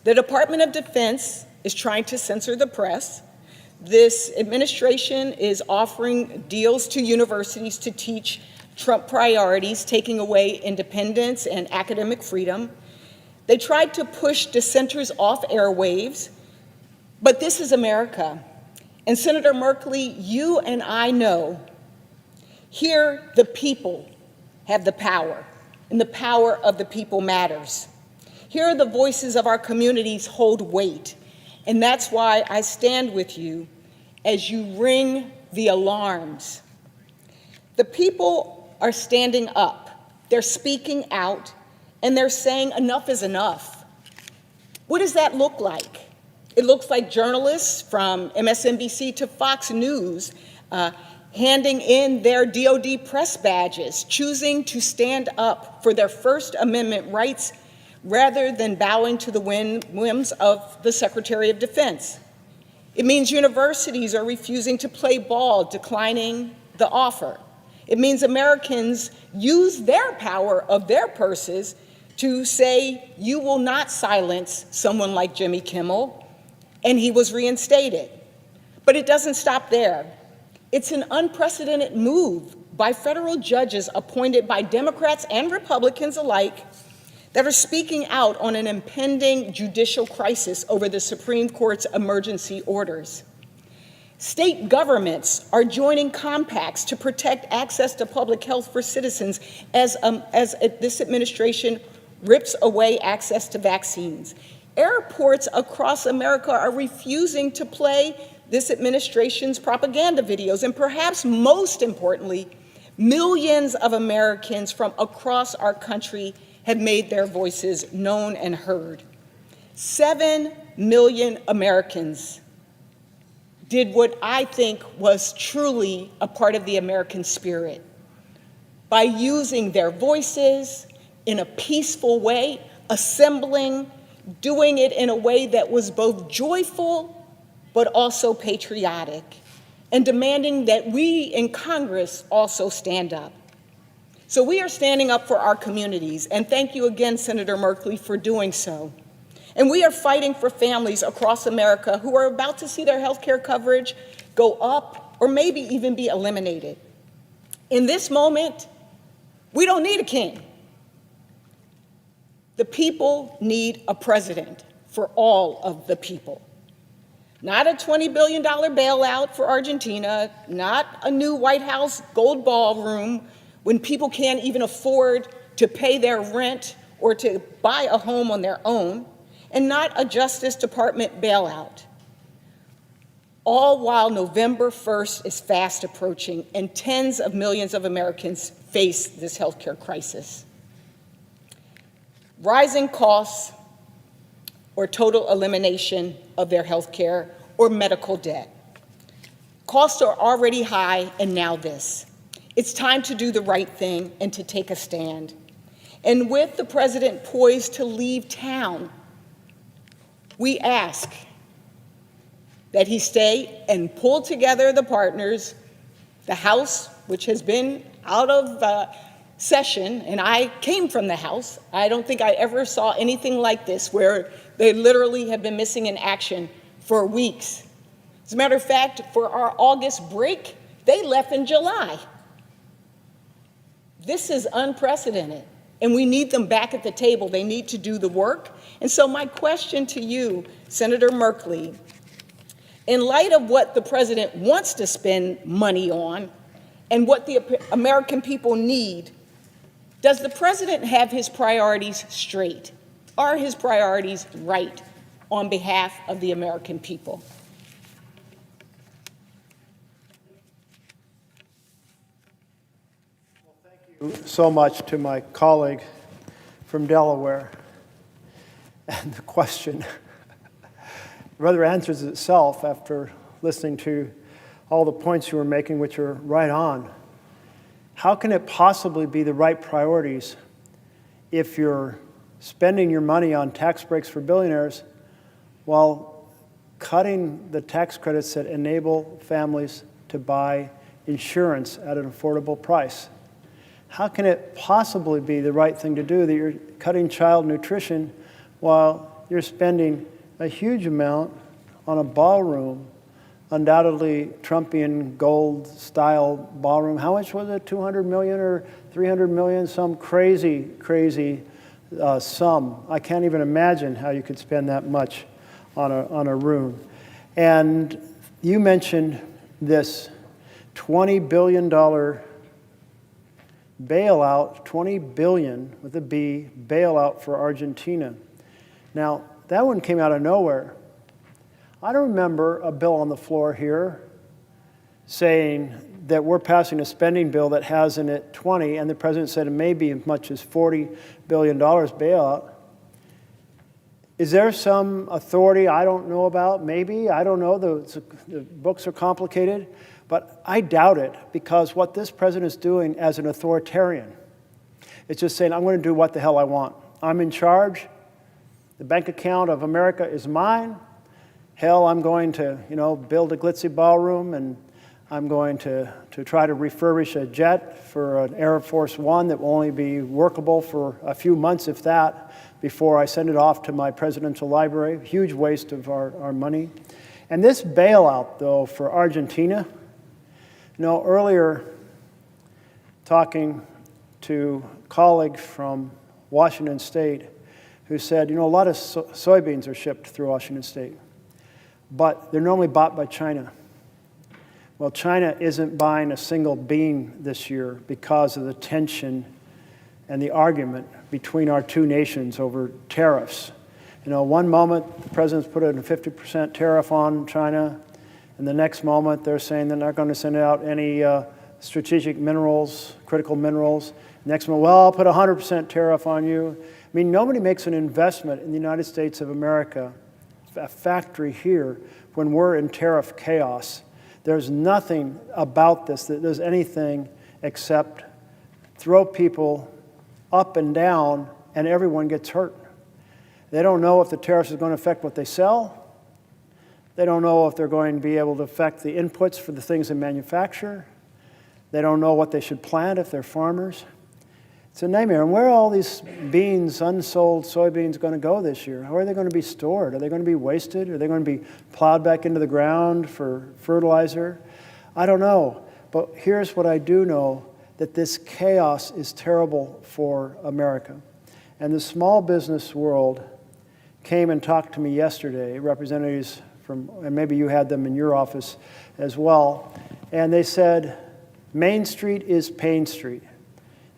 The Department of Defense is trying to censor the press. This administration is offering deals to universities to teach Trump priorities, taking away independence and academic freedom. They tried to push dissenters off airwaves, but this is America. And Senator Merkley, you and I know here the people have the power, and the power of the people matters. Here the voices of our communities hold weight, and that's why I stand with you as you ring the alarms. The people are standing up, they're speaking out, and they're saying enough is enough. What does that look like? It looks like journalists from MSNBC to Fox News handing in their DOD press badges, choosing to stand up for their First Amendment rights rather than bowing to the whims of the Secretary of Defense. It means universities are refusing to play ball, declining the offer. It means Americans use their power of their purses to say, you will not silence someone like Jimmy Kimmel, and he was reinstated. But it doesn't stop there. It's an unprecedented move by federal judges appointed by Democrats and Republicans alike that are speaking out on an impending judicial crisis over the Supreme Court's emergency orders. State governments are joining compacts to protect access to public health for citizens as this administration rips away access to vaccines. Airports across America are refusing to play this administration's propaganda videos. And perhaps most importantly, millions of Americans from across our country have made their voices known and heard. 7 million Americans did what I think was truly a part of the American spirit by using their voices in a peaceful way, assembling, doing it in a way that was both joyful but also patriotic, and demanding that we in Congress also stand up. So we are standing up for our communities, and thank you again, Senator Merkley, for doing so. And we are fighting for families across America who are about to see their health care coverage go up or maybe even be eliminated. In this moment, we don't need a king. The people need a president for all of the people. Not a $20 billion bailout for Argentina, not a new White House gold ballroom when people can't even afford to pay their rent or to buy a home on their own, and not a Justice Department bailout. All while November 1st is fast approaching and tens of millions of Americans face this healthcare crisis. Rising costs or total elimination of their health care or medical debt. Costs are already high, and now this. It's time to do the right thing and to take a stand. And with the president poised to leave town, we ask that he stay and pull together the partners, the House, which has been out of session, and I came from the House. I don't think I ever saw anything like this, where they literally have been missing in action for weeks. As a matter of fact, for our August break, they left in July. This is unprecedented, and we need them back at the table. They need to do the work. And so my question to you, Senator Merkley, in light of what the president wants to spend money on and what the American people need, does the president have his priorities straight? Are his priorities right on behalf of the American people? Thank you so much to my colleague from Delaware. And the question rather answers itself after listening to all the points you were making, which are right on. How can it possibly be the right priorities if you're spending your money on tax breaks for billionaires while cutting the tax credits that enable families to buy insurance at an affordable price? How can it possibly be the right thing to do that you're cutting child nutrition while you're spending a huge amount on a ballroom, undoubtedly Trumpian gold-style ballroom? How much was it, 200 million or 300 million? Some crazy, crazy sum. I can't even imagine how you could spend that much on a room. And you mentioned this $20 billion bailout, 20 billion with a B, bailout for Argentina. Now, that one came out of nowhere. I don't remember a bill on the floor here saying that we're passing a spending bill that has in it 20, and the president said it may be as much as $40 billion bailout. Is there some authority I don't know about? Maybe, I don't know. The books are complicated, but I doubt it, because what this president is doing as an authoritarian, it's just saying, I'm going to do what the hell I want. I'm in charge. The bank account of America is mine. Hell, I'm going to, build a glitzy ballroom, and I'm going to try to refurbish a jet for an Air Force One that will only be workable for a few months, if that, before I send it off to my presidential library. Huge waste of our money. And this bailout, though, for Argentina, earlier talking to a colleague from Washington State who said, a lot of soybeans are shipped through Washington State, but they're normally bought by China. Well, China isn't buying a single bean this year because of the tension and the argument between our two nations over tariffs. You know, one moment the president's put a 50% tariff on China, and the next moment they're saying they're not going to send out any strategic minerals, critical minerals. Next moment, well, I'll put a 100% tariff on you. I mean, nobody makes an investment in the United States of America, a factory here, when we're in tariff chaos. There's nothing about this that does anything except throw people up and down, and everyone gets hurt. They don't know if the tariffs are going to affect what they sell. They don't know if they're going to be able to affect the inputs for the things they manufacture. They don't know what they should plant if they're farmers. It's a nightmare. And where are all these beans, unsold soybeans, going to go this year? How are they going to be stored? Are they going to be wasted? Are they going to be plowed back into the ground for fertilizer? I don't know. But here's what I do know, that this chaos is terrible for America. And the small business world came and talked to me yesterday, representatives from, and maybe you had them in your office as well, and they said, Main Street is Pain Street.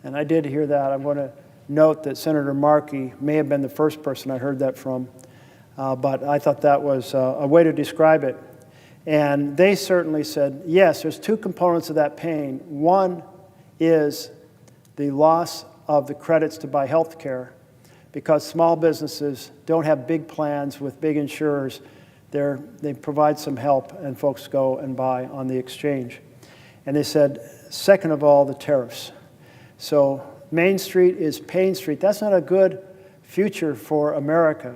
And I did hear that. I'm going to note that Senator Markey may have been the first person I heard that from, but I thought that was a way to describe it. And they certainly said, yes, there's two components of that pain. One is the loss of the credits to buy health care, because small businesses don't have big plans with big insurers. They provide some help, and folks go and buy on the exchange. And they said, second of all, the tariffs. So Main Street is Pain Street. That's not a good future for America.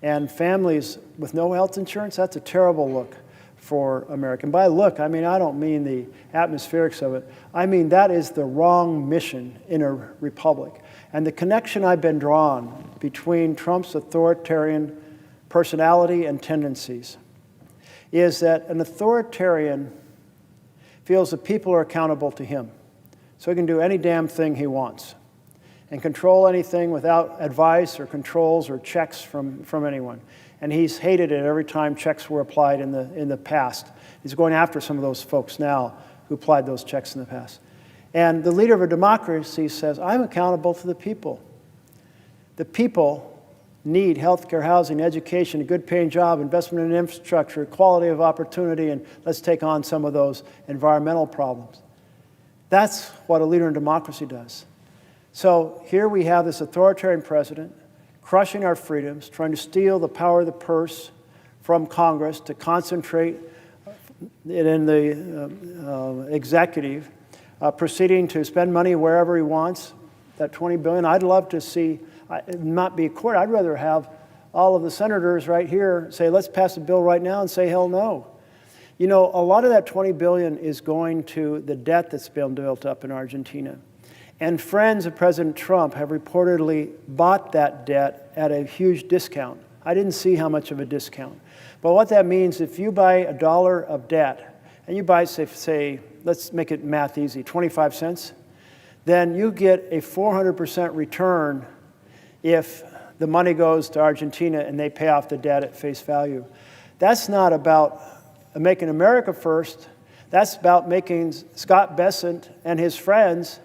And families with no health insurance, that's a terrible look for America. And by look, I mean, I don't mean the atmospherics of it. I mean, that is the wrong mission in a republic. And the connection I've been drawn between Trump's authoritarian personality and tendencies is that an authoritarian feels that people are accountable to him. So he can do any damn thing he wants and control anything without advice or controls or checks from anyone. And he's hated it every time checks were applied in the past. He's going after some of those folks now who applied those checks in the past. And the leader of a democracy says, I'm accountable to the people. The people need health care, housing, education, a good paying job, investment in infrastructure, equality of opportunity, and let's take on some of those environmental problems. That's what a leader in democracy does. So here we have this authoritarian president crushing our freedoms, trying to steal the power of the purse from Congress to concentrate it in the executive, proceeding to spend money wherever he wants, that $20 billion. I'd love to see it not be a court. I'd rather have all of the senators right here say, let's pass a bill right now, and say, hell no. You know, a lot of that $20 billion is going to the debt that's been built up in Argentina. And friends of President Trump have reportedly bought that debt at a huge discount. I didn't see how much of a discount. But what that means, if you buy $1 of debt, and you buy, say, let's make it math easy, 25 cents, then you get a 400% return if the money goes to Argentina and they pay off the debt at face value. That's not about making America first. That's about making Scott Bessent and his friends,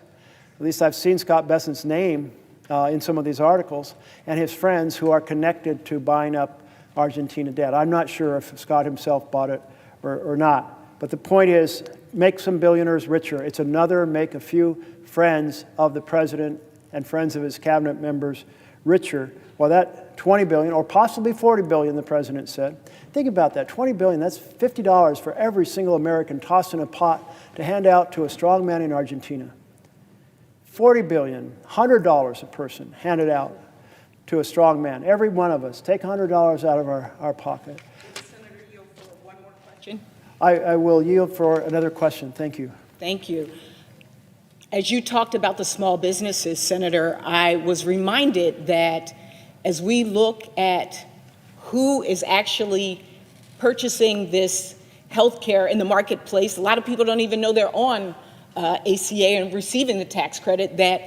at least I've seen Scott Bessent's name in some of these articles, and his friends who are connected to buying up Argentina debt. I'm not sure if Scott himself bought it or not. But the point is, make some billionaires richer. It's another make a few friends of the president and friends of his cabinet members richer. Well, that $20 billion, or possibly $40 billion, the president said. Think about that, $20 billion, that's $50 for every single American tossed in a pot to hand out to a strong man in Argentina. $40 billion, $100 a person handed out to a strong man. Every one of us, take $100 out of our pocket. Senator, yield for one more question. I will yield for another question. Thank you. Thank you. As you talked about the small businesses, Senator, I was reminded that as we look at who is actually purchasing this health care in the marketplace, a lot of people don't even know they're on ACA and receiving the tax credit, that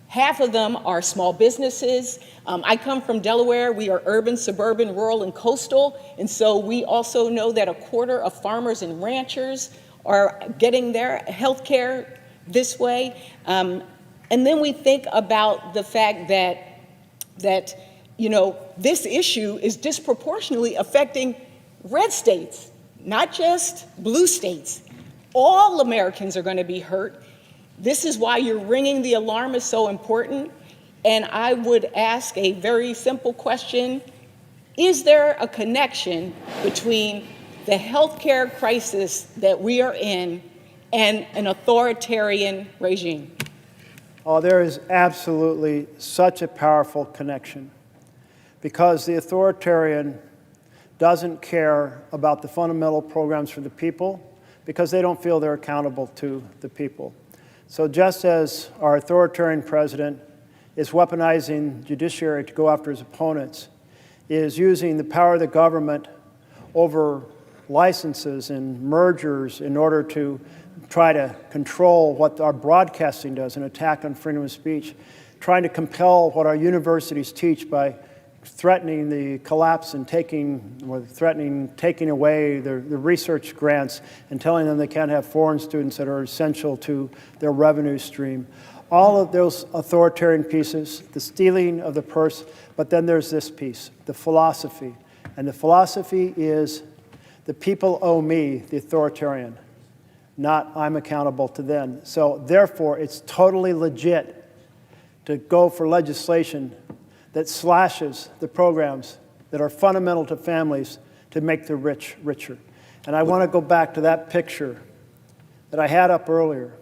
Half of them are small businesses. I come from Delaware. We are urban, suburban, rural, and coastal. And so we also know that a quarter of farmers and ranchers are getting their health care this way. And then we think about the fact that this issue is disproportionately affecting red states, not just blue states. All Americans are going to be hurt. This is why your ringing the alarm is so important. And I would ask a very simple question. Is there a connection between the healthcare crisis that we are in and an authoritarian regime? Oh, there is absolutely such a powerful connection, because the authoritarian doesn't care about the fundamental programs for the people, because they don't feel they're accountable to the people. So just as our authoritarian president is weaponizing judiciary to go after his opponents, is using the power of the government over licenses and mergers in order to try to control what our broadcasting does, an attack on freedom of speech, trying to compel what our universities teach by threatening the collapse and threatening taking away the research grants and telling them they can't have foreign students that are essential to their revenue stream. All of those authoritarian pieces, the stealing of the purse, but then there's this piece, the philosophy. And the philosophy is the people owe me, the authoritarian, not I'm accountable to them. So therefore, it's totally legit to go for legislation that slashes the programs that are fundamental to families to make the rich richer. And I want to go back to that picture that I had up earlier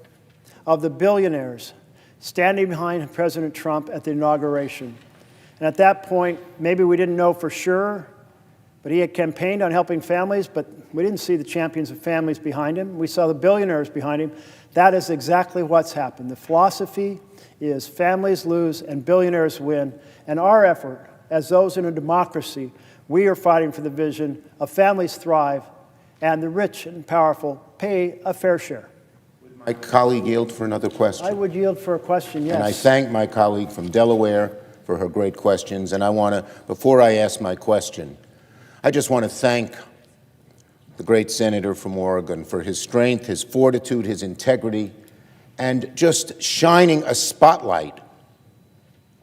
of the billionaires standing behind President Trump at the inauguration. And at that point, maybe we didn't know for sure, but he had campaigned on helping families, but we didn't see the champions of families behind him. We saw the billionaires behind him. That is exactly what's happened. The philosophy is families lose and billionaires win. And our effort, as those in a democracy, we are fighting for the vision of families thrive and the rich and powerful pay a fair share. My colleague yield for another question. I would yield for a question, yes. And I thank my colleague from Delaware for her great questions. And I want to, before I ask my question, I just want to thank the great senator from Oregon for his strength, his fortitude, his integrity, and just shining a spotlight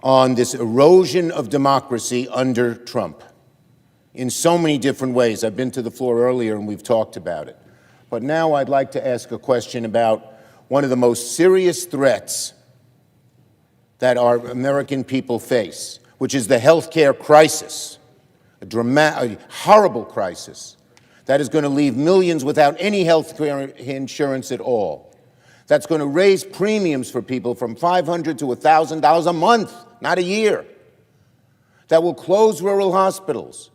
on this erosion of democracy under Trump in so many different ways. I've been to the floor earlier and we've talked about it. But now I'd like to ask a question about one of the most serious threats that our American people face, which is the healthcare crisis, a horrible crisis that is going to leave millions without any health care insurance at all. That's going to raise premiums for people from $500 to $1,000 a month, not a year. That will close rural hospitals.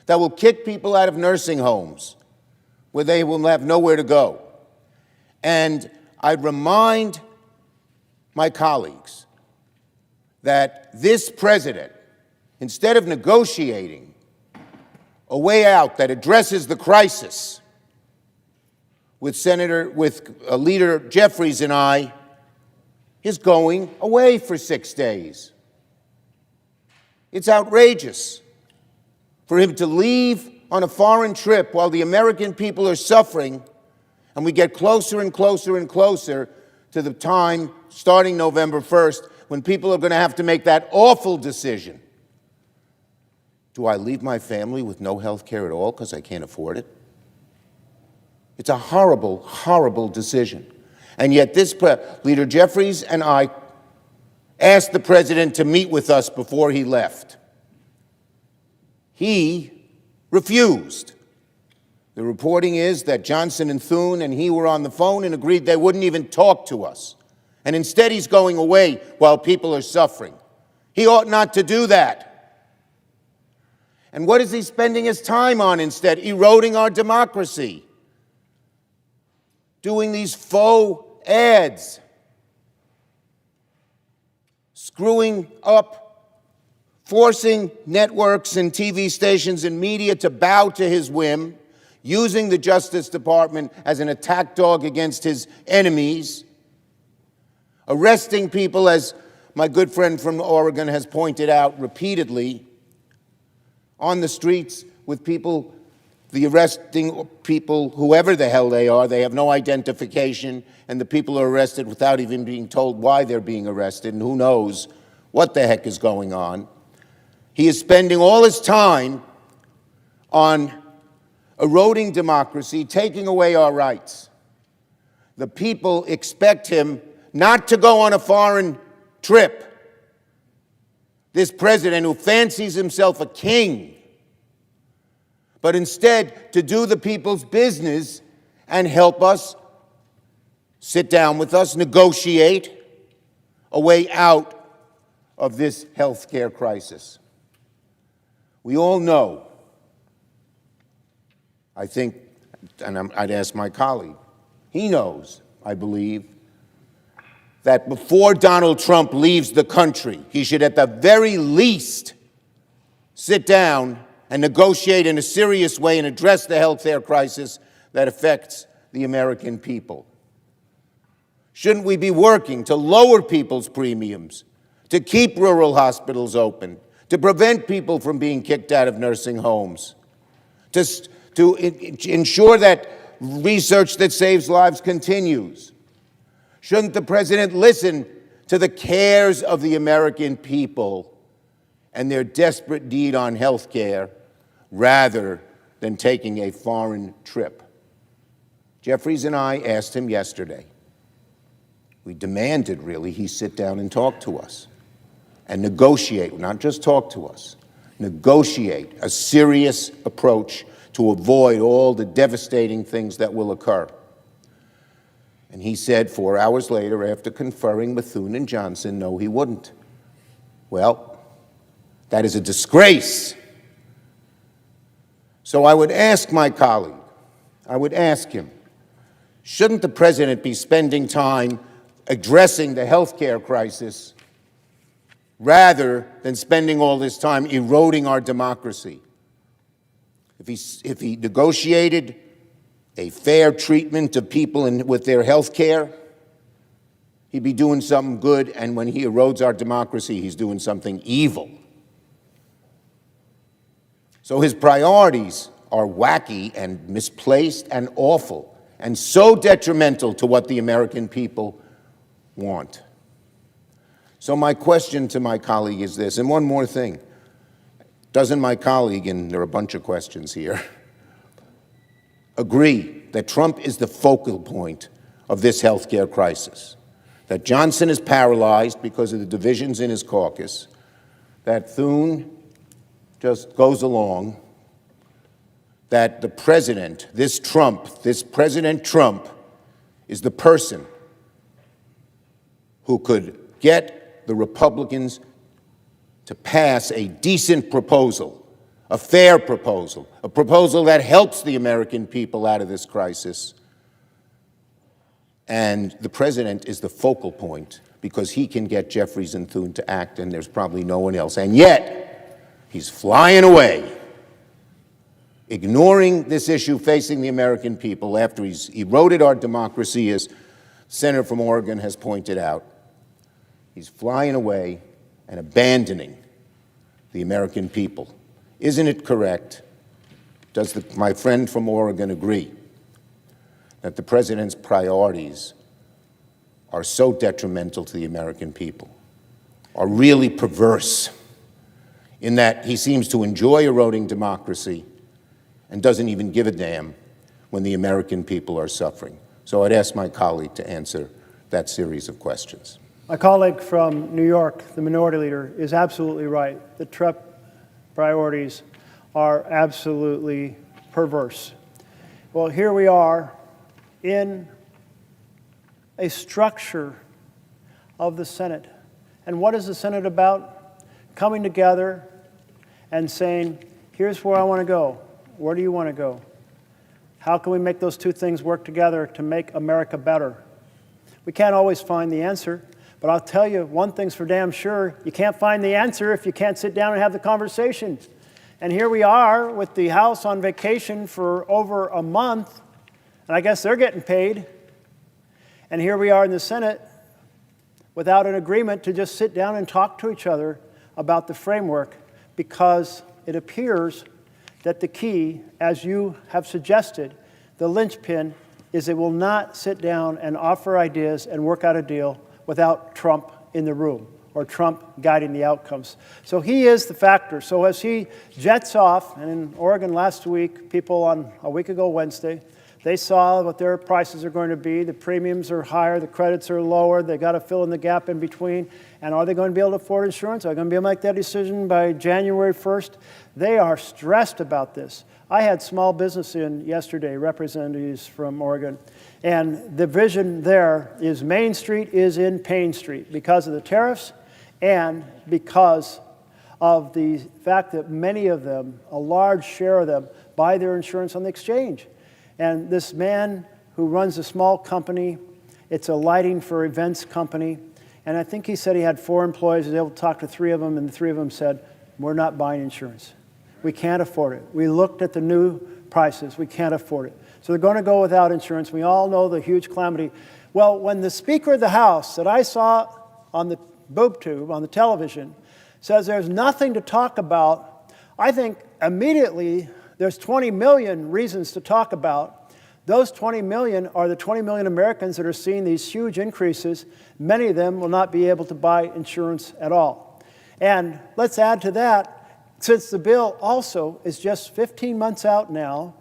That will kick people out of nursing homes where they will have nowhere to go. And I'd remind my colleagues that this president, instead of negotiating a way out that addresses the crisis with Leader Jeffries and I, is going away for 6 days. It's outrageous for him to leave on a foreign trip while the American people are suffering, and we get closer and closer and closer to the time, starting November 1st, when people are going to have to make that awful decision. Do I leave my family with no health care at all because I can't afford it? It's a horrible, horrible decision. And yet Leader Jeffries and I asked the president to meet with us before he left. He refused. The reporting is that Johnson and Thune and he were on the phone and agreed they wouldn't even talk to us. And instead he's going away while people are suffering. He ought not to do that. And what is he spending his time on instead? Eroding our democracy. Doing these faux ads. Screwing up, forcing networks and TV stations and media to bow to his whim, using the Justice Department as an attack dog against his enemies, arresting people as my good friend from Oregon has pointed out repeatedly, on the streets with people, the arresting people, whoever the hell they are, they have no identification, and the people are arrested without even being told why they're being arrested, and who knows what the heck is going on. He is spending all his time on eroding democracy, taking away our rights. The people expect him not to go on a foreign trip. This president who fancies himself a king, but instead to do the people's business and help us, sit down with us, negotiate a way out of this health care crisis. We all know, I think, and I'd ask my colleague, he knows, I believe, that before Donald Trump leaves the country, he should at the very least sit down and negotiate in a serious way and address the health care crisis that affects the American people. Shouldn't we be working to lower people's premiums, to keep rural hospitals open, to prevent people from being kicked out of nursing homes, to ensure that research that saves lives continues? Shouldn't the president listen to the cares of the American people and their desperate need on health care rather than taking a foreign trip? Jeffries and I asked him yesterday. We demanded, really, he sit down and talk to us and negotiate, not just talk to us, negotiate a serious approach to avoid all the devastating things that will occur. And he said 4 hours later, after conferring with Thune and Johnson, no, he wouldn't. Well, that is a disgrace. So I would ask my colleague, I would ask him, shouldn't the president be spending time addressing the health care crisis rather than spending all this time eroding our democracy? If he negotiated a fair treatment of people with their health care, he'd be doing something good, and when he erodes our democracy, he's doing something evil. So his priorities are wacky and misplaced and awful and so detrimental to what the American people want. So my question to my colleague is this, and one more thing. Doesn't my colleague, and there are a bunch of questions here, agree that Trump is the focal point of this health care crisis, that Johnson is paralyzed because of the divisions in his caucus, that Thune just goes along, that the president, this President Trump, is the person who could get the Republicans to pass a decent proposal, a fair proposal, a proposal that helps the American people out of this crisis. And the president is the focal point because he can get Jeffries and Thune to act, and there's probably no one else. And yet, he's flying away, ignoring this issue facing the American people after he's eroded our democracy, as the senator from Oregon has pointed out. He's flying away and abandoning the American people. Isn't it correct? Does my friend from Oregon agree that the president's priorities are so detrimental to the American people, are really perverse, in that he seems to enjoy eroding democracy and doesn't even give a damn when the American people are suffering? So I'd ask my colleague to answer that series of questions. My colleague from New York, the minority leader, is absolutely right. The Trump priorities are absolutely perverse. Well, here we are in a structure of the Senate. And what is the Senate about? Coming together and saying, here's where I want to go. Where do you want to go? How can we make those two things work together to make America better? We can't always find the answer. But I'll tell you, one thing's for damn sure, you can't find the answer if you can't sit down and have the conversation. And here we are with the House on vacation for over a month, and I guess they're getting paid. And here we are in the Senate without an agreement to just sit down and talk to each other about the framework, because it appears that the key, as you have suggested, the linchpin, is it will not sit down and offer ideas and work out a deal without Trump in the room or Trump guiding the outcomes. So he is the factor. So as he jets off, and in Oregon last week, people on a week ago Wednesday, they saw what their prices are going to be. The premiums are higher, the credits are lower, they got to fill in the gap in between. And are they going to be able to afford insurance? Are they going to be able to make that decision by January 1st? They are stressed about this. I had small business in yesterday, representatives from Oregon, and the vision there is Main Street is in Pain Street because of the tariffs and because of the fact that many of them, a large share of them, buy their insurance on the exchange. And this man who runs a small company, it's a lighting for events company, and I think he said he had 4 employees. He was able to talk to 3 of them, and the 3 of them said, we're not buying insurance. We can't afford it. We looked at the new prices. We can't afford it. So they're going to go without insurance. We all know the huge calamity. Well, when the Speaker of the House that I saw on the boob tube, on the television, says there's nothing to talk about, I think immediately there's 20 million reasons to talk about. Those 20 million are the 20 million Americans that are seeing these huge increases. Many of them will not be able to buy insurance at all. And let's add to that, since the bill also is just 15 months out now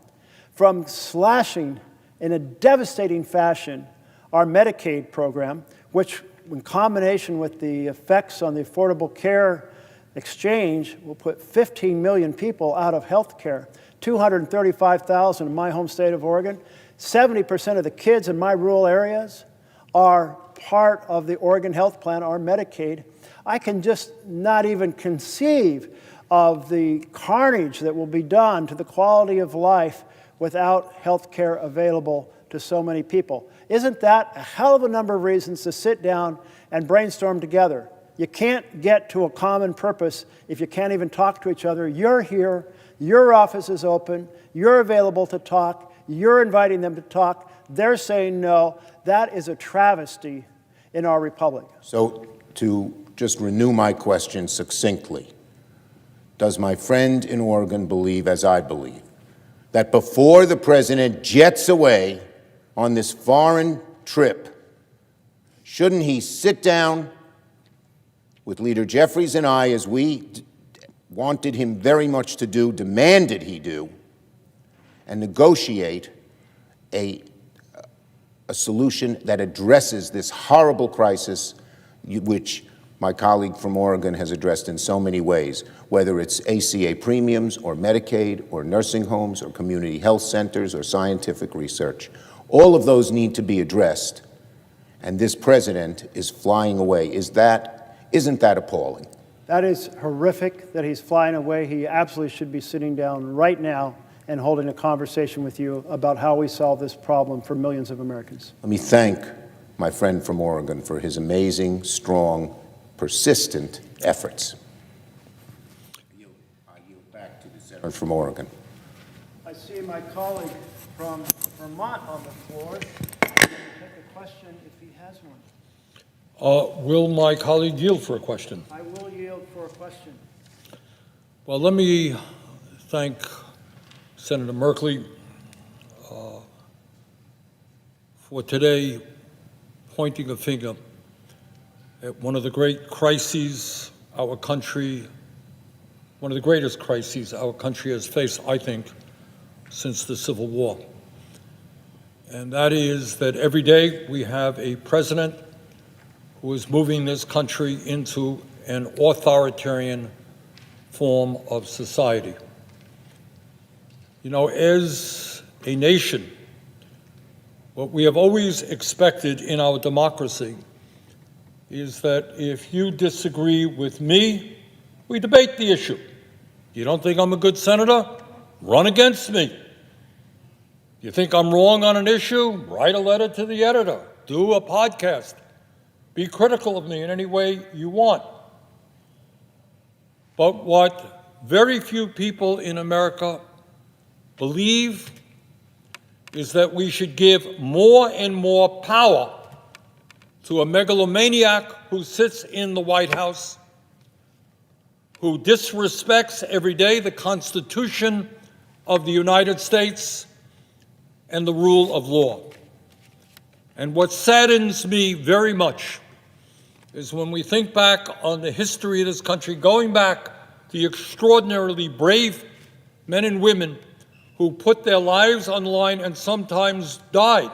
from slashing in a devastating fashion our Medicaid program, which in combination with the effects on the Affordable Care Exchange will put 15 million people out of health care, 235,000 in my home state of Oregon. 70% of the kids in my rural areas are part of the Oregon Health Plan, or Medicaid. I can just not even conceive of the carnage that will be done to the quality of life without health care available to so many people. Isn't that a hell of a number of reasons to sit down and brainstorm together? You can't get to a common purpose if you can't even talk to each other. You're here, your office is open, you're available to talk, you're inviting them to talk, they're saying no. That is a travesty in our republic. So to just renew my question succinctly, does my friend in Oregon believe, as I believe, that before the president jets away on this foreign trip, shouldn't he sit down with Leader Jeffries and I, as we wanted him very much to do, demanded he do, and negotiate a solution that addresses this horrible crisis, which my colleague from Oregon has addressed in so many ways, whether it's ACA premiums or Medicaid or nursing homes or community health centers or scientific research. All of those need to be addressed, and this president is flying away. Isn't that appalling? That is horrific that he's flying away. He absolutely should be sitting down right now and holding a conversation with you about how we solve this problem for millions of Americans. Let me thank my friend from Oregon for his amazing, strong, persistent efforts. I yield back to the senator from Oregon. I see my colleague from Vermont on the floor. I'm going to take a question if he has one. Will my colleague yield for a question? I will yield for a question. Well, let me thank Senator Merkley for today pointing a finger at one of the great crises our country, one of the greatest crises our country has faced, I think, since the Civil War. And that is that every day we have a president who is moving this country into an authoritarian form of society. You know, as a nation, what we have always expected in our democracy is that if you disagree with me, we debate the issue. You don't think I'm a good senator? Run against me. You think I'm wrong on an issue? Write a letter to the editor. Do a podcast. Be critical of me in any way you want. But what very few people in America believe is that we should give more and more power to a megalomaniac who sits in the White House, who disrespects every day the Constitution of the United States and the rule of law. And what saddens me very much is when we think back on the history of this country, going back to the extraordinarily brave men and women who put their lives on the line and sometimes died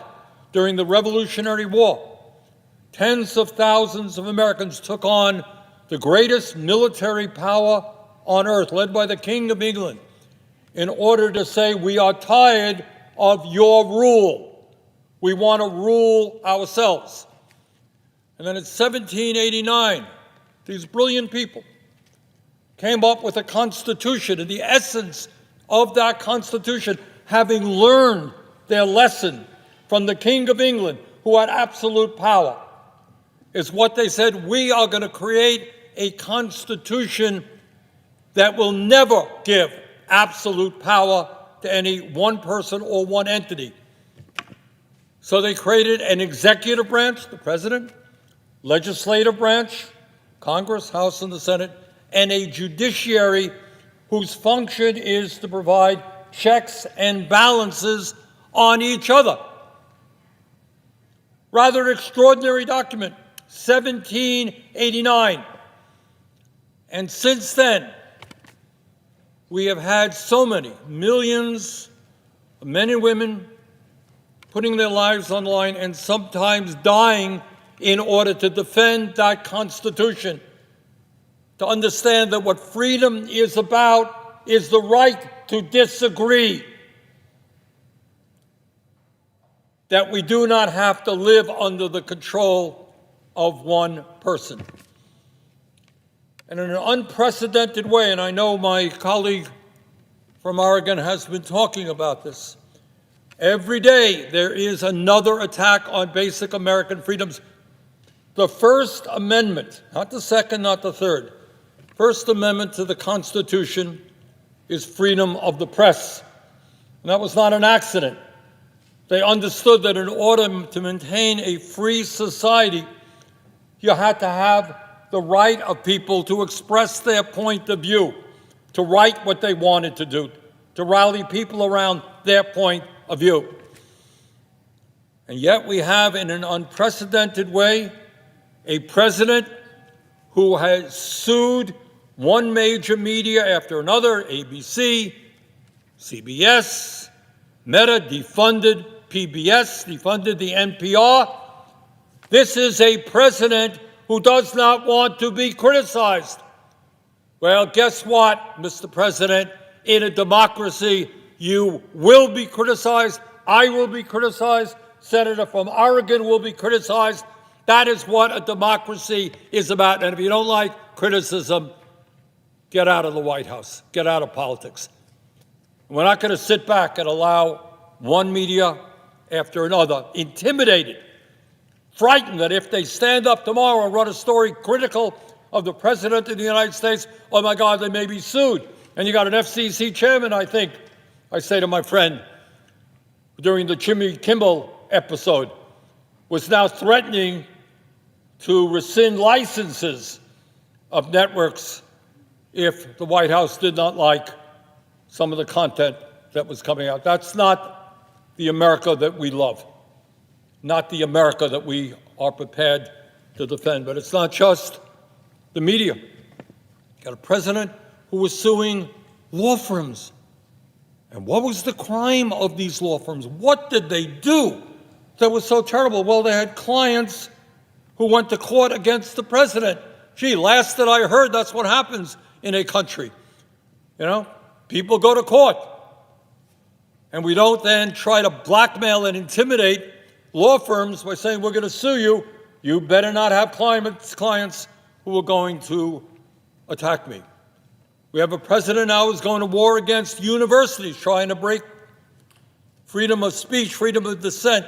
during the Revolutionary War. Tens of thousands of Americans took on the greatest military power on earth, led by the King of England, in order to say, we are tired of your rule. We want to rule ourselves. And then in 1789, these brilliant people came up with a constitution, and the essence of that constitution, having learned their lesson from the King of England, who had absolute power, is what they said: we are going to create a constitution that will never give absolute power to any one person or one entity. So they created an executive branch, the president, legislative branch, Congress, House, and the Senate, and a judiciary whose function is to provide checks and balances on each other. Rather extraordinary document, 1789. And since then, we have had so many millions of men and women putting their lives on the line and sometimes dying in order to defend that Constitution, to understand that what freedom is about is the right to disagree, that we do not have to live under the control of one person. And in an unprecedented way, and I know my colleague from Oregon has been talking about this, every day there is another attack on basic American freedoms. The First Amendment, not the second, not the third, First Amendment to the Constitution is freedom of the press. And that was not an accident. They understood that in order to maintain a free society, you had to have the right of people to express their point of view, to write what they wanted to do, to rally people around their point of view. And yet we have, in an unprecedented way, a president who has sued one major media after another, ABC, CBS, Meta defunded PBS, defunded the NPR. This is a president who does not want to be criticized. Well, guess what, Mr. President? In a democracy, you will be criticized. I will be criticized. Senator from Oregon will be criticized. That is what a democracy is about. And if you don't like criticism, get out of the White House. Get out of politics. We're not going to sit back and allow one media after another, intimidated, frightened that if they stand up tomorrow and run a story critical of the President of the United States, oh my God, they may be sued. And you got an FCC chairman, I think, I say to my friend, during the Jimmy Kimmel episode, was now threatening to rescind licenses of networks if the White House did not like some of the content that was coming out. That's not the America that we love, not the America that we are prepared to defend. But it's not just the media. You got a president who was suing law firms. And what was the crime of these law firms? What did they do that was so terrible? Well, they had clients who went to court against the president. Gee, last that I heard, that's what happens in a country. You know, people go to court. And we don't then try to blackmail and intimidate law firms by saying, we're going to sue you. You better not have clients who are going to attack me. We have a president now who's going to war against universities, trying to break freedom of speech, freedom of dissent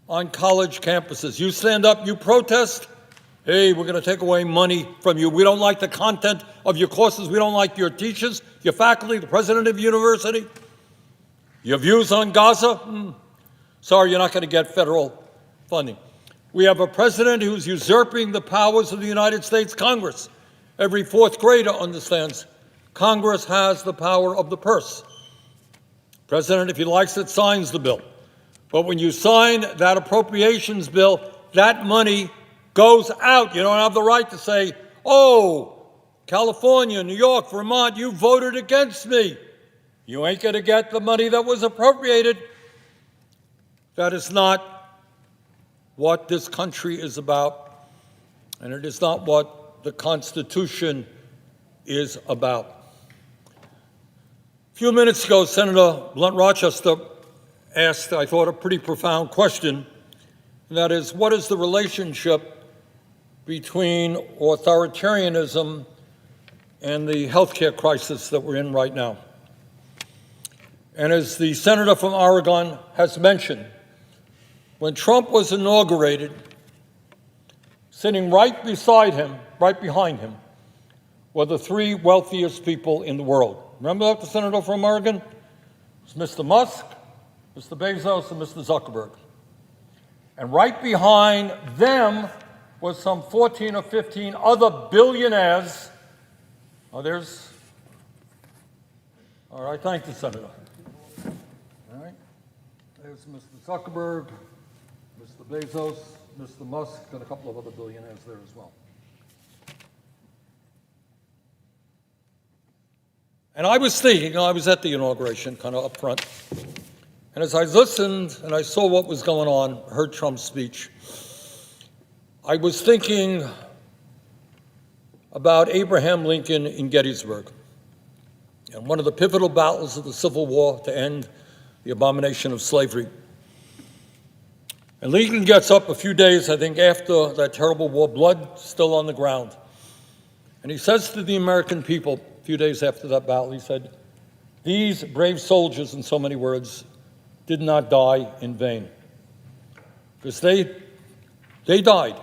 on college campuses. You stand up, you protest, hey, we're going to take away money from you. We don't like the content of your courses. We don't like your teachers, your faculty, the president of the university. Your views on Gaza? Sorry, you're not going to get federal funding. We have a president who's usurping the powers of the United States Congress. Every fourth grader understands Congress has the power of the purse. President, if he likes it, signs the bill. But when you sign that appropriations bill, that money goes out. You don't have the right to say, oh, California, New York, Vermont, you voted against me. You ain't going to get the money that was appropriated. That is not what this country is about, and it is not what the Constitution is about. A few minutes ago, Senator Blunt Rochester asked, I thought, a pretty profound question, and that is, what is the relationship between authoritarianism and the healthcare crisis that we're in right now? And as the senator from Oregon has mentioned, when Trump was inaugurated, sitting right beside him, right behind him, were the three wealthiest people in the world. Remember that, the senator from Oregon? It was Mr. Musk, Mr. Bezos, and Mr. Zuckerberg. And right behind them was some 14 or 15 other billionaires. Oh, there's, all right, thank you, Senator. All right, there's Mr. Zuckerberg, Mr. Bezos, Mr. Musk, and a couple of other billionaires there as well. And I was thinking, I was at the inauguration, kind of up front, and as I listened and I saw what was going on, heard Trump's speech, I was thinking about Abraham Lincoln in Gettysburg and one of the pivotal battles of the Civil War to end the abomination of slavery. And Lincoln gets up a few days, I think, after that terrible war, blood still on the ground. And he says to the American people, a few days after that battle, he said, these brave soldiers, in so many words, did not die in vain. Because they died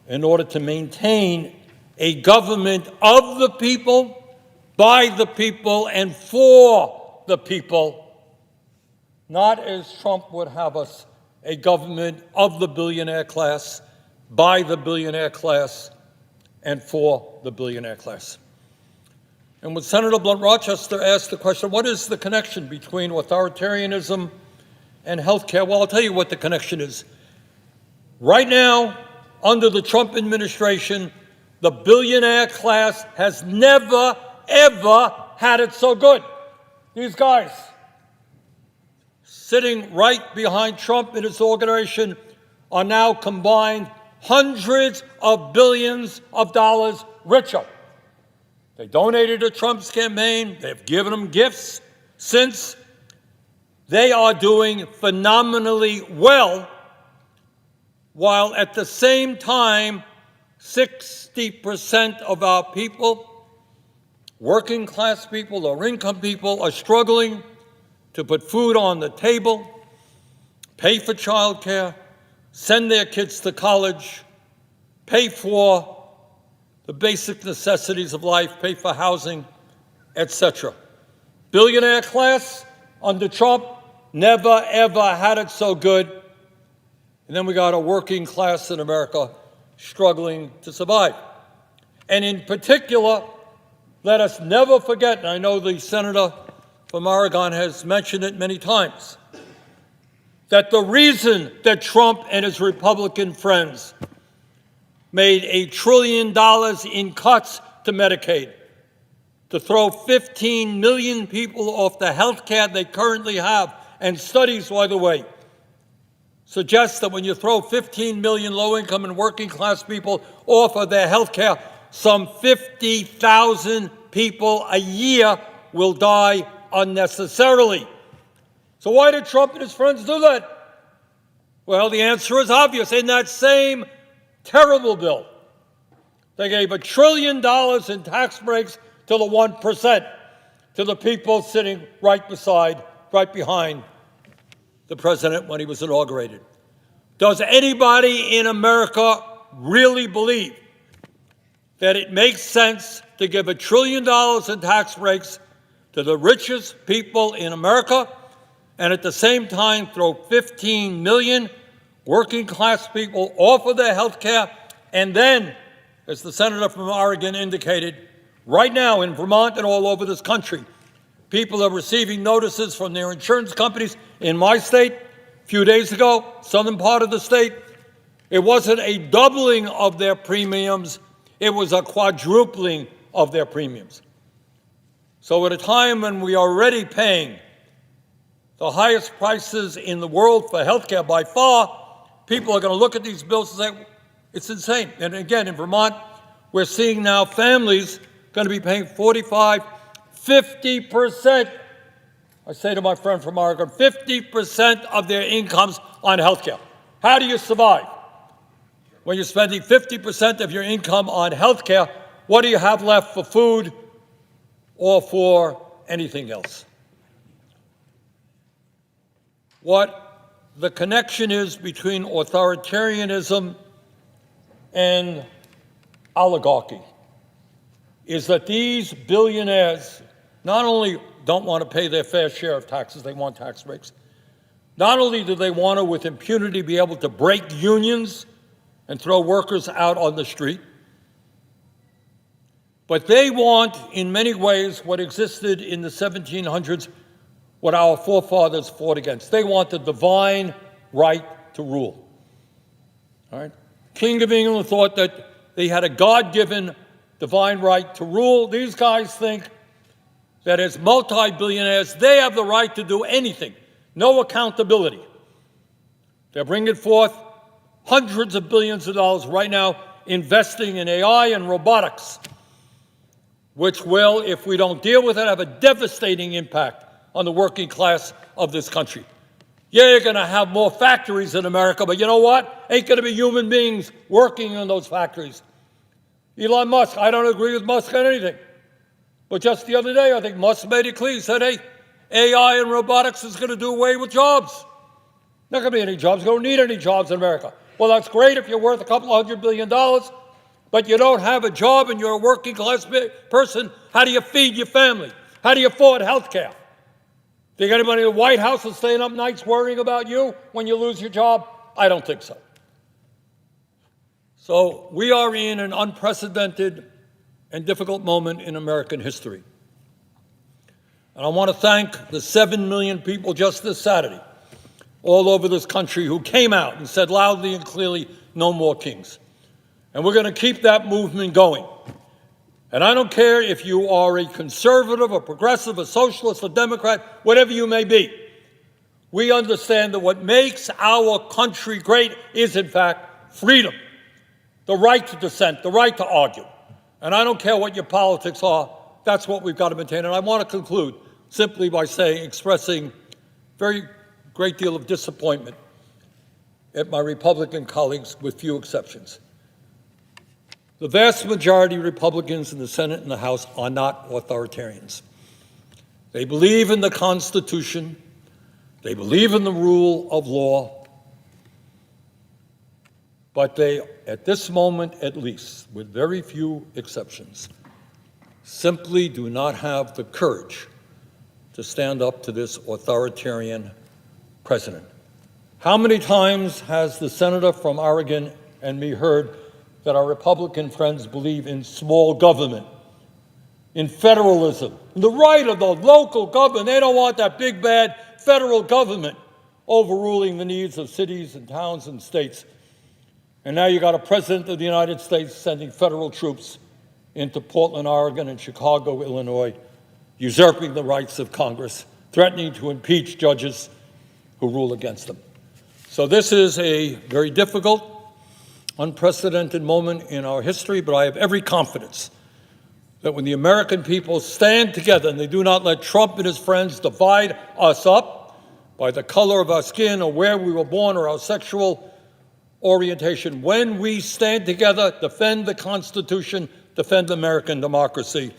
in order to maintain a government of the people, by the people, and for the people, not as Trump would have us, a government of the billionaire class, by the billionaire class, and for the billionaire class. And when Senator Blunt Rochester asked the question, what is the connection between authoritarianism and healthcare? Well, I'll tell you what the connection is. Right now, under the Trump administration, the billionaire class has never, ever had it so good. These guys, sitting right behind Trump and his organization, are now combined hundreds of billions of dollars richer. They donated to Trump's campaign. They've given him gifts since. They are doing phenomenally well, while at the same time, 60% of our people, working class people, low income people, are struggling to put food on the table, pay for childcare, send their kids to college, pay for the basic necessities of life, pay for housing, etc. Billionaire class under Trump never, ever had it so good. And then we got a working class in America struggling to survive. And in particular, let us never forget, and I know the senator from Oregon has mentioned it many times, that the reason that Trump and his Republican friends made $1 trillion in cuts to Medicaid, to throw 15 million people off the health care they currently have, and studies, by the way, suggest that when you throw 15 million low-income and working-class people off of their health care, some 50,000 people a year will die unnecessarily. So why did Trump and his friends do that? Well, the answer is obvious. In that same terrible bill, they gave $1 trillion in tax breaks to the 1%, to the people sitting right behind the president when he was inaugurated. Does anybody in America really believe that it makes sense to give $1 trillion in tax breaks to the richest people in America and at the same time throw 15 million working class people offer their health care, and then, as the senator from Oregon indicated, right now in Vermont and all over this country, people are receiving notices from their insurance companies. In my state, a few days ago, southern part of the state, it wasn't a doubling of their premiums, it was a quadrupling of their premiums. So at a time when we are already paying the highest prices in the world for health care by far, people are going to look at these bills and say, it's insane. And again, in Vermont, we're seeing now families going to be paying 45, 50%. I say to my friend from Oregon, 50% of their incomes on health care. How do you survive? When you're spending 50% of your income on health care, what do you have left for food or for anything else? What the connection is between authoritarianism and oligarchy is that these billionaires not only don't want to pay their fair share of taxes, they want tax breaks. Not only do they want to, with impunity, be able to break unions and throw workers out on the street, but they want, in many ways, what existed in the 1700s, what our forefathers fought against. They want the divine right to rule. All right? King of England thought that they had a God-given divine right to rule. These guys think that as multi-billionaires, they have the right to do anything. No accountability. They're bringing forth hundreds of billions of dollars right now investing in AI and robotics, which will, if we don't deal with it, have a devastating impact on the working class of this country. Yeah, you're going to have more factories in America, but you know what? Ain't going to be human beings working in those factories. Elon Musk, I don't agree with Musk on anything. But just the other day, I think Musk made it clear. He said, hey, AI and robotics is going to do away with jobs. Not going to be any jobs. You don't need any jobs in America. Well, that's great if you're worth a couple $100 billion, but you don't have a job and you're a working class person. How do you feed your family? How do you afford health care? Think anybody in the White House is staying up nights worrying about you when you lose your job? I don't think so. So we are in an unprecedented and difficult moment in American history. And I want to thank the 7 million people just this Saturday all over this country who came out and said loudly and clearly, no more kings. And we're going to keep that movement going. And I don't care if you are a conservative, a progressive, a socialist, a Democrat, whatever you may be. We understand that what makes our country great is, in fact, freedom, the right to dissent, the right to argue. And I don't care what your politics are, that's what we've got to maintain. And I want to conclude simply by saying, expressing very great deal of disappointment at my Republican colleagues, with few exceptions. The vast majority of Republicans in the Senate and the House are not authoritarians. They believe in the Constitution. They believe in the rule of law. But they, at this moment at least, with very few exceptions, simply do not have the courage to stand up to this authoritarian president. How many times has the senator from Oregon and me heard that our Republican friends believe in small government, in federalism, the right of the local government? They don't want that big, bad federal government overruling the needs of cities and towns and states. And now you got a president of the United States sending federal troops into Portland, Oregon, and Chicago, Illinois, usurping the rights of Congress, threatening to impeach judges who rule against them. So this is a very difficult, unprecedented moment in our history, but I have every confidence that when the American people stand together and they do not let Trump and his friends divide us up by the color of our skin or where we were born or our sexual orientation, when we stand together, defend the Constitution, defend American democracy,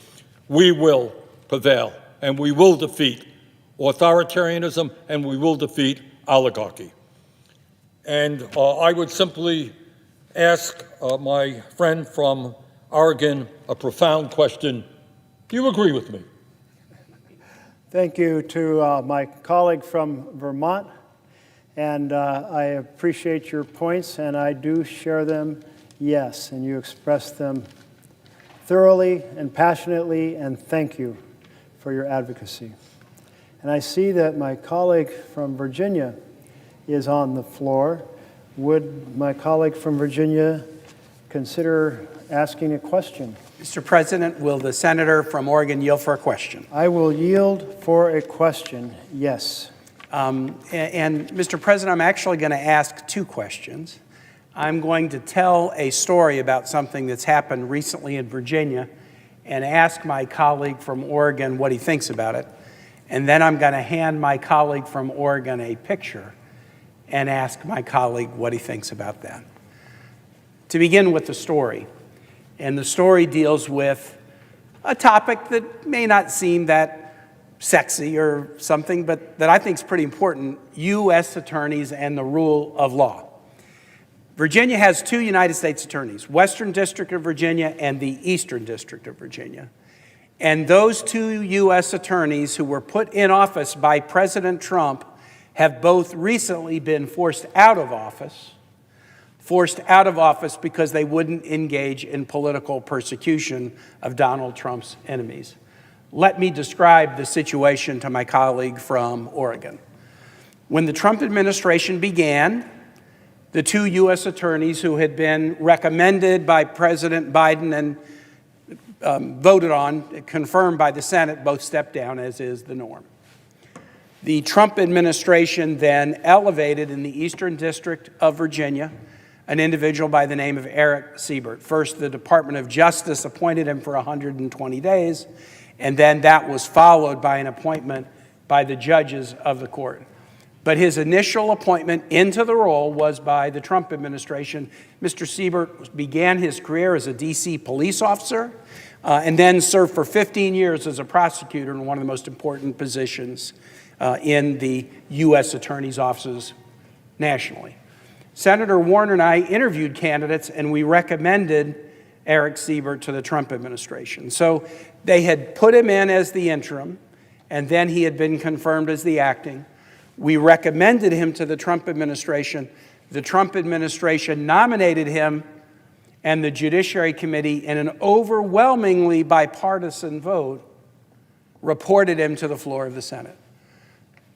we will prevail and we will defeat authoritarianism and we will defeat oligarchy. And I would simply ask my friend from Oregon a profound question. Do you agree with me? Thank you to my colleague from Vermont. And I appreciate your points, and I do share them, yes, and you expressed them thoroughly and passionately, and thank you for your advocacy. And I see that my colleague from Virginia is on the floor. Would my colleague from Virginia consider asking a question? Mr. President, will the senator from Oregon yield for a question? I will yield for a question, yes. And Mr. President, I'm actually going to ask two questions. I'm going to tell a story about something that's happened recently in Virginia and ask my colleague from Oregon what he thinks about it. And then I'm going to hand my colleague from Oregon a picture and ask my colleague what he thinks about that. To begin with the story, and the story deals with a topic that may not seem that sexy or something, but that I think is pretty important: U.S. attorneys and the rule of law. Virginia has two United States attorneys, Western District of Virginia and the Eastern District of Virginia. And those two U.S. attorneys who were put in office by President Trump have both recently been forced out of office because they wouldn't engage in political persecution of Donald Trump's enemies. Let me describe the situation to my colleague from Oregon. When the Trump administration began, the two U.S. attorneys who had been recommended by President Biden and voted on, confirmed by the Senate, both stepped down, as is the norm. The Trump administration then elevated in the Eastern District of Virginia an individual by the name of Eric Siebert. First, the Department of Justice appointed him for 120 days, and then that was followed by an appointment by the judges of the court. But his initial appointment into the role was by the Trump administration. Mr. Siebert began his career as a D.C. police officer and then served for 15 years as a prosecutor in one of the most important positions in the U.S. attorney's offices nationally. Senator Warner and I interviewed candidates, and we recommended Eric Siebert to the Trump administration. So they had put him in as the interim, and then he had been confirmed as the acting. We recommended him to the Trump administration. The Trump administration nominated him, and the Judiciary Committee, in an overwhelmingly bipartisan vote, reported him to the floor of the Senate.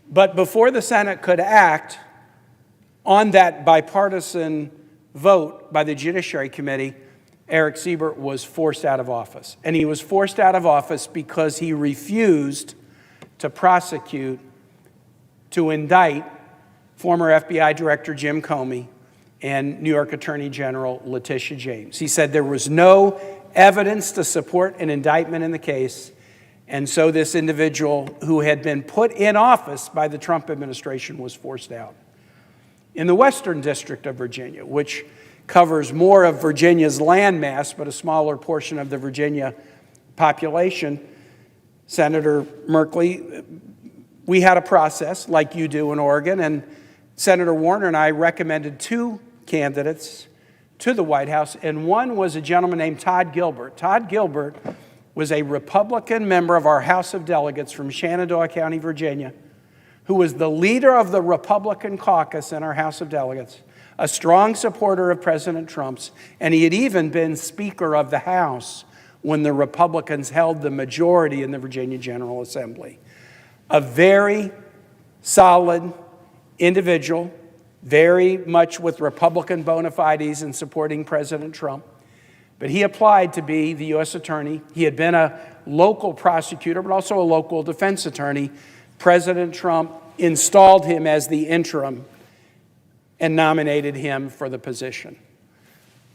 But before the Senate could act on that bipartisan vote by the Judiciary Committee, Eric Siebert was forced out of office. And he was forced out of office because he refused to prosecute, to indict former FBI Director Jim Comey and New York Attorney General Letitia James. He said there was no evidence to support an indictment in the case, and so this individual who had been put in office by the Trump administration was forced out. In the Western District of Virginia, which covers more of Virginia's landmass but a smaller portion of the Virginia population, Senator Merkley, we had a process like you do in Oregon, and Senator Warner and I recommended two candidates to the White House, and one was a gentleman named Todd Gilbert. Todd Gilbert was a Republican member of our House of Delegates from Shenandoah County, Virginia, who was the leader of the Republican caucus in our House of Delegates, a strong supporter of President Trump's, and he had even been Speaker of the House when the Republicans held the majority in the Virginia General Assembly. A very solid individual, very much with Republican bona fides in supporting President Trump. But he applied to be the U.S. attorney. He had been a local prosecutor, but also a local defense attorney. President Trump installed him as the interim and nominated him for the position.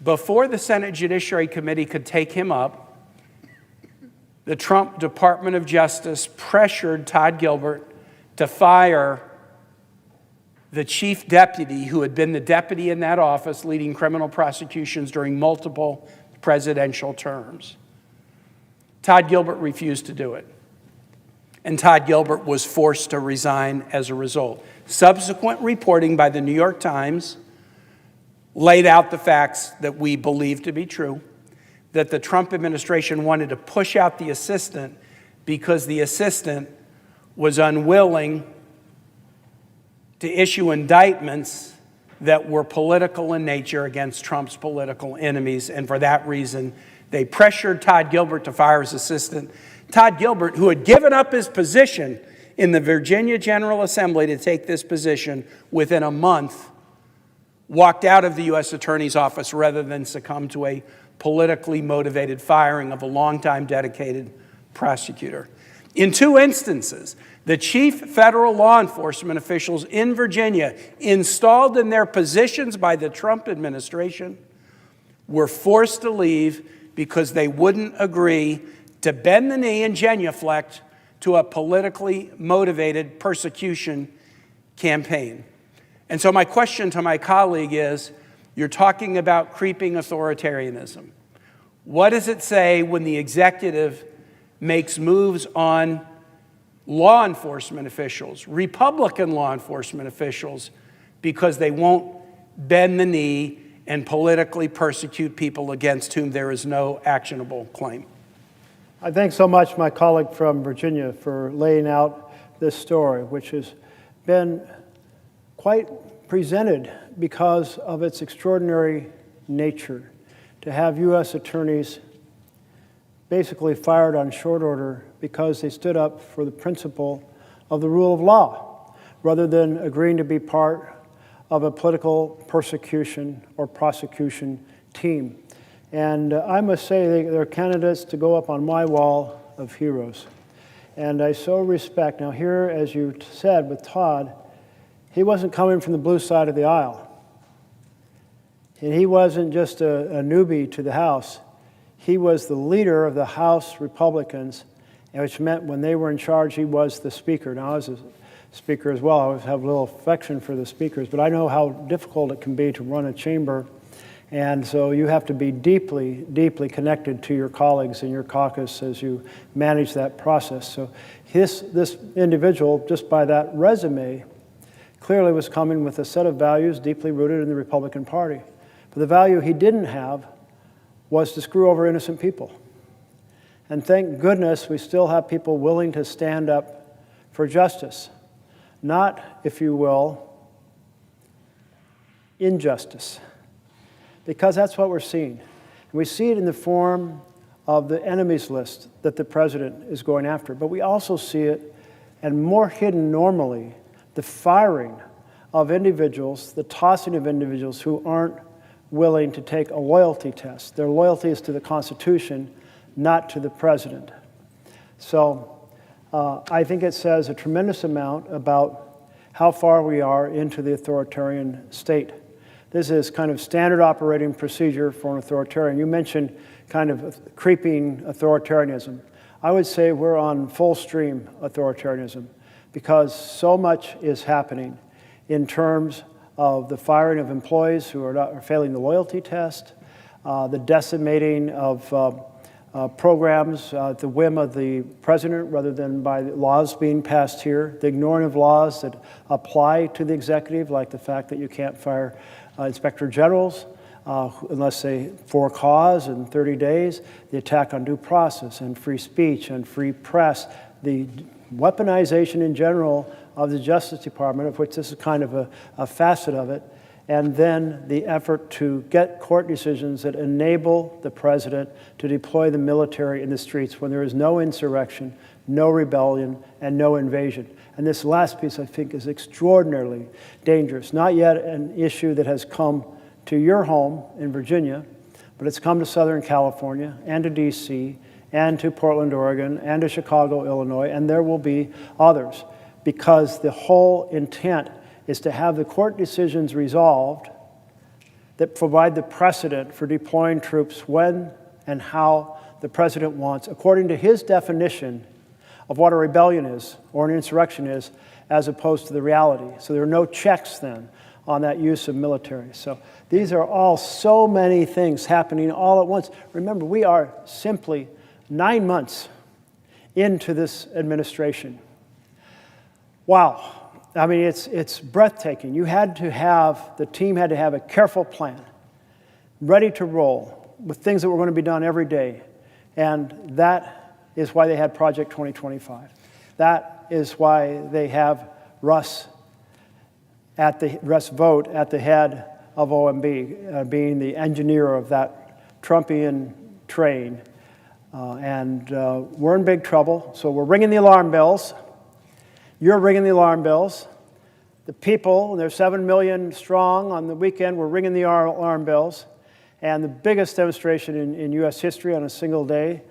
Before the Senate Judiciary Committee could take him up, the Trump Department of Justice pressured Todd Gilbert to fire the chief deputy who had been the deputy in that office leading criminal prosecutions during multiple presidential terms. Todd Gilbert refused to do it, and Todd Gilbert was forced to resign as a result. Subsequent reporting by the New York Times laid out the facts that we believe to be true, that the Trump administration wanted to push out the assistant because the assistant was unwilling to issue indictments that were political in nature against Trump's political enemies, and for that reason, they pressured Todd Gilbert to fire his assistant. Todd Gilbert, who had given up his position in the Virginia General Assembly to take this position, within a month, walked out of the U.S. Attorney's Office rather than succumb to a politically motivated firing of a longtime dedicated prosecutor. In 2 instances, the chief federal law enforcement officials in Virginia, installed in their positions by the Trump administration, were forced to leave because they wouldn't agree to bend the knee and genuflect to a politically motivated persecution campaign. And so my question to my colleague is, you're talking about creeping authoritarianism. What does it say when the executive makes moves on law enforcement officials, Republican law enforcement officials, because they won't bend the knee and politically persecute people against whom there is no actionable claim? I thank so much my colleague from Virginia for laying out this story, which has been quite presented because of its extraordinary nature. To have U.S. attorneys basically fired on short order because they stood up for the principle of the rule of law, rather than agreeing to be part of a political persecution or prosecution team. And I must say they're candidates to go up on my wall of heroes. And I so respect. Now here, as you said with Todd, he wasn't coming from the blue side of the aisle. And he wasn't just a newbie to the House. He was the leader of the House Republicans, which meant when they were in charge, he was the Speaker. Now, I was a Speaker as well. I always have a little affection for the Speakers, but I know how difficult it can be to run a chamber. And so you have to be deeply, deeply connected to your colleagues in your caucus as you manage that process. So this individual, just by that resume, clearly was coming with a set of values deeply rooted in the Republican Party. But the value he didn't have was to screw over innocent people. And thank goodness we still have people willing to stand up for justice. Not, if you will, injustice. Because that's what we're seeing. And we see it in the form of the enemies list that the president is going after. But we also see it, and more hidden normally, the firing of individuals, the tossing of individuals who aren't willing to take a loyalty test. Their loyalty is to the Constitution, not to the president. So I think it says a tremendous amount about how far we are into the authoritarian state. This is kind of standard operating procedure for an authoritarian. You mentioned kind of creeping authoritarianism. I would say we're on full stream authoritarianism because so much is happening in terms of the firing of employees who are failing the loyalty test, the decimating of programs at the whim of the president rather than by laws being passed here, the ignoring of laws that apply to the executive, like the fact that you can't fire inspector generals unless they for cause in 30 days, the attack on due process and free speech and free press, the weaponization in general of the Justice Department, of which this is kind of a facet of it, and then the effort to get court decisions that enable the president to deploy the military in the streets when there is no insurrection, no rebellion, and no invasion. And this last piece, I think, is extraordinarily dangerous. Not yet an issue that has come to your home in Virginia, but it's come to Southern California and to D.C. and to Portland, Oregon, and to Chicago, Illinois, and there will be others, because the whole intent is to have the court decisions resolved that provide the precedent for deploying troops when and how the president wants, according to his definition of what a rebellion is or an insurrection is, as opposed to the reality. So there are no checks then on that use of military. So these are all so many things happening all at once. Remember, we are simply 9 months into this administration. Wow. I mean, it's breathtaking. The team had to have a careful plan, ready to roll with things that were going to be done every day. And that is why they had Project 2025. That is why they have Russ at the vote at the head of OMB, being the engineer of that Trumpian train. And we're in big trouble, so we're ringing the alarm bells. You're ringing the alarm bells. The people, they're 7 million strong on the weekend, we're ringing the alarm bells. And the biggest demonstration in U.S. history on a single day.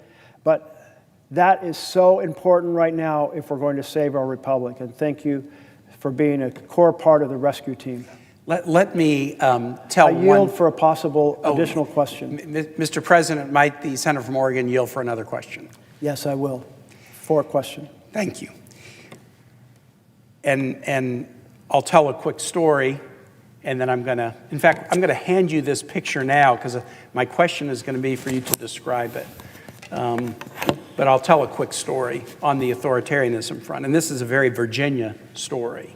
But that is so important right now if we're going to save our republic. And thank you for being a core part of the rescue team. Let me tell I yield for a possible additional question. Mr. President, might the senator from Oregon yield for another question? Yes, I will. For a question. Thank you. And I'll tell a quick story, and then I'm going to hand you this picture now, because my question is going to be for you to describe it. But I'll tell a quick story on the authoritarianism front. And this is a very Virginia story.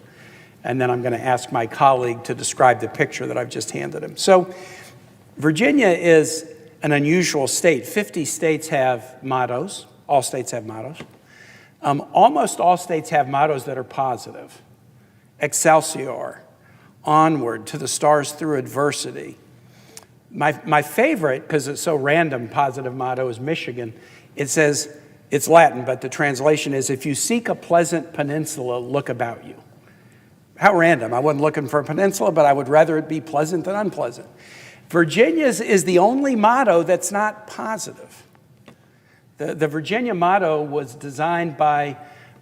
And then I'm going to ask my colleague to describe the picture that I've just handed him. So Virginia is an unusual state. 50 states have mottos. All states have mottos. Almost all states have mottos that are positive. Excelsior, onward, to the stars through adversity. My favorite, because it's so random, positive motto is Michigan. It says, it's Latin, but the translation is, if you seek a pleasant peninsula, look about you. How random. I wasn't looking for a peninsula, but I would rather it be pleasant than unpleasant. Virginia's is the only motto that's not positive. The Virginia motto was designed by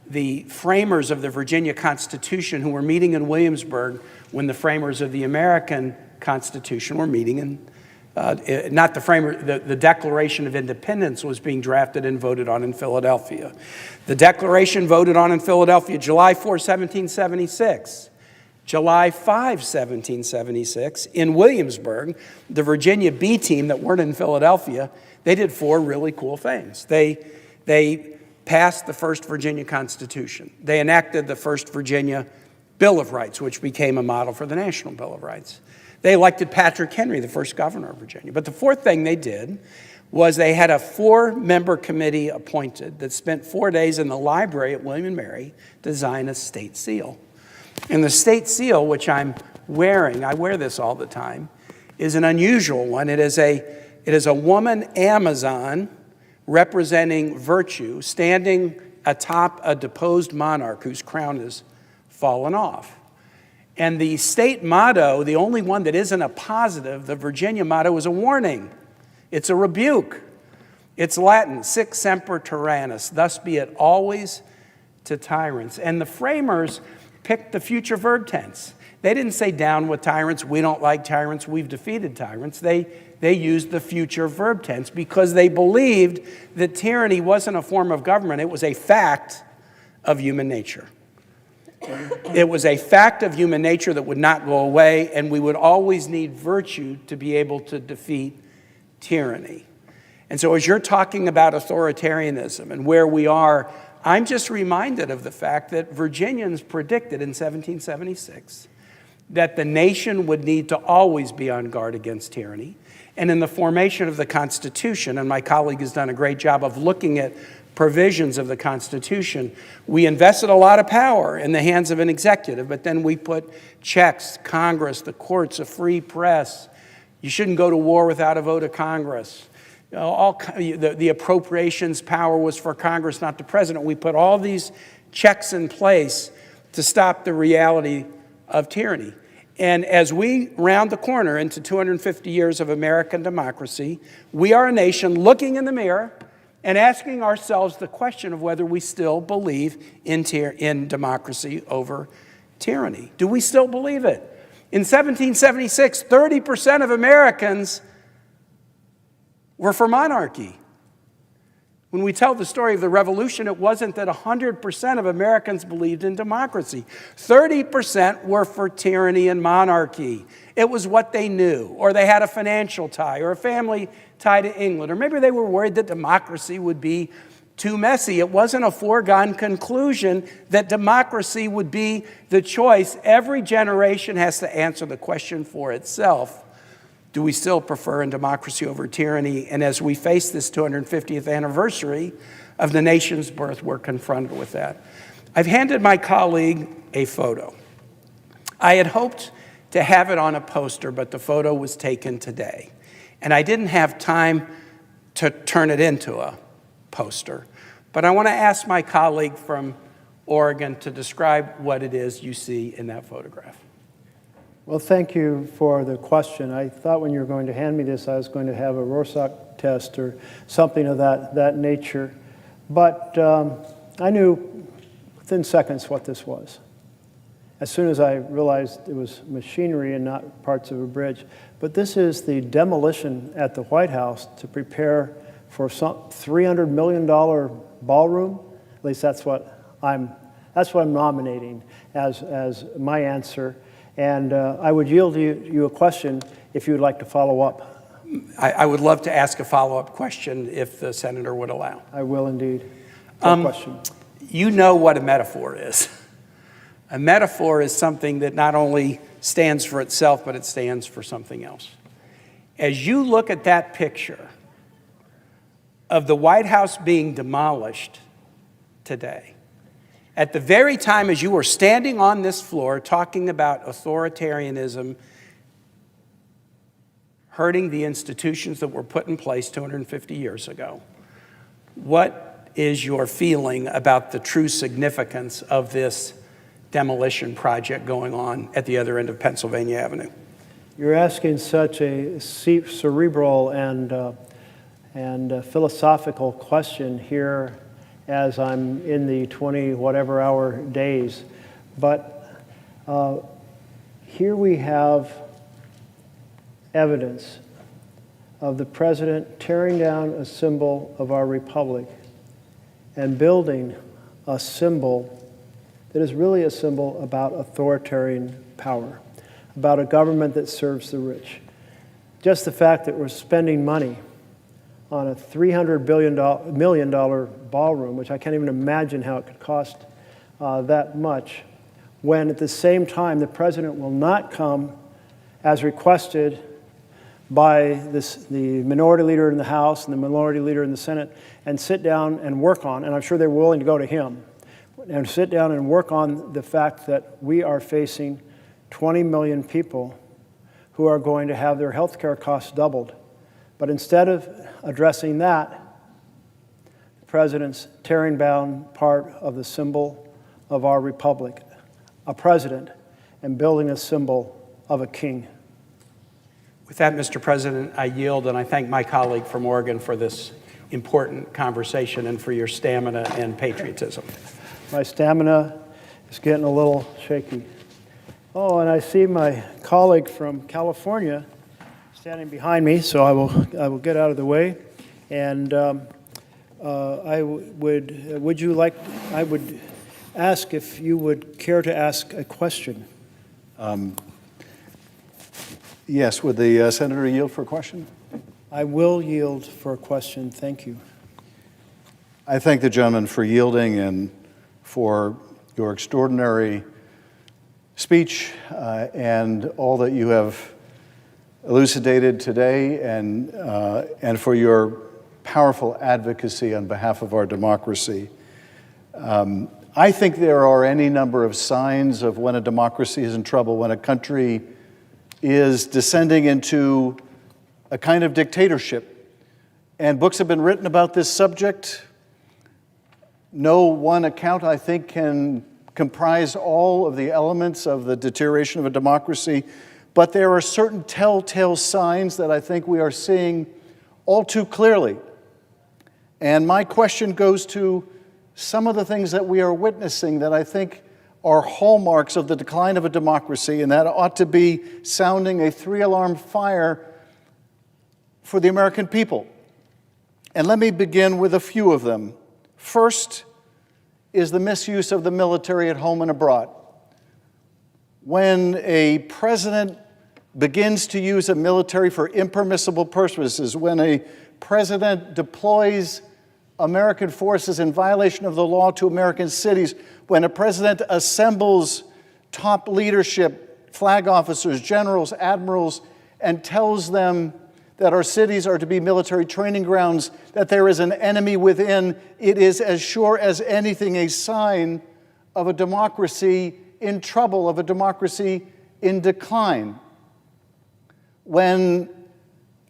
the framers of the Virginia Constitution, who were meeting in Williamsburg when the framers of the American Constitution were meeting in, not the framer, the Declaration of Independence was being drafted and voted on in Philadelphia. The Declaration voted on in Philadelphia July 4, 1776. July 5, 1776, in Williamsburg, the Virginia B team that weren't in Philadelphia, they did 4 really cool things. They passed the first Virginia Constitution. They enacted the first Virginia Bill of Rights, which became a model for the National Bill of Rights. They elected Patrick Henry, the first governor of Virginia. But the 4th thing they did was they had a 4-member committee appointed that spent 4 days in the library at William & Mary to design a state seal. And the state seal, which I'm wearing, I wear this all the time, is an unusual one. It is a woman Amazon representing virtue standing atop a deposed monarch whose crown has fallen off. And the state motto, the only one that isn't a positive, the Virginia motto, is a warning. It's a rebuke. It's Latin, sic semper tyrannis, thus be it always to tyrants. And the framers picked the future verb tense. They didn't say down with tyrants, we don't like tyrants, we've defeated tyrants. They used the future verb tense because they believed that tyranny wasn't a form of government, it was a fact of human nature. It was a fact of human nature that would not go away, and we would always need virtue to be able to defeat tyranny. And so as you're talking about authoritarianism and where we are, I'm just reminded of the fact that Virginians predicted in 1776 that the nation would need to always be on guard against tyranny. And in the formation of the Constitution, and my colleague has done a great job of looking at provisions of the Constitution, we invested a lot of power in the hands of an executive, but then we put checks, Congress, the courts, a free press. You shouldn't go to war without a vote of Congress. The appropriations power was for Congress, not the president. We put all these checks in place to stop the reality of tyranny. And as we round the corner into 250 years of American democracy, we are a nation looking in the mirror and asking ourselves the question of whether we still believe in democracy over tyranny. Do we still believe it? In 1776, 30% of Americans were for monarchy. When we tell the story of the revolution, it wasn't that 100% of Americans believed in democracy. 30% were for tyranny and monarchy. It was what they knew, or they had a financial tie, or a family tie to England, or maybe they were worried that democracy would be too messy. It wasn't a foregone conclusion that democracy would be the choice. Every generation has to answer the question for itself. Do we still prefer in democracy over tyranny? And as we face this 250th anniversary of the nation's birth, we're confronted with that. I've handed my colleague a photo. I had hoped to have it on a poster, but the photo was taken today. And I didn't have time to turn it into a poster. But I want to ask my colleague from Oregon to describe what it is you see in that photograph. Well, thank you for the question. I thought when you were going to hand me this, I was going to have a Rorschach test or something of that nature. But I knew within seconds what this was. As soon as I realized it was machinery and not parts of a bridge. But this is the demolition at the White House to prepare for some $300 million ballroom. At least that's what I'm nominating as my answer. And I would yield you a question if you would like to follow up. I would love to ask a follow-up question if the senator would allow. I will indeed. Question. You know what a metaphor is. A metaphor is something that not only stands for itself, but it stands for something else. As you look at that picture of the White House being demolished today, at the very time as you were standing on this floor talking about authoritarianism hurting the institutions that were put in place 250 years ago, what is your feeling about the true significance of this demolition project going on at the other end of Pennsylvania Avenue? You're asking such a cerebral and philosophical question here as I'm in the 20-whatever hour days. But here we have evidence of the president tearing down a symbol of our republic and building a symbol that is really a symbol about authoritarian power, about a government that serves the rich. Just the fact that we're spending money on a $300 million ballroom, which I can't even imagine how it could cost that much, when at the same time the president will not come as requested by the minority leader in the House and the minority leader in the Senate and sit down and work on, and I'm sure they're willing to go to him, and sit down and work on the fact that we are facing 20 million people who are going to have their health care costs doubled. But instead of addressing that, the president's tearing down part of the symbol of our republic, a president, and building a symbol of a king. With that, Mr. President, I yield, and I thank my colleague from Oregon for this important conversation and for your stamina and patriotism. My stamina is getting a little shaky. Oh, and I see my colleague from California standing behind me, so I will get out of the way. And I would ask if you would care to ask a question. Yes, would the senator yield for a question? I will yield for a question. Thank you. I thank the gentleman for yielding and for your extraordinary speech and all that you have elucidated today, and for your powerful advocacy on behalf of our democracy. I think there are any number of signs of when a democracy is in trouble, when a country is descending into a kind of dictatorship. And books have been written about this subject. No one account, I think, can comprise all of the elements of the deterioration of a democracy, but there are certain telltale signs that I think we are seeing all too clearly. And my question goes to some of the things that we are witnessing that I think are hallmarks of the decline of a democracy, and that ought to be sounding a three-alarm fire for the American people. And let me begin with a few of them. First is the misuse of the military at home and abroad. When a president begins to use a military for impermissible purposes, when a president deploys American forces in violation of the law to American cities, when a president assembles top leadership, flag officers, generals, admirals, and tells them that our cities are to be military training grounds, that there is an enemy within, it is as sure as anything a sign of a democracy in trouble, of a democracy in decline. When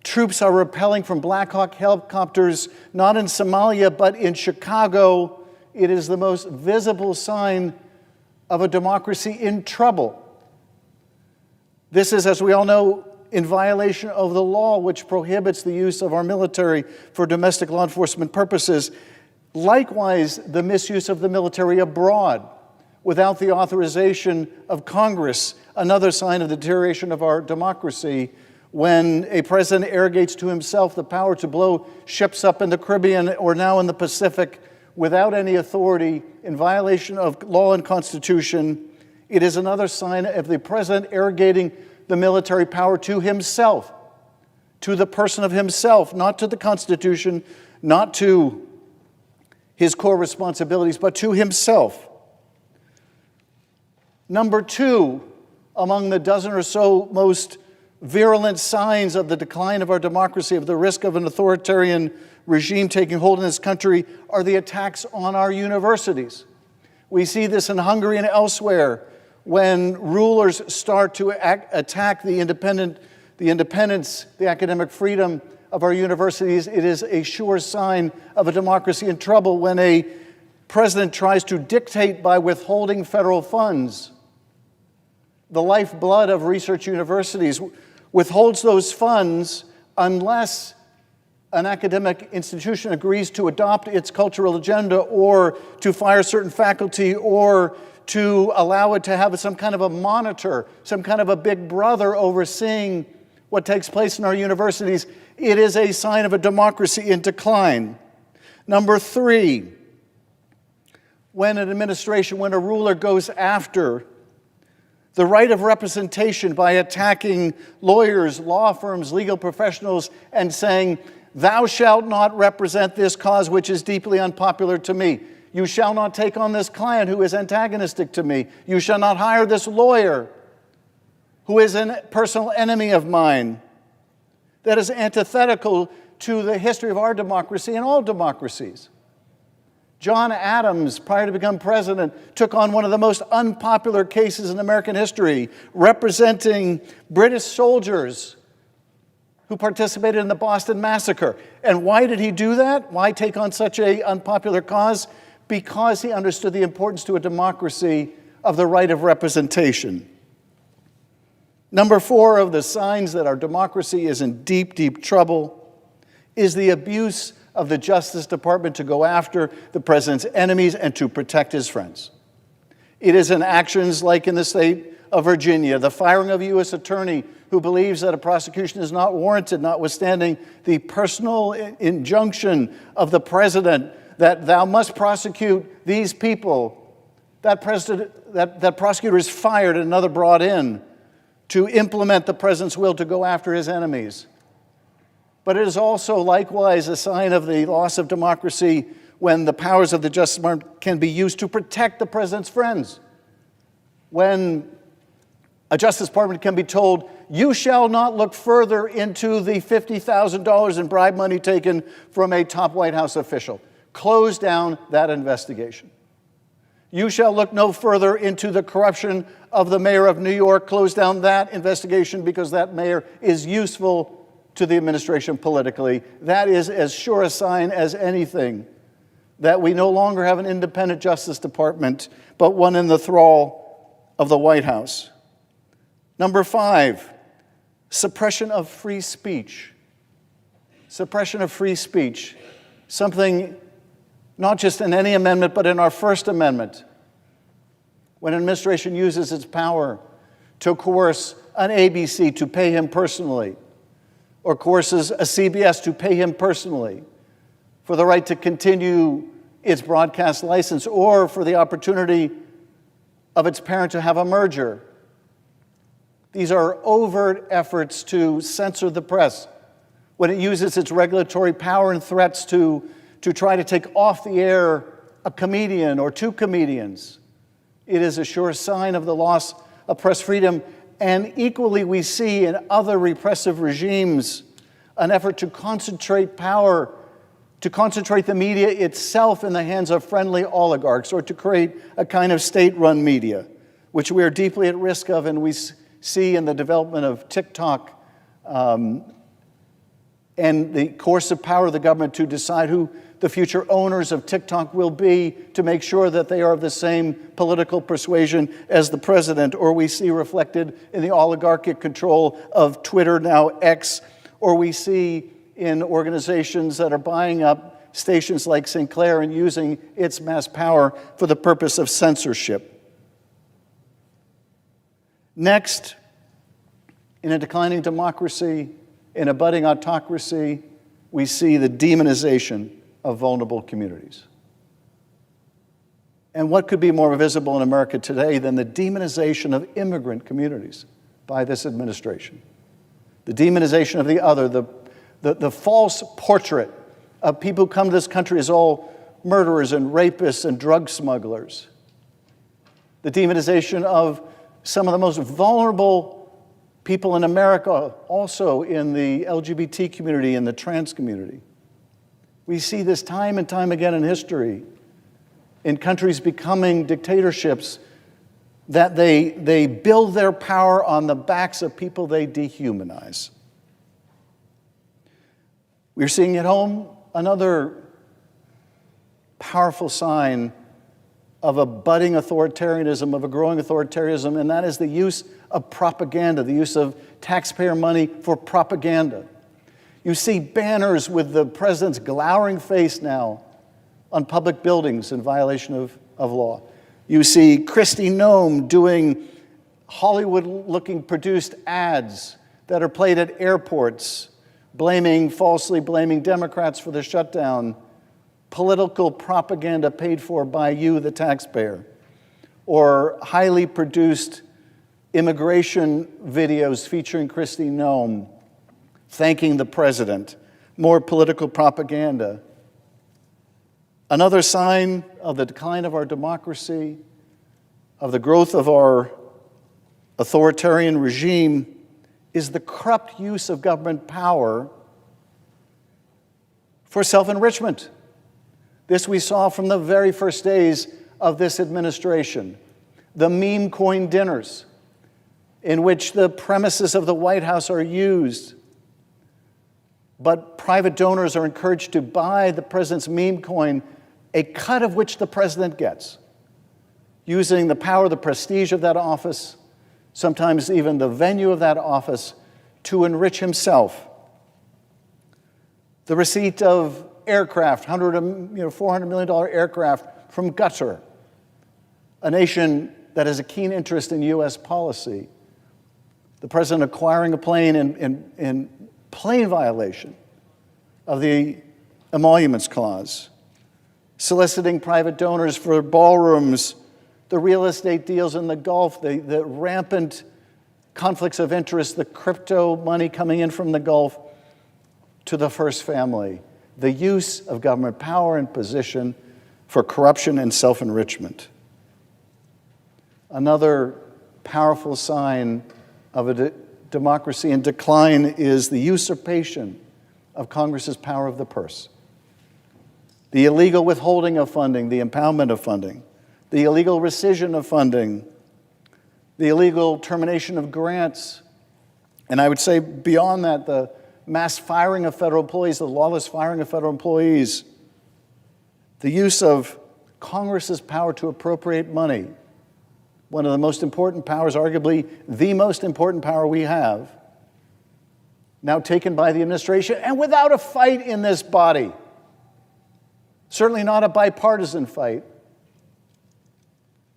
troops are repelling from Black Hawk helicopters, not in Somalia, but in Chicago, it is the most visible sign of a democracy in trouble. This is, as we all know, in violation of the law which prohibits the use of our military for domestic law enforcement purposes. Likewise, the misuse of the military abroad without the authorization of Congress, another sign of the deterioration of our democracy, when a president arrogates to himself the power to blow ships up in the Caribbean or now in the Pacific without any authority, in violation of law and Constitution. It is another sign of the president arrogating the military power to himself, to the person of himself, not to the Constitution, not to his core responsibilities, but to himself. Number two, among the dozen or so most virulent signs of the decline of our democracy, of the risk of an authoritarian regime taking hold in this country, are the attacks on our universities. We see this in Hungary and elsewhere, when rulers start to attack the independence, the academic freedom of our universities. It is a sure sign of a democracy in trouble when a president tries to dictate by withholding federal funds, the lifeblood of research universities, withholds those funds unless an academic institution agrees to adopt its cultural agenda or to fire certain faculty or to allow it to have some kind of a monitor, some kind of a big brother overseeing what takes place in our universities. It is a sign of a democracy in decline. Number three, when an administration, when a ruler goes after the right of representation by attacking lawyers, law firms, legal professionals, and saying, "Thou shalt not represent this cause which is deeply unpopular to me. You shall not take on this client who is antagonistic to me. You shall not hire this lawyer who is a personal enemy of mine." That is antithetical to the history of our democracy and all democracies. John Adams, prior to becoming president, took on one of the most unpopular cases in American history, representing British soldiers who participated in the Boston Massacre. And why did he do that? Why take on such an unpopular cause? Because he understood the importance to a democracy of the right of representation. Number four of the signs that our democracy is in deep, deep trouble is the abuse of the Justice Department to go after the president's enemies and to protect his friends. It is in actions like in the state of Virginia, the firing of a U.S. attorney who believes that a prosecution is not warranted, notwithstanding the personal injunction of the president that thou must prosecute these people. That prosecutor is fired and another brought in to implement the president's will to go after his enemies. But it is also likewise a sign of the loss of democracy when the powers of the Justice Department can be used to protect the president's friends. When a Justice Department can be told, "You shall not look further into the $50,000 in bribe money taken from a top White House official. Close down that investigation. You shall look no further into the corruption of the mayor of New York. Close down that investigation because that mayor is useful to the administration politically." That is as sure a sign as anything that we no longer have an independent Justice Department, but one in the thrall of the White House. Number five, suppression of free speech. Suppression of free speech. Something not just in any amendment, but in our First Amendment. When an administration uses its power to coerce an ABC to pay him personally, or coerces a CBS to pay him personally for the right to continue its broadcast license, or for the opportunity of its parent to have a merger. These are overt efforts to censor the press when it uses its regulatory power and threats to try to take off the air a comedian or two comedians. It is a sure sign of the loss of press freedom. And equally, we see in other repressive regimes an effort to concentrate power, to concentrate the media itself in the hands of friendly oligarchs, or to create a kind of state-run media. which we are deeply at risk of, and we see in the development of TikTok and the coercive power of the government to decide who the future owners of TikTok will be, to make sure that they are of the same political persuasion as the president, or we see reflected in the oligarchic control of Twitter, now X, or we see in organizations that are buying up stations like Sinclair and using its mass power for the purpose of censorship. Next, in a declining democracy, in a budding autocracy, we see the demonization of vulnerable communities. And what could be more visible in America today than the demonization of immigrant communities by this administration? The demonization of the other, the false portrait of people who come to this country as all murderers and rapists and drug smugglers. The demonization of some of the most vulnerable people in America, also in the LGBT community and the trans community. We see this time and time again in history, in countries becoming dictatorships, that they build their power on the backs of people they dehumanize. We're seeing at home another powerful sign of a budding authoritarianism, of a growing authoritarianism, and that is the use of propaganda, the use of taxpayer money for propaganda. You see banners with the president's glowering face now on public buildings in violation of law. You see Kristi Noem doing Hollywood-looking produced ads that are played at airports, falsely blaming Democrats for the shutdown, political propaganda paid for by you, the taxpayer, or highly produced immigration videos featuring Kristi Noem thanking the president, more political propaganda. Another sign of the decline of our democracy, of the growth of our authoritarian regime, is the corrupt use of government power for self-enrichment. This we saw from the very first days of this administration. The meme coin dinners, in which the premises of the White House are used, but private donors are encouraged to buy the president's meme coin, a cut of which the president gets, using the power, the prestige of that office, sometimes even the venue of that office, to enrich himself. The receipt of aircraft, $400 million aircraft from Qatar, a nation that has a keen interest in U.S. policy. The president acquiring a plane in plain violation of the Emoluments Clause, soliciting private donors for ballrooms, the real estate deals in the Gulf, the rampant conflicts of interest, the crypto money coming in from the Gulf to the first family, the use of government power and position for corruption and self-enrichment. Another powerful sign of a democracy in decline is the usurpation of Congress's power of the purse. The illegal withholding of funding, the impoundment of funding, the illegal rescission of funding, the illegal termination of grants, and I would say beyond that, the mass firing of federal employees, the lawless firing of federal employees, the use of Congress's power to appropriate money, one of the most important powers, arguably the most important power we have, now taken by the administration, and without a fight in this body. Certainly not a bipartisan fight.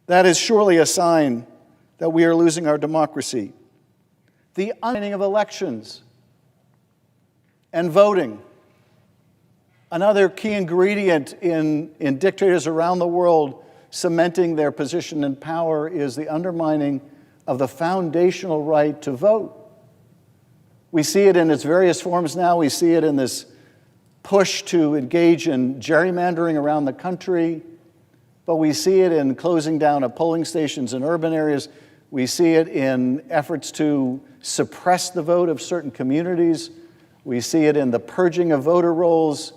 That is surely a sign that we are losing our democracy. The unending of elections and voting. Another key ingredient in dictators around the world cementing their position in power is the undermining of the foundational right to vote. We see it in its various forms now. We see it in this push to engage in gerrymandering around the country, but we see it in closing down of polling stations in urban areas. We see it in efforts to suppress the vote of certain communities. We see it in the purging of voter rolls.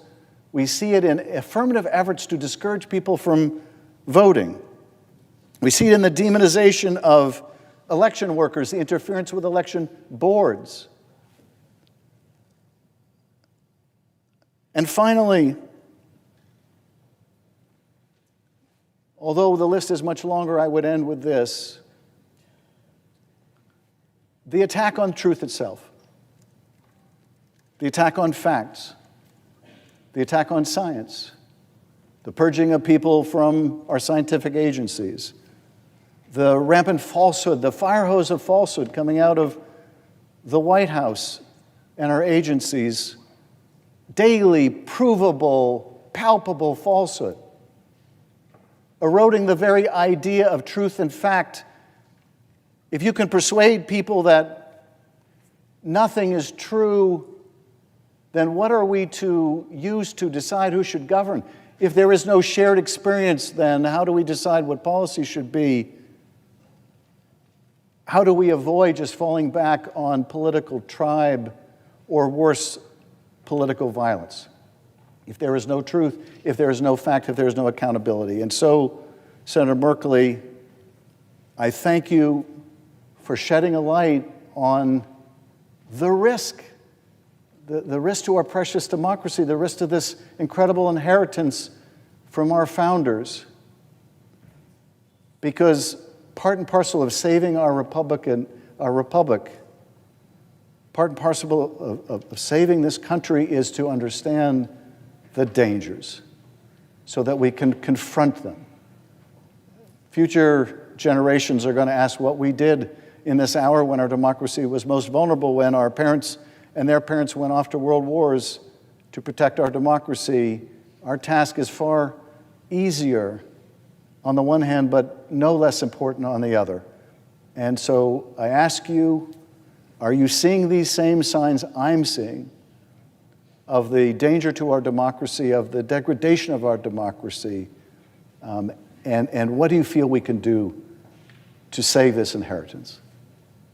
We see it in affirmative efforts to discourage people from voting. We see it in the demonization of election workers, the interference with election boards. And finally, although the list is much longer, I would end with this: the attack on truth itself, the attack on facts, the attack on science, the purging of people from our scientific agencies, the rampant falsehood, the fire hose of falsehood coming out of the White House and our agencies, daily provable, palpable falsehood, eroding the very idea of truth and fact. If you can persuade people that nothing is true, then what are we to use to decide who should govern? If there is no shared experience, then how do we decide what policy should be? How do we avoid just falling back on political tribe or worse, political violence? If there is no truth, if there is no fact, if there is no accountability. And so, Senator Merkley, I thank you for shedding a light on the risk, the risk to our precious democracy, the risk to this incredible inheritance from our founders. Because part and parcel of saving our republic, part and parcel of saving this country is to understand the dangers so that we can confront them. Future generations are going to ask what we did in this hour when our democracy was most vulnerable, when our parents and their parents went off to world wars to protect our democracy. Our task is far easier on the one hand, but no less important on the other. And so I ask you, are you seeing these same signs I'm seeing of the danger to our democracy, of the degradation of our democracy? And what do you feel we can do to save this inheritance?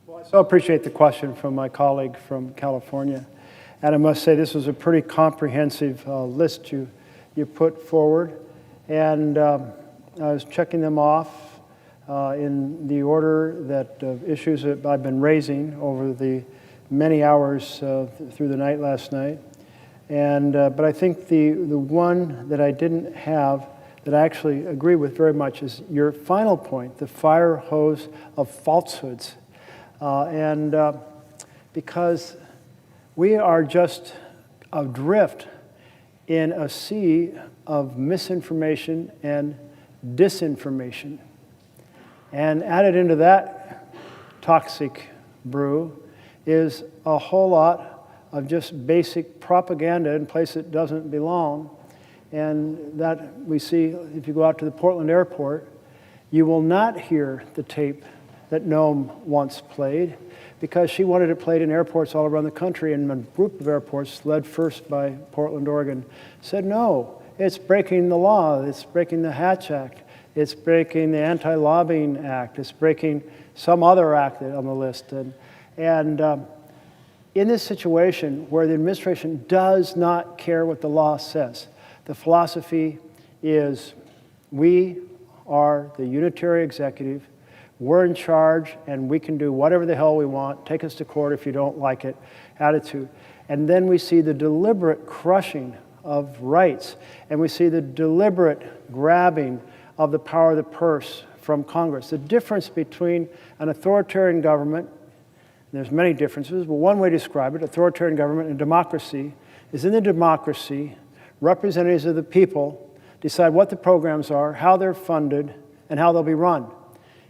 Well, I so appreciate the question from my colleague from California. And I must say this was a pretty comprehensive list you put forward. And I was checking them off in the order that issues that I've been raising over the many hours through the night last night. And but I think the one that I didn't have that I actually agree with very much is your final point, the fire hose of falsehoods. Because we are just adrift in a sea of misinformation and disinformation. And added into that toxic brew is a whole lot of just basic propaganda in a place that doesn't belong. And that we see, if you go out to the Portland airport, you will not hear the tape that Noam once played, because she wanted it played in airports all around the country, and a group of airports, led first by Portland, Oregon, said, no, it's breaking the law, it's breaking the Hatch Act, it's breaking the Anti-Lobbying Act, it's breaking some other act on the list. And in this situation where the administration does not care what the law says, the philosophy is we are the unitary executive, we're in charge, and we can do whatever the hell we want, take us to court if you don't like it, attitude. And then we see the deliberate crushing of rights, and we see the deliberate grabbing of the power of the purse from Congress. The difference between an authoritarian government, and there's many differences, but one way to describe it, authoritarian government and democracy, is in the democracy, representatives of the people decide what the programs are, how they're funded, and how they'll be run.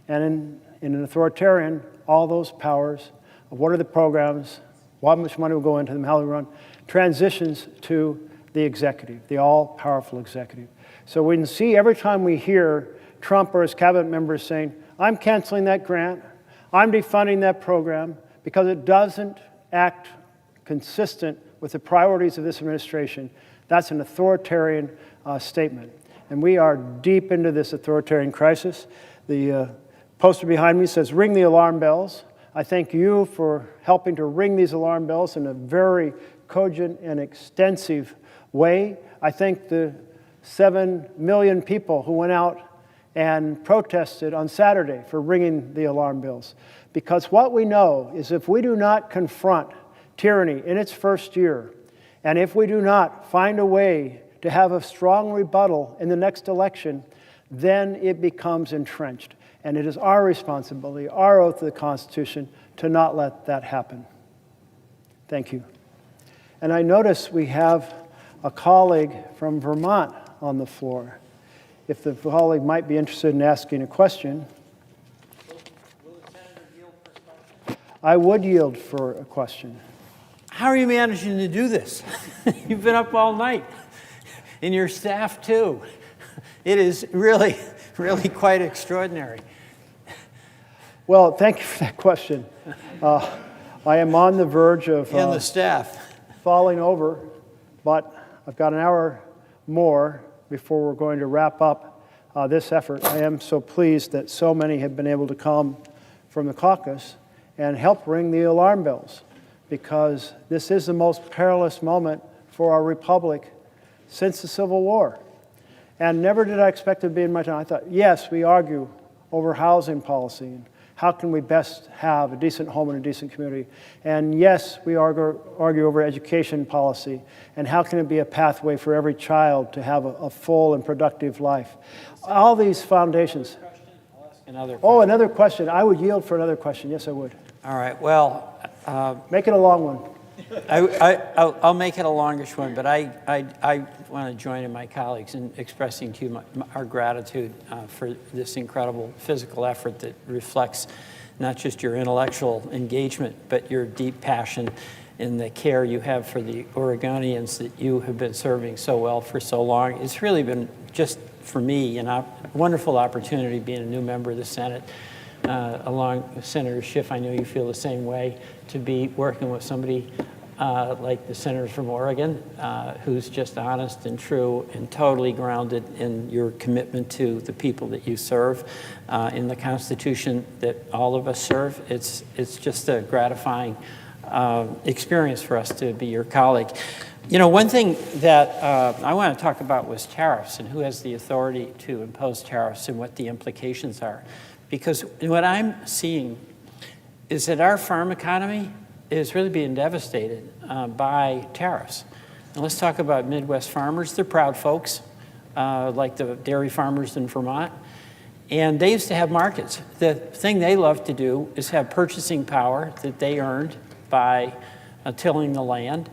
And in an authoritarian, all those powers of what are the programs, how much money will go into them, how they run, transitions to the executive, the all-powerful executive. So we can see every time we hear Trump or his cabinet members saying, I'm canceling that grant, I'm defunding that program, because it doesn't act consistent with the priorities of this administration. That's an authoritarian statement. And we are deep into this authoritarian crisis. The poster behind me says, ring the alarm bells. I thank you for helping to ring these alarm bells in a very cogent and extensive way. I thank the 7 million people who went out and protested on Saturday for ringing the alarm bells. Because what we know is if we do not confront tyranny in its first year, and if we do not find a way to have a strong rebuttal in the next election, then it becomes entrenched. And it is our responsibility, our oath to the Constitution, to not let that happen. Thank you. And I notice we have a colleague from Vermont on the floor. If the colleague might be interested in asking a question. Will the senator yield for a question? I would yield for a question. How are you managing to do this? You've been up all night, and your staff too. It is really, really quite extraordinary. Well, thank you for that question. I am on the verge of and the staff falling over, but I've got an hour more before we're going to wrap up this effort. I am so pleased that so many have been able to come from the caucus and help ring the alarm bells, because this is the most perilous moment for our republic since the Civil War. And never did I expect to be in my time. I thought, yes, we argue over housing policy and how can we best have a decent home and a decent community. And yes, we argue over education policy and how can it be a pathway for every child to have a full and productive life. All these foundations. Oh, another question. I would yield for another question. Yes, I would. All right, well. Make it a long one. I'll make it a longish one, but I want to join in my colleagues in expressing to you our gratitude for this incredible physical effort that reflects not just your intellectual engagement, but your deep passion in the care you have for the Oregonians that you have been serving so well for so long. It's really been, just for me, a wonderful opportunity being a new member of the Senate. Along with Senator Schiff, I know you feel the same way, to be working with somebody like the senator from Oregon, who's just honest and true and totally grounded in your commitment to the people that you serve, in the Constitution that all of us serve. It's just a gratifying experience for us to be your colleague. You know, one thing that I want to talk about was tariffs and who has the authority to impose tariffs and what the implications are. Because what I'm seeing is that our farm economy is really being devastated by tariffs. And let's talk about Midwest farmers. They're proud folks, like the dairy farmers in Vermont. And they used to have markets. The thing they love to do is have purchasing power that they earned by tilling the land,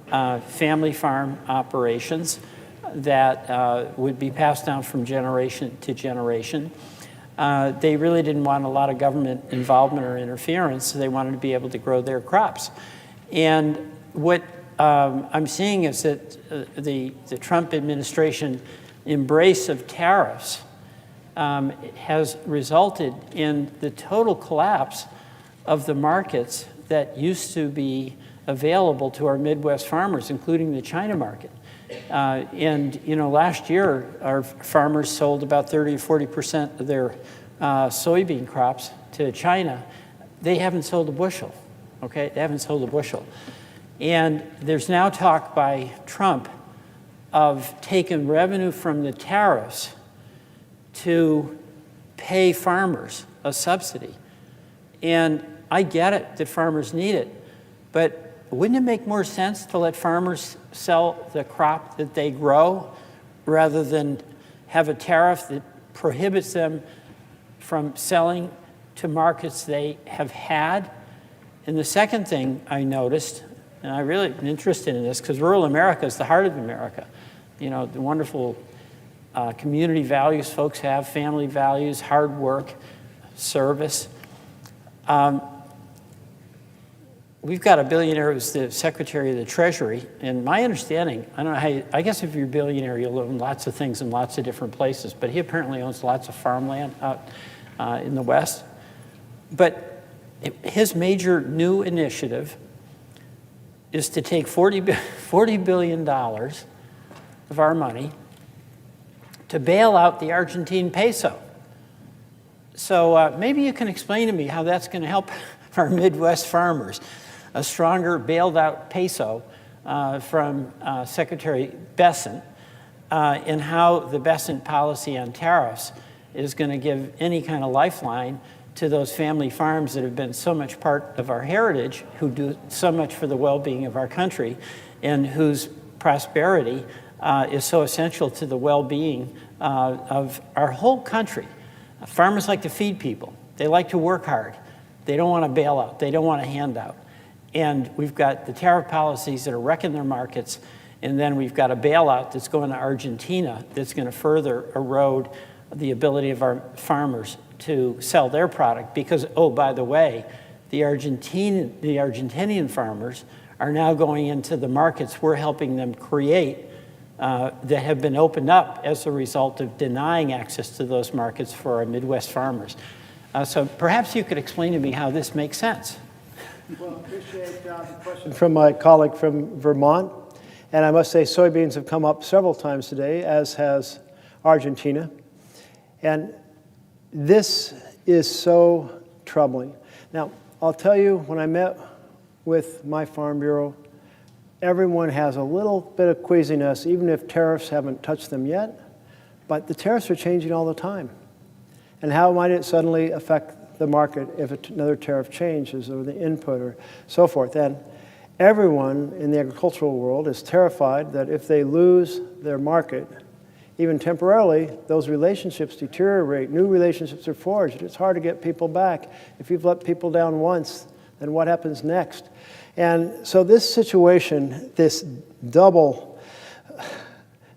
family farm operations that would be passed down from generation to generation. They really didn't want a lot of government involvement or interference, so they wanted to be able to grow their crops. And what I'm seeing is that the Trump administration embrace of tariffs has resulted in the total collapse of the markets that used to be available to our Midwest farmers, including the China market. And you know, last year, our farmers sold about 30 or 40% of their soybean crops to China. They haven't sold a bushel, okay? They haven't sold a bushel. And there's now talk by Trump of taking revenue from the tariffs to pay farmers a subsidy. And I get it that farmers need it, but wouldn't it make more sense to let farmers sell the crop that they grow rather than have a tariff that prohibits them from selling to markets they have had? And the second thing I noticed, and I really am interested in this because rural America is the heart of America. You know, the wonderful community values folks have, family values, hard work, service. We've got a billionaire who's the Secretary of the Treasury, and my understanding, I don't know how I guess if you're a billionaire, you'll own lots of things in lots of different places, but he apparently owns lots of farmland out in the West. But his major new initiative is to take $40 billion of our money to bail out the Argentine peso. So maybe you can explain to me how that's going to help our Midwest farmers. A stronger bailed out peso from Secretary Bessent, and how the Bessent policy on tariffs is going to give any kind of lifeline to those family farms that have been so much part of our heritage, who do so much for the well-being of our country, and whose prosperity is so essential to the well-being of our whole country. Farmers like to feed people. They like to work hard. They don't want a bailout. They don't want a handout. And we've got the tariff policies that are wrecking their markets, and then we've got a bailout that's going to Argentina that's going to further erode the ability of our farmers to sell their product because, oh, by the way, the Argentinian farmers are now going into the markets we're helping them create that have been opened up as a result of denying access to those markets for our Midwest farmers. So perhaps you could explain to me how this makes sense. Well, I appreciate the question from my colleague from Vermont. And I must say soybeans have come up several times today, as has Argentina. And this is so troubling. Now, I'll tell you, when I met with my Farm Bureau, everyone has a little bit of queasiness, even if tariffs haven't touched them yet. But the tariffs are changing all the time. And how might it suddenly affect the market if another tariff changes, or the input, or so forth? And everyone in the agricultural world is terrified that if they lose their market, even temporarily, those relationships deteriorate. New relationships are forged. It's hard to get people back. If you've let people down once, then what happens next? And so this situation, this double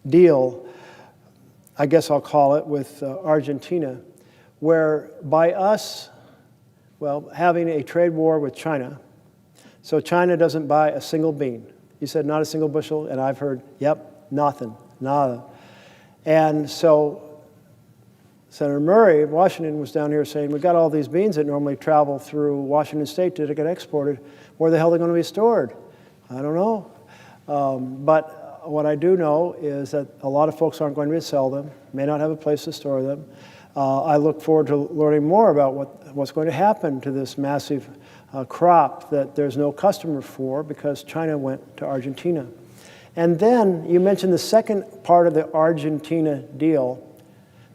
deal, I guess I'll call it, with Argentina, where by us, well, having a trade war with China, so China doesn't buy a single bean. You said not a single bushel, and I've heard, yep, nothing, nada. And so Senator Murray of Washington was down here saying, we've got all these beans that normally travel through Washington State to get exported. Where the hell are they going to be stored? I don't know. But what I do know is that a lot of folks aren't going to sell them, may not have a place to store them. I look forward to learning more about what's going to happen to this massive crop that there's no customer for because China went to Argentina. And then you mentioned the second part of the Argentina deal,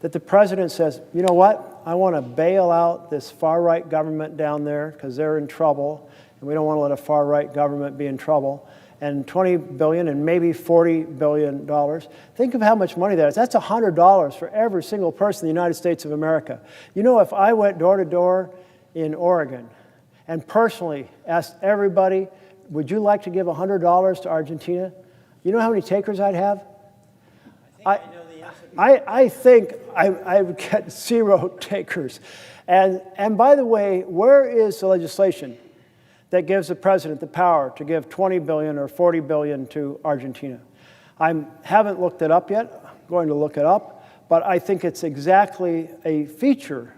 that the president says, you know what, I want to bail out this far-right government down there because they're in trouble, and we don't want to let a far-right government be in trouble. And $20 billion and maybe $40 billion. Think of how much money that is. That's $100 for every single person in the United States of America. You know, if I went door to door in Oregon and personally asked everybody, would you like to give $100 to Argentina? You know how many takers I'd have? I think I would get 0 takers. And by the way, where is the legislation that gives the president the power to give $20 billion or $40 billion to Argentina? I haven't looked it up yet. I'm going to look it up. But I think it's exactly a feature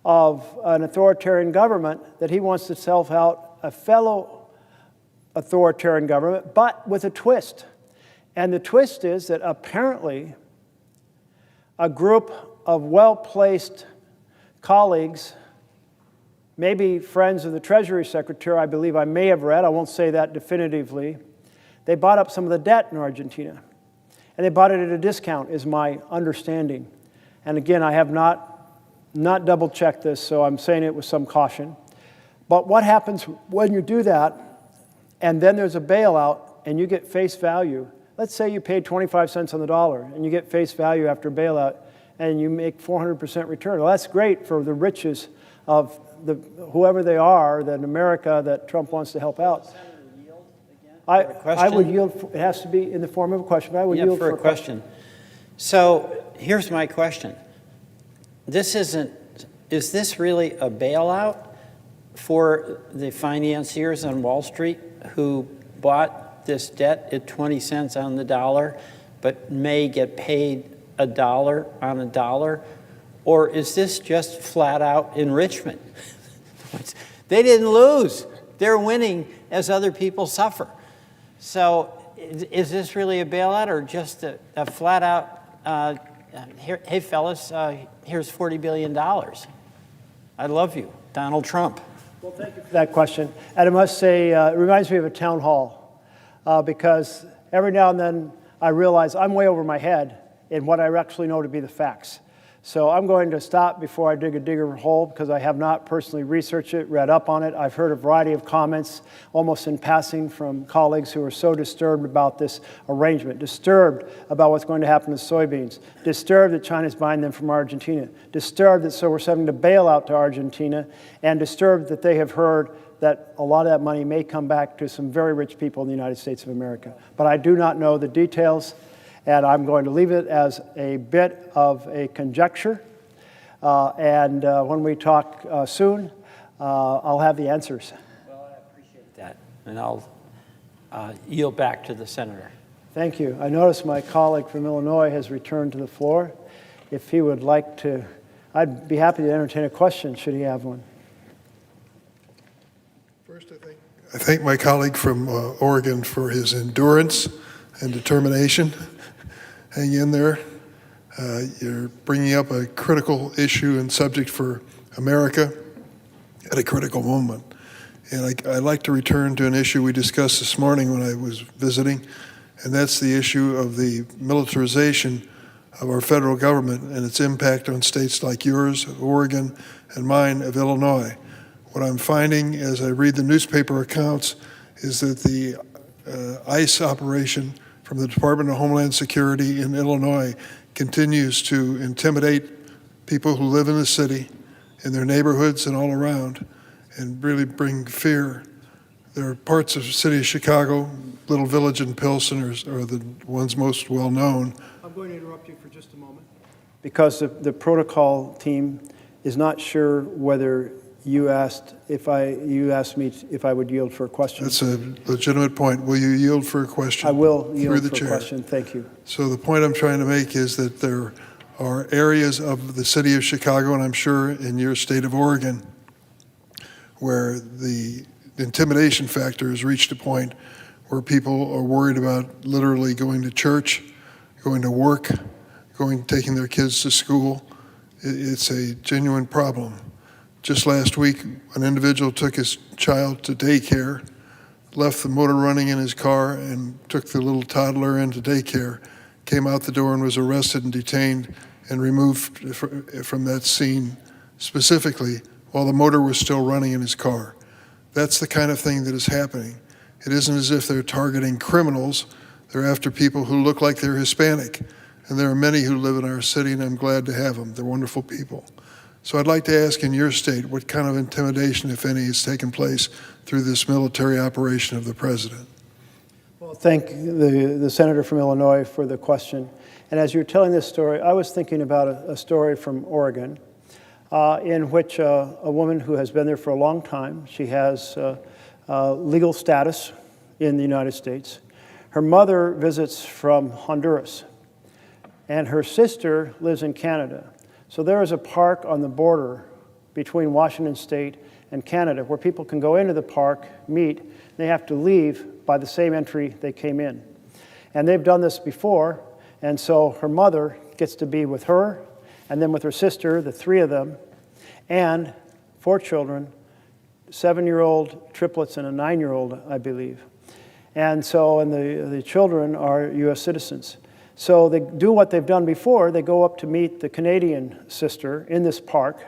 of an authoritarian government that he wants to self out a fellow authoritarian government, but with a twist. And the twist is that apparently a group of well-placed colleagues, maybe friends of the Treasury Secretary, I believe I may have read, I won't say that definitively, they bought up some of the debt in Argentina. And they bought it at a discount, is my understanding. And again, I have not double-checked this, so I'm saying it with some caution. But what happens when you do that, and then there's a bailout, and you get face value? Let's say you paid 25 cents on the dollar, and you get face value after bailout, and you make 400% return. Well, that's great for the riches of whoever they are, that America, that Trump wants to help out. I would yield. It has to be in the form of a question. But I would yield for a question. So here's my question. Is this really a bailout for the financiers on Wall Street who bought this debt at 20 cents on the dollar, but may get paid $1 on a dollar? Or is this just flat out enrichment? They didn't lose. They're winning as other people suffer. So is this really a bailout or just a flat out, hey fellas, here's $40 billion. I love you, Donald Trump. Well, thank you for that question. And I must say, it reminds me of a town hall because every now and then I realize I'm way over my head in what I actually know to be the facts. So I'm going to stop before I dig a deeper hole because I have not personally researched it, read up on it. I've heard a variety of comments, almost in passing, from colleagues who are so disturbed about this arrangement, disturbed about what's going to happen to soybeans, disturbed that China's buying them from Argentina, disturbed that so we're sending a bailout to Argentina, and disturbed that they have heard that a lot of that money may come back to some very rich people in the United States of America. But I do not know the details. And I'm going to leave it as a bit of a conjecture. And when we talk soon, I'll have the answers. Well, I appreciate that. And I'll yield back to the senator. Thank you. I notice my colleague from Illinois has returned to the floor. If he would like to, I'd be happy to entertain a question should he have one. First, I thank my colleague from Oregon for his endurance and determination. Hang in there. You're bringing up a critical issue and subject for America at a critical moment. And I'd like to return to an issue we discussed this morning when I was visiting, and that's the issue of the militarization of our federal government and its impact on states like yours, Oregon, and mine of Illinois. What I'm finding as I read the newspaper accounts is that the ICE operation from the Department of Homeland Security in Illinois continues to intimidate people who live in the city, in their neighborhoods and all around, and really bring fear. There are parts of the city of Chicago, Little Village and Pilsen are the ones most well known. I'm going to interrupt you for just a moment. Because the protocol team is not sure whether you asked me if I would yield for a question. That's a legitimate point. Will you yield for a question? I will yield through the for chair. a question. Thank you. So the point I'm trying to make is that there are areas of the city of Chicago, and I'm sure in your state of Oregon, where the intimidation factor has reached a point where people are worried about literally going to church, going to work, taking their kids to school. It's a genuine problem. Just last week, an individual took his child to daycare, left the motor running in his car, and took the little toddler into daycare, came out the door and was arrested and detained and removed from that scene specifically while the motor was still running in his car. That's the kind of thing that is happening. It isn't as if they're targeting criminals. They're after people who look like they're Hispanic. And there are many who live in our city, and I'm glad to have them. They're wonderful people. So I'd like to ask in your state, what kind of intimidation, if any, has taken place through this military operation of the president? Well, thank the senator from Illinois for the question. And as you're telling this story, I was thinking about a story from Oregon in which a woman who has been there for a long time, she has legal status in the United States. Her mother visits from Honduras, and her sister lives in Canada. So there is a park on the border between Washington State and Canada where people can go into the park, meet, they have to leave by the same entry they came in. And they've done this before, and so her mother gets to be with her, and then with her sister, the three of them, and 4 children, 7-year-old triplets and a 9-year-old, I believe. And so, and the children are U.S. citizens. So they do what they've done before. They go up to meet the Canadian sister in this park,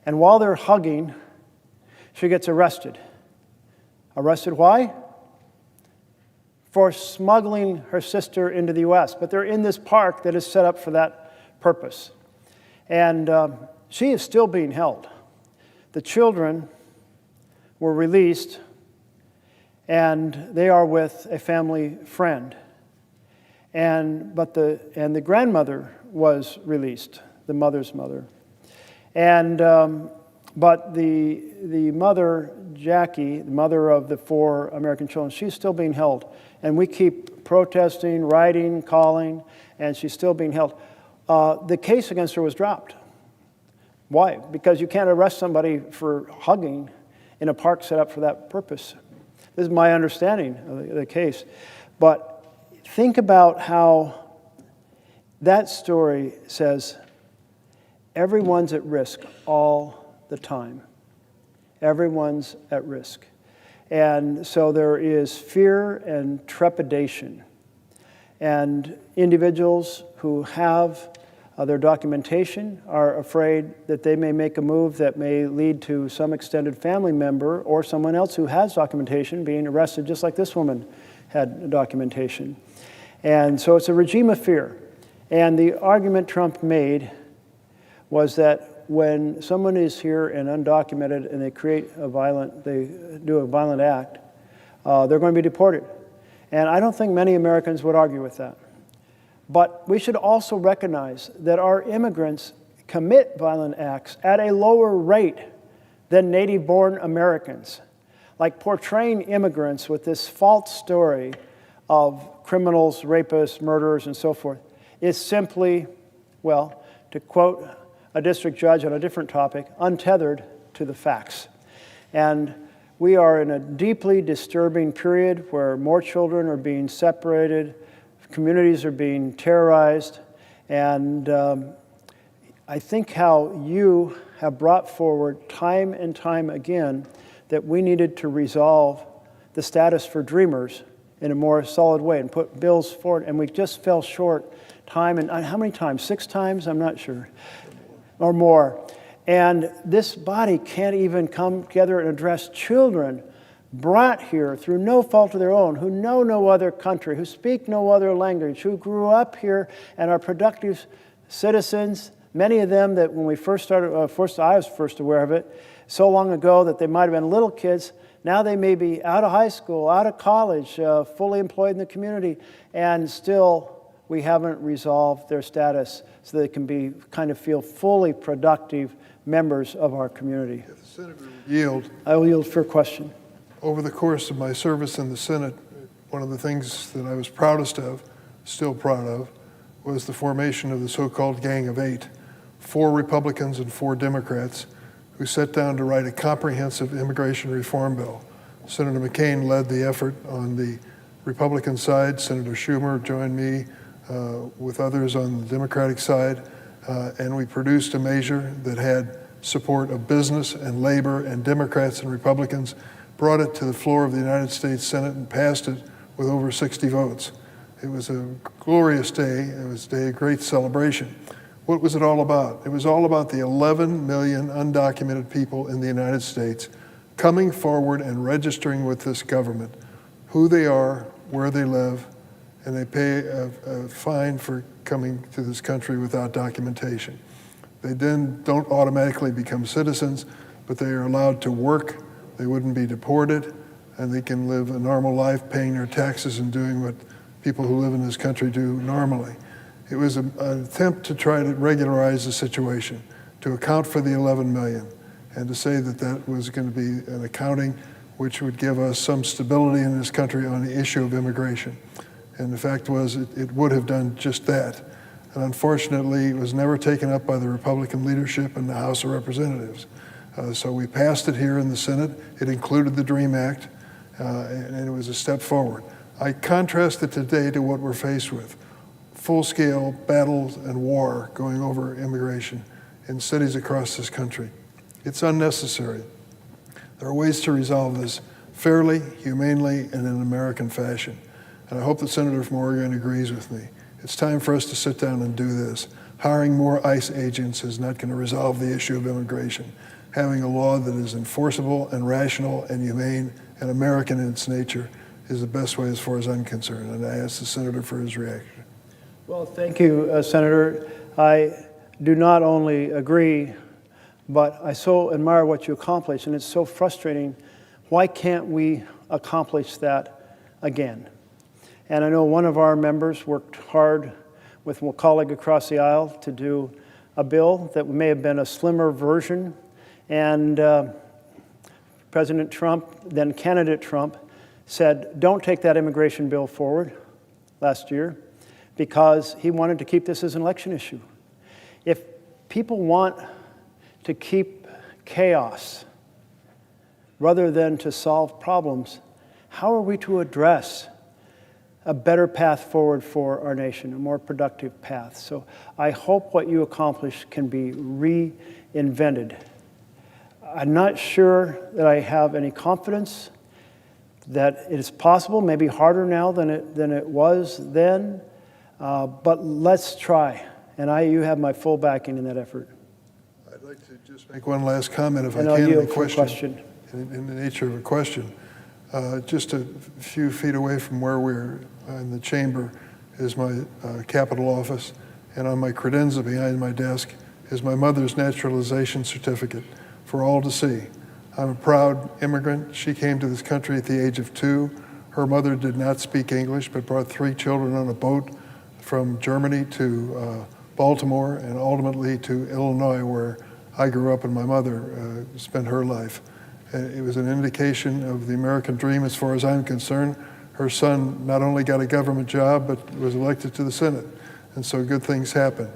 and while they're hugging, she gets arrested. Arrested why? For smuggling her sister into the U.S., but they're in this park that is set up for that purpose. And she is still being held. The children were released, and they are with a family friend. But the grandmother was released, the mother's mother. But the mother, Jackie, the mother of the 4 American children, she's still being held. And we keep protesting, writing, calling, and she's still being held. The case against her was dropped. Why? Because you can't arrest somebody for hugging in a park set up for that purpose. This is my understanding of the case. But think about how that story says everyone's at risk all the time. Everyone's at risk. And so there is fear and trepidation. And individuals who have their documentation, are afraid that they may make a move that may lead to some extended family member or someone else who has documentation being arrested, just like this woman had documentation. And so it's a regime of fear. And the argument Trump made was that when someone is here and undocumented and they do a violent act, they're going to be deported. And I don't think many Americans would argue with that. But we should also recognize that our immigrants commit violent acts at a lower rate than native-born Americans. Like portraying immigrants with this false story of criminals, rapists, murderers, and so forth is simply, well, to quote a district judge on a different topic, untethered to the facts. And we are in a deeply disturbing period where more children are being separated, communities are being terrorized, and I think how you have brought forward time and time again that we needed to resolve the status for Dreamers in a more solid way and put bills forward, and we just fell short time, and how many times? 6 times? I'm not sure, or more. And this body can't even come together and address children brought here through no fault of their own, who know no other country, who speak no other language, who grew up here and are productive citizens. Many of them that when we first started, I was first aware of it, so long ago that they might have been little kids. Now they may be out of high school, out of college, fully employed in the community, and still we haven't resolved their status so they can be kind of feel fully productive members of our community. If the Senator would yield. I will yield for a question. Over the course of my service in the Senate, one of the things that I was proudest of, still proud of, was the formation of the so-called Gang of 8, 4 Republicans and 4 Democrats who sat down to write a comprehensive immigration reform bill. Senator McCain led the effort on the Republican side. Senator Schumer joined me with others on the Democratic side, and we produced a measure that had support of business and labor and Democrats and Republicans, brought it to the floor of the United States Senate and passed it with over 60 votes. It was a glorious day. It was a day of great celebration. What was it all about? It was all about the 11 million undocumented people in the United States coming forward and registering with this government, who they are, where they live, and they pay a fine for coming to this country without documentation. They then don't automatically become citizens, but they are allowed to work. They wouldn't be deported, and they can live a normal life paying their taxes and doing what people who live in this country do normally. It was an attempt to try to regularize the situation, to account for the 11 million, and to say that that was going to be an accounting which would give us some stability in this country on the issue of immigration. And the fact was, it would have done just that. And unfortunately, it was never taken up by the Republican leadership in the House of Representatives. So we passed it here in the Senate. It included the DREAM Act, and it was a step forward. I contrast it today to what we're faced with. Full-scale battles and war going over immigration in cities across this country. It's unnecessary. There are ways to resolve this fairly, humanely, and in an American fashion. And I hope the senator from Oregon agrees with me. It's time for us to sit down and do this. Hiring more ICE agents is not going to resolve the issue of immigration. Having a law that is enforceable and rational and humane and American in its nature is the best way as far as I'm concerned. And I ask the senator for his reaction. Well, thank you, Senator. I do not only agree, but I so admire what you accomplished, and it's so frustrating. Why can't we accomplish that again? And I know one of our members worked hard with a colleague across the aisle to do a bill that may have been a slimmer version. And President Trump, then candidate Trump, said, don't take that immigration bill forward last year because he wanted to keep this as an election issue. If people want to keep chaos rather than to solve problems, how are we to address a better path forward for our nation, a more productive path? So I hope what you accomplish can be reinvented. I'm not sure that I have any confidence that it is possible, maybe harder now than it was then, but let's try. And you have my full backing in that effort. I'd like to just make one last comment, if I And I'll can, yield in a for a question. in the nature of a question. Just a few feet away from where we're in the chamber is my Capitol office, and on my credenza behind my desk is my mother's naturalization certificate for all to see. I'm a proud immigrant. She came to this country at the age of 2. Her mother did not speak English, but brought 3 children on a boat from Germany to Baltimore and ultimately to Illinois, where I grew up and my mother spent her life. It was an indication of the American dream as far as I'm concerned. Her son not only got a government job, but was elected to the Senate. And so good things happen.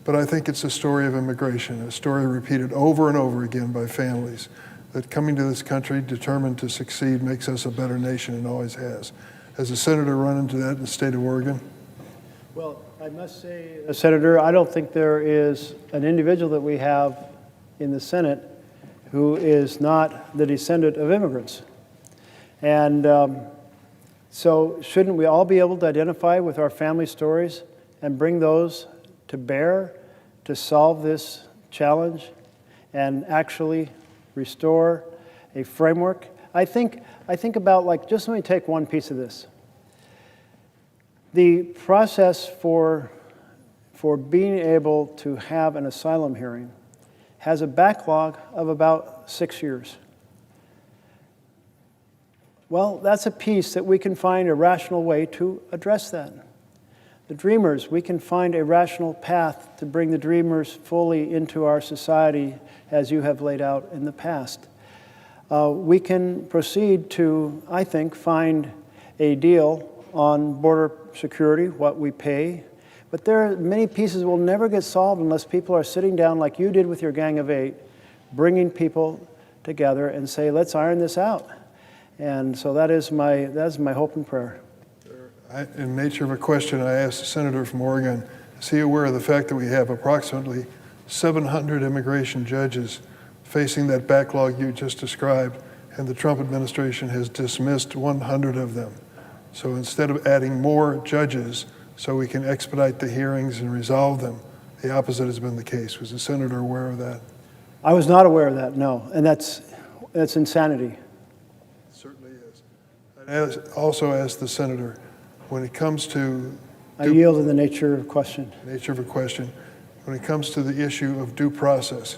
But I think it's a story of immigration, a story repeated over and over again by families, that coming to this country determined to succeed makes us a better nation and always has. Has a senator run into that in the state of Oregon? Well, I must say, Senator, I don't think there is an individual that we have in the Senate who is not the descendant of immigrants. And so shouldn't we all be able to identify with our family stories and bring those to bear to solve this challenge and actually restore a framework? I think about, like, just let me take one piece of this. The process for being able to have an asylum hearing has a backlog of about 6 years. Well, that's a piece that we can find a rational way to address that. The Dreamers, we can find a rational path to bring the Dreamers fully into our society as you have laid out in the past. We can proceed to, I think, find a deal on border security, what we pay. But there are many pieces that will never get solved unless people are sitting down like you did with your Gang of 8, bringing people together and say, let's iron this out. And so that's my hope and prayer. In the nature of a question, I asked the senator from Oregon, is he aware of the fact that we have approximately 700 immigration judges facing that backlog you just described, and the Trump administration has dismissed 100 of them? So instead of adding more judges so we can expedite the hearings and resolve them, the opposite has been the case. Was the senator aware of that? I was not aware of that, no. And that's insanity. It certainly is. I'd also ask the senator, when it comes to... I yield in the nature of a question. Nature of a question. When it comes to the issue of due process,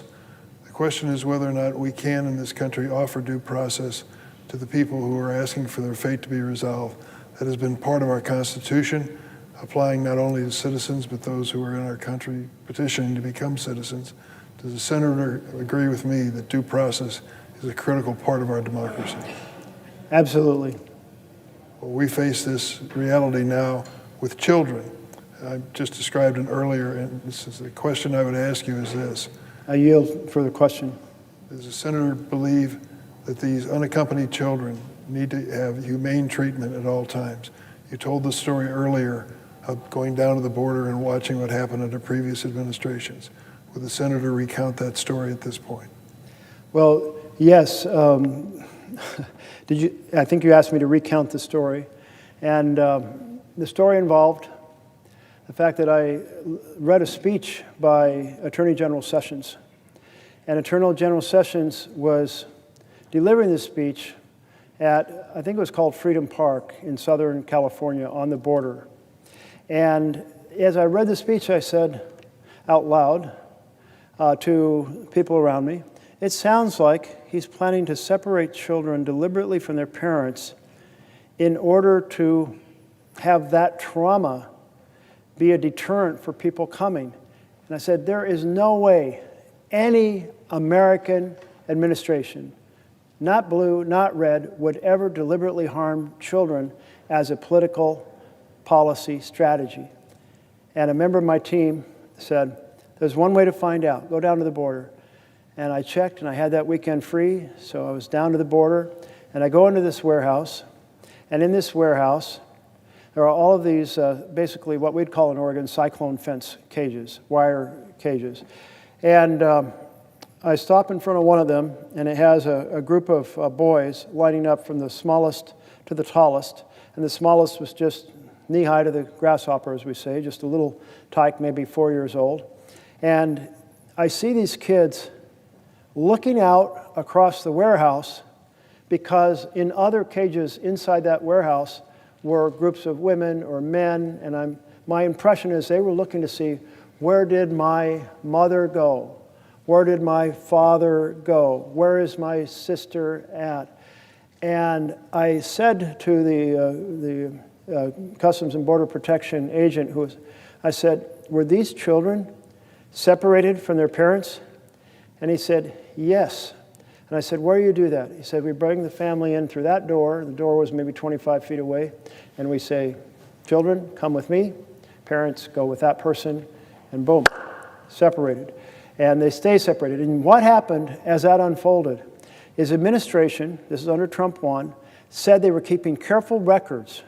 the question is whether or not we can in this country offer due process to the people who are asking for their fate to be resolved. That has been part of our Constitution, applying not only to citizens, but those who are in our country petitioning to become citizens. Does the senator agree with me that due process is a critical part of our democracy? Absolutely. Well, we face this reality now with children. I just described it earlier, and this is the question I would ask you is this. I yield for the question. Does the senator believe that these unaccompanied children need to have humane treatment at all times? You told the story earlier of going down to the border and watching what happened under previous administrations. Would the senator recount that story at this point? Well, yes. I think you asked me to recount the story. And the story involved the fact that I read a speech by Attorney General Sessions. And Attorney General Sessions was delivering this speech at, I think it was called Freedom Park in Southern California on the border. And as I read the speech, I said out loud to people around me, it sounds like he's planning to separate children deliberately from their parents in order to have that trauma be a deterrent for people coming. And I said, there is no way any American administration, not blue, not red, would ever deliberately harm children as a political policy strategy. And a member of my team said, there's one way to find out. Go down to the border. And I checked, and I had that weekend free, so I was down to the border. And I go into this warehouse, and in this warehouse, there are all of these, basically what we'd call in Oregon, cyclone fence cages, wire cages. And I stop in front of one of them, and it has a group of boys lining up from the smallest to the tallest. And the smallest was just knee-high to the grasshopper, as we say, just a little tyke, maybe 4 years old. And I see these kids looking out across the warehouse because in other cages inside that warehouse were groups of women or men, and my impression is they were looking to see, where did my mother go? Where did my father go? Where is my sister at? And I said to the Customs and Border Protection agent, I said, were these children separated from their parents? And he said, yes. And I said, where do you do that? He said, we bring the family in through that door. The door was maybe 25 feet away. And we say, children, come with me. Parents, go with that person. And boom, separated. And they stay separated. And what happened as that unfolded is administration, this is under Trump 1, said they were keeping careful records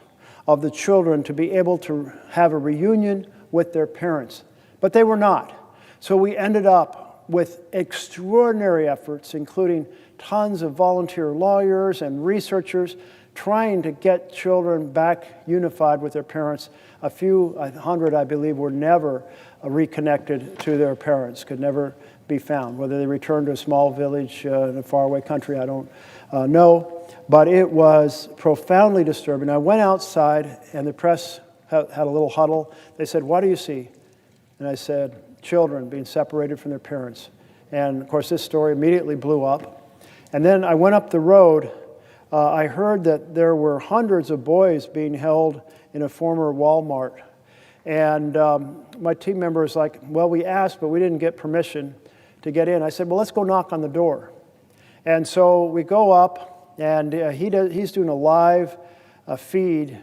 of the children to be able to have a reunion with their parents. But they were not. So we ended up with extraordinary efforts, including tons of volunteer lawyers and researchers trying to get children back unified with their parents. A few hundred, I believe, were never reconnected to their parents, could never be found. Whether they returned to a small village in a faraway country, I don't know. But it was profoundly disturbing. I went outside, and the press had a little huddle. They said, what do you see? And I said, children being separated from their parents. And, of course, this story immediately blew up. And then I went up the road. I heard that there were hundreds of boys being held in a former Walmart. And my team member was like, well, we asked, but we didn't get permission to get in. I said, well, let's go knock on the door. And so we go up, and he's doing a live feed.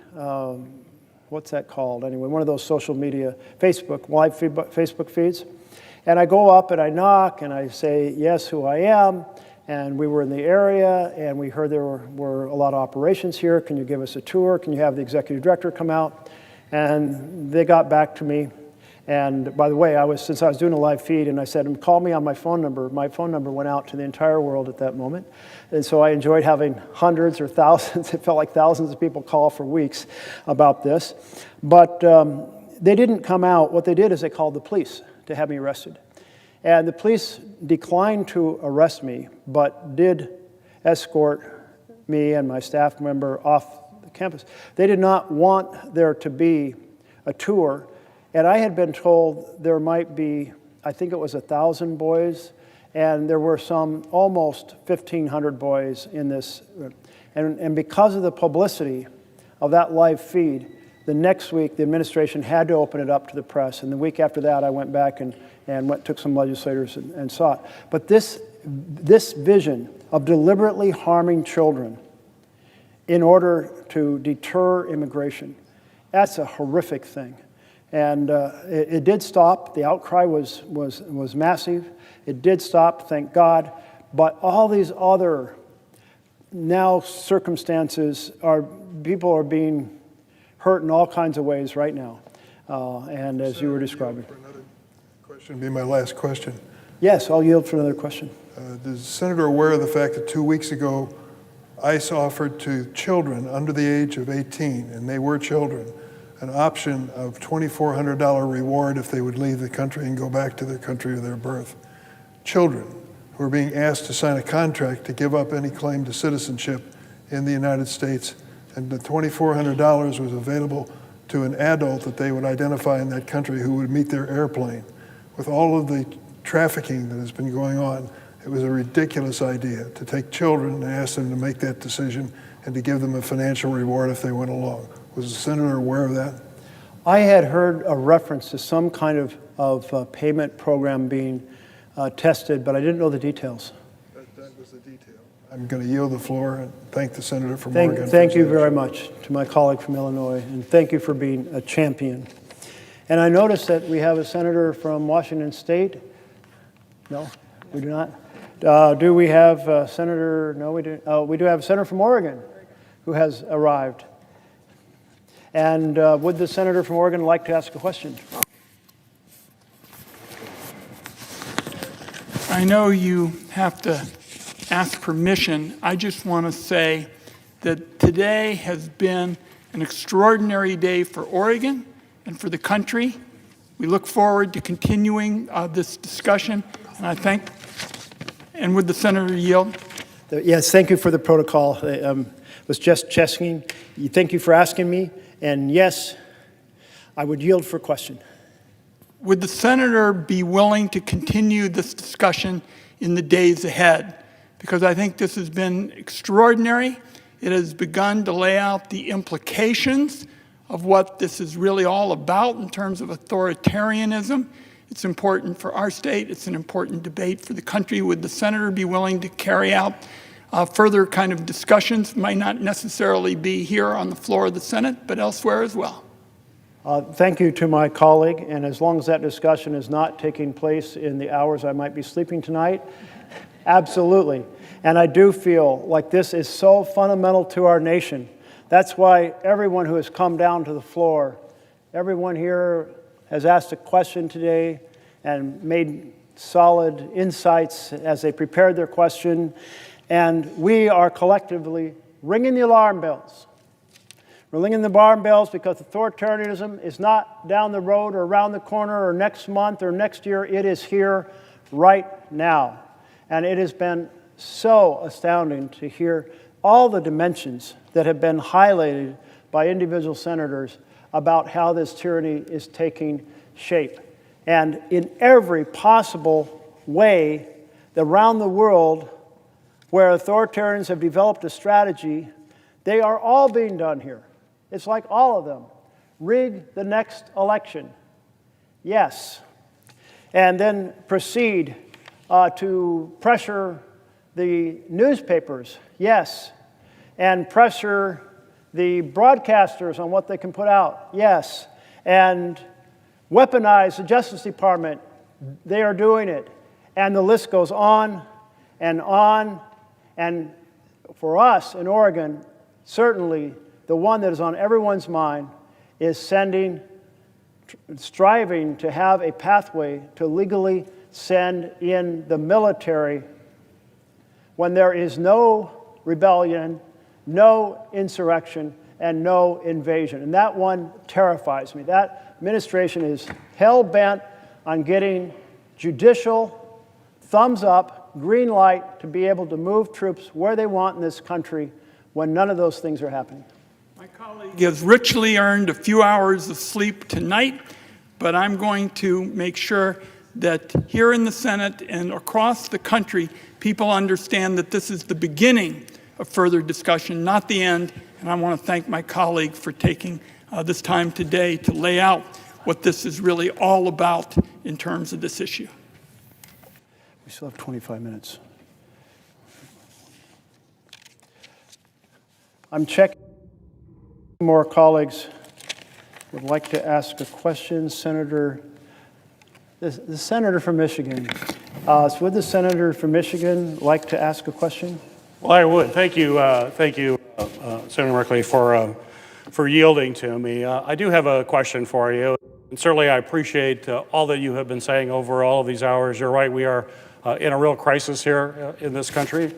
What's that called? Anyway, one of those social media, Facebook feeds. And I go up and I knock and I say, yes, who I am. And we were in the area and we heard there were a lot of operations here. Can you give us a tour? Can you have the executive director come out? And they got back to me. And by the way, since I was doing a live feed, and I said, call me on my phone number. My phone number went out to the entire world at that moment. And so I enjoyed having hundreds or thousands, it felt like thousands of people call for weeks about this. But they didn't come out. What they did is they called the police to have me arrested. And the police declined to arrest me, but did escort me and my staff member off the campus. They did not want there to be a tour. And I had been told there might be, I think it was 1,000 boys, and there were some almost 1,500 boys in this. And because of the publicity of that live feed, the next week the administration had to open it up to the press. And the week after that, I went back and took some legislators and saw it. But this vision of deliberately harming children in order to deter immigration, that's a horrific thing. And it did stop. The outcry was massive. It did stop, thank God. But all these other now circumstances people are being hurt in all kinds of ways right now. And as you were describing. For another question, be my last question. Yes, I'll yield for another question. Is the senator aware of the fact that 2 weeks ago, ICE offered to children under the age of 18, and they were children, an option of $2,400 reward if they would leave the country and go back to their country of their birth. Children who are being asked to sign a contract to give up any claim to citizenship in the United States, and the $2,400 was available to an adult that they would identify in that country who would meet their airplane. With all of the trafficking that has been going on, it was a ridiculous idea to take children and ask them to make that decision and to give them a financial reward if they went along. Was the senator aware of that? I had heard a reference to some kind of payment program being tested, but I didn't know the details. That was the detail. I'm going to yield the floor and thank the senator from Oregon. Thank you very much to my colleague from Illinois, and thank you for being a champion. And I noticed that we have a senator from Washington State. No, we do not. Do we have a senator? No, we do. We do have a senator from Oregon who has arrived. And would the senator from Oregon like to ask a question? I know you have to ask permission. I just want to say that today has been an extraordinary day for Oregon and for the country. We look forward to continuing this discussion, and I thank, and would the senator yield? Yes, thank you for the protocol. Was just checking. Thank you for asking me, and yes, I would yield for question. Would the senator be willing to continue this discussion in the days ahead? Because I think this has been extraordinary. It has begun to lay out the implications of what this is really all about in terms of authoritarianism. It's important for our state. It's an important debate for the country. Would the senator be willing to carry out further kind of discussions? Might not necessarily be here on the floor of the Senate, but elsewhere as well. Thank you to my colleague, and as long as that discussion is not taking place in the hours I might be sleeping tonight, absolutely. And I do feel like this is so fundamental to our nation. That's why everyone who has come down to the floor, everyone here has asked a question today and made solid insights as they prepared their question. And we are collectively ringing the alarm bells. We're ringing the alarm bells because authoritarianism is not down the road or around the corner or next month or next year. It is here right now. And it has been so astounding to hear all the dimensions that have been highlighted by individual senators about how this tyranny is taking shape. And in every possible way around the world where authoritarians have developed a strategy, they are all being done here. It's like all of them. Rig the next election. Yes. And then proceed to pressure the newspapers. Yes. And pressure the broadcasters on what they can put out. Yes. And weaponize the Justice Department. They are doing it. And the list goes on and on. And for us in Oregon, certainly the one that is on everyone's mind is striving to have a pathway to legally send in the military when there is no rebellion, no insurrection, and no invasion. And that one terrifies me. That administration is hell-bent on getting judicial thumbs up, green light to be able to move troops where they want in this country when none of those things are happening. My colleague has richly earned a few hours of sleep tonight, but I'm going to make sure that here in the Senate and across the country, people understand that this is the beginning of further discussion, not the end. And I want to thank my colleague for taking this time today to lay out what this is really all about in terms of this issue. We still have 25 minutes. I'm checking. More colleagues would like to ask a question. The senator from Michigan. Would the senator from Michigan like to ask a question? Well, I would. Thank you, Senator Merkley, for yielding to me. I do have a question for you. And certainly, I appreciate all that you have been saying over all of these hours. You're right. We are in a real crisis here in this country.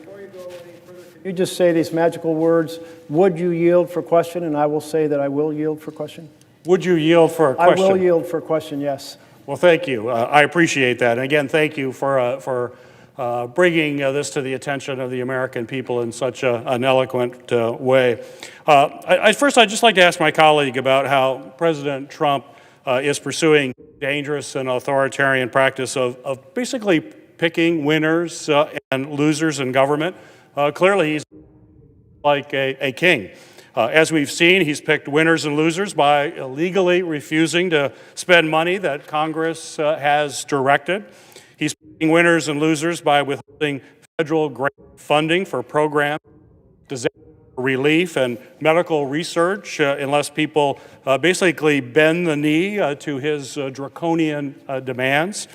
You just say these magical words, would you yield for question? And I will say that I will yield for question. Would you yield for a question? I will yield for question, yes. Well, thank you. I appreciate that. And again, thank you for bringing this to the attention of the American people in such an eloquent way. First, I'd just like to ask my colleague about how President Trump is pursuing dangerous and authoritarian practice of basically picking winners and losers in government. Clearly, he's like a king. As we've seen, he's picked winners and losers by illegally refusing to spend money that Congress has directed. He's picking winners and losers by withholding federal grant funding for programs, disaster relief, and medical research unless people basically bend the knee to his draconian demands.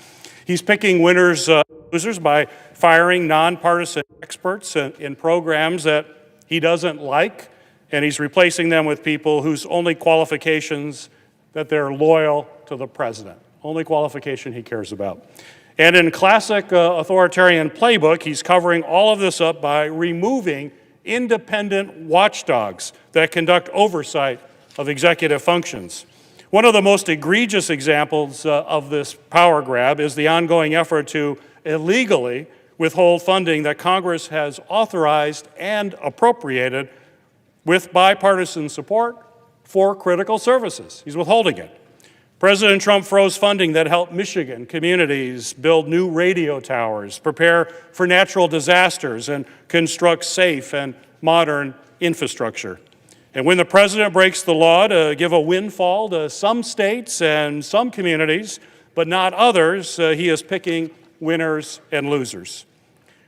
He's picking winners and losers by firing nonpartisan experts in programs that he doesn't like, and he's replacing them with people whose only qualifications that they're loyal to the president, only qualification he cares about. And in classic authoritarian playbook, he's covering all of this up by removing independent watchdogs that conduct oversight of executive functions. One of the most egregious examples of this power grab is the ongoing effort to illegally withhold funding that Congress has authorized and appropriated with bipartisan support for critical services. He's withholding it. President Trump froze funding that helped Michigan communities build new radio towers, prepare for natural disasters, and construct safe and modern infrastructure. And when the president breaks the law to give a windfall to some states and some communities, but not others, he is picking winners and losers.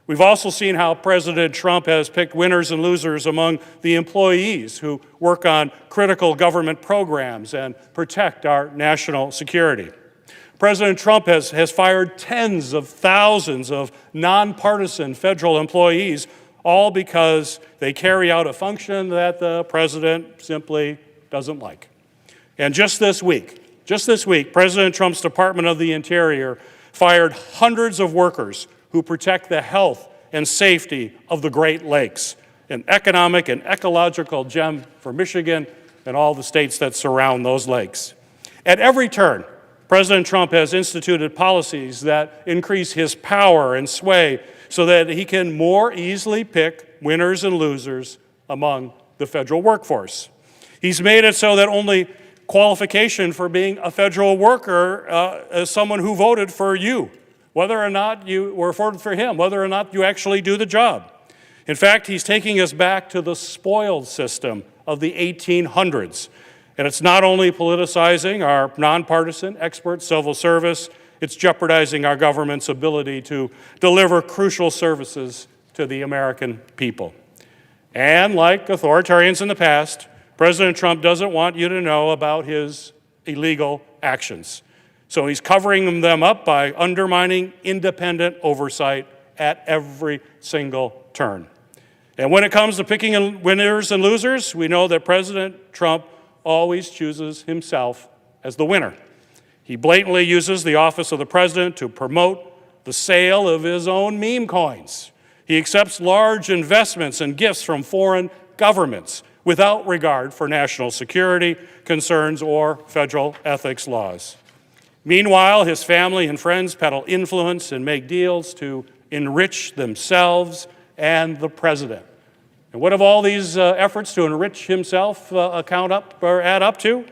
We've also seen how President Trump has picked winners and losers among the employees who work on critical government programs and protect our national security. President Trump has fired tens of thousands of nonpartisan federal employees, all because they carry out a function that the president simply doesn't like. And just this week, President Trump's Department of the Interior fired hundreds of workers who protect the health and safety of the Great Lakes, an economic and ecological gem for Michigan and all the states that surround those lakes. At every turn, President Trump has instituted policies that increase his power and sway so that he can more easily pick winners and losers among the federal workforce. He's made it so that only qualification for being a federal worker is someone who voted for you, whether or not you were voted for him, whether or not you actually do the job. In fact, he's taking us back to the spoils system of the 1800s. And it's not only politicizing our nonpartisan expert civil service, it's jeopardizing our government's ability to deliver crucial services to the American people. And like authoritarians in the past, President Trump doesn't want you to know about his illegal actions. So he's covering them up by undermining independent oversight at every single turn. And when it comes to picking winners and losers, we know that President Trump always chooses himself as the winner. He blatantly uses the office of the president to promote the sale of his own meme coins. He accepts large investments and gifts from foreign governments without regard for national security concerns or federal ethics laws. Meanwhile, his family and friends peddle influence and make deals to enrich themselves and the president. And what have all these efforts to enrich himself add up to?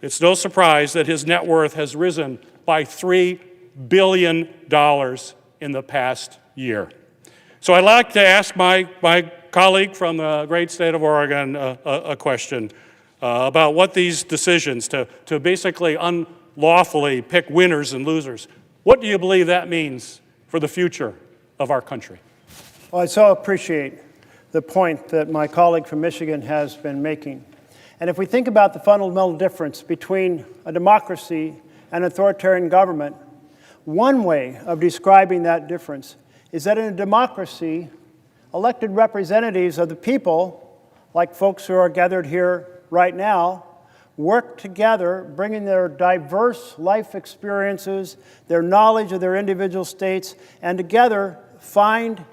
It's no surprise that his net worth has risen by $3 billion in the past year. So I'd like to ask my colleague from the great state of Oregon a question about what these decisions to basically unlawfully pick winners and losers, what do you believe that means for the future of our country? Well, I so appreciate the point that my colleague from Michigan has been making. And if we think about the fundamental difference between a democracy and authoritarian government, one way of describing that difference is that in a democracy, elected representatives of the people, like folks who are gathered here right now, work together, bringing their diverse life experiences, their knowledge of their individual states, and together find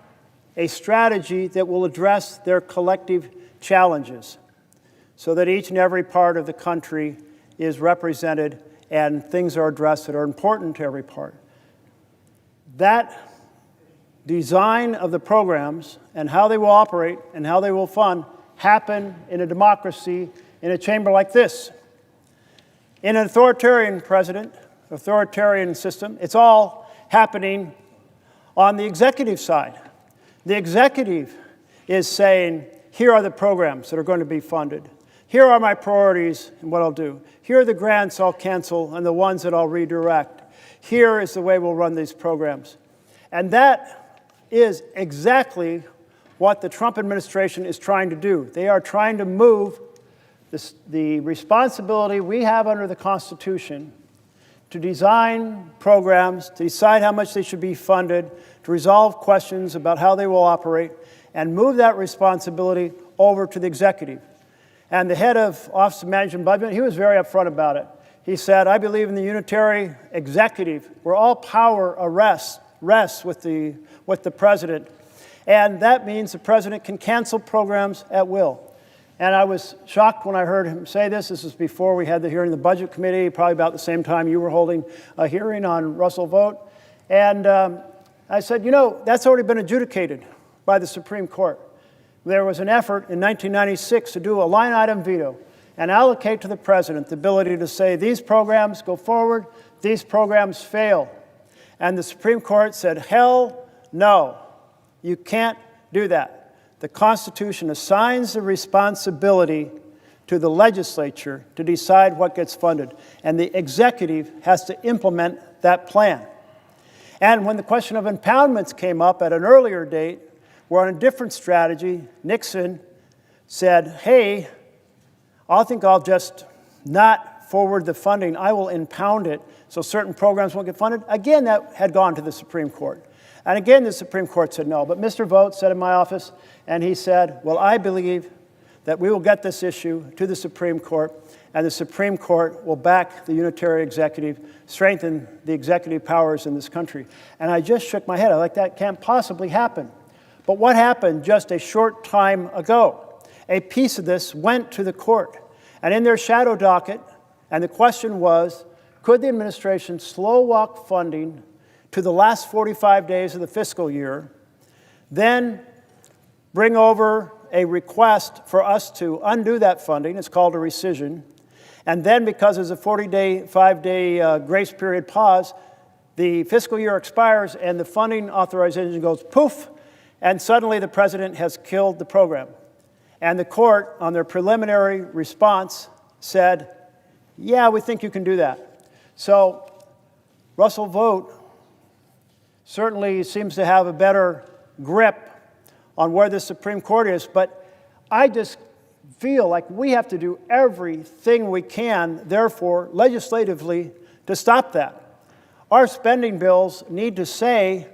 a strategy that will address their collective challenges so that each and every part of the country is represented and things are addressed that are important to every part. That design of the programs and how they will operate and how they will fund happen in a democracy in a chamber like this. In an authoritarian system, it's all happening on the executive side. The executive is saying, here are the programs that are going to be funded. Here are my priorities and what I'll do. Here are the grants I'll cancel and the ones that I'll redirect. Here is the way we'll run these programs. And that is exactly what the Trump administration is trying to do. They are trying to move the responsibility we have under the Constitution to design programs, to decide how much they should be funded, to resolve questions about how they will operate, and move that responsibility over to the executive. And the head of Office of Management and Budget, he was very upfront about it. He said, I believe in the unitary executive, where all power rests with the president. And that means the president can cancel programs at will. And I was shocked when I heard him say this. This was before we had the hearing in the Budget Committee, probably about the same time you were holding a hearing on Russell Vogt. And I said, you know, that's already been adjudicated by the Supreme Court. There was an effort in 1996 to do a line item veto and allocate to the president the ability to say these programs go forward, these programs fail. And the Supreme Court said, hell no, you can't do that. The Constitution assigns the responsibility to the legislature to decide what gets funded, and the executive has to implement that plan. And when the question of impoundments came up at an earlier date, we're on a different strategy. Nixon said, hey, I think I'll just not forward the funding. I will impound it so certain programs won't get funded. Again, that had gone to the Supreme Court. And again, the Supreme Court said no. But Mr. Vogt sat in my office, and he said, well, I believe that we will get this issue to the Supreme Court, and the Supreme Court will back the unitary executive, strengthen the executive powers in this country. And I just shook my head. I'm like, that can't possibly happen. But what happened just a short time ago? A piece of this went to the court, and in their shadow docket, and the question was, could the administration slow walk funding to the last 45 days of the fiscal year, then bring over a request for us to undo that funding, it's called a rescission, and then because there's a 5-day grace period pause, the fiscal year expires and the funding authorization goes poof, and suddenly the president has killed the program. And the court, on their preliminary response, said, yeah, we think you can do that. So Russell Vogt certainly seems to have a better grip on where the Supreme Court is, but I just feel like we have to do everything we can, therefore, legislatively, to stop that. Our spending bills need to say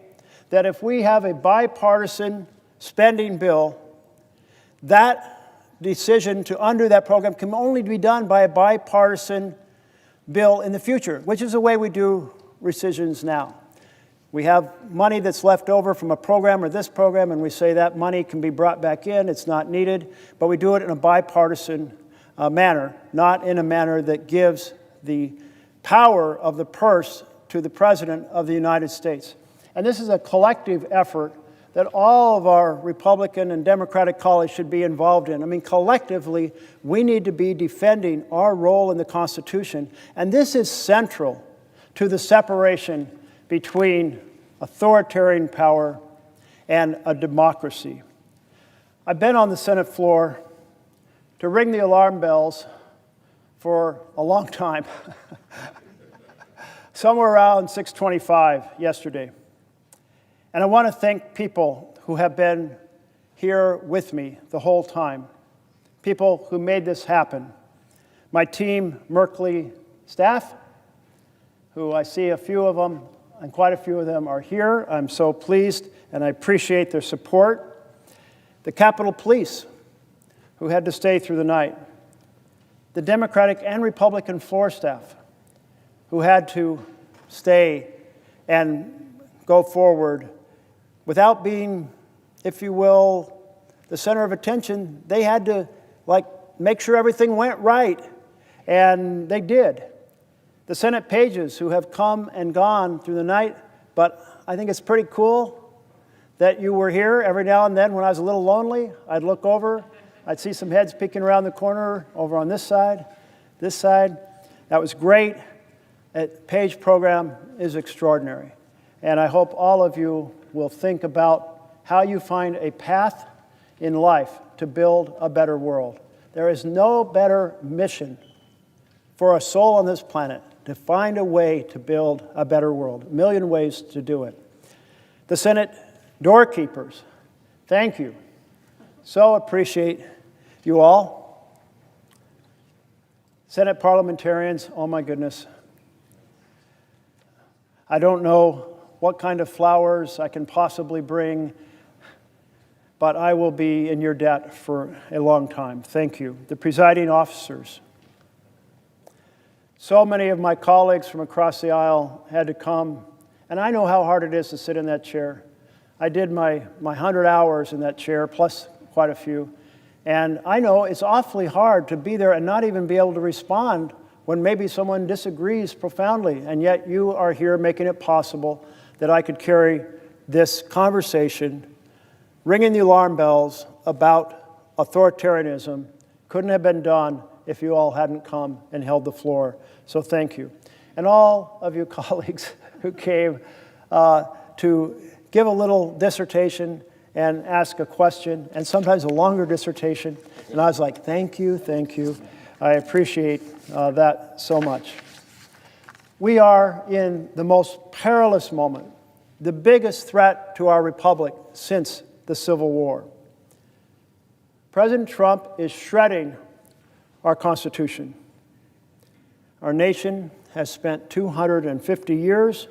that if we have a bipartisan spending bill, that decision to undo that program can only be done by a bipartisan bill in the future, which is the way we do rescissions now. We have money that's left over from a program or this program, and we say that money can be brought back in, it's not needed, but we do it in a bipartisan manner, not in a manner that gives the power of the purse to the President of the United States. And this is a collective effort that all of our Republican and Democratic colleagues should be involved in. I mean, collectively, we need to be defending our role in the Constitution, and this is central to the separation between authoritarian power and a democracy. I've been on the Senate floor to ring the alarm bells for a long time, somewhere around 6:25 yesterday. And I want to thank people who have been here with me the whole time, people who made this happen. My team, Merkley staff, who I see a few of them, and quite a few of them are here. I'm so pleased, and I appreciate their support. The Capitol Police, who had to stay through the night. The Democratic and Republican floor staff, who had to stay and go forward without being, if you will, the center of attention. They had to, make sure everything went right, and they did. The Senate pages who have come and gone through the night, but I think it's pretty cool that you were here. Every now and then when I was a little lonely, I'd look over, I'd see some heads peeking around the corner over on this side. That was great. That page program is extraordinary. And I hope all of you will think about how you find a path in life to build a better world. There is no better mission for a soul on this planet to find a way to build a better world. A million ways to do it. The Senate doorkeepers, thank you. So appreciate you all. Senate parliamentarians, oh my goodness. I don't know what kind of flowers I can possibly bring, but I will be in your debt for a long time. Thank you. The presiding officers. So many of my colleagues from across the aisle had to come, and I know how hard it is to sit in that chair. I did my 100 hours in that chair, plus quite a few. And I know it's awfully hard to be there and not even be able to respond when maybe someone disagrees profoundly. And yet you are here making it possible that I could carry this conversation, ringing the alarm bells about authoritarianism. Couldn't have been done if you all hadn't come and held the floor. So thank you. And all of you colleagues who came to give a little dissertation and ask a question, and sometimes a longer dissertation. And I was like, thank you, thank you. I appreciate that so much. We are in the most perilous moment, the biggest threat to our republic since the Civil War. President Trump is shredding our Constitution. Our nation has spent 250 years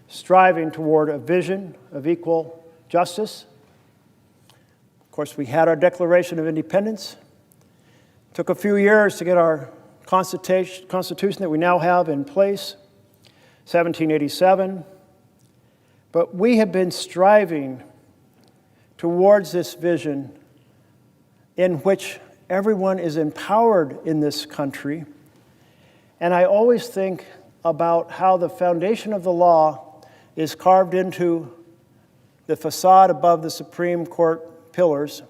striving toward a vision of equal justice. Of course, we had our Declaration of Independence. It took a few years to get our Constitution that we now have in place, 1787. But we have been striving towards this vision in which everyone is empowered in this country. And I always think about how the foundation of the law is carved into the facade above the Supreme Court pillars,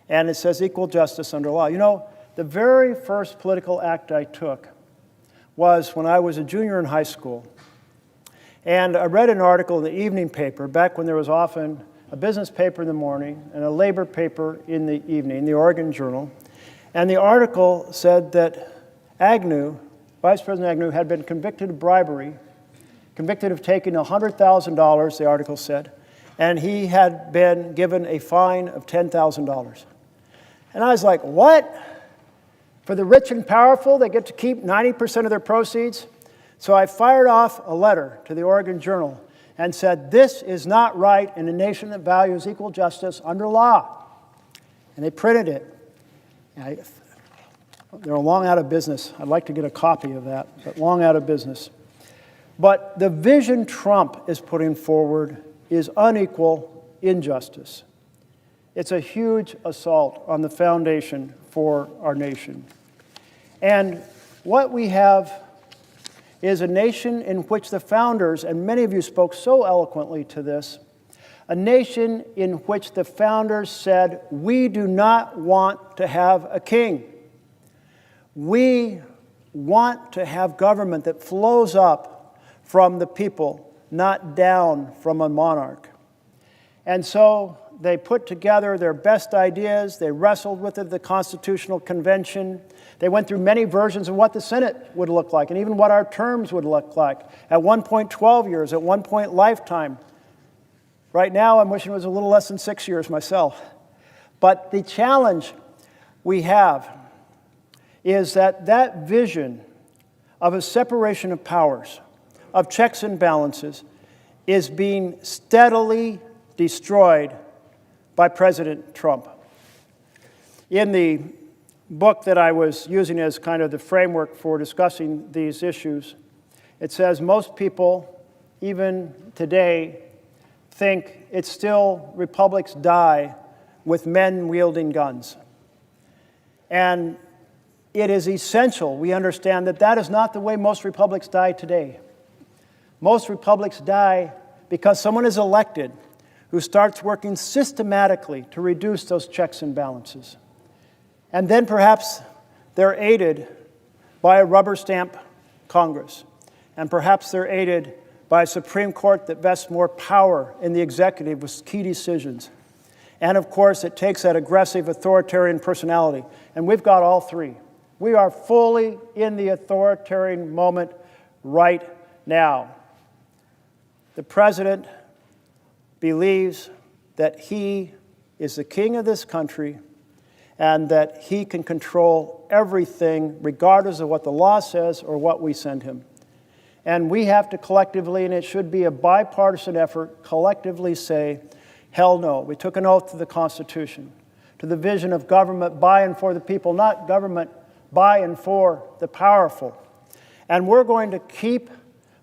and it says equal justice under law. You know, the very first political act I took was when I was a junior in high school. And I read an article in the evening paper, back when there was often a business paper in the morning and a labor paper in the evening, the Oregon Journal. And the article said that Agnew, Vice President Agnew, had been convicted of bribery, convicted of taking $100,000, the article said, and he had been given a fine of $10,000. And I was like, what? For the rich and powerful, they get to keep 90% of their proceeds? So I fired off a letter to the Oregon Journal and said, this is not right in a nation that values equal justice under law. And they printed it. They're long out of business. I'd like to get a copy of that, but long out of business. But the vision Trump is putting forward is unequal injustice. It's a huge assault on the foundation for our nation. And what we have is a nation in which the founders, and many of you spoke so eloquently to this, a nation in which the founders said, we do not want to have a king. We want to have government that flows up from the people, not down from a monarch. And so they put together their best ideas. They wrestled with it at the Constitutional Convention. They went through many versions of what the Senate would look like and even what our terms would look like. At one point, 12 years. At one point, lifetime. Right now, I'm wishing it was a little less than 6 years myself. But the challenge we have is that that vision of a separation of powers, of checks and balances, is being steadily destroyed by President Trump. In the book that I was using as kind of the framework for discussing these issues, it says most people, even today, think it's still republics die with men wielding guns. And it is essential we understand that that is not the way most republics die today. Most republics die because someone is elected who starts working systematically to reduce those checks and balances. And then perhaps they're aided by a rubber stamp Congress. And perhaps they're aided by a Supreme Court that vests more power in the executive with key decisions. And of course, it takes that aggressive authoritarian personality. And we've got all three. We are fully in the authoritarian moment right now. The president believes that he is the king of this country and that he can control everything regardless of what the law says or what we send him. And we have to collectively, and it should be a bipartisan effort, collectively say, hell no. We took an oath to the Constitution, to the vision of government by and for the people, not government by and for the powerful. And we're going to keep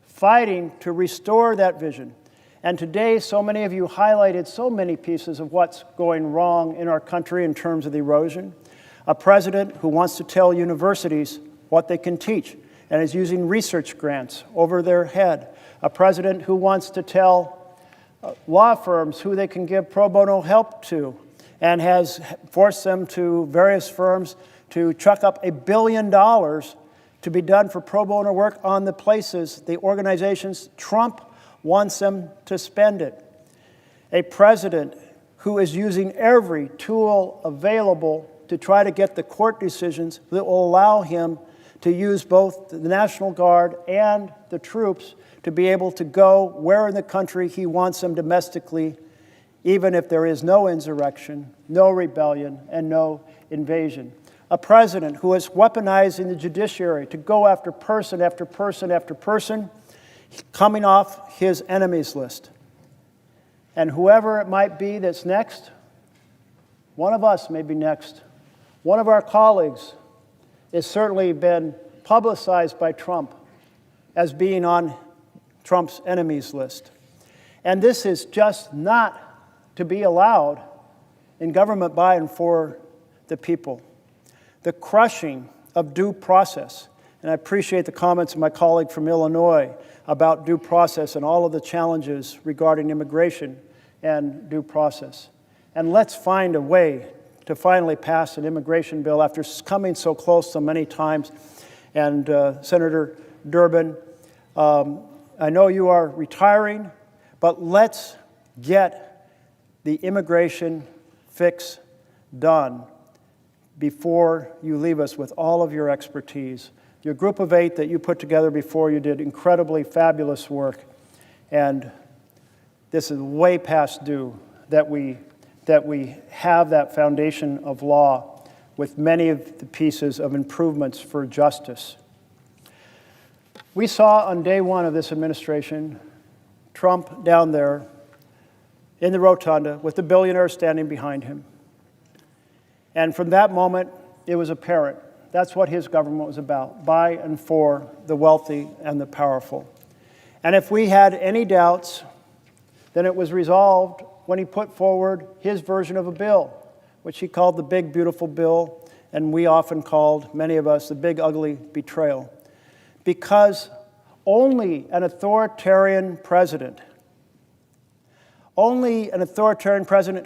fighting to restore that vision. And today, so many of you highlighted so many pieces of what's going wrong in our country in terms of the erosion. A president who wants to tell universities what they can teach and is using research grants over their head. A president who wants to tell law firms who they can give pro bono help to and has forced them to various firms to chuck up $1 billion to be done for pro bono work on the places, the organizations Trump wants them to spend it. A president who is using every tool available to try to get the court decisions that will allow him to use both the National Guard and the troops to be able to go where in the country he wants them domestically, even if there is no insurrection, no rebellion, and no invasion. A president who is weaponizing the judiciary to go after person after person after person, coming off his enemies list. And whoever it might be that's next, one of us may be next. One of our colleagues has certainly been publicized by Trump as being on Trump's enemies list. And this is just not to be allowed in government by and for the people. The crushing of due process, and I appreciate the comments of my colleague from Illinois about due process and all of the challenges regarding immigration and due process. And let's find a way to finally pass an immigration bill after coming so close so many times. And Senator Durbin, I know you are retiring, but let's get the immigration fix done before you leave us with all of your expertise. Your group of 8 that you put together before you did incredibly fabulous work, and this is way past due that we have that foundation of law with many of the pieces of improvements for justice. We saw on day one of this administration, Trump down there in the rotunda with the billionaire standing behind him. And from that moment, it was apparent. That's what his government was about, by and for the wealthy and the powerful. And if we had any doubts, then it was resolved when he put forward his version of a bill, which he called the Big Beautiful Bill, and we often called, many of us, the Big Ugly Betrayal. Because only an authoritarian president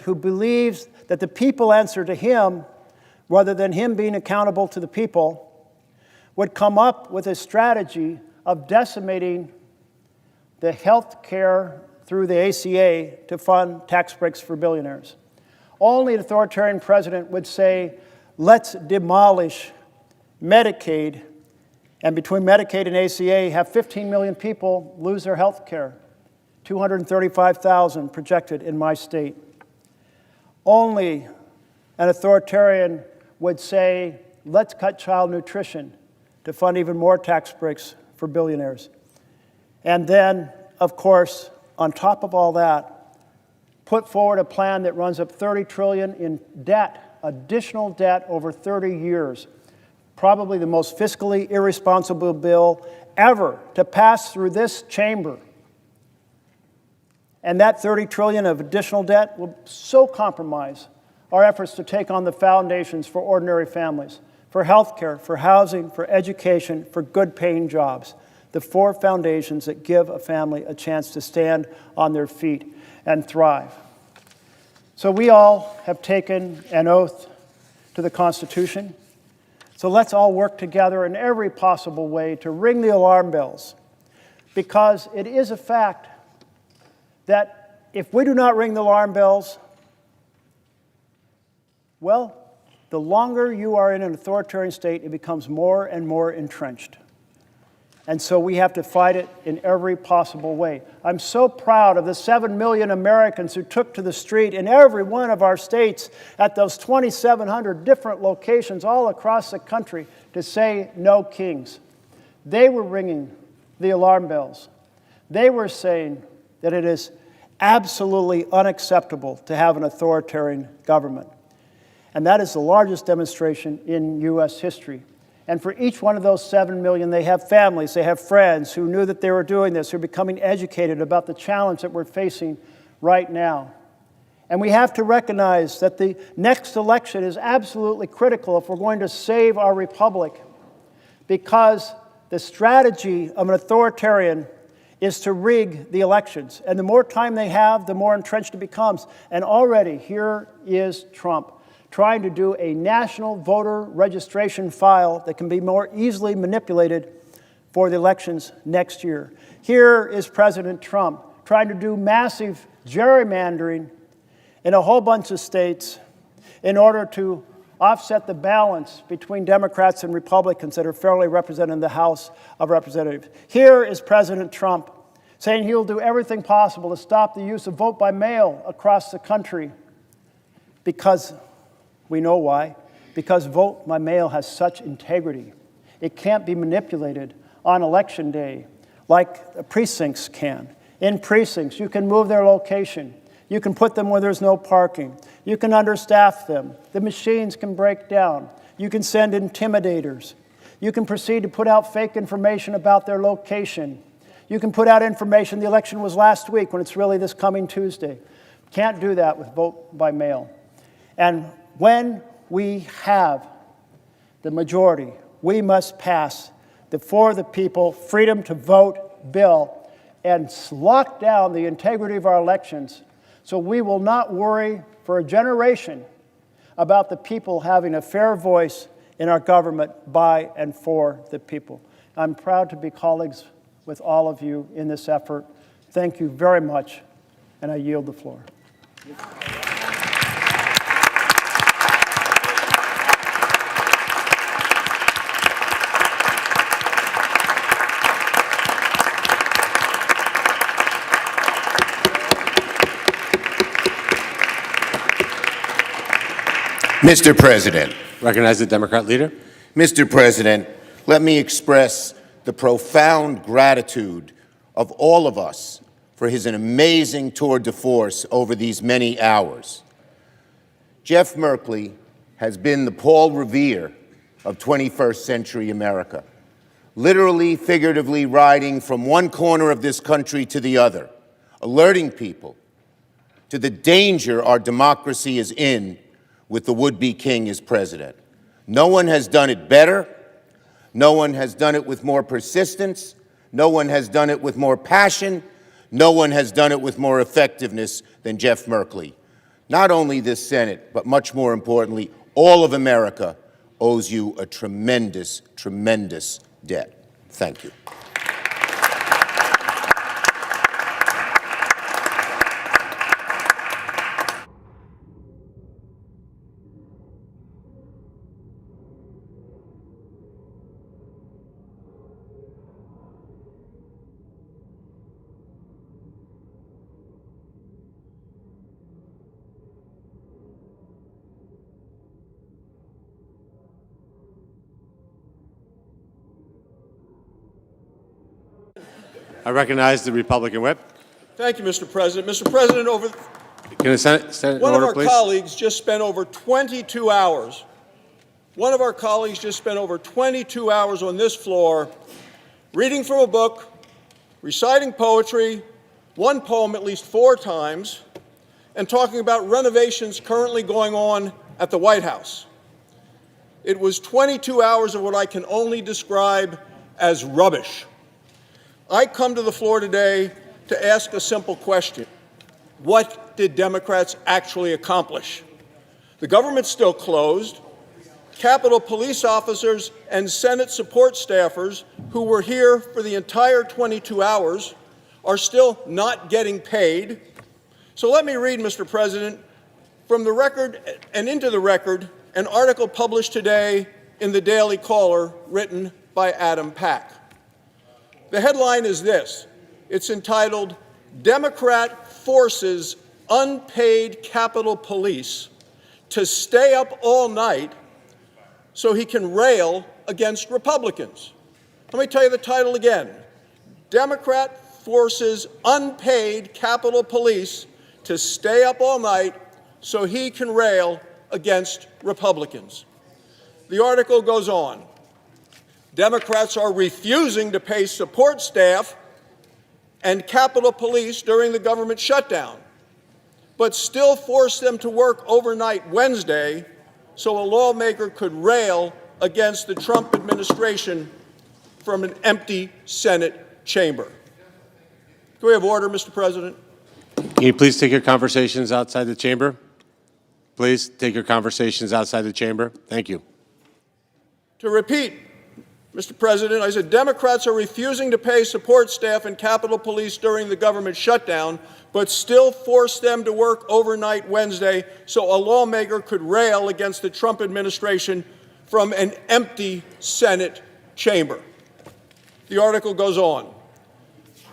who believes that the people answer to him rather than him being accountable to the people would come up with a strategy of decimating the health care through the ACA to fund tax breaks for billionaires. Only an authoritarian president would say, let's demolish Medicaid, and between Medicaid and ACA, have 15 million people lose their health care, 235,000 projected in my state. Only an authoritarian would say, let's cut child nutrition to fund even more tax breaks for billionaires. And then, of course, on top of all that, put forward a plan that runs up $30 trillion in debt, additional debt over 30 years. Probably the most fiscally irresponsible bill ever to pass through this chamber. And that $30 trillion of additional debt will so compromise our efforts to take on the foundations for ordinary families, for health care, for housing, for education, for good-paying jobs. The 4 foundations that give a family a chance to stand on their feet and thrive. So we all have taken an oath to the Constitution. So let's all work together in every possible way to ring the alarm bells, because it is a fact that if we do not ring the alarm bells, well, the longer you are in an authoritarian state, it becomes more and more entrenched. And so we have to fight it in every possible way. I'm so proud of the 7 million Americans who took to the street in every one of our states at those 2,700 different locations all across the country to say no kings. They were ringing the alarm bells. They were saying that it is absolutely unacceptable to have an authoritarian government. And that is the largest demonstration in U.S. history. And for each one of those 7 million, they have families, they have friends who knew that they were doing this, who are becoming educated about the challenge that we're facing right now. And we have to recognize that the next election is absolutely critical if we're going to save our republic, because the strategy of an authoritarian is to rig the elections. And the more time they have, the more entrenched it becomes. And already here is Trump trying to do a national voter registration file that can be more easily manipulated for the elections next year. Here is President Trump trying to do massive gerrymandering in a whole bunch of states in order to offset the balance between Democrats and Republicans that are fairly represented in the House of Representatives. Here is President Trump saying he will do everything possible to stop the use of vote by mail across the country, because we know why. Because vote by mail has such integrity. It can't be manipulated on election day like the precincts can. In precincts, you can move their location. You can put them where there's no parking. You can understaff them. The machines can break down. You can send intimidators. You can proceed to put out fake information about their location. You can put out information the election was last week when it's really this coming Tuesday. Can't do that with vote by mail. And when we have the majority, we must pass the For the People Freedom to Vote bill and lock down the integrity of our elections, so we will not worry for a generation about the people having a fair voice in our government by and for the people. I'm proud to be colleagues with all of you in this effort. Thank you very much, and I yield the floor. Mr. President. Recognize the Democrat leader. Mr. President, let me express the profound gratitude of all of us for his amazing tour de force over these many hours. Jeff Merkley has been the Paul Revere of 21st century America, literally, figuratively riding from one corner of this country to the other, alerting people to the danger our democracy is in with the would-be king as president. No one has done it better. No one has done it with more persistence. No one has done it with more passion. No one has done it with more effectiveness than Jeff Merkley. Not only this Senate, but much more importantly, all of America owes you a tremendous, tremendous debt. Thank you. I recognize the Republican whip. Thank you, Mr. President. Mr. President, Can the Senate one order, of our please? colleagues just spent over 22 hours. One of our colleagues just spent over 22 hours on this floor reading from a book, reciting poetry, one poem at least 4 times, and talking about renovations currently going on at the White House. It was 22 hours of what I can only describe as rubbish. I come to the floor today to ask a simple question. What did Democrats actually accomplish? The government's still closed. Capitol Police officers and Senate support staffers who were here for the entire 22 hours are still not getting paid. So let me read, Mr. President, from the record and into the record, an article published today in the Daily Caller written by Adam Pack. The headline is this. It's entitled, "Democrat Forces Unpaid Capitol Police to Stay Up All Night So He Can Rail Against Republicans." Let me tell you the title again. Democrat Forces Unpaid Capitol Police to Stay Up All Night So He Can Rail Against Republicans. The article goes on. Democrats are refusing to pay support staff and Capitol Police during the government shutdown, but still force them to work overnight Wednesday so a lawmaker could rail against the Trump administration from an empty Senate chamber. Can we have order, Mr. President? Can you please take your conversations outside the chamber? Please take your conversations outside the chamber. Thank you. To repeat, Mr. President, I said Democrats are refusing to pay support staff and Capitol Police during the government shutdown, but still force them to work overnight Wednesday so a lawmaker could rail against the Trump administration from an empty Senate chamber. The article goes on.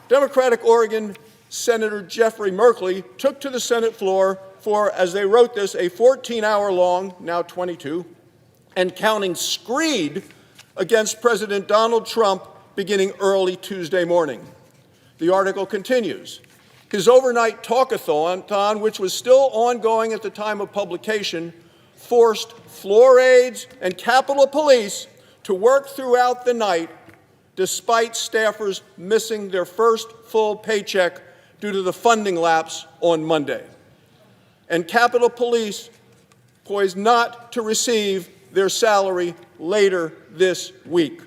Democratic Oregon Senator Jeff Merkley took to the Senate floor for, as they wrote this, a 14-hour-long, now 22, and counting screed against President Donald Trump beginning early Tuesday morning. The article continues. His overnight talkathon, which was still ongoing at the time of publication, forced floor aides and Capitol Police to work throughout the night despite staffers missing their first full paycheck due to the funding lapse on Monday. And Capitol Police poised not to receive their salary later this week.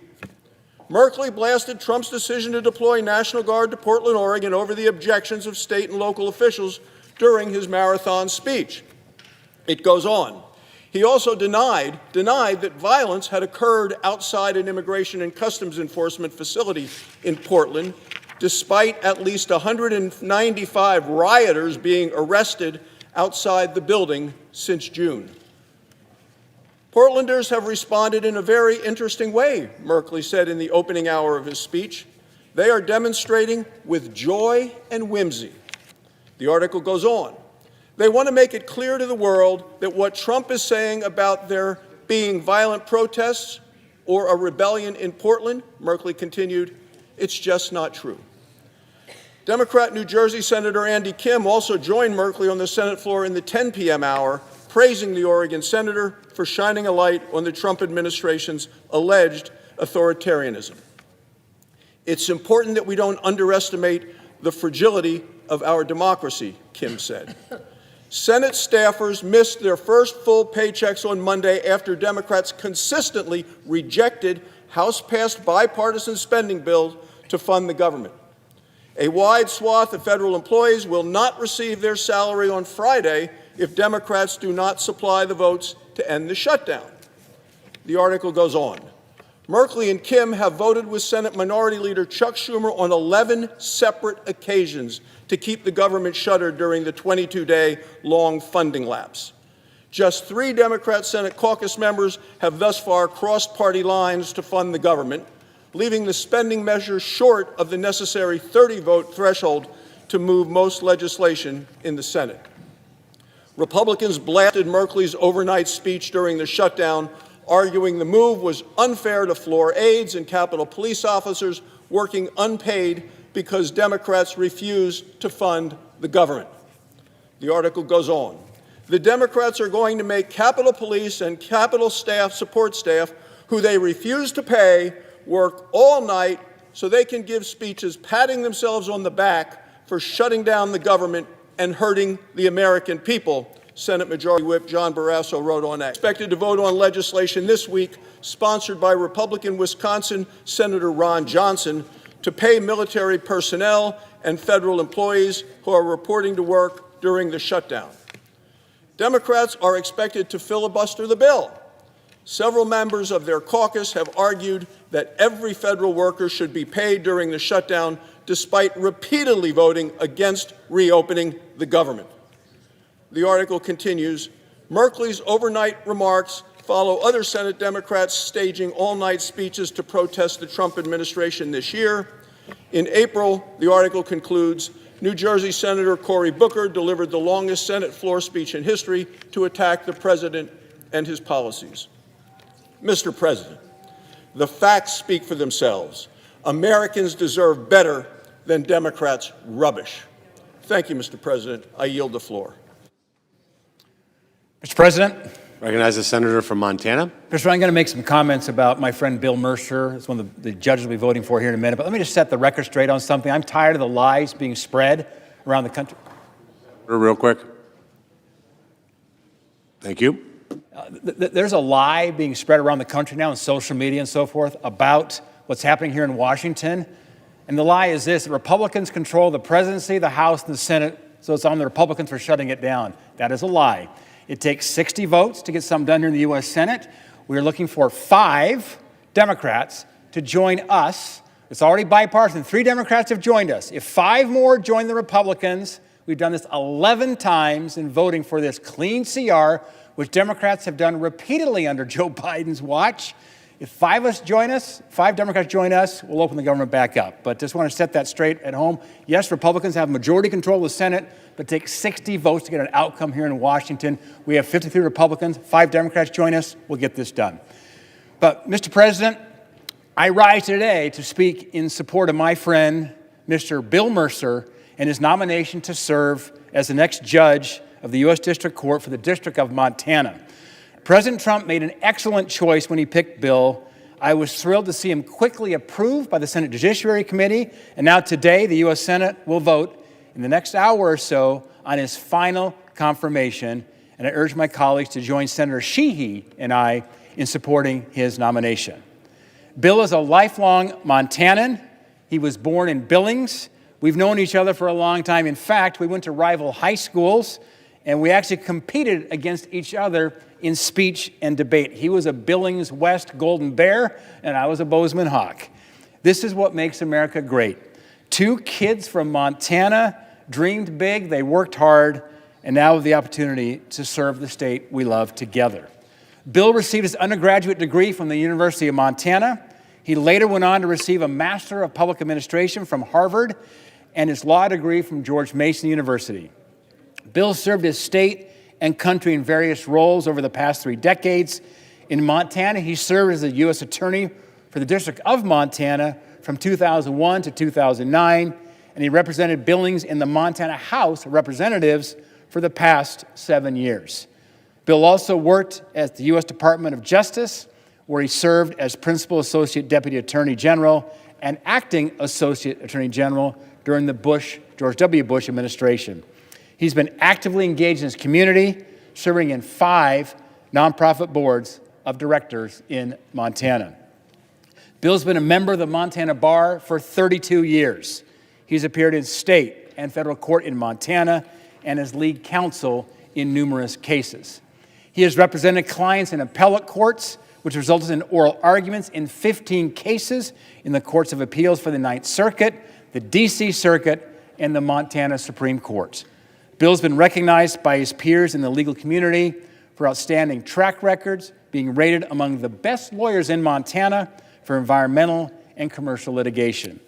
Merkley blasted Trump's decision to deploy National Guard to Portland, Oregon over the objections of state and local officials during his marathon speech. It goes on. He also denied that violence had occurred outside an Immigration and Customs Enforcement facility in Portland, despite at least 195 rioters being arrested outside the building since June. Portlanders have responded in a very interesting way, Merkley said in the opening hour of his speech. They are demonstrating with joy and whimsy. The article goes on. They want to make it clear to the world that what Trump is saying about there being violent protests or a rebellion in Portland, Merkley continued, it's just not true. Democrat New Jersey Senator Andy Kim also joined Merkley on the Senate floor in the 10 p.m. hour, praising the Oregon senator for shining a light on the Trump administration's alleged authoritarianism. It's important that we don't underestimate the fragility of our democracy, Kim said. Senate staffers missed their first full paychecks on Monday after Democrats consistently rejected House-passed bipartisan spending bills to fund the government. A wide swath of federal employees will not receive their salary on Friday if Democrats do not supply the votes to end the shutdown. The article goes on. Merkley and Kim have voted with Senate Minority Leader Chuck Schumer on 11 separate occasions to keep the government shuttered during the 22-day-long funding lapse. Just 3 Democrat Senate caucus members have thus far crossed party lines to fund the government, leaving the spending measure short of the necessary 30-vote threshold to move most legislation in the Senate. Republicans blasted Merkley's overnight speech during the shutdown, arguing the move was unfair to floor aides and Capitol Police officers working unpaid because Democrats refused to fund the government. The article goes on. The Democrats are going to make Capitol Police and Capitol staff, support staff, who they refuse to pay, work all night so they can give speeches patting themselves on the back for shutting down the government and hurting the American people, Senate Majority Whip John Barrasso wrote on that. Expected to vote on legislation this week sponsored by Republican Wisconsin Senator Ron Johnson to pay military personnel and federal employees who are reporting to work during the shutdown. Democrats are expected to filibuster the bill. Several members of their caucus have argued that every federal worker should be paid during the shutdown, despite repeatedly voting against reopening the government. The article continues, Merkley's overnight remarks follow other Senate Democrats staging all-night speeches to protest the Trump administration this year. In April, the article concludes, New Jersey Senator Cory Booker delivered the longest Senate floor speech in history to attack the president and his policies. Mr. President, the facts speak for themselves. Americans deserve better than Democrats' rubbish. Thank you, Mr. President. I yield the floor. Mr. President, Recognize the senator from Montana. Mr. I'm going to make some comments about my friend Bill Mercer. It's one of the judges we'll be voting for here in a minute. But let me just set the record straight on something. I'm tired of the lies being spread around the country. Real quick. Thank you. There's a lie being spread around the country now on social media and so forth about what's happening here in Washington. And the lie is this: Republicans control the presidency, the House, and the Senate, so it's on the Republicans for shutting it down. That is a lie. It takes 60 votes to get something done here in the U.S. Senate. We're looking for 5 Democrats to join us. It's already bipartisan. 3 Democrats have joined us. If 5 more join the Republicans, we've done this 11 times in voting for this clean CR, which Democrats have done repeatedly under Joe Biden's watch. If 5 Democrats join us, we'll open the government back up. But just want to set that straight at home. Yes, Republicans have majority control of the Senate, but it takes 60 votes to get an outcome here in Washington. We have 53 Republicans, 5 Democrats join us, we'll get this done. But, Mr. President, I rise today to speak in support of my friend, Mr. Bill Mercer, and his nomination to serve as the next judge of the U.S. District Court for the District of Montana. President Trump made an excellent choice when he picked Bill. I was thrilled to see him quickly approved by the Senate Judiciary Committee, and now today the U.S. Senate will vote in the next hour or so on his final confirmation, and I urge my colleagues to join Senator Sheehy and I in supporting his nomination. Bill is a lifelong Montanan. He was born in Billings. We've known each other for a long time. In fact, we went to rival high schools, and we actually competed against each other in speech and debate. He was a Billings West Golden Bear, and I was a Bozeman Hawk. This is what makes America great. 2 kids from Montana dreamed big, they worked hard, and now have the opportunity to serve the state we love together. Bill received his undergraduate degree from the University of Montana. He later went on to receive a Master of Public Administration from Harvard and his law degree from George Mason University. Bill served his state and country in various roles over the past 3 decades. In Montana, he served as a U.S. Attorney for the District of Montana from 2001 to 2009, and he represented Billings in the Montana House of Representatives for the past 7 years. Bill also worked at the U.S. Department of Justice, where he served as Principal Associate Deputy Attorney General and Acting Associate Attorney General during the George W. Bush administration. He's been actively engaged in his community, serving in 5 nonprofit boards of directors in Montana. Bill's been a member of the Montana Bar for 32 years. He's appeared in state and federal court in Montana and as lead counsel in numerous cases. He has represented clients in appellate courts, which resulted in oral arguments in 15 cases in the Courts of Appeals for the Ninth Circuit, the D.C. Circuit, and the Montana Supreme Court. Bill's been recognized by his peers in the legal community for outstanding track records, being rated among the best lawyers in Montana for environmental and commercial litigation.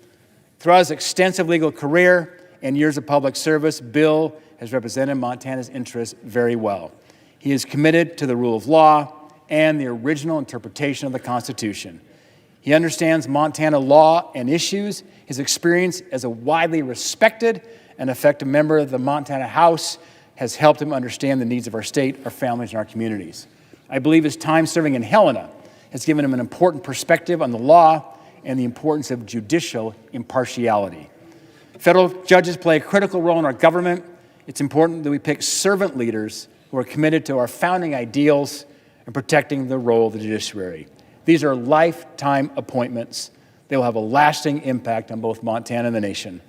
Throughout his extensive legal career and years of public service, Bill has represented Montana's interests very well. He is committed to the rule of law and the original interpretation of the Constitution. He understands Montana law and issues. His experience as a widely respected and effective member of the Montana House has helped him understand the needs of our state, our families, and our communities. I believe his time serving in Helena has given him an important perspective on the law and the importance of judicial impartiality. Federal judges play a critical role in our government. It's important that we pick servant leaders who are committed to our founding ideals and protecting the role of the judiciary. These are lifetime appointments. They will have a lasting impact on both Montana and the nation.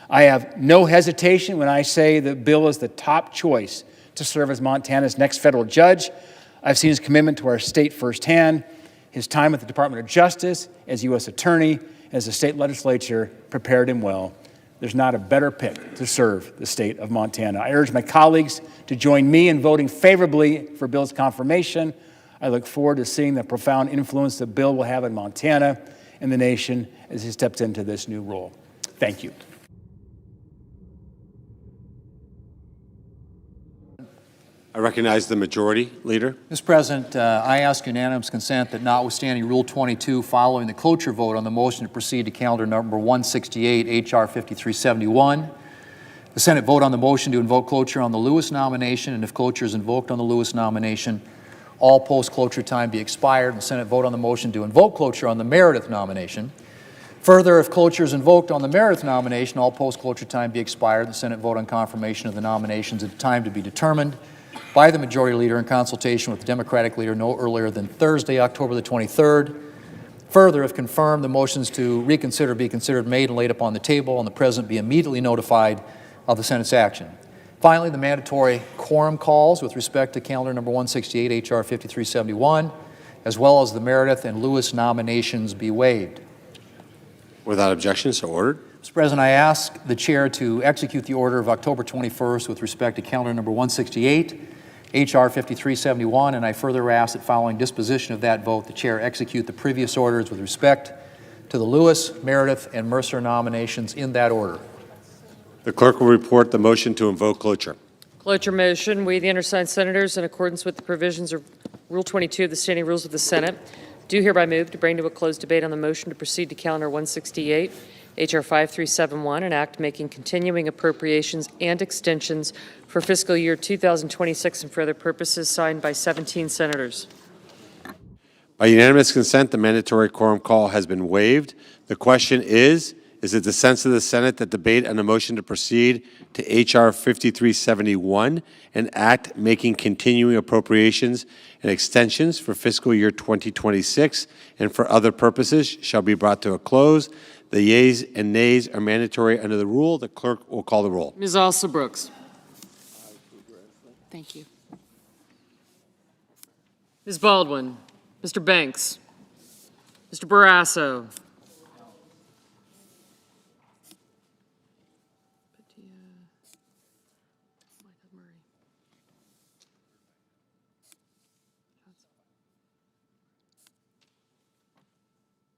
I have no hesitation when I say that Bill is the top choice to serve as Montana's next federal judge. I've seen his commitment to our state firsthand. His time at the Department of Justice, as U.S. Attorney, as the state legislature prepared him well. There's not a better pick to serve the state of Montana. I urge my colleagues to join me in voting favorably for Bill's confirmation. I look forward to seeing the profound influence that Bill will have in Montana and the nation as he steps into this new role. Thank you. I recognize the majority leader. Mr. President, I ask unanimous consent that notwithstanding Rule 22 following the cloture vote on the motion to proceed to calendar number 168, H.R. 5371, the Senate vote on the motion to invoke cloture on the Lewis nomination, and if cloture is invoked on the Lewis nomination, all post-cloture time be expired, and the Senate vote on the motion to invoke cloture on the Meredith nomination. Further, if cloture is invoked on the Meredith nomination, all post-cloture time be expired, the Senate vote on confirmation of the nominations at a time to be determined by the Majority Leader in consultation with the Democratic Leader no earlier than Thursday, October the 23rd. Further, if confirmed, the motions to reconsider be considered made and laid upon the table, and the President be immediately notified of the Senate's action. Finally, the mandatory quorum calls with respect to calendar number 168, H.R. 5371, as well as the Meredith and Lewis nominations be waived. Without objection, so ordered. Mr. President, I ask the Chair to execute the order of October 21st with respect to calendar number 168, H.R. 5371, and I further ask that following disposition of that vote, the Chair execute the previous orders with respect to the Lewis, Meredith, and Mercer nominations in that order. The clerk will report the motion to invoke cloture. Cloture motion. We, the undersigned senators, in accordance with the provisions of Rule 22 of the Standing Rules of the Senate, do hereby move to bring to a closed debate on the motion to proceed to calendar 168, H.R. 5371, an act making continuing appropriations and extensions for fiscal year 2026 and for other purposes, signed by 17 senators. By unanimous consent, the mandatory quorum call has been waived. The question is it the sense of the Senate that debate on a motion to proceed to H.R. 5371, an act making continuing appropriations and extensions for fiscal year 2026 and for other purposes shall be brought to a close? The yeas and nays are mandatory under the rule. The clerk will call the roll. Ms. Alston-Brooks. Thank you. Ms. Baldwin. Mr. Banks. Mr. Barrasso.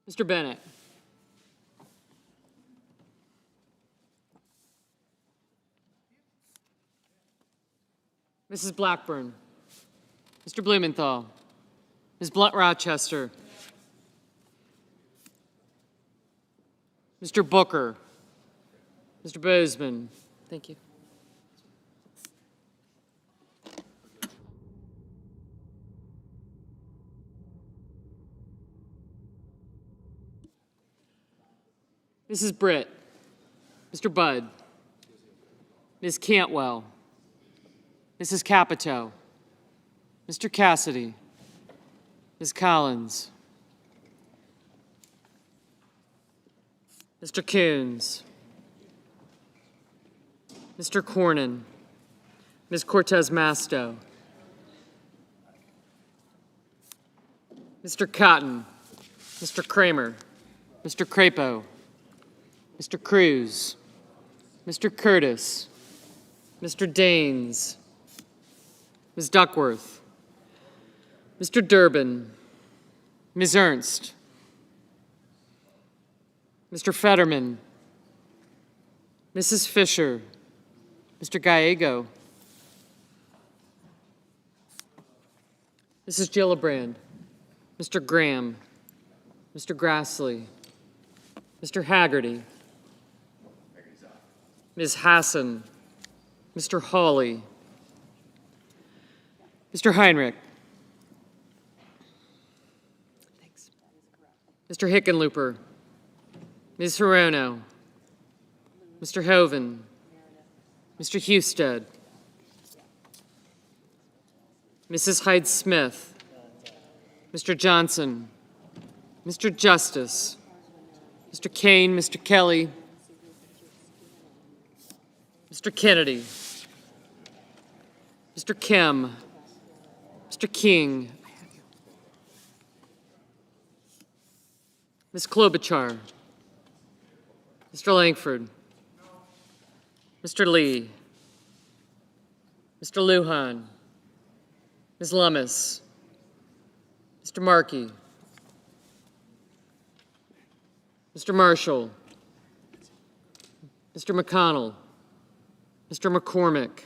Mr. Bennett. Mrs. Blackburn. Mr. Blumenthal. Ms. Blunt-Rochester. Mr. Booker. Mr. Bozeman. Thank you. Mrs. Britt. Mr. Budd. Ms. Cantwell. Mrs. Capito. Mr. Cassidy. Ms. Collins. Mr. Coons. Mr. Cornyn. Ms. Cortez Masto. Mr. Cotton. Mr. Kramer. Mr. Crapo. Mr. Cruz. Mr. Curtis. Mr. Daines. Ms. Duckworth. Mr. Durbin. Ms. Ernst. Mr. Fetterman. Mrs. Fisher. Mr. Gallego. Mrs. Gillibrand. Mr. Graham. Mr. Grassley. Mr. Haggerty. Ms. Hassan. Mr. Hawley. Mr. Heinrich. Thanks. Mr. Hickenlooper. Ms. Hirono. Mr. Hoven. Mr. Husted. Mrs. Hyde-Smith. Mr. Johnson. Mr. Justice. Mr. Kane, Mr. Kelly. Mr. Kennedy. Mr. Kim. Mr. King. Ms. Klobuchar. Mr. Langford. Mr. Lee. Mr. Lujan. Ms. Lummis. Mr. Markey. Mr. Marshall. Mr. McConnell. Mr. McCormick.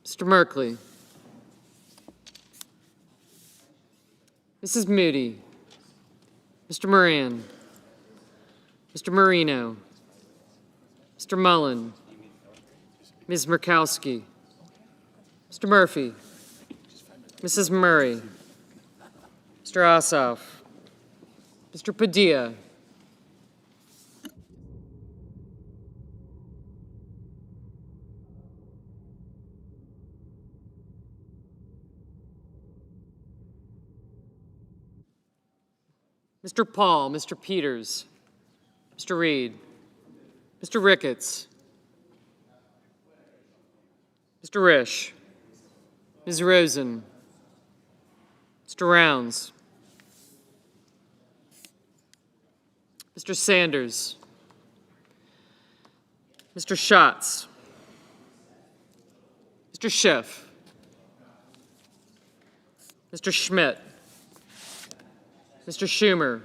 Mr. Merkley. Mrs. Moody. Mr. Moran. Mr. Marino. Mr. Mullen. Ms. Murkowski. Mr. Murphy. Mrs. Murray, Mr. Ossoff, Mr. Padilla, Mr. Paul, Mr. Peters, Mr. Reed, Mr. Ricketts, Mr. Risch, Ms. Rosen, Mr. Rounds, Mr. Sanders, Mr. Schatz, Mr. Schiff, Mr. Schmidt, Mr. Schumer.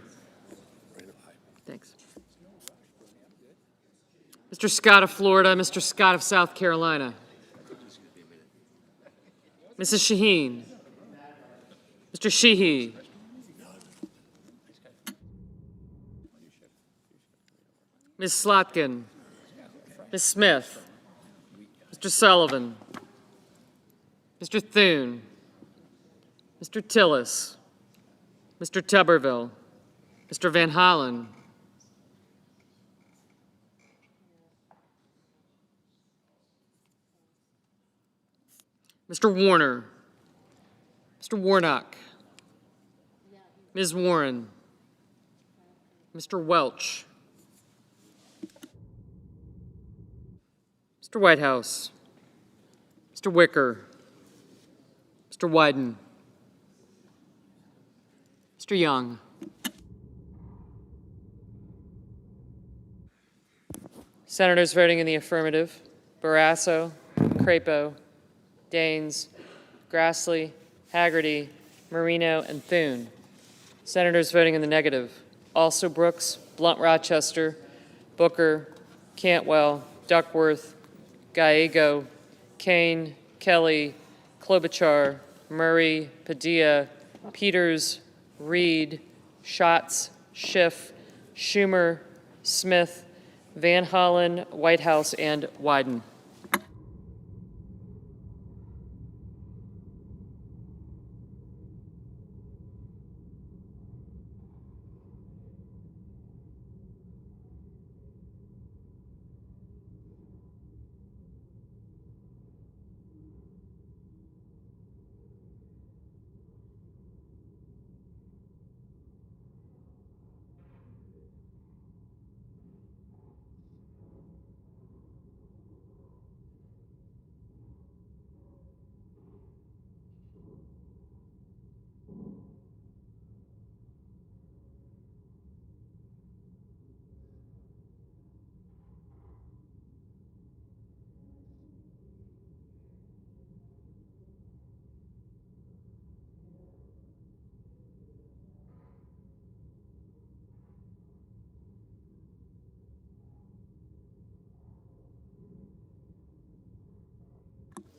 Thanks. Mr. Scott of Florida, Mr. Scott of South Carolina. Mrs. Shaheen, Mr. Sheehy, Ms. Slotkin, Ms. Smith, Mr. Sullivan, Mr. Thune, Mr. Tillis, Mr. Tuberville, Mr. Van Hollen, Mr. Warner, Mr. Warnock, Ms. Warren, Mr. Welch, Mr. Whitehouse, Mr. Wicker, Mr. Wyden, Mr. Young. Senators voting in the affirmative: Barrasso, Crapo, Daines, Grassley, Haggerty, Marino, and Thune. Senators voting in the negative: also Brooks, Blunt Rochester, Booker, Cantwell, Duckworth, Gallego, Kane, Kelly, Klobuchar, Murray, Padilla, Peters, Reed, Schatz, Schiff, Schumer, Smith, Van Hollen, Whitehouse, and Wyden.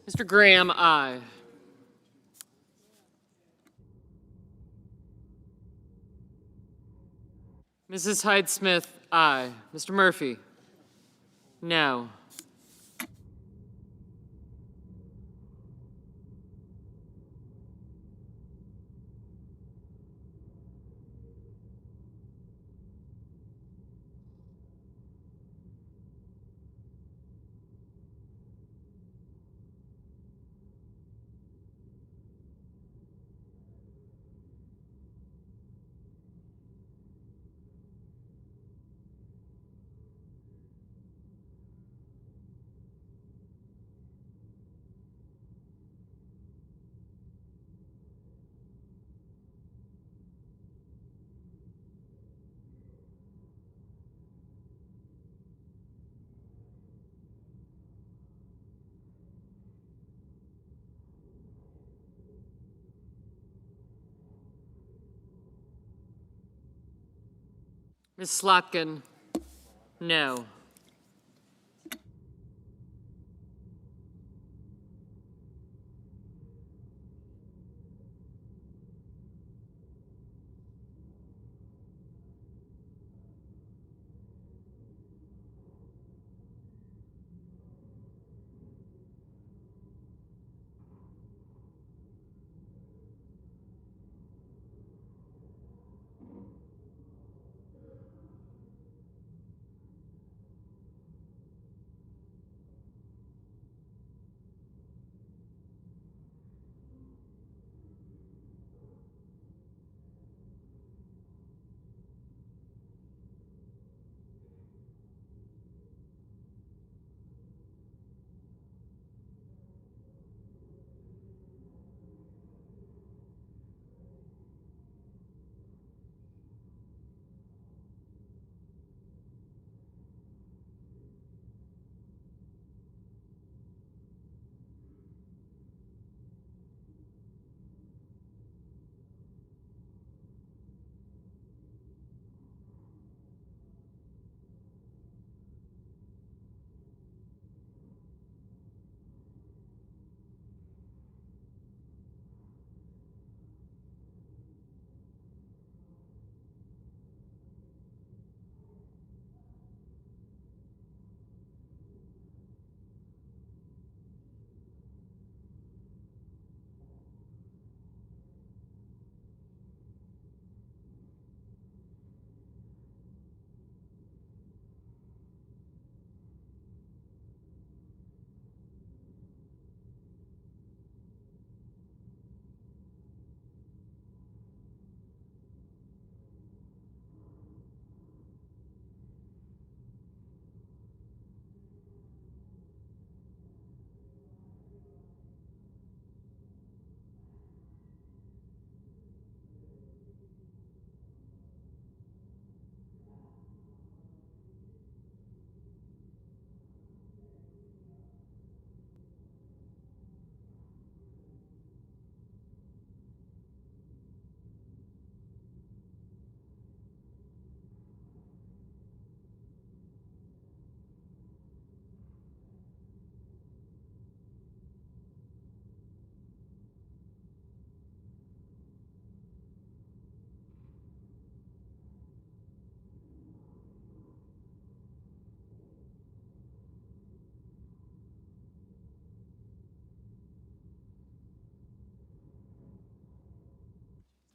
Mr. Graham, aye. Mrs. Hyde-Smith, aye. Mr. Murphy? No. Ms. Slotkin? No.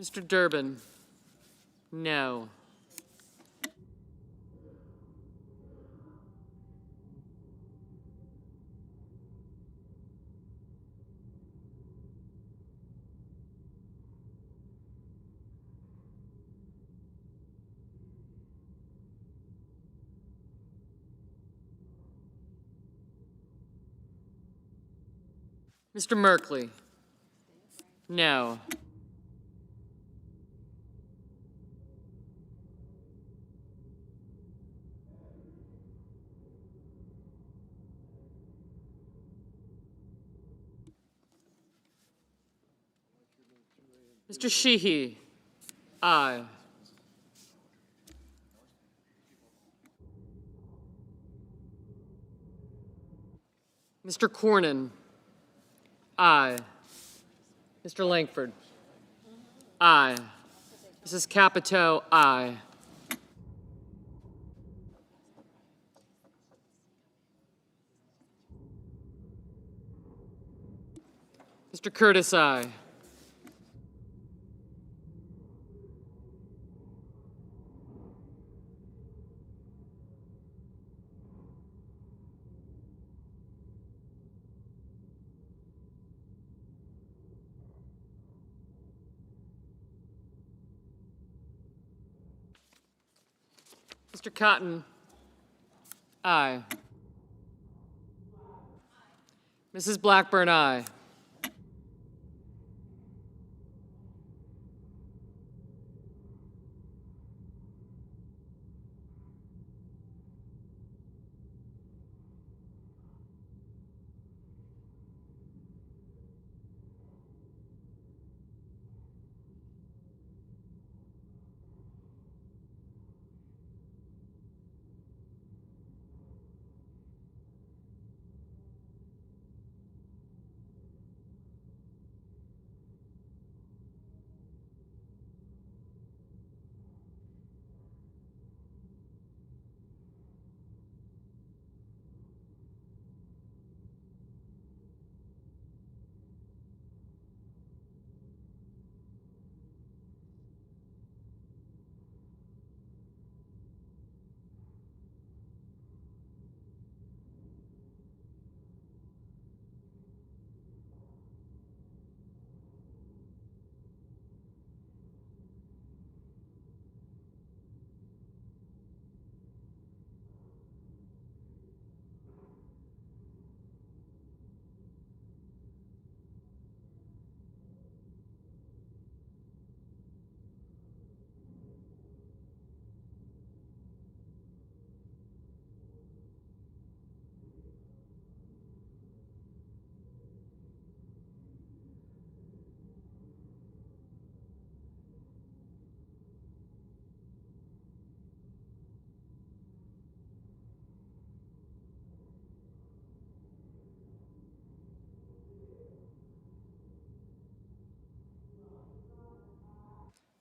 Mr. Durbin? No. Mr. Merkley? No. Mr. Sheehy? Aye. Mr. Cornyn? Aye. Mr. Langford? Aye. Mrs. Capito? Aye. Mr. Curtis? Aye. Mr. Cotton? Aye. Mrs. Blackburn? Aye.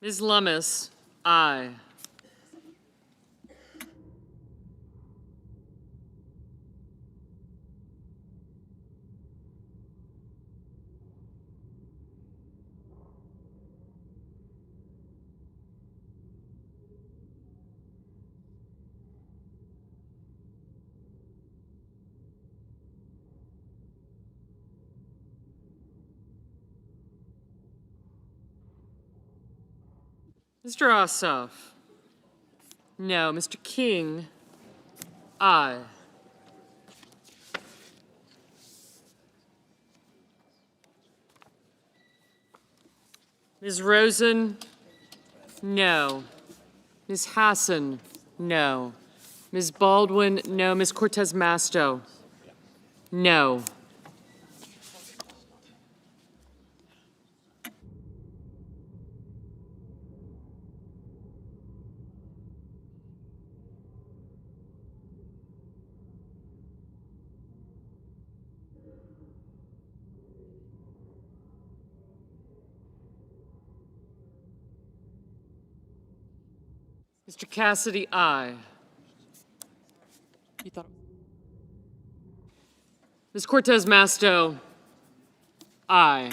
Ms. Lummis? Aye. Mr. Ossoff? No. Mr. King? Aye. Ms. Rosen? No. Ms. Hassan? No. Ms. Baldwin? No. Ms. Cortez Masto? No. Mr. Cassidy? Aye. You thought Ms. Cortez Masto? Aye.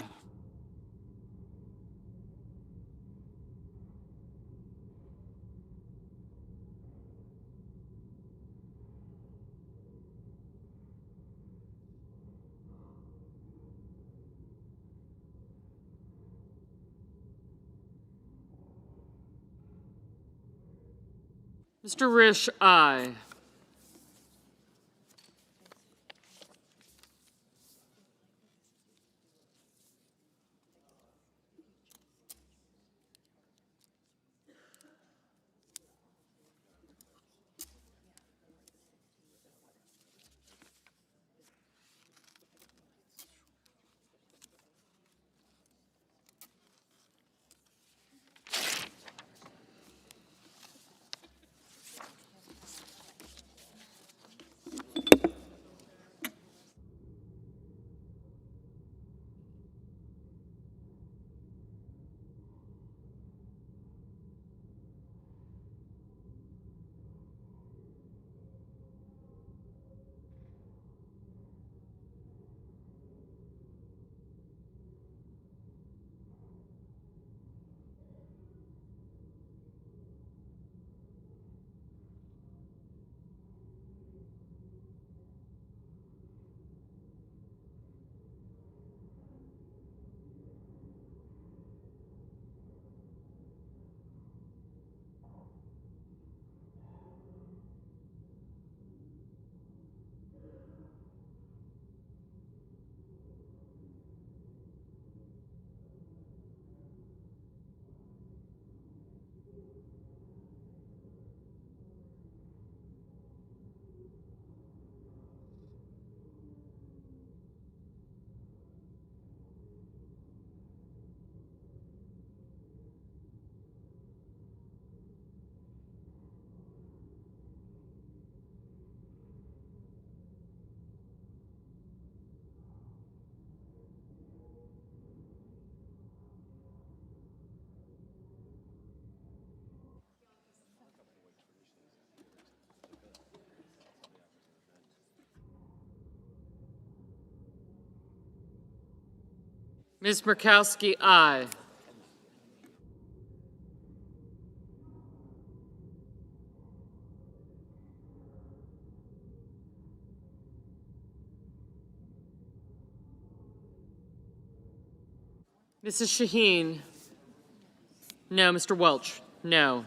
Mr. Risch, aye. Ms. Murkowski, aye. Mrs. Shaheen, no. Mr. Welch, no.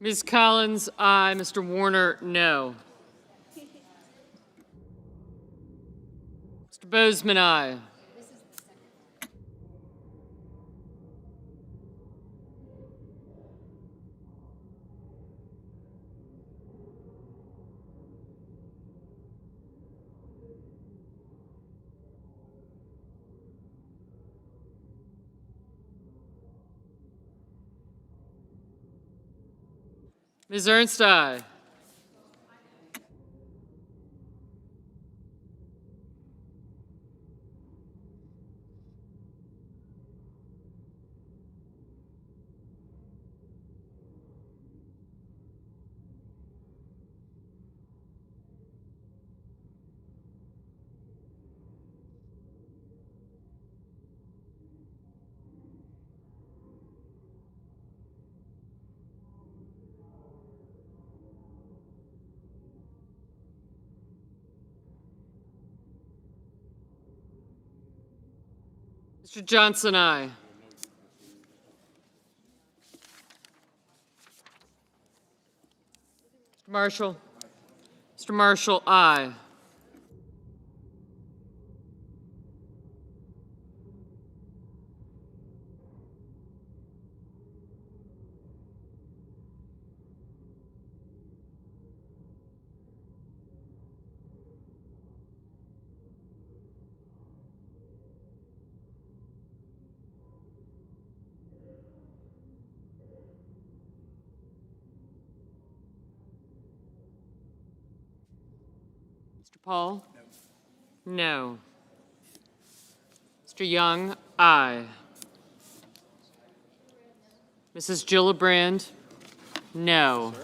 Ms. Collins, aye. Mr. Warner, no. Mr. Bozeman, aye. Ms. Ernst, aye. Mr. Johnson, aye. Mr. Marshall. Mr. Marshall, aye. Mr. Paul? No. Mr. Young, aye. Mrs. Gillibrand? No.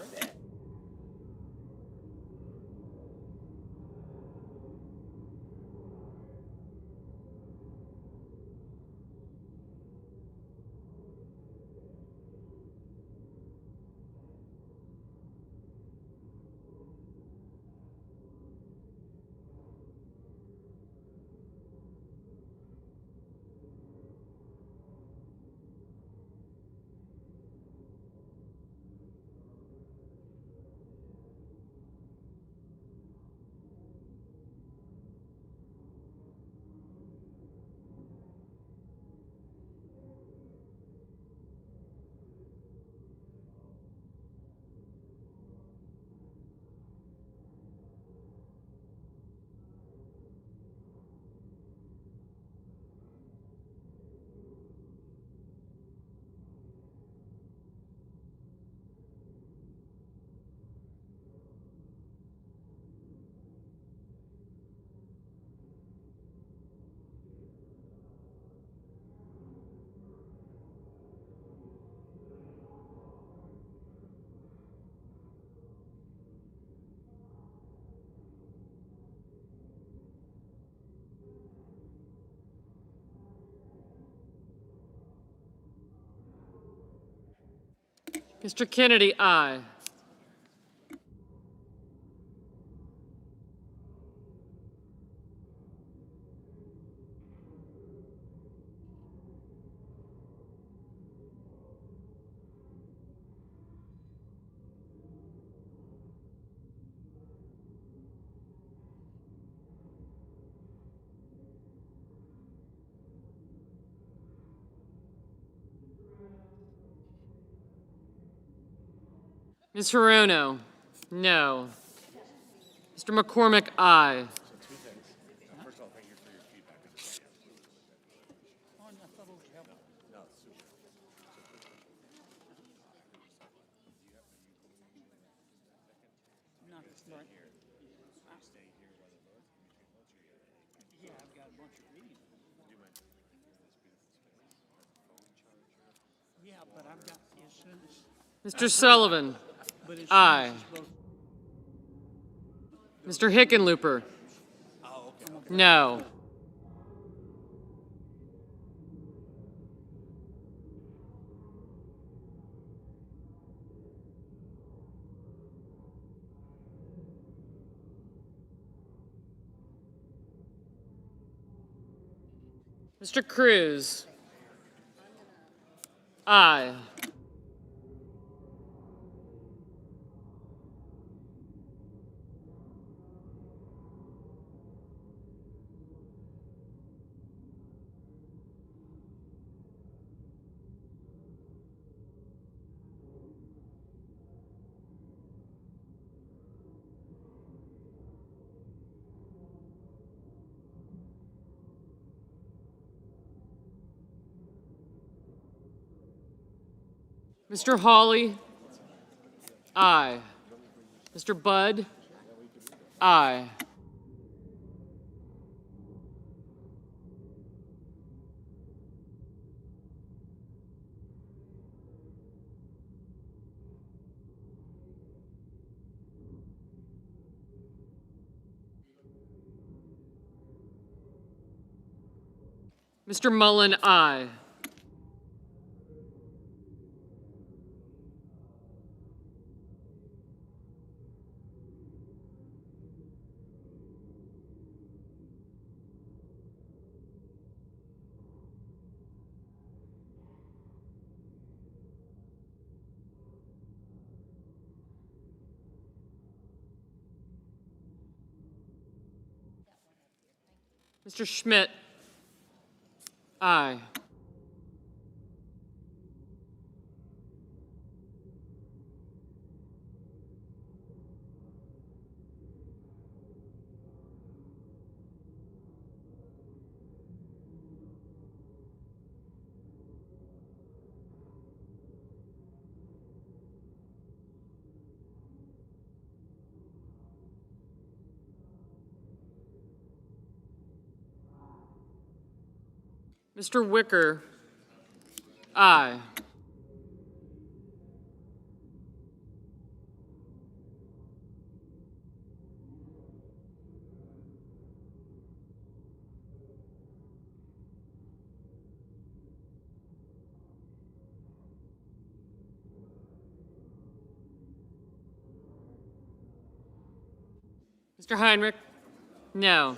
Mr. Kennedy, aye. Ms. Hirono? No. Mr. McCormick, aye. Mr. Sullivan? Aye. Mr. Hickenlooper? No. Mr. Cruz? Aye. Mr. Hawley? Aye. Mr. Budd? Aye. Mr. Mullen, aye. Mr. Schmidt? Aye. Mr. Wicker? Aye. Mr. Heinrich? No.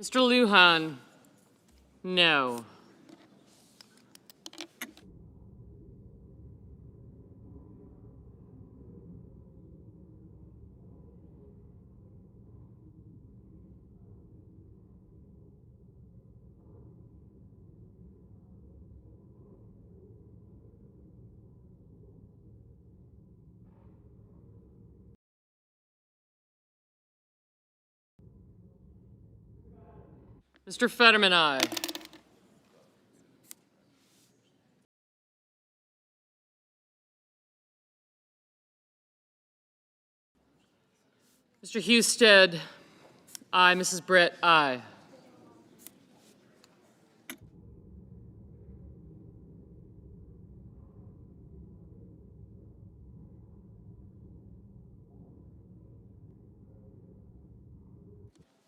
Mr. Lujan? No. Mr. Fetterman, aye. Mr. Husted, aye. Mrs. Britt, aye.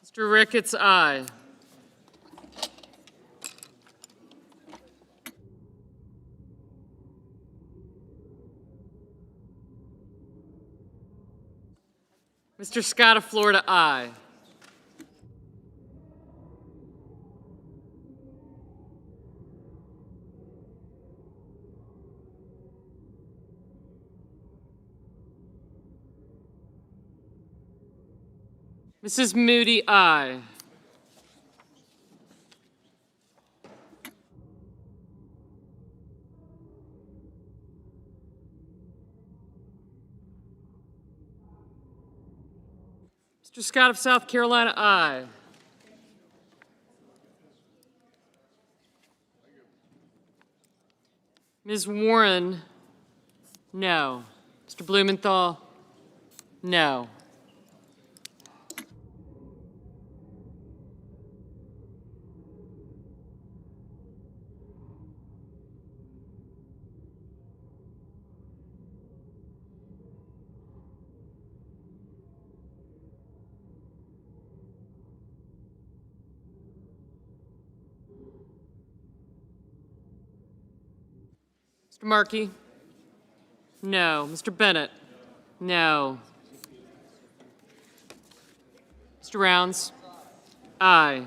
Mr. Ricketts, aye. Mr. Scott of Florida, aye. Mrs. Moody, aye. Mr. Scott of South Carolina, aye. Ms. Warren, no. Mr. Blumenthal? No. Mr. Markey? No. Mr. Bennett? No. Mr. Rounds? Aye.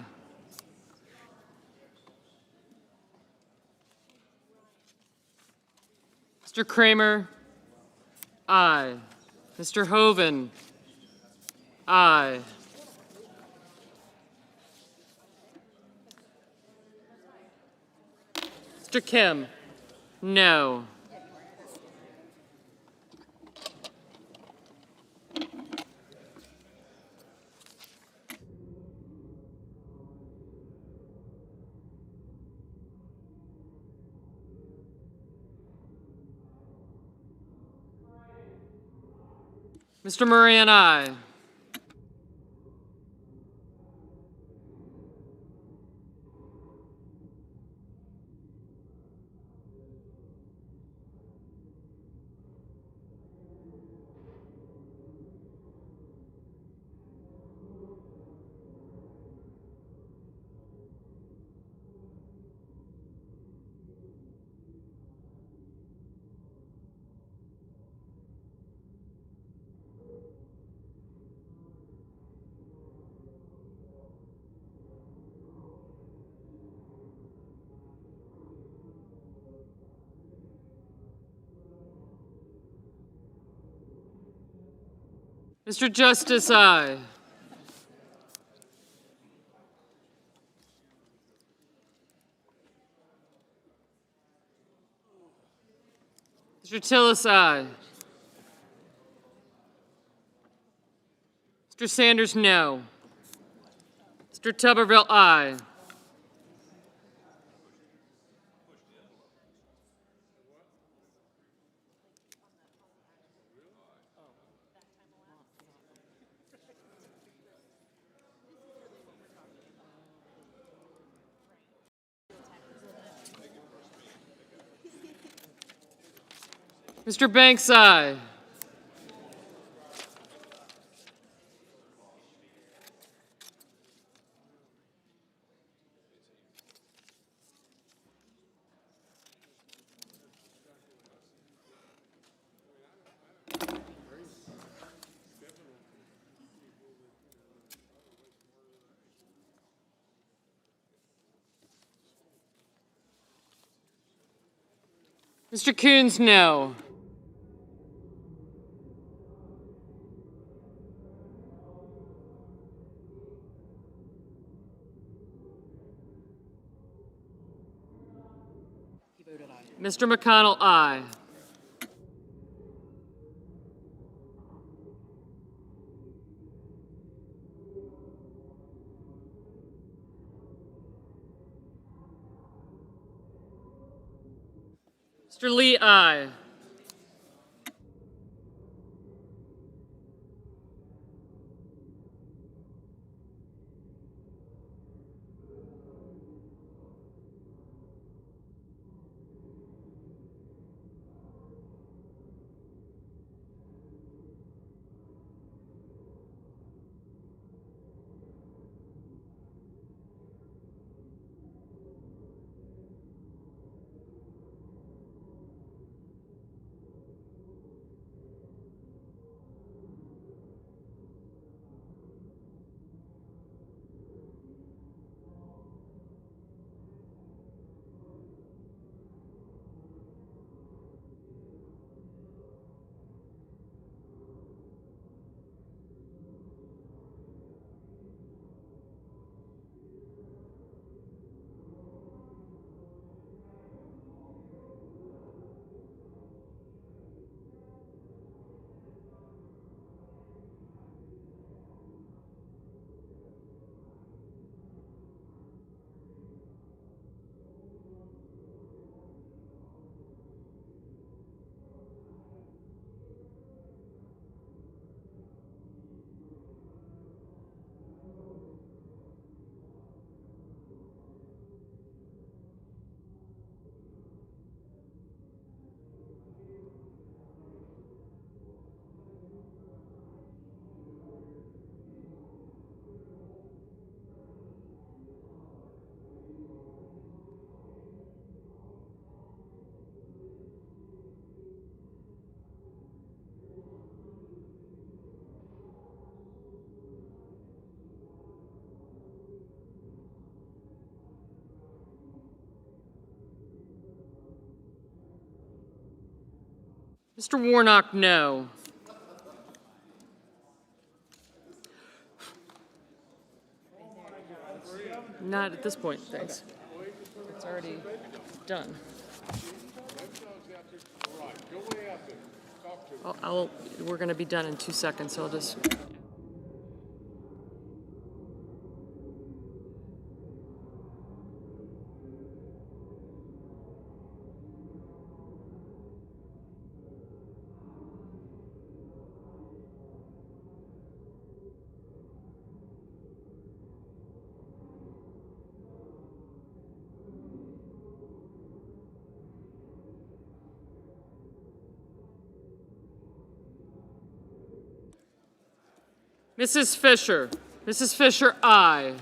Mr. Kramer? Aye. Mr. Hoven? Aye. Mr. Kim? No. Mr. Moran, aye. Mr. Justice, aye. Mr. Tillis, aye. Mr. Sanders, no. Mr. Tuberville, aye. Mr. Banks, aye. Mr. Coons, no. Mr. McConnell, aye. Mr. Lee, aye. Mr. Warnock, no. Not at this point, thanks. It's already done. We're going to be done in 2 seconds, so I'll just... Mrs. Fisher. Mrs. Fisher, aye.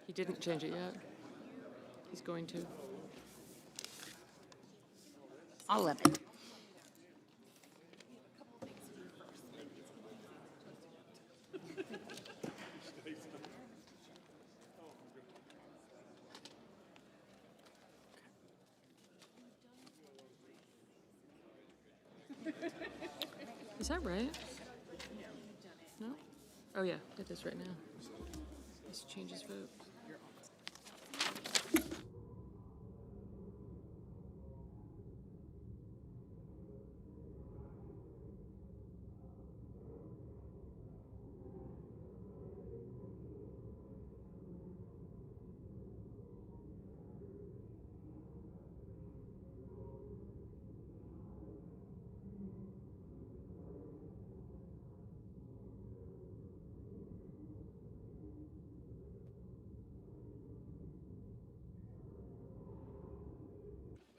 He didn't change it yet. He's going to. All of it. Is that right? No? Oh, yeah, it is right now. Let's change his vote.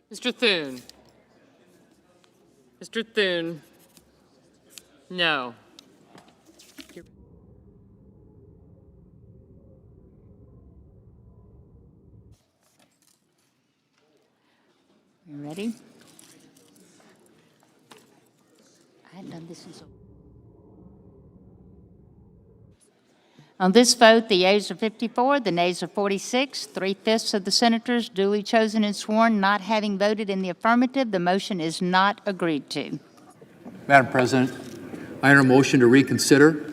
Mr. Thune. Mr. Thune. No. You ready? I hadn't done this in so. On this vote, the yeas are 54, the nays are 46. 3/5 of the senators duly chosen and sworn not having voted in the affirmative, the motion is not agreed to. Madam President, I enter a motion to reconsider.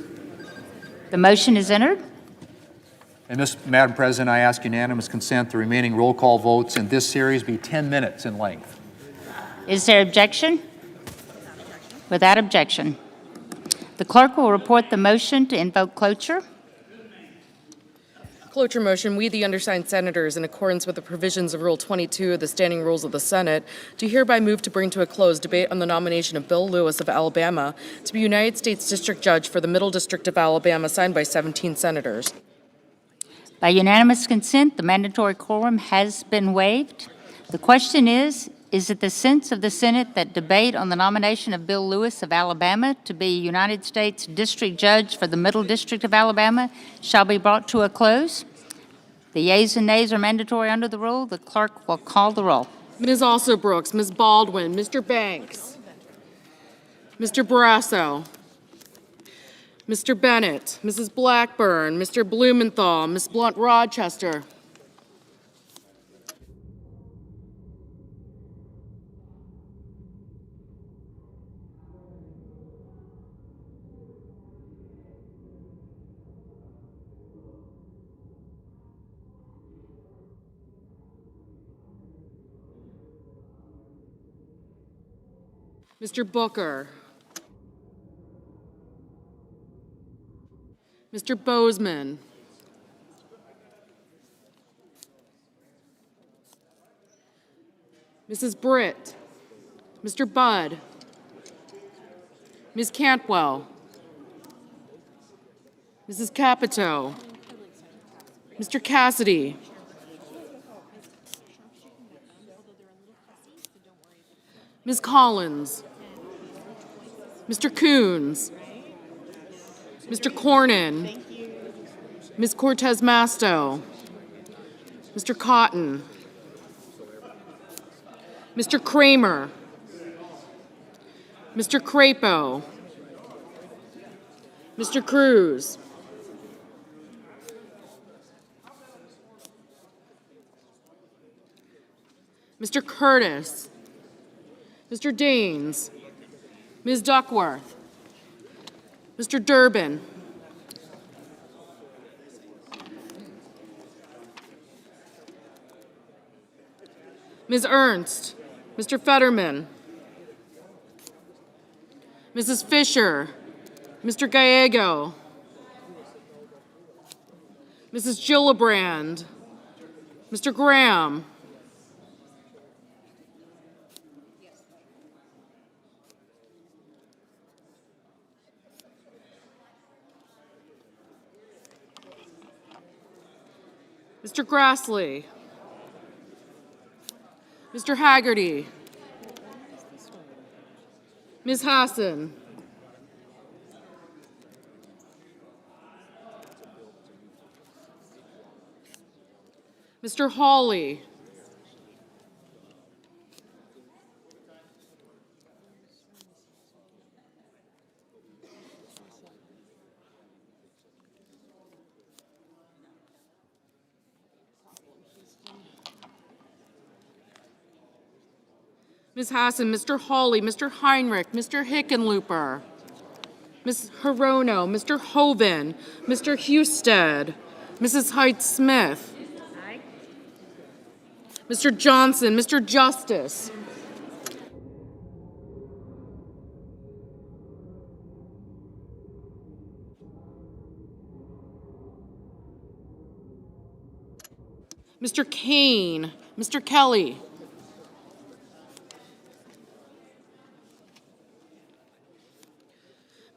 The motion is entered. And Madam President, I ask unanimous consent the remaining roll call votes in this series be 10 minutes in length. Is there objection? Without objection. The clerk will report the motion to invoke cloture. Cloture motion, we, the undersigned senators, in accordance with the provisions of Rule 22 of the Standing Rules of the Senate, do hereby move to bring to a close debate on the nomination of Bill Lewis of Alabama to be United States District Judge for the Middle District of Alabama, signed by 17 senators. By unanimous consent, the mandatory quorum has been waived. The question is it the sense of the Senate that debate on the nomination of Bill Lewis of Alabama to be United States District Judge for the Middle District of Alabama shall be brought to a close? The yeas and nays are mandatory under the rule. The clerk will call the roll. Ms. Alsobrooks, Ms. Baldwin, Mr. Banks, Mr. Barrasso, Mr. Bennett, Mrs. Blackburn, Mr. Blumenthal, Ms. Blunt-Rochester. Mr. Booker, Mr. Bozeman, Mrs. Britt, Mr. Budd, Ms. Cantwell, Mrs. Capito, Mr. Cassidy, Ms. Collins, Mr. Coons, Mr. Cornyn. Ms. Cortez Masto. Mr. Cotton. Mr. Kramer. Mr. Crapo. Mr. Cruz. Mr. Curtis. Mr. Daines. Ms. Duckworth. Mr. Durbin. Ms. Ernst. Mr. Fetterman. Mrs. Fisher. Mr. Gallego. Mrs. Gillibrand. Mr. Graham. Mr. Grassley. Mr. Haggerty. Ms. Hassan. Mr. Hawley. Ms. Hassan, Mr. Hawley, Mr. Heinrich, Mr. Hickenlooper, Ms. Hirono, Mr. Hoven, Mr. Husted, Mrs. Height-Smith, Mr. Johnson, Mr. Justice, Mr. Kane, Mr. Kelly,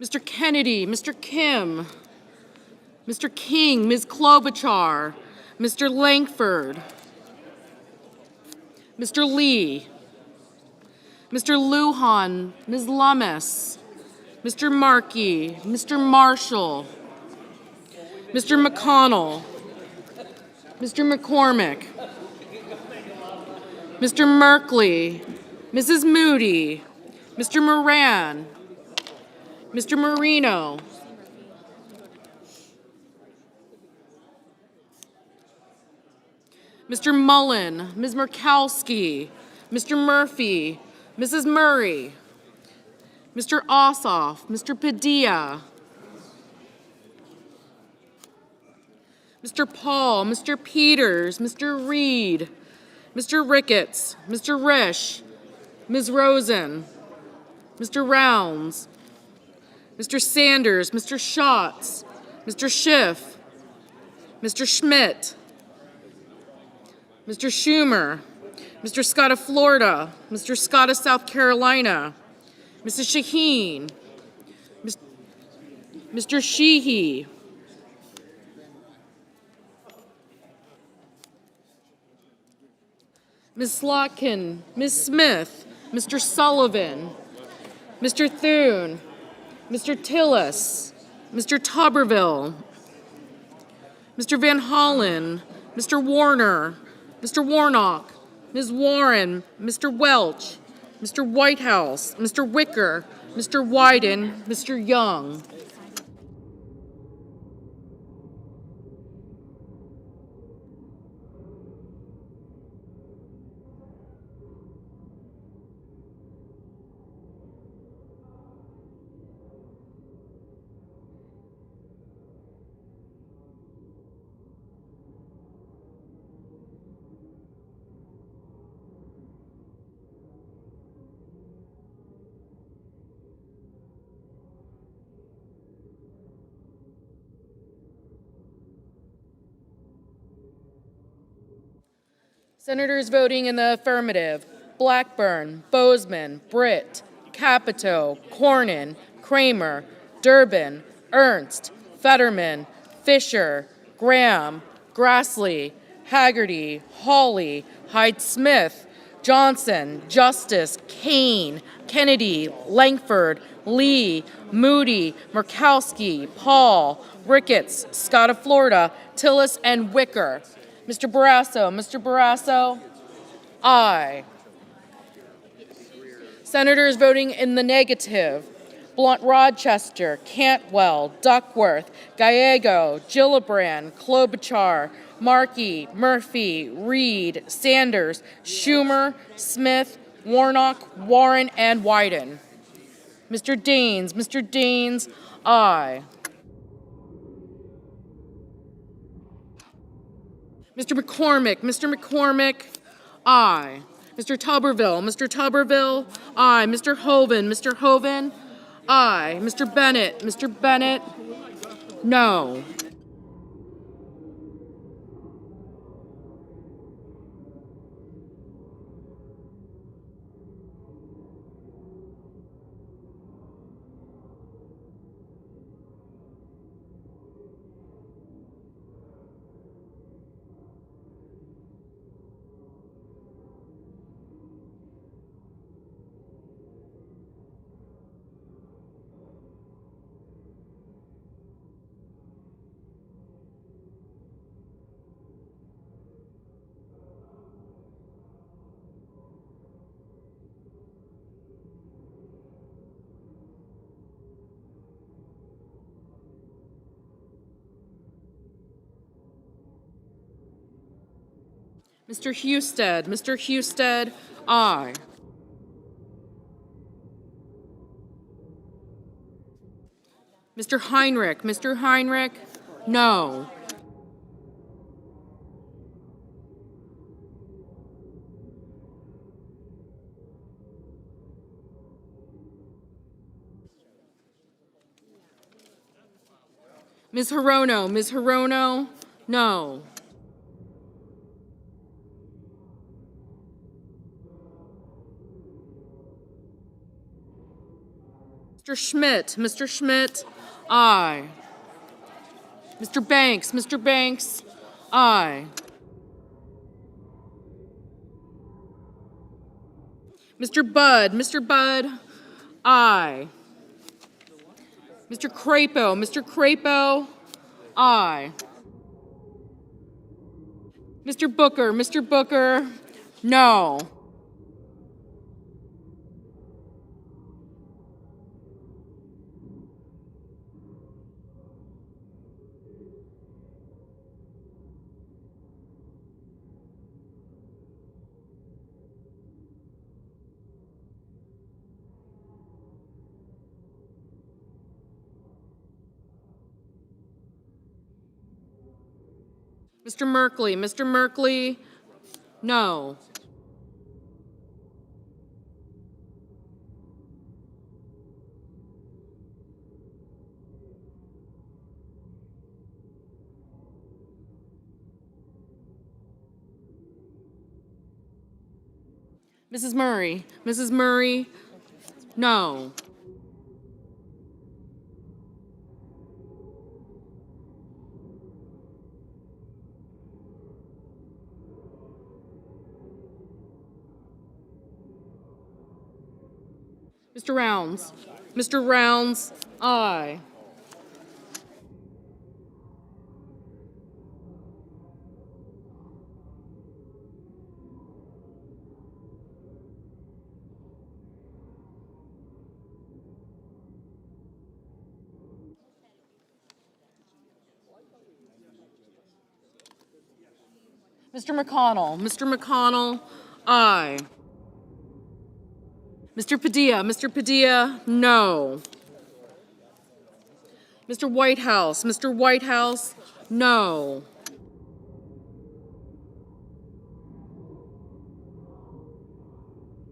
Mr. Kennedy, Mr. Kim, Mr. King, Ms. Klobuchar, Mr. Langford, Mr. Lee, Mr. Lujan, Ms. Lummis, Mr. Markey, Mr. Marshall, Mr. McConnell, Mr. McCormick, Mr. Merkley, Mrs. Moody, Mr. Moran, Mr. Marino, Mr. Mullen, Ms. Murkowski, Mr. Murphy, Mrs. Murray, Mr. Ossoff, Mr. Padilla, Mr. Paul, Mr. Peters, Mr. Reed, Mr. Ricketts, Mr. Risch, Ms. Rosen, Mr. Rounds, Mr. Sanders, Mr. Schatz, Mr. Schiff, Mr. Schmidt, Mr. Schumer, Mr. Scott of Florida, Mr. Scott of South Carolina, Mrs. Shaheen, Mr. Sheehy, Ms. Slotkin, Ms. Smith, Mr. Sullivan, Mr. Thune, Mr. Tillis, Mr. Tuberville, Mr. Van Hollen, Mr. Warner, Mr. Warnock, Ms. Warren, Mr. Welch, Mr. Whitehouse, Mr. Wicker, Mr. Wyden, Mr. Young. Senators voting in the affirmative: Blackburn, Bozeman, Britt, Capito, Cornyn, Kramer, Durbin, Ernst, Fetterman, Fisher, Graham, Grassley, Haggerty, Hawley, Hyde-Smith, Johnson, Justice, Kane, Kennedy, Langford, Lee, Moody, Murkowski, Paul, Ricketts, Scott of Florida, Tillis, and Wicker. Mr. Barrasso, aye. Senators voting in the negative: Blunt Rochester, Cantwell, Duckworth, Gallego, Gillibrand, Klobuchar, Markey, Murphy, Reed, Sanders, Schumer, Smith, Warnock, Warren, and Wyden. Mr. Daines, aye. Mr. McCormick, aye. Mr. Tuberville, aye. Mr. Hoven, aye. Mr. Bennett, no. Mr. Husted, aye. Mr. Heinrich, no. Ms. Hirono, no. Mr. Schmidt, aye. Mr. Banks, aye. Mr. Budd, aye. Mr. Crapo, aye. Mr. Booker, no. Mr. Merkley, no. Mrs. Murray, no. Mr. Rounds, aye. Mr. McConnell, aye. Mr. Padilla, no. Mr. Whitehouse, no.